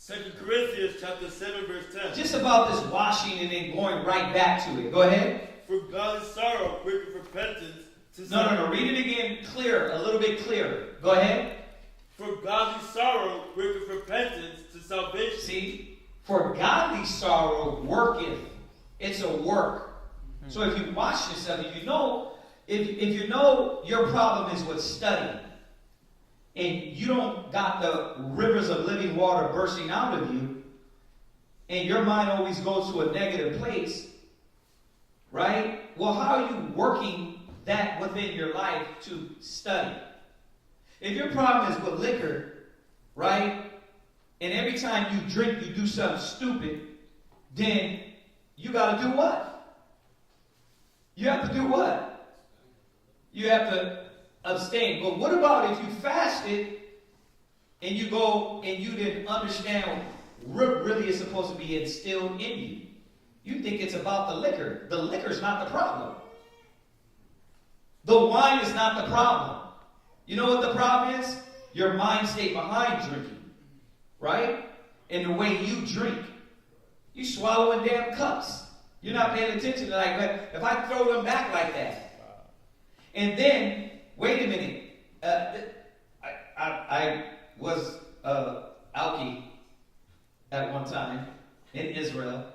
2 Corinthians chapter 7 verse 10. Just about this washing and then going right back to it. Go ahead. For godly sorrow worketh repentance to No. Read it again clearer, a little bit clearer. Go ahead. For godly sorrow worketh repentance to salvation. See? For godly sorrow worketh. It's a work. So if you wash yourself, if you know your problem is with studying, and you don't got the rivers of living water bursting out of you, and your mind always goes to a negative place, right? Well, how are you working that within your life to study? If your problem is with liquor, right, and every time you drink you do something stupid, then you got to do what? You have to do what? You have to abstain. But what about if you fasted and you go and you didn't understand what really is supposed to be instilled in you? You think it's about the liquor. The liquor is not the problem. The wine is not the problem. You know what the problem is? Your mind state behind drinking. Right? And the way you drink. You swallowing damn cups. You're not paying attention to like, if I throw them back like that. And then, wait a minute. I was alky at one time in Israel.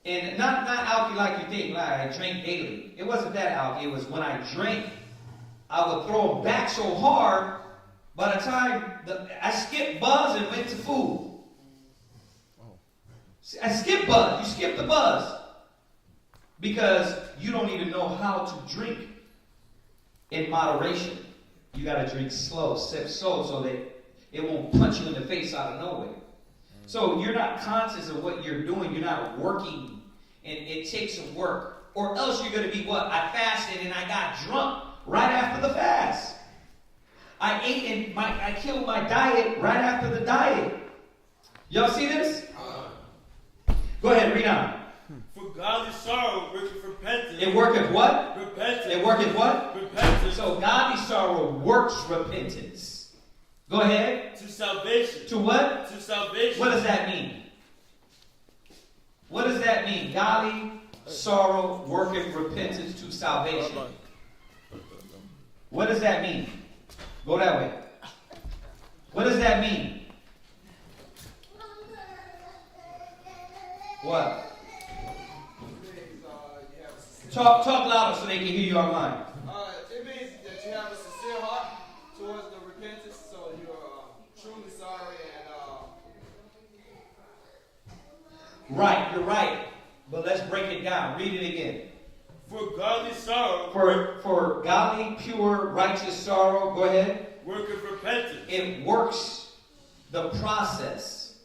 And not alky like you think, like I drank daily. It wasn't that alky. It was when I drank, I would throw them back so hard, by the time I skipped buzz and went to food. I skipped buzz. You skip the buzz. Because you don't even know how to drink in moderation. You got to drink slow, sip slow, so that it won't punch you in the face out of nowhere. So you're not conscious of what you're doing. You're not working. And it takes some work. Or else you're going to be what? I fasted and I got drunk right after the fast. I ate and I killed my diet right after the diet. Y'all see this? Go ahead, read on. For godly sorrow worketh repentance. It worketh what? Repentance. It worketh what? Repentance. So godly sorrow works repentance. Go ahead. To salvation. To what? To salvation. What does that mean? What does that mean? Godly sorrow worketh repentance to salvation. What does that mean? Go that way. What does that mean? What? Talk louder so they can hear you online. It means that you have a sincere heart towards the repentance, so you're truly sorry and Right, you're right. But let's break it down. Read it again. For godly sorrow. For godly, pure, righteous sorrow. Go ahead. Worketh repentance. It works the process.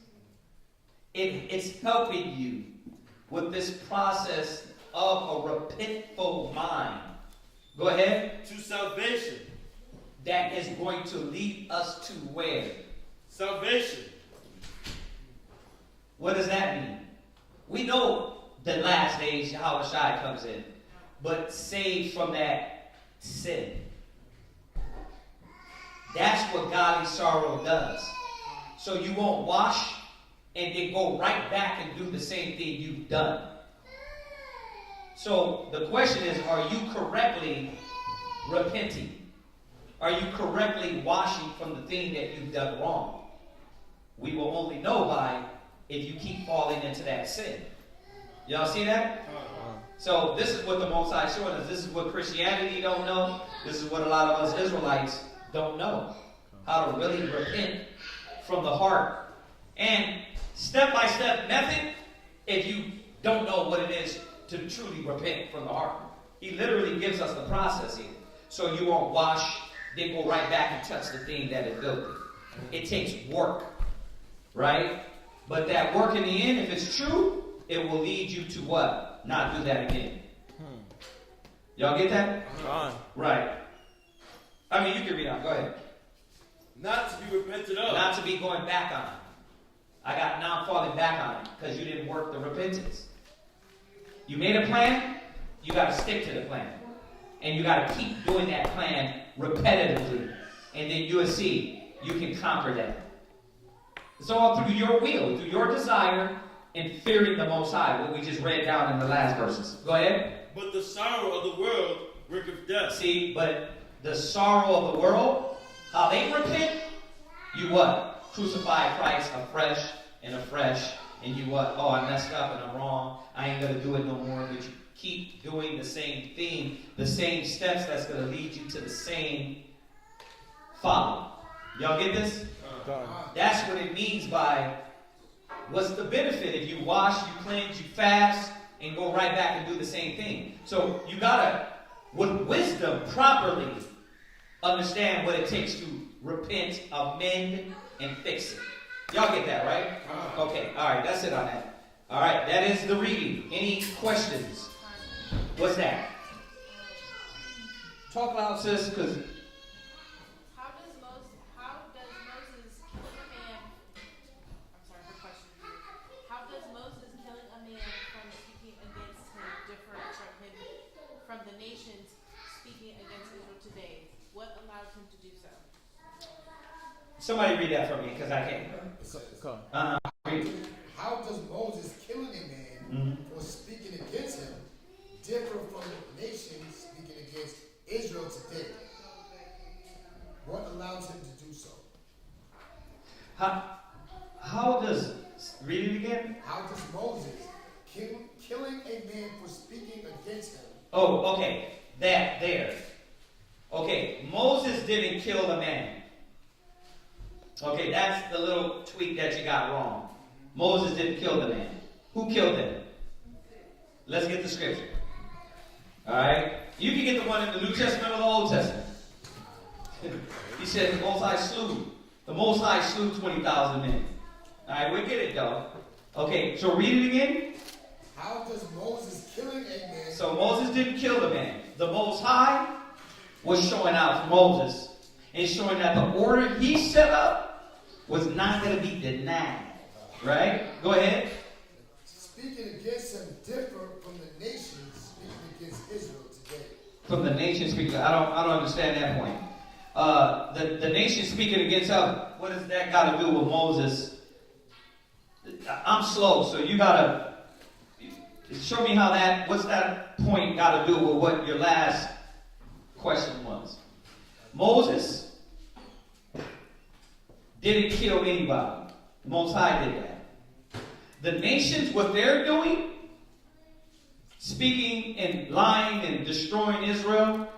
It's helping you with this process of a repentful mind. Go ahead. To salvation. That is going to lead us to where? Salvation. What does that mean? We know the last days, Yahweh Shai comes in. But saved from that sin. That's what godly sorrow does. So you won't wash and then go right back and do the same thing you've done. So the question is, are you correctly repenting? Are you correctly washing from the thing that you've done wrong? We will only know by if you keep falling into that sin. Y'all see that? So this is what the Most High showing us. This is what Christianity don't know. This is what a lot of us Israelites don't know. How to really repent from the heart. And step-by-step method, if you don't know what it is to truly repent from the heart. He literally gives us the process here. So you won't wash, then go right back and touch the thing that is filthy. It takes work. Right? But that work in the end, if it's true, it will lead you to what? Not do that again. Y'all get that? Right. I mean, you can read on. Go ahead. Not to be repented of. Not to be going back on it. Now I'm falling back on it because you didn't work the repentance. You made a plan, you got to stick to the plan. And you got to keep doing that plan repetitively. And then you'll see you can conquer that. It's all through your will, through your desire, and fearing the Most High, what we just read down in the last verses. Go ahead. But the sorrow of the world worketh death. See, but the sorrow of the world, how they repent, you what? Crucify Christ afresh and afresh. And you what? Oh, I messed up and I'm wrong. I ain't going to do it no more. But you keep doing the same thing, the same steps that's going to lead you to the same folly. Y'all get this? That's what it means by what's the benefit if you wash, you cleanse, you fast, and go right back and do the same thing. So you got to, with wisdom, properly understand what it takes to repent, amend, and fix it. Y'all get that, right? Okay, all right, that's it on that. All right, that is the reading. Any questions? What's that? Talk loud, sis, because... How does Moses killing a man... I'm sorry for question here. How does Moses killing a man from speaking against him differ from the nations speaking against Israel today? What allowed him to do so? Somebody read that for me, because I can't. How does Moses killing a man for speaking against him differ from the nations speaking against Israel today? What allows him to do so? How does... Read it again? How does Moses killing a man for speaking against him? Oh, okay. There. Okay, Moses didn't kill the man. Okay, that's the little tweak that you got wrong. Moses didn't kill the man. Who killed him? Let's get the scripture. Alright? You can get the one in the New Testament or the Old Testament. He said the Most High slew. The Most High slew 20,000 men. Alright, we get it though. Okay, so read it again. How does Moses killing a man... So Moses didn't kill the man. The Most High was showing out for Moses and showing that the order he set up was not going to be denied. Right? Go ahead. Speaking against him differ from the nations speaking against Israel today. From the nation speaking, I don't understand that point. The nation speaking against him, what does that got to do with Moses? I'm slow, so you got to show me how what's that point got to do with what your last question was. Moses didn't kill anybody. The Most High did that. The nations, what they're doing, speaking and lying and destroying Israel,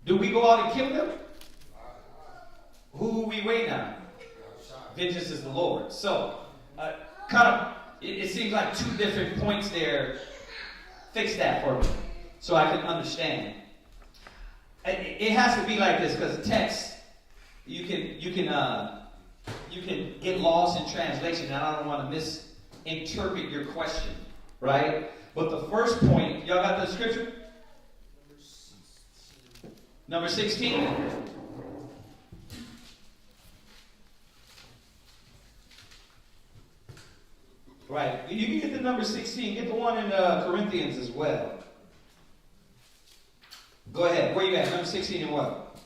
do we go out and kill them? Who are we waiting on? Vengeance is the Lord. So, it seems like two different points there. Fix that for me so I can understand. It has to be like this because text, you can get lost in translation, and I don't want to misinterpret your question, right? But the first point, y'all got the scripture? Number 16. Right. You can get the number 16. Get the one in Corinthians as well. Go ahead. Where you at? Number 16 and what?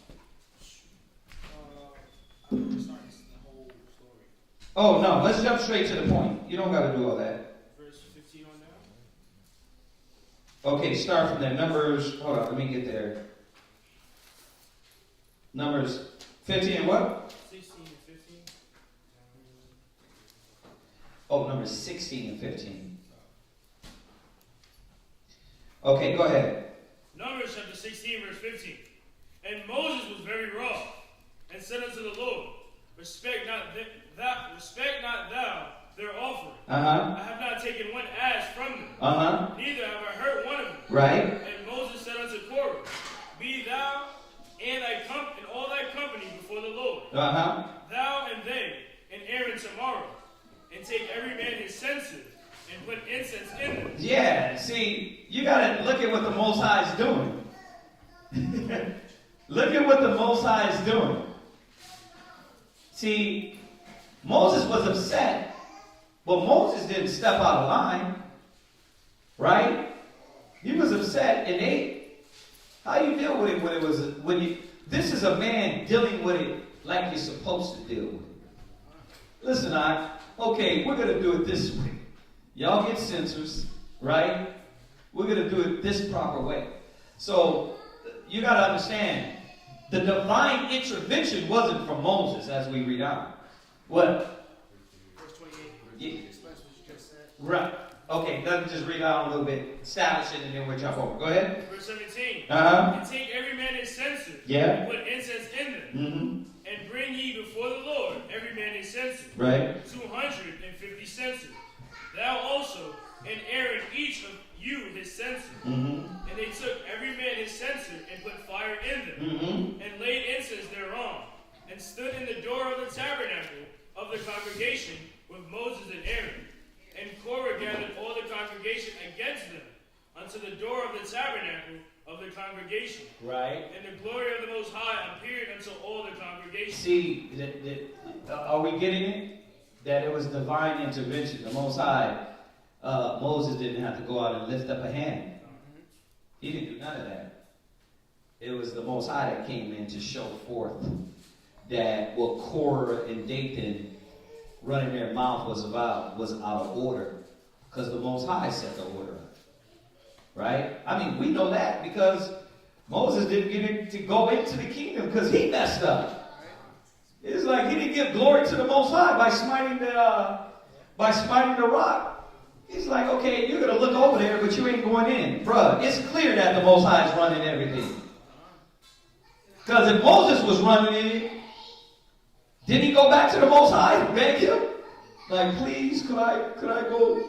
Oh, no. Let's jump straight to the point. You don't got to do all that. Verse 15 on down. Okay, start from there. Numbers, hold on. Let me get there. Numbers 15 and what? 16 and 15. Oh, numbers 16 and 15. Okay, go ahead. Numbers chapter 16, verse 15. And Moses was very wroth, and said unto the Lord, Respect not thou their offering. I have not taken one ass from them, neither have I hurt one of them. Right. And Moses said unto Korah, Be thou and all thy company before the Lord, thou and they, and Aaron tomorrow, and take every man his censer, and put incense in them. Yeah, see, you got to look at what the Most High is doing. Look at what the Most High is doing. See, Moses was upset, but Moses didn't step out of line, right? He was upset, and how you deal with it this is a man dealing with it like you're supposed to deal with it. Listen, okay, we're going to do it this way. Y'all get censors, right? We're going to do it this proper way. So, you got to understand, the divine intervention wasn't from Moses, as we read on. What? Verse 28. Yeah. Explains what you just said. Right. Okay, let me just read out a little bit, establish it, and then we'll jump over. Go ahead. Verse 17. Uh-huh. And take every man his censer, Yeah. and put incense in them, Mm-hmm. and bring ye before the Lord every man his censer. Right. 250 censers. Thou also, and Aaron each of you his censer. Mm-hmm. And they took every man his censer, and put fire in them, Mm-hmm. and laid incense thereon, and stood in the door of the tabernacle of the congregation with Moses and Aaron. And Korah gathered all the congregation against them unto the door of the tabernacle of the congregation. Right. And the glory of the Most High appeared unto all the congregation. See, are we getting it? That it was divine intervention. The Most High, Moses didn't have to go out and lift up a hand. He didn't do none of that. It was the Most High that came in to show forth that what Korah and Dathan running their mouth was out of order, because the Most High set the order up. Right? I mean, we know that because Moses didn't get it to go into the kingdom because he messed up. It's like he didn't give glory to the Most High by smiting the rock. He's like, okay, you're gonna look over there, but you ain't going in, bruh. It's clear that the Most High is running everything. Because if Moses was running it, didn't he go back to the Most High and beg him? Like, please, could I go?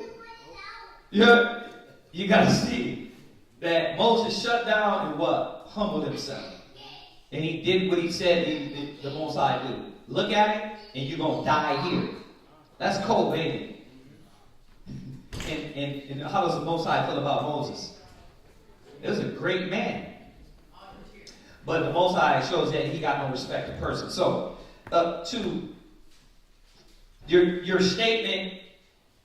Yeah, you got to see that Moses shut down and what? Humbled himself. And he did what he said the Most High do. Look at it, and you're going to die here. That's cold, ain't it? And how does the Most High feel about Moses? He was a great man. But the Most High shows that he got no respect to person. So, to your statement,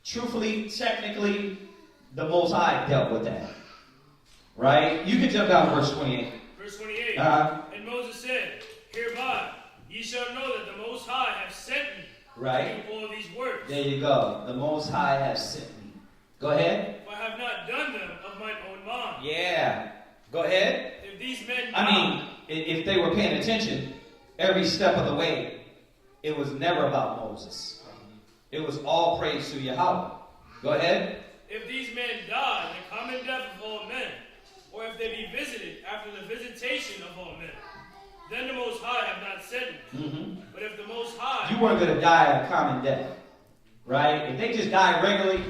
truthfully, technically, the Most High dealt with that. Right? You can jump down to verse 28. Verse 28. And Moses said, hereby ye shall know that the Most High hath sent me right. to do all these works. There you go. The Most High has sent me. Go ahead. For I have not done them of mine own mind. Yeah. Go ahead. If these men if they were paying attention, every step of the way, it was never about Moses. It was all praise to Yahweh. Go ahead. If these men die the common death of all men, or if they be visited after the visitation of all men, then the Most High have not sent me. Mm-hmm. But if the Most High... You weren't going to die a common death. Right? If they just died regularly,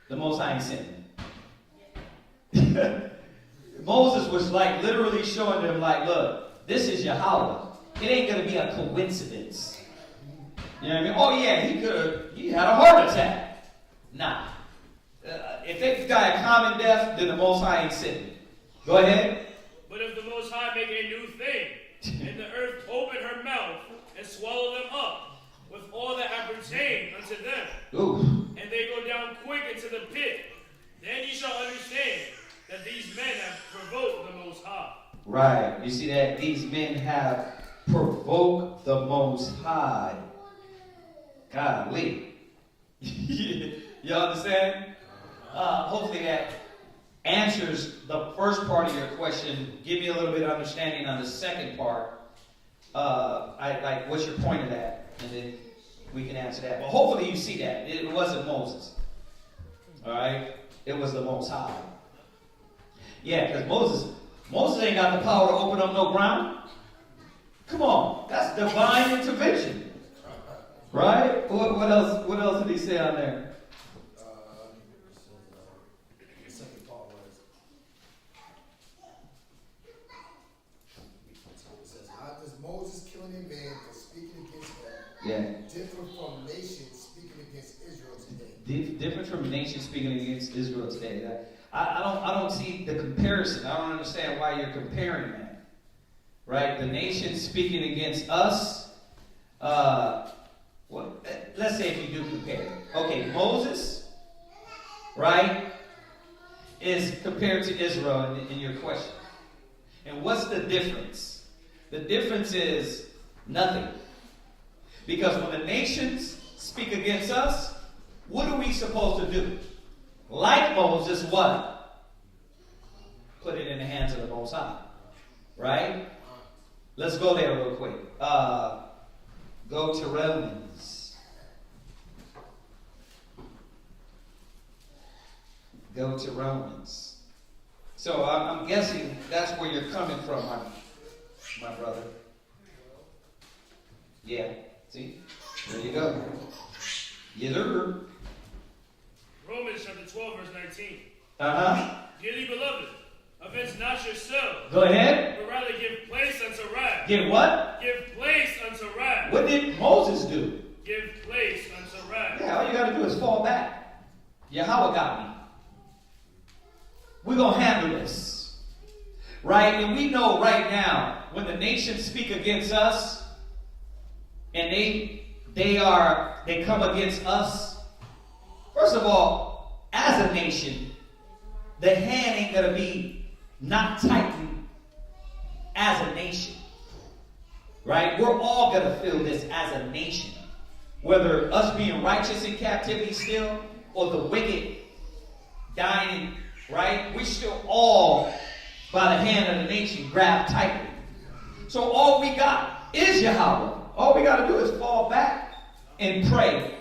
the Most High ain't sent me. Moses was like literally showing them like, look, this is Yahweh. It ain't going to be a coincidence. You know what I mean? Oh yeah, he had a heart attack. Nah. If they die a common death, then the Most High ain't sent me. Go ahead. But if the Most High make a new thing, and the earth open her mouth and swallow them up, with all that appertain unto them, ooh, and they go down quick into the pit, then ye shall understand that these men have provoked the Most High. Right. You see that? These men have provoked the Most High. Golly. You understand? Hopefully that answers the first part of your question. Give me a little bit of understanding on the second part. What's your point of that? And then we can answer that. But hopefully you see that. It wasn't Moses. Alright? It was the Most High. Yeah, because Moses ain't got the power to open up no ground. Come on. That's divine intervention. Right? What else did he say on there? The second part was, it says, how does Moses killing a man for speaking against them differ from nations speaking against Israel today? Different from nations speaking against Israel today. I don't see the comparison. I don't understand why you're comparing that. Right? The nations speaking against us. Let's say if you do compare. Okay, Moses, right? is compared to Israel in your question. And what's the difference? The difference is nothing. Because when the nations speak against us, what are we supposed to do? Like Moses, what? Put it in the hands of the Most High. Right? Let's go there real quick. Go to Romans. Go to Romans. So I'm guessing that's where you're coming from, my brother. Yeah. See? There you go. Yes, sir. Romans chapter 12, verse 19. Uh-huh. Dearly beloved, offense not yourselves. Go ahead. But rather give place unto wrath. Give what? Give place unto wrath. What did Moses do? Give place unto wrath. Yeah, all you got to do is fall back. Yahweh got me. We're going to handle this. Right? And we know right now, when the nations speak against us, and they come against us, first of all, as a nation, the hand ain't going to be not tightened as a nation. Right? We're all going to feel this as a nation. Whether us being righteous in captivity still, or the wicked dying, right? We still all, by the hand of the nation, grab tightly. So all we got is Yahweh. All we got to do is fall back and pray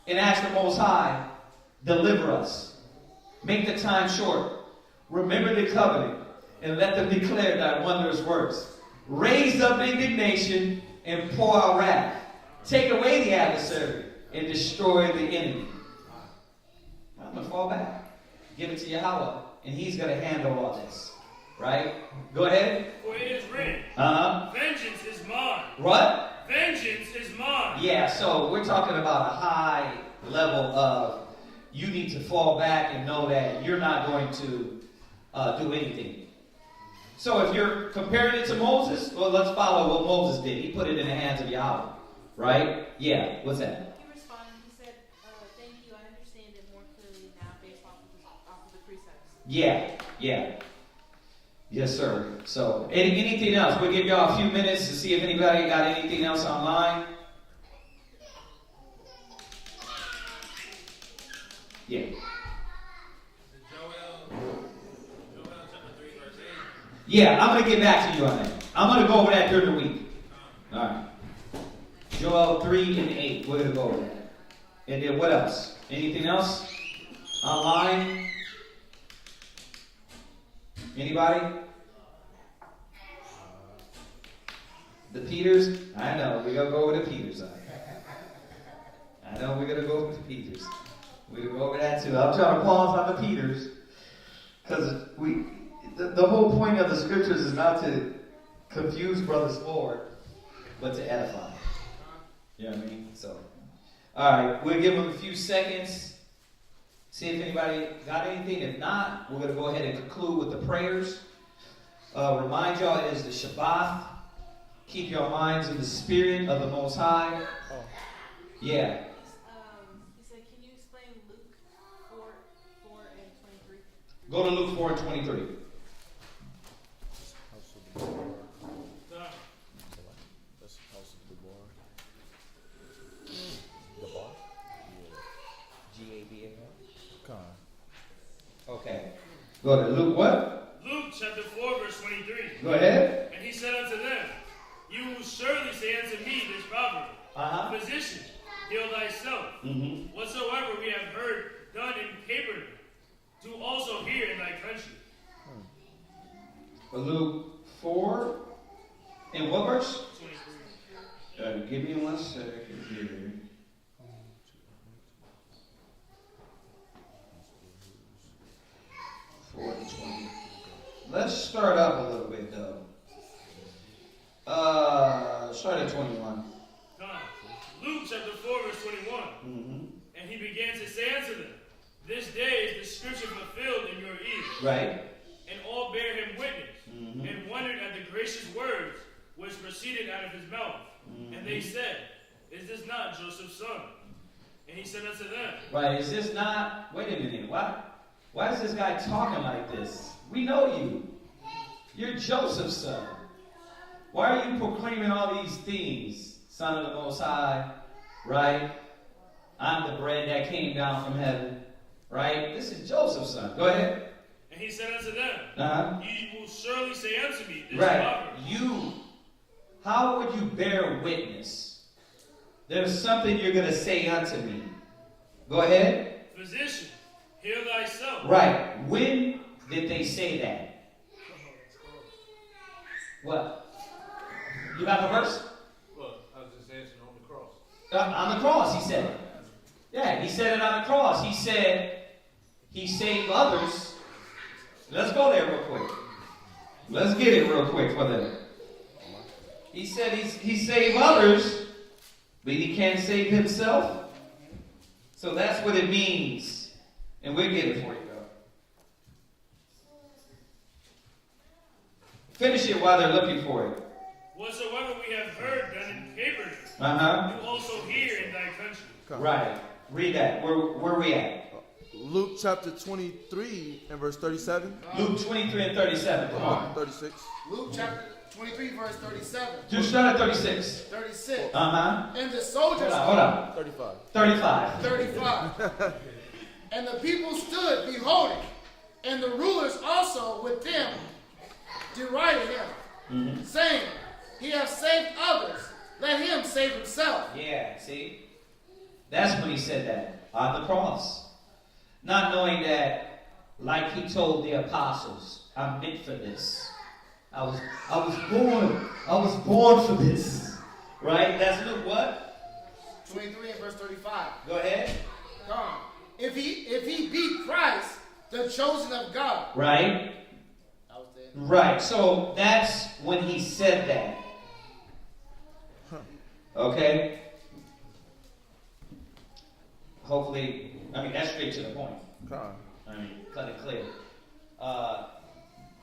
and ask the Most High, deliver us. Make the time short. Remember the covenant and let them declare thy wondrous works. Raise up indignation and pour out wrath. Take away the adversary and destroy the enemy. I'm going to fall back. Give it to Yahweh, and he's going to handle all this. Right? Go ahead. For it is written, vengeance is mine. What? Vengeance is mine. Yeah, so we're talking about a high level of you need to fall back and know that you're not going to do anything. So if you're comparing it to Moses, well, let's follow what Moses did. He put it in the hands of Yahweh. Right? Yeah. What's that? He responded. He said, thank you. I understand it more clearly now based off of the precepts. Yeah. Yeah. Yes, sir. So, anything else? We'll give y'all a few minutes to see if anybody got anything else online. Yeah. Joel chapter 3, verse 8. Yeah, I'm going to get back to you on that. I'm going to go over that during the week. All right. Joel 3 and 8. We're going to go over that. And then what else? Anything else? Online? Anybody? The Peters? I know. We're going to go over the Peters. I know we're going to go over the Peters. We're going to go over that too. I'm trying to pause on the Peters. Because the whole point of the scriptures is not to confuse brothers forward, but to edify. You know what I mean? So, all right, we'll give them a few seconds. See if anybody got anything. If not, we're going to go ahead and conclude with the prayers. Remind y'all it is the Shabbat. Keep your minds in the spirit of the Most High. Yeah. He said, can you explain Luke 4 and 23? Go to Luke 4 and 23. Okay. Go to Luke what? Luke chapter 4, verse 23. Go ahead. And he said unto them, you will surely say unto me this proverb, Physician, heal thyself. Whatsoever we have heard done in Capernaum, do also here in thy country. Luke 4. And what verse? 23. Give me 1 second here. Let's start up a little bit, though. Start at 21. Luke chapter 4, verse 21. And he began to say unto them, this day is the scripture fulfilled in your ears. Right. And all bare him witness, and wondered at the gracious words which proceeded out of his mouth. And they said, is this not Joseph's son? And he said unto them, Right, is this not, wait a minute, what? Why is this guy talking like this? We know you. You're Joseph's son. Why are you proclaiming all these things? Son of the Most High, right? I'm the bread that came down from heaven, right? This is Joseph's son. Go ahead. And he said unto them, Ye will surely say unto me, this right. Proverbs. How would you bear witness? There's something you're going to say unto me. Go ahead. Physician, heal thyself. Right. When did they say that? What? You got the verse? Well, I was just answering on the cross. On the cross, he said it. Yeah, he said it on the cross. He said he saved others. Let's go there real quick. Let's get it real quick for them. He said he saved others, but he can't save himself. So that's what it means. And we'll get it for you, though. Finish it while they're looking for it. Whatsoever we have heard done in papers, Uh-huh. you also hear in thy country. Right. Read that. Where we at? Luke chapter 23 and verse 37. Luke 23 and 37. Come on. 36. Luke chapter 23, verse 37. Just start at 36. 36. Uh-huh. And the soldiers... Hold on. 35. 35. 35. And the people stood beholding, and the rulers also with them derided him, saying, He hath saved others, let him save himself. Yeah, see? That's when he said that, on the cross. Not knowing that, like he told the apostles, I'm meant for this. I was born for this. Right? That's Luke what? 23 and verse 35. Go ahead. Come. If he be Christ, the chosen of God. Right? Right. So that's when he said that. Okay? Hopefully, that's straight to the point. Cut it clear.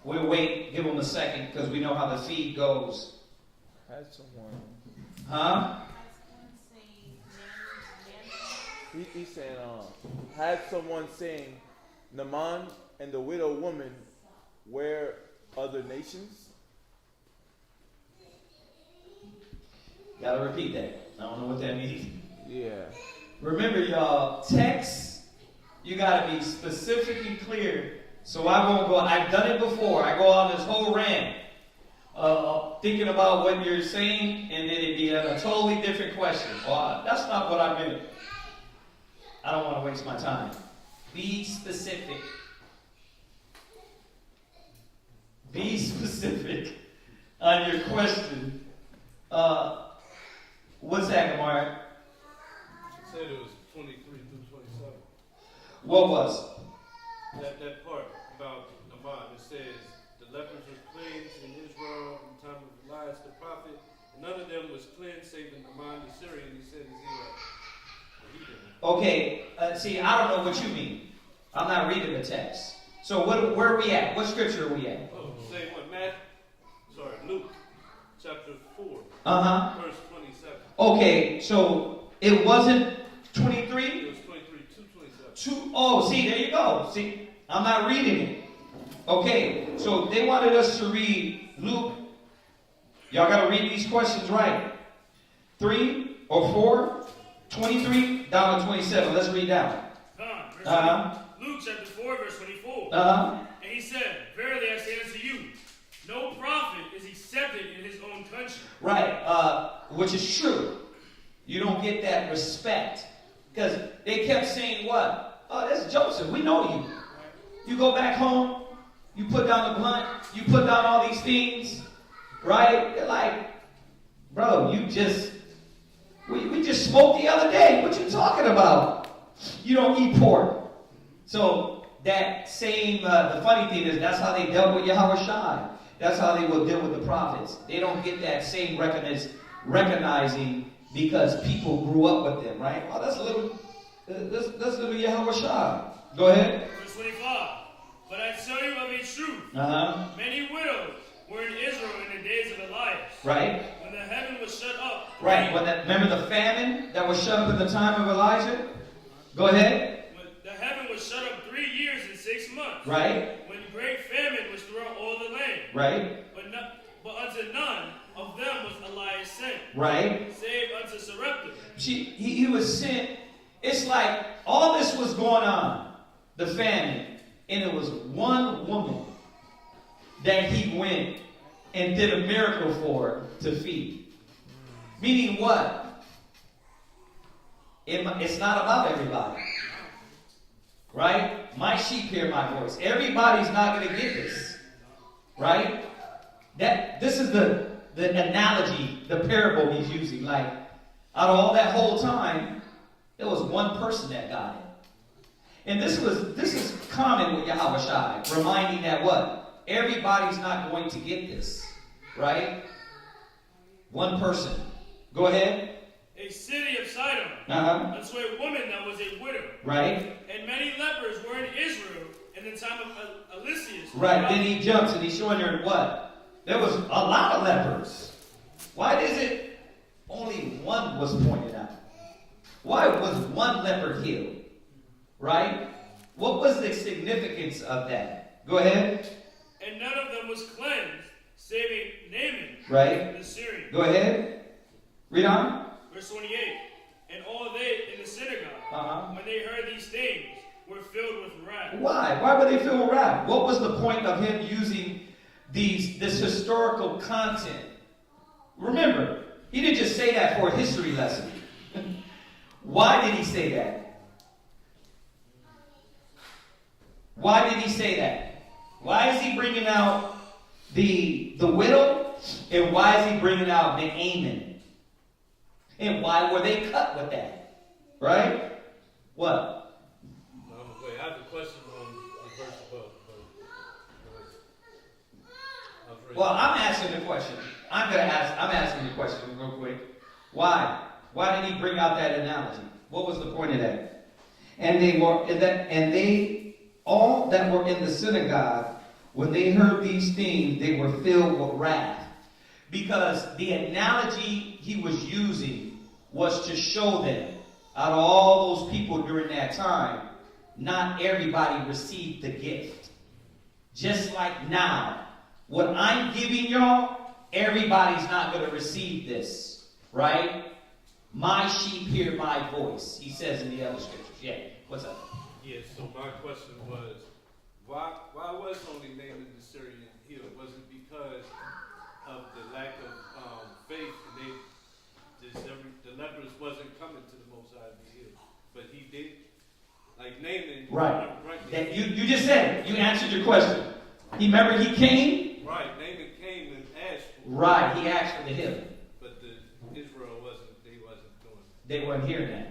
We'll wait, give them a second, because we know how the feed goes. Had someone. Huh? He's saying, had someone saying, Naaman and the widow woman were other nations? Gotta repeat that. I don't know what that means. Yeah. Remember, y'all, text, you gotta be specifically clear. So I won't go, I've done it before. I go on this whole rant, thinking about what you're saying, and then it'd be a totally different question. Well, that's not what I meant. I don't want to waste my time. Be specific. Be specific on your question. What's that, Gamar? She said it was 23 through 27. What was? That part about Naaman. It says, the lepers were cleansed in Israel in the time of Elias the prophet. And none of them was cleansed, save Naaman the Syrian. He said, he didn't. Okay, see, I don't know what you mean. I'm not reading the text. So where are we at? What scripture are we at? Oh, same one. Luke chapter 4. Uh-huh. Verse 27. Okay, so it wasn't 23? It was 23 to 27. Oh, see, there you go. See, I'm not reading it. Okay, so they wanted us to read Luke. Y'all got to read these questions right. 3 or 4, 23 down to 27. Let's read down. Luke chapter 4, verse 24. Uh-huh. And he said, Verily I say unto you, no prophet is accepted in his own country. Right, which is true. You don't get that respect. Because they kept saying what? Oh, that's Joseph. We know you. You go back home, you put down the blunt, you put down all these things, right? They're like, bro, we just smoked the other day. What you talking about? You don't eat pork. So that same, the funny thing is that's how they dealt with Yahweh Shai. That's how they will deal with the prophets. They don't get that same recognizing because people grew up with them, right? Oh, that's little Yahweh Shai. Go ahead. Verse 25. But I tell you of a truth, many widows were in Israel in the days of Elias. Right. When the heaven was shut up. Right. Remember the famine that was shut up in the time of Elijah? Go ahead. When the heaven was shut up 3 years and 6 Right. When great famine was throughout all the land. Right. But unto none of them was Elias sent. Right. Save unto Sarepta. He was sent. It's like all this was going on, the famine, and it was one woman that he went and did a miracle for to feed. Meaning what? It's not about everybody. Right? My sheep hear my voice. Everybody's not going to get this. Right? This is the analogy, the parable he's using. Like, out of all that whole time, there was one person that got it. And this is common with Yahweh Shai, reminding that what? Everybody's not going to get this. Right? One person. Go ahead. A city of Sidon, unto a woman that was a widow. Right. And many lepers were in Israel in the time of Ecclesiasticus. Right. Then he jumps and he's showing her what? There was a lot of lepers. Why is it only one was pointed out? Why was one leper healed? Right? What was the significance of that? Go ahead. And none of them was cleansed, saving Naaman, right, the Syrian. Go ahead. Read on. Verse 28. And all they in the synagogue, when they heard these things, were filled with wrath. Why? Why were they filled with wrath? What was the point of him using this historical content? Remember, he didn't just say that for a history lesson. Why did he say that? Why did he say that? Why is he bringing out the widow? And why is he bringing out Naaman? And why were they cut with that? Right? What? Wait, I have a question on the verse above. Well, I'm asking the question. I'm asking the question real quick. Why? Why did he bring out that analogy? What was the point of that? And they all that were in the synagogue, when they heard these things, they were filled with wrath. Because the analogy he was using was to show them, out of all those people during that time, not everybody received the gift. Just like now, what I'm giving y'all, everybody's not going to receive this. Right? My sheep hear my voice, he says in the other scriptures. Yeah, what's up? Yeah, so my question was, why was only Naaman the Syrian healed? Was it because of the lack of faith, and the lepers wasn't coming to the Most High to be healed, but he did? Like Naaman, right? That you just said it. You answered your question. Remember, he came. Right, Naaman came and asked for. Right, he asked for the healing. But Israel wasn't doing that. They weren't hearing that.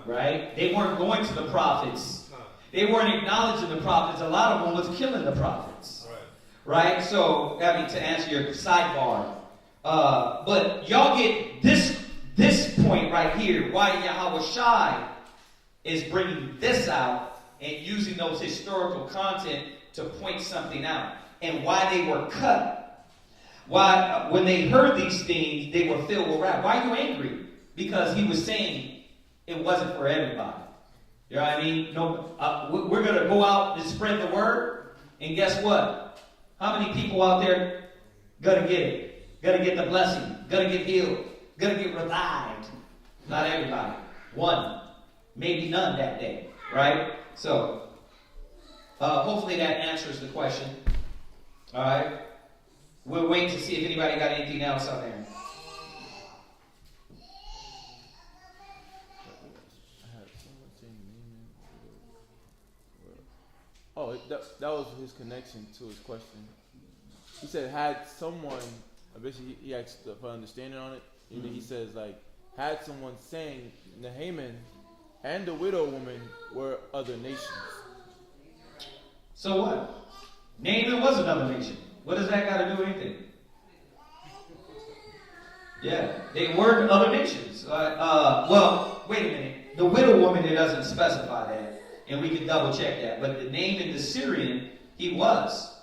Right? They weren't going to the prophets. They weren't acknowledging the prophets. A lot of them was killing the prophets. Right? So, I mean, to answer your sidebar. But y'all get this point right here. Why Yahweh Shai is bringing this out and using those historical content to point something out. And why they were cut. Why, when they heard these things, they were filled with wrath. Why are you angry? Because he was saying it wasn't for everybody. You know what I mean? No, we're going to go out and spread the word. And guess what? How many people out there going to get it? Going to get the blessing? Going to get healed? Going to get revived? Not everybody. One. Maybe none that day. Right? So, hopefully that answers the question. All right? We'll wait to see if anybody got anything else on there. Oh, that was his connection to his question. He said, had someone, basically he asked for understanding on it. Mm-hmm. He says, like, had someone saying Naaman and the widow woman were other nations. So what? Naaman was another nation. What does that got to do with anything? Yeah, they were other nations. Well, wait a minute. The widow woman, it doesn't specify that. And we can double check that. But the Naaman the Syrian, he was.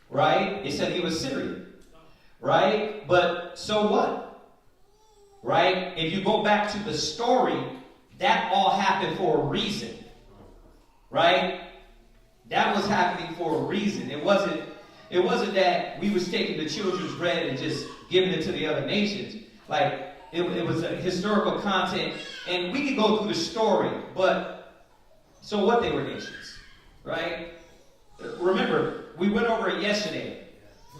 Right? It said he was Syrian. Right? But so what? Right? If you go back to the story, that all happened for a reason. Right? That was happening for a reason. It wasn't that we was taking the children's bread and just giving it to the other nations. Like, it was a historical content, and we could go through the story, but so what, they were nations, right? Remember, we went over it yesterday.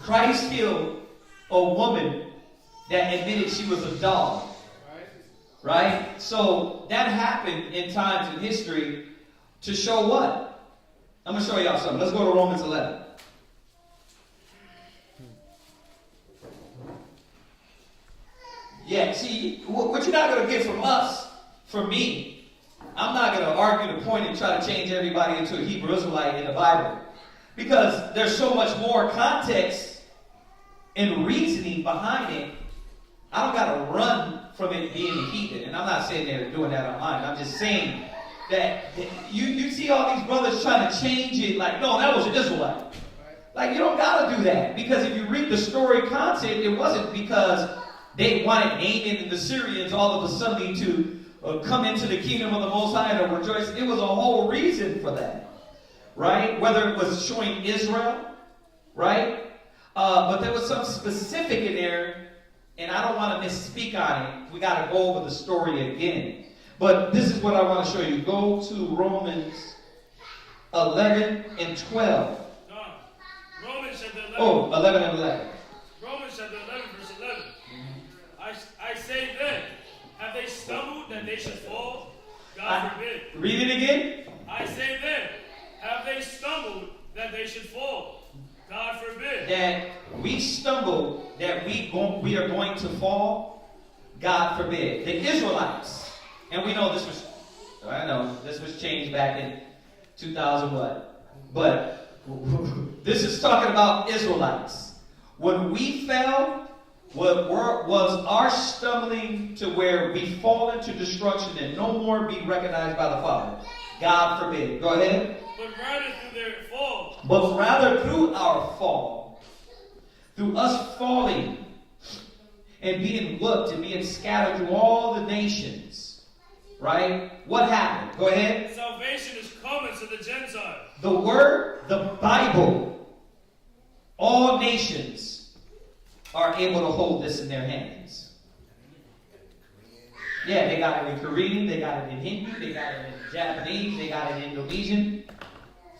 Christ healed a woman that admitted she was a dog, right? So that happened in times in history to show what? I'm going to show y'all something. Let's go to Romans 11. Yeah, see, what you're not going to get from us, from me, I'm not going to argue the point and try to change everybody into a Hebrew Israelite in the Bible. Because there's so much more context and reasoning behind it. I don't got to run from it being a heathen. And I'm not saying they're doing that online. I'm just saying that you see all these brothers trying to change it like, no, that was an Israelite. Like, you don't got to do that. Because if you read the story content, it wasn't because they wanted Naaman and the Syrians all of a sudden to come into the kingdom of the Most High and rejoice. It was a whole reason for that, right? Whether it was showing Israel, right? But there was something specific in there, and I don't want to misspeak on it. We got to go over the story again. But this is what I want to show you. Go to Romans 11 and 12. No. Romans chapter 11. Oh, 11 and 11. Romans chapter 11, verse 11. I say then, have they stumbled that they should fall? God forbid. Read it again. I say then, have they stumbled that they should fall? God forbid. That we stumble, that we are going to fall? God forbid. The Israelites, and we know this was changed back in 2000 what? But this is talking about Israelites. When we fell, was our stumbling to where we fall into destruction and no more be recognized by the Father? God forbid. Go ahead. But rather through their fall. But rather through our fall, through us falling and being looked and being scattered through all the nations, right? What happened? Go ahead. Salvation is common to the Gentiles. The Word, the Bible, all nations are able to hold this in their hands. Yeah, they got it in Korean, they got it in Hindu, they got it in Japanese, they got it in Indonesian.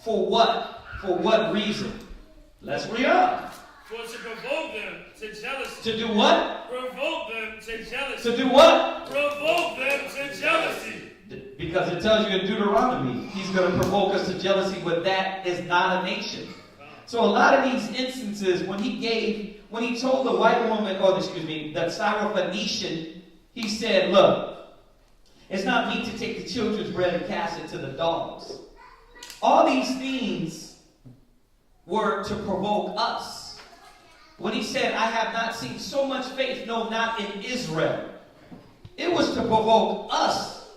For what? For what reason? Let's read on. For to provoke them to jealousy. To do what? Provoke them to jealousy. To do what? Provoke them to jealousy. Because it tells you in Deuteronomy, he's going to provoke us to jealousy, but that is not a nation. So a lot of these instances, when he told the white woman, the Syrophoenician, he said, look, it's not meet to take the children's bread and cast it to the dogs. All these things were to provoke us. When he said, I have not seen so much faith, no, not in Israel. It was to provoke us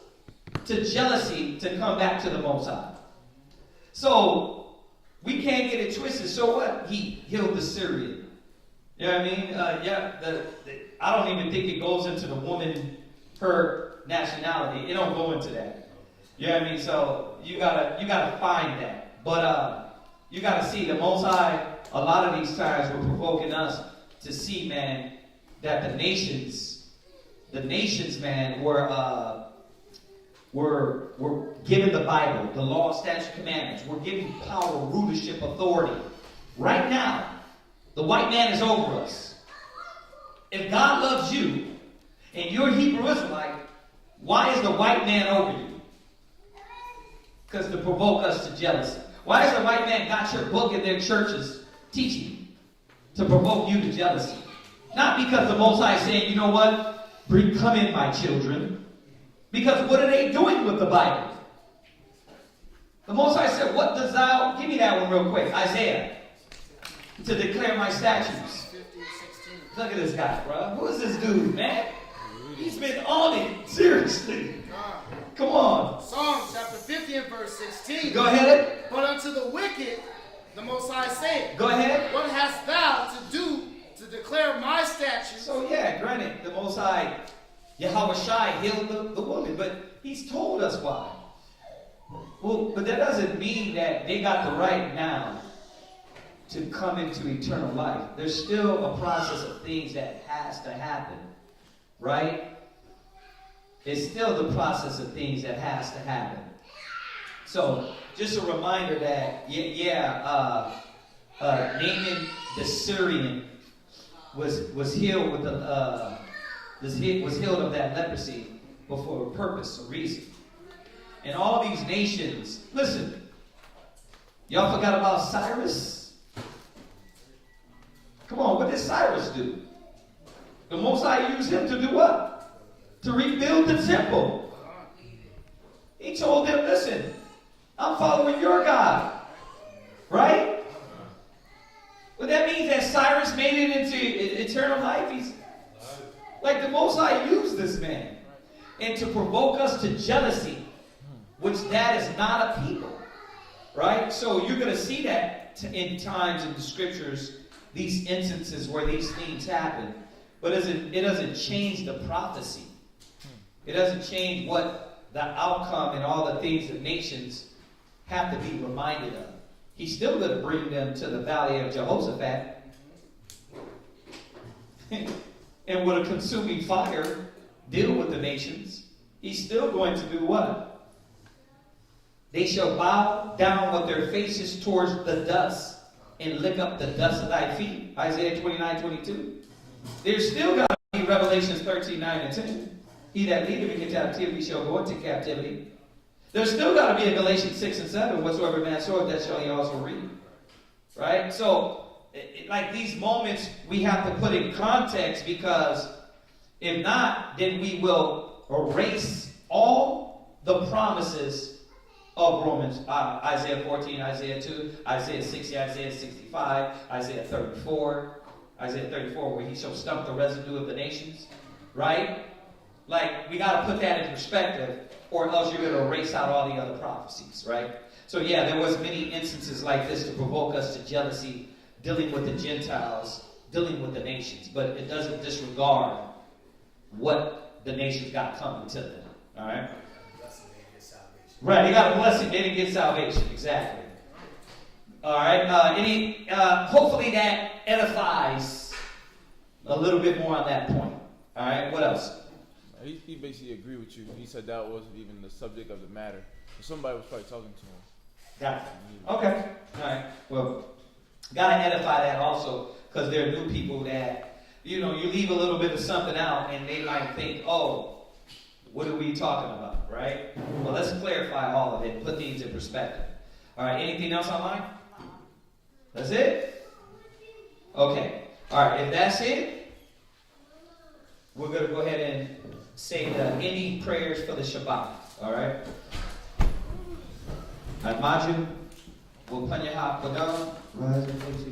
to jealousy to come back to the Most High. So, we can't get it twisted. So what? He healed the Syrian. You know what I mean? I don't even think it goes into the woman, her nationality. It don't go into that. You know what I mean? So you gotta find that. But you gotta see the Most High. A lot of these times were provoking us to see, man, that the nations, man, were given the Bible, the law, statutes, commandments. We're given power, rulership, authority. Right now, the white man is over us. If God loves you, and you're a Hebrew Israelite, why is the white man over you? Because to provoke us to jealousy. Why has the white man got your book in their churches teaching you? To provoke you to jealousy. Not because the Most High is saying, you know what? Come in, my children. Because what are they doing with the Bible? The Most High said, what does thou... Give me that one real quick. Isaiah. To declare my statutes. Look at this guy, bro. Who is this dude, man? He's been on it. Seriously. Come on. Psalm chapter 50 and verse 16. Go ahead. But unto the wicked, the Most High saith, go ahead. What hast thou to do to declare my statutes? So yeah, granted, the Most High, Yahweh Shai healed the woman, but he's told us why. Well, but that doesn't mean that they got the right now to come into eternal life. There's still a process of things that has to happen, right? It's still the process of things that has to happen. So, just a reminder that, Naaman the Syrian was healed with was healed of that leprosy, but for a purpose, a reason. And all these nations, listen, y'all forgot about Cyrus? Come on, what did Cyrus do? The Most High used him to do what? To rebuild the temple. He told them, listen, I'm following your God. Right? Well, that means that Cyrus made it into eternal life. He's like, the Most High used this man. And to provoke us to jealousy, which that is not a people. Right? So you're going to see that in times in the scriptures, these instances where these things happen. But it doesn't change the prophecy. It doesn't change what the outcome and all the things that nations have to be reminded of. He's still going to bring them to the valley of Jehoshaphat. And with a consuming fire, deal with the nations. He's still going to do what? They shall bow down with their faces towards the dust and lick up the dust of thy feet. Isaiah 29:22. There's still got to be Revelations 13:9-10. He that leadeth into captivity shall go into captivity. There's still got to be a Galatians 6:7. Whatsoever man soweth, that shall he also reap. Right? So, like these moments, we have to put in context, because if not, then we will erase all the promises of Romans, Isaiah 14, Isaiah 2, Isaiah 60, Isaiah 65, Isaiah 34, where he shall stump the residue of the nations. Right? Like, we got to put that in perspective, or else you're going to erase out all the other prophecies, right? So yeah, there was many instances like this to provoke us to jealousy, dealing with the Gentiles, dealing with the nations. But it doesn't disregard what the nations got coming to them, all right? Right, they got a blessing, they didn't get salvation, exactly. All right, hopefully that edifies a little bit more on that point. All right, what else? He basically agreed with you. He said that wasn't even the subject of the matter. Somebody was probably talking to him. Got it. Okay. All right. Well, got to edify that also, because there are new people that, you leave a little bit of something out and they might think, oh, what are we talking about, right? Well, let's clarify all of it, put things in perspective. All right. Anything else online? That's it? Okay. All right. If that's it, we're going to go ahead and say the ending prayers for the Shabbat. All right? At Maju, we'll put your heart down. Rise and face you.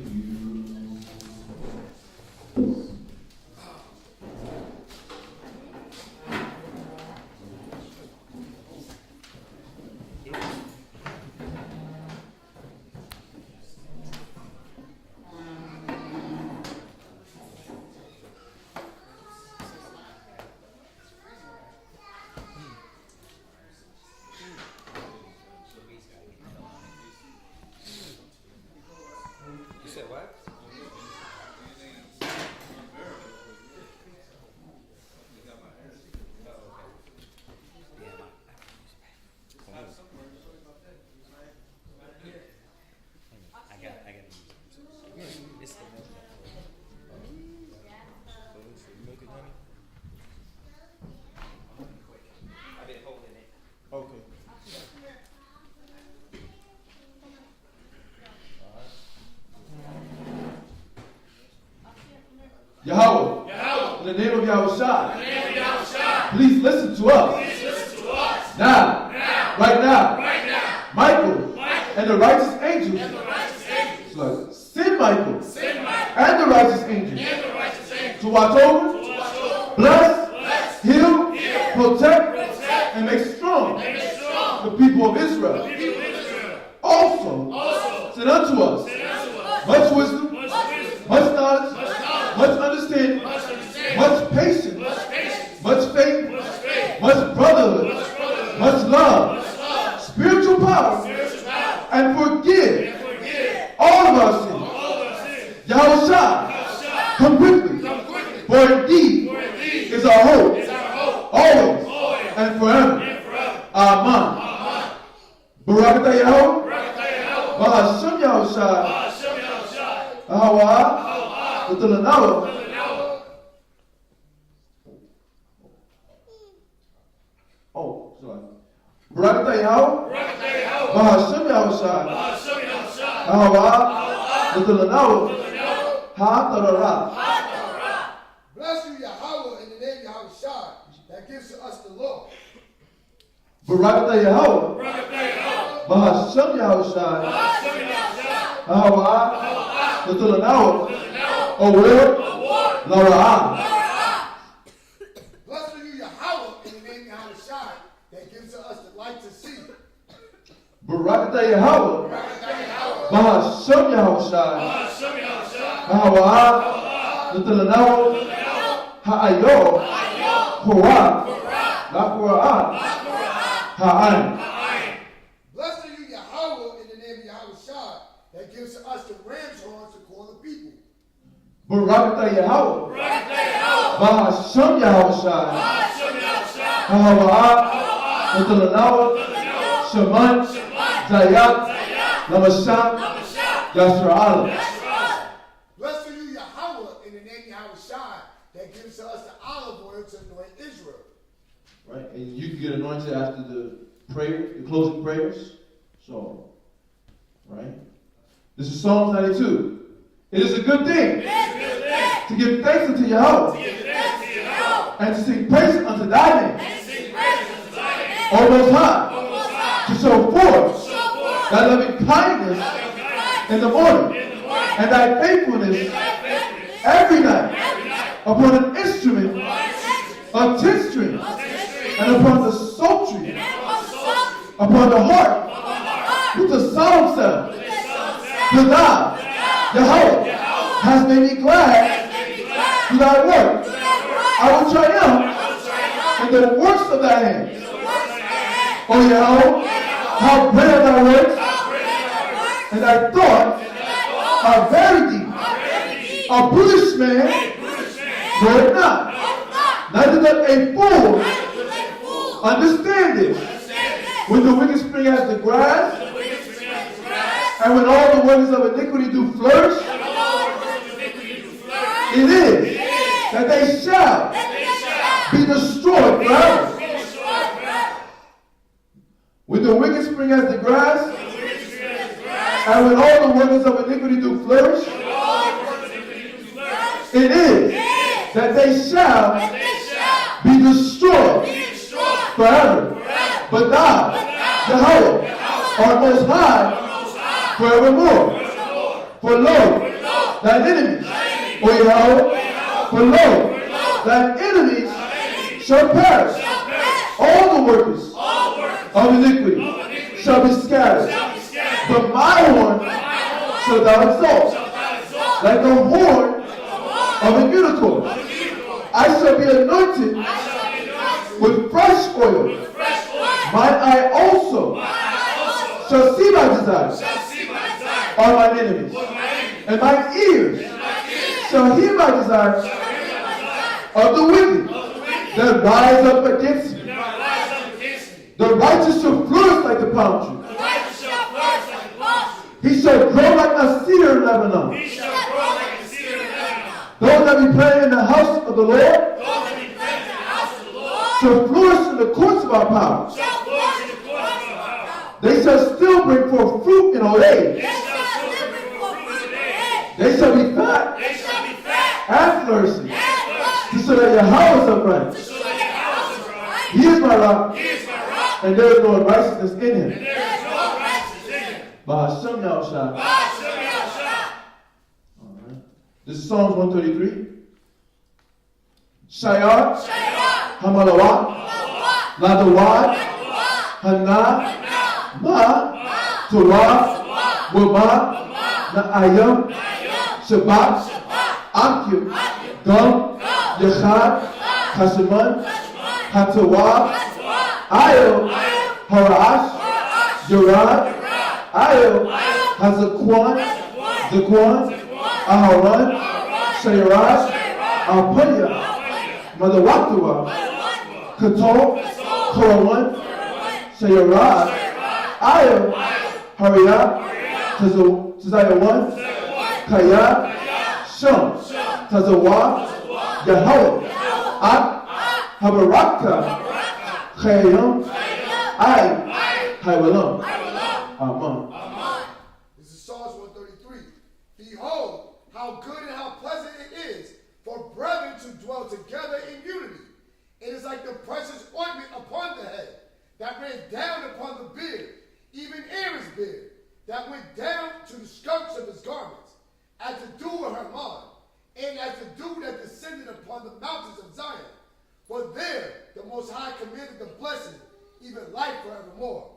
Yahweh, in the name of Yahushua, please listen to us. Now, right now, Michael and the righteous angels, send Michael and the righteous angels to watch over, bless, heal, protect, and make strong the people of Israel. Also, send unto us much wisdom, much knowledge, much understanding, much patience, much faith, much brotherhood, much love, spiritual power, and forgive all of our sins. Yahushua, come quickly. For indeed is our hope, always and forever. Amen. Barakatah Yahweh, Bahasham Yahushua, Ahawa, Utalanawa. Oh, sorry. Barakatah Yahweh, Bahasham Yahushua, Ahawa, Utalanawa, Ha-tarara. Bless you, Yahweh, in the name of Yahushua, that gives to us the law. Barakatah Yahweh, Bahasham Yahushua, Ahawa, Utalanawa, Award, Lara'ah. Blessed are you, Yahweh, in the name of Yahushua, that gives to us the light to see. Barakatah Yahweh, Bahasham Yahushua, Ahawa, Utalanawa, Ha'ayo, Hora, La'Qur'an, Ha'ain. Blessed are you, Yahweh, in the name of Yahushua, that gives to us the ram's horns to call the people. Barakatah Yahweh, Bahasham Yahushua, Ahawa, Utalanawa, Shaman, Zayat, Lamasham, Yasra'ala. Blessed are you, Yahweh, in the name of Yahushua, that gives to us the olive oil to anoint Israel. Right, and you can get anointed after the prayer, the closing prayers. So, right? This is Psalms 92. It is a good thing to give thanks unto Yahweh and to sing praise unto thy name, O Most High, to show forth thy loving kindness in the morning and thy faithfulness every night upon an instrument of 10 strings and upon the psaltery, upon the harp with the solemn sound. For thou, Yahweh, has made me glad through thy work. I will triumph in the works of thy hands. O Yahweh, how great are thy works, and thy thoughts are very deep. A foolish man knoweth not, neither doth a fool understand this. When the wicked spring as the grass, and when all the workers of iniquity do flourish, it is that they shall be destroyed forever. When the wicked spring as the grass, and when all the workers of iniquity do flourish, it is that they shall be destroyed forever. But thou, Yahweh, art most high forevermore. For lo, thine enemies, O Yahweh, for lo, thine enemies shall perish. All the workers of iniquity shall be scattered. But my horn shall thou exalt, like the horn of a unicorn. I shall be anointed with fresh oil. Mine eye also shall see my desires on mine enemies, and mine ears shall hear my desires of the wicked that rise up against me. The righteous shall flourish like the palm tree. He shall grow like a cedar in Lebanon. Those that be planted in the house of the Lord shall flourish in the courts of our power. They shall still bring forth fruit in old age. They shall be fat and flourishing. So that Yahweh is upright. He is my rock, and there is no unrighteousness in him. Bahasham Yahushua. Alright. This is Psalms 133. Shayar, Hamalawat, Ladawat, Hana, Ma, Torah, Wama, Na'ayam, Shabbat, Akim, Gum, Yechad, Hasheman, Hatawah, Ayo, Harash, Yorad, Ayo, Hazakwan, Zakwan, Aharon, Shayaraj, Alpanya, Madawaktua, Kator, Korawan, Shayaraj, Ayo, Hariyah, Tazayawan, Kaya, Shum, Tazawa, Yahweh, Ak, Habaraka, Chayam, Ay, Haywalam. Amen. This is Psalms 133. Behold, how good and how pleasant it is for brethren to dwell together in unity. It is like the precious ointment upon the head that ran down upon the beard, even Aaron's beard, that went down to the skirts of his garments, as the dew of Hermon, and as the dew that descended upon the mountains of Zion. For there the Most High commanded the blessing, even life forevermore.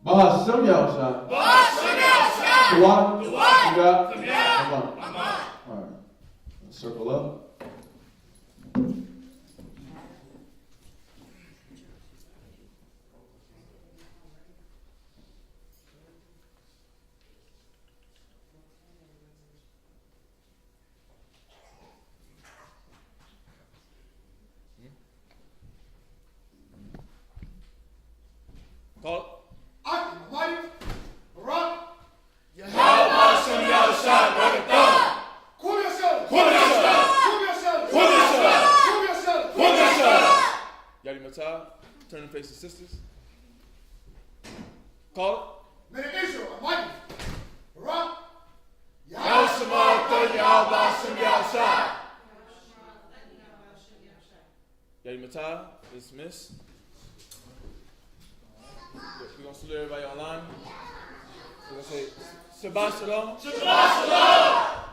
Bahasam Yahusha. Bahasam Yahusha. Dua. Dua. Amen. Amen. All right. Circle up. Call. Mighty, Barak, Yahweh Shem Yahusha, Barakatah. Kum yourself. Kum yourself. Kum yourself. Kum yourself. Kum yourself. Kum yourself. Yadi Matah, turn and face the sisters. Call. Men of Israel, Almighty, Barak, Yahweh Yahweh Shem Yahusha. Yadi Matah, dismiss. We're going to salute everybody online. We're going to say, Shabbat Shalom. Shabbat Shalom.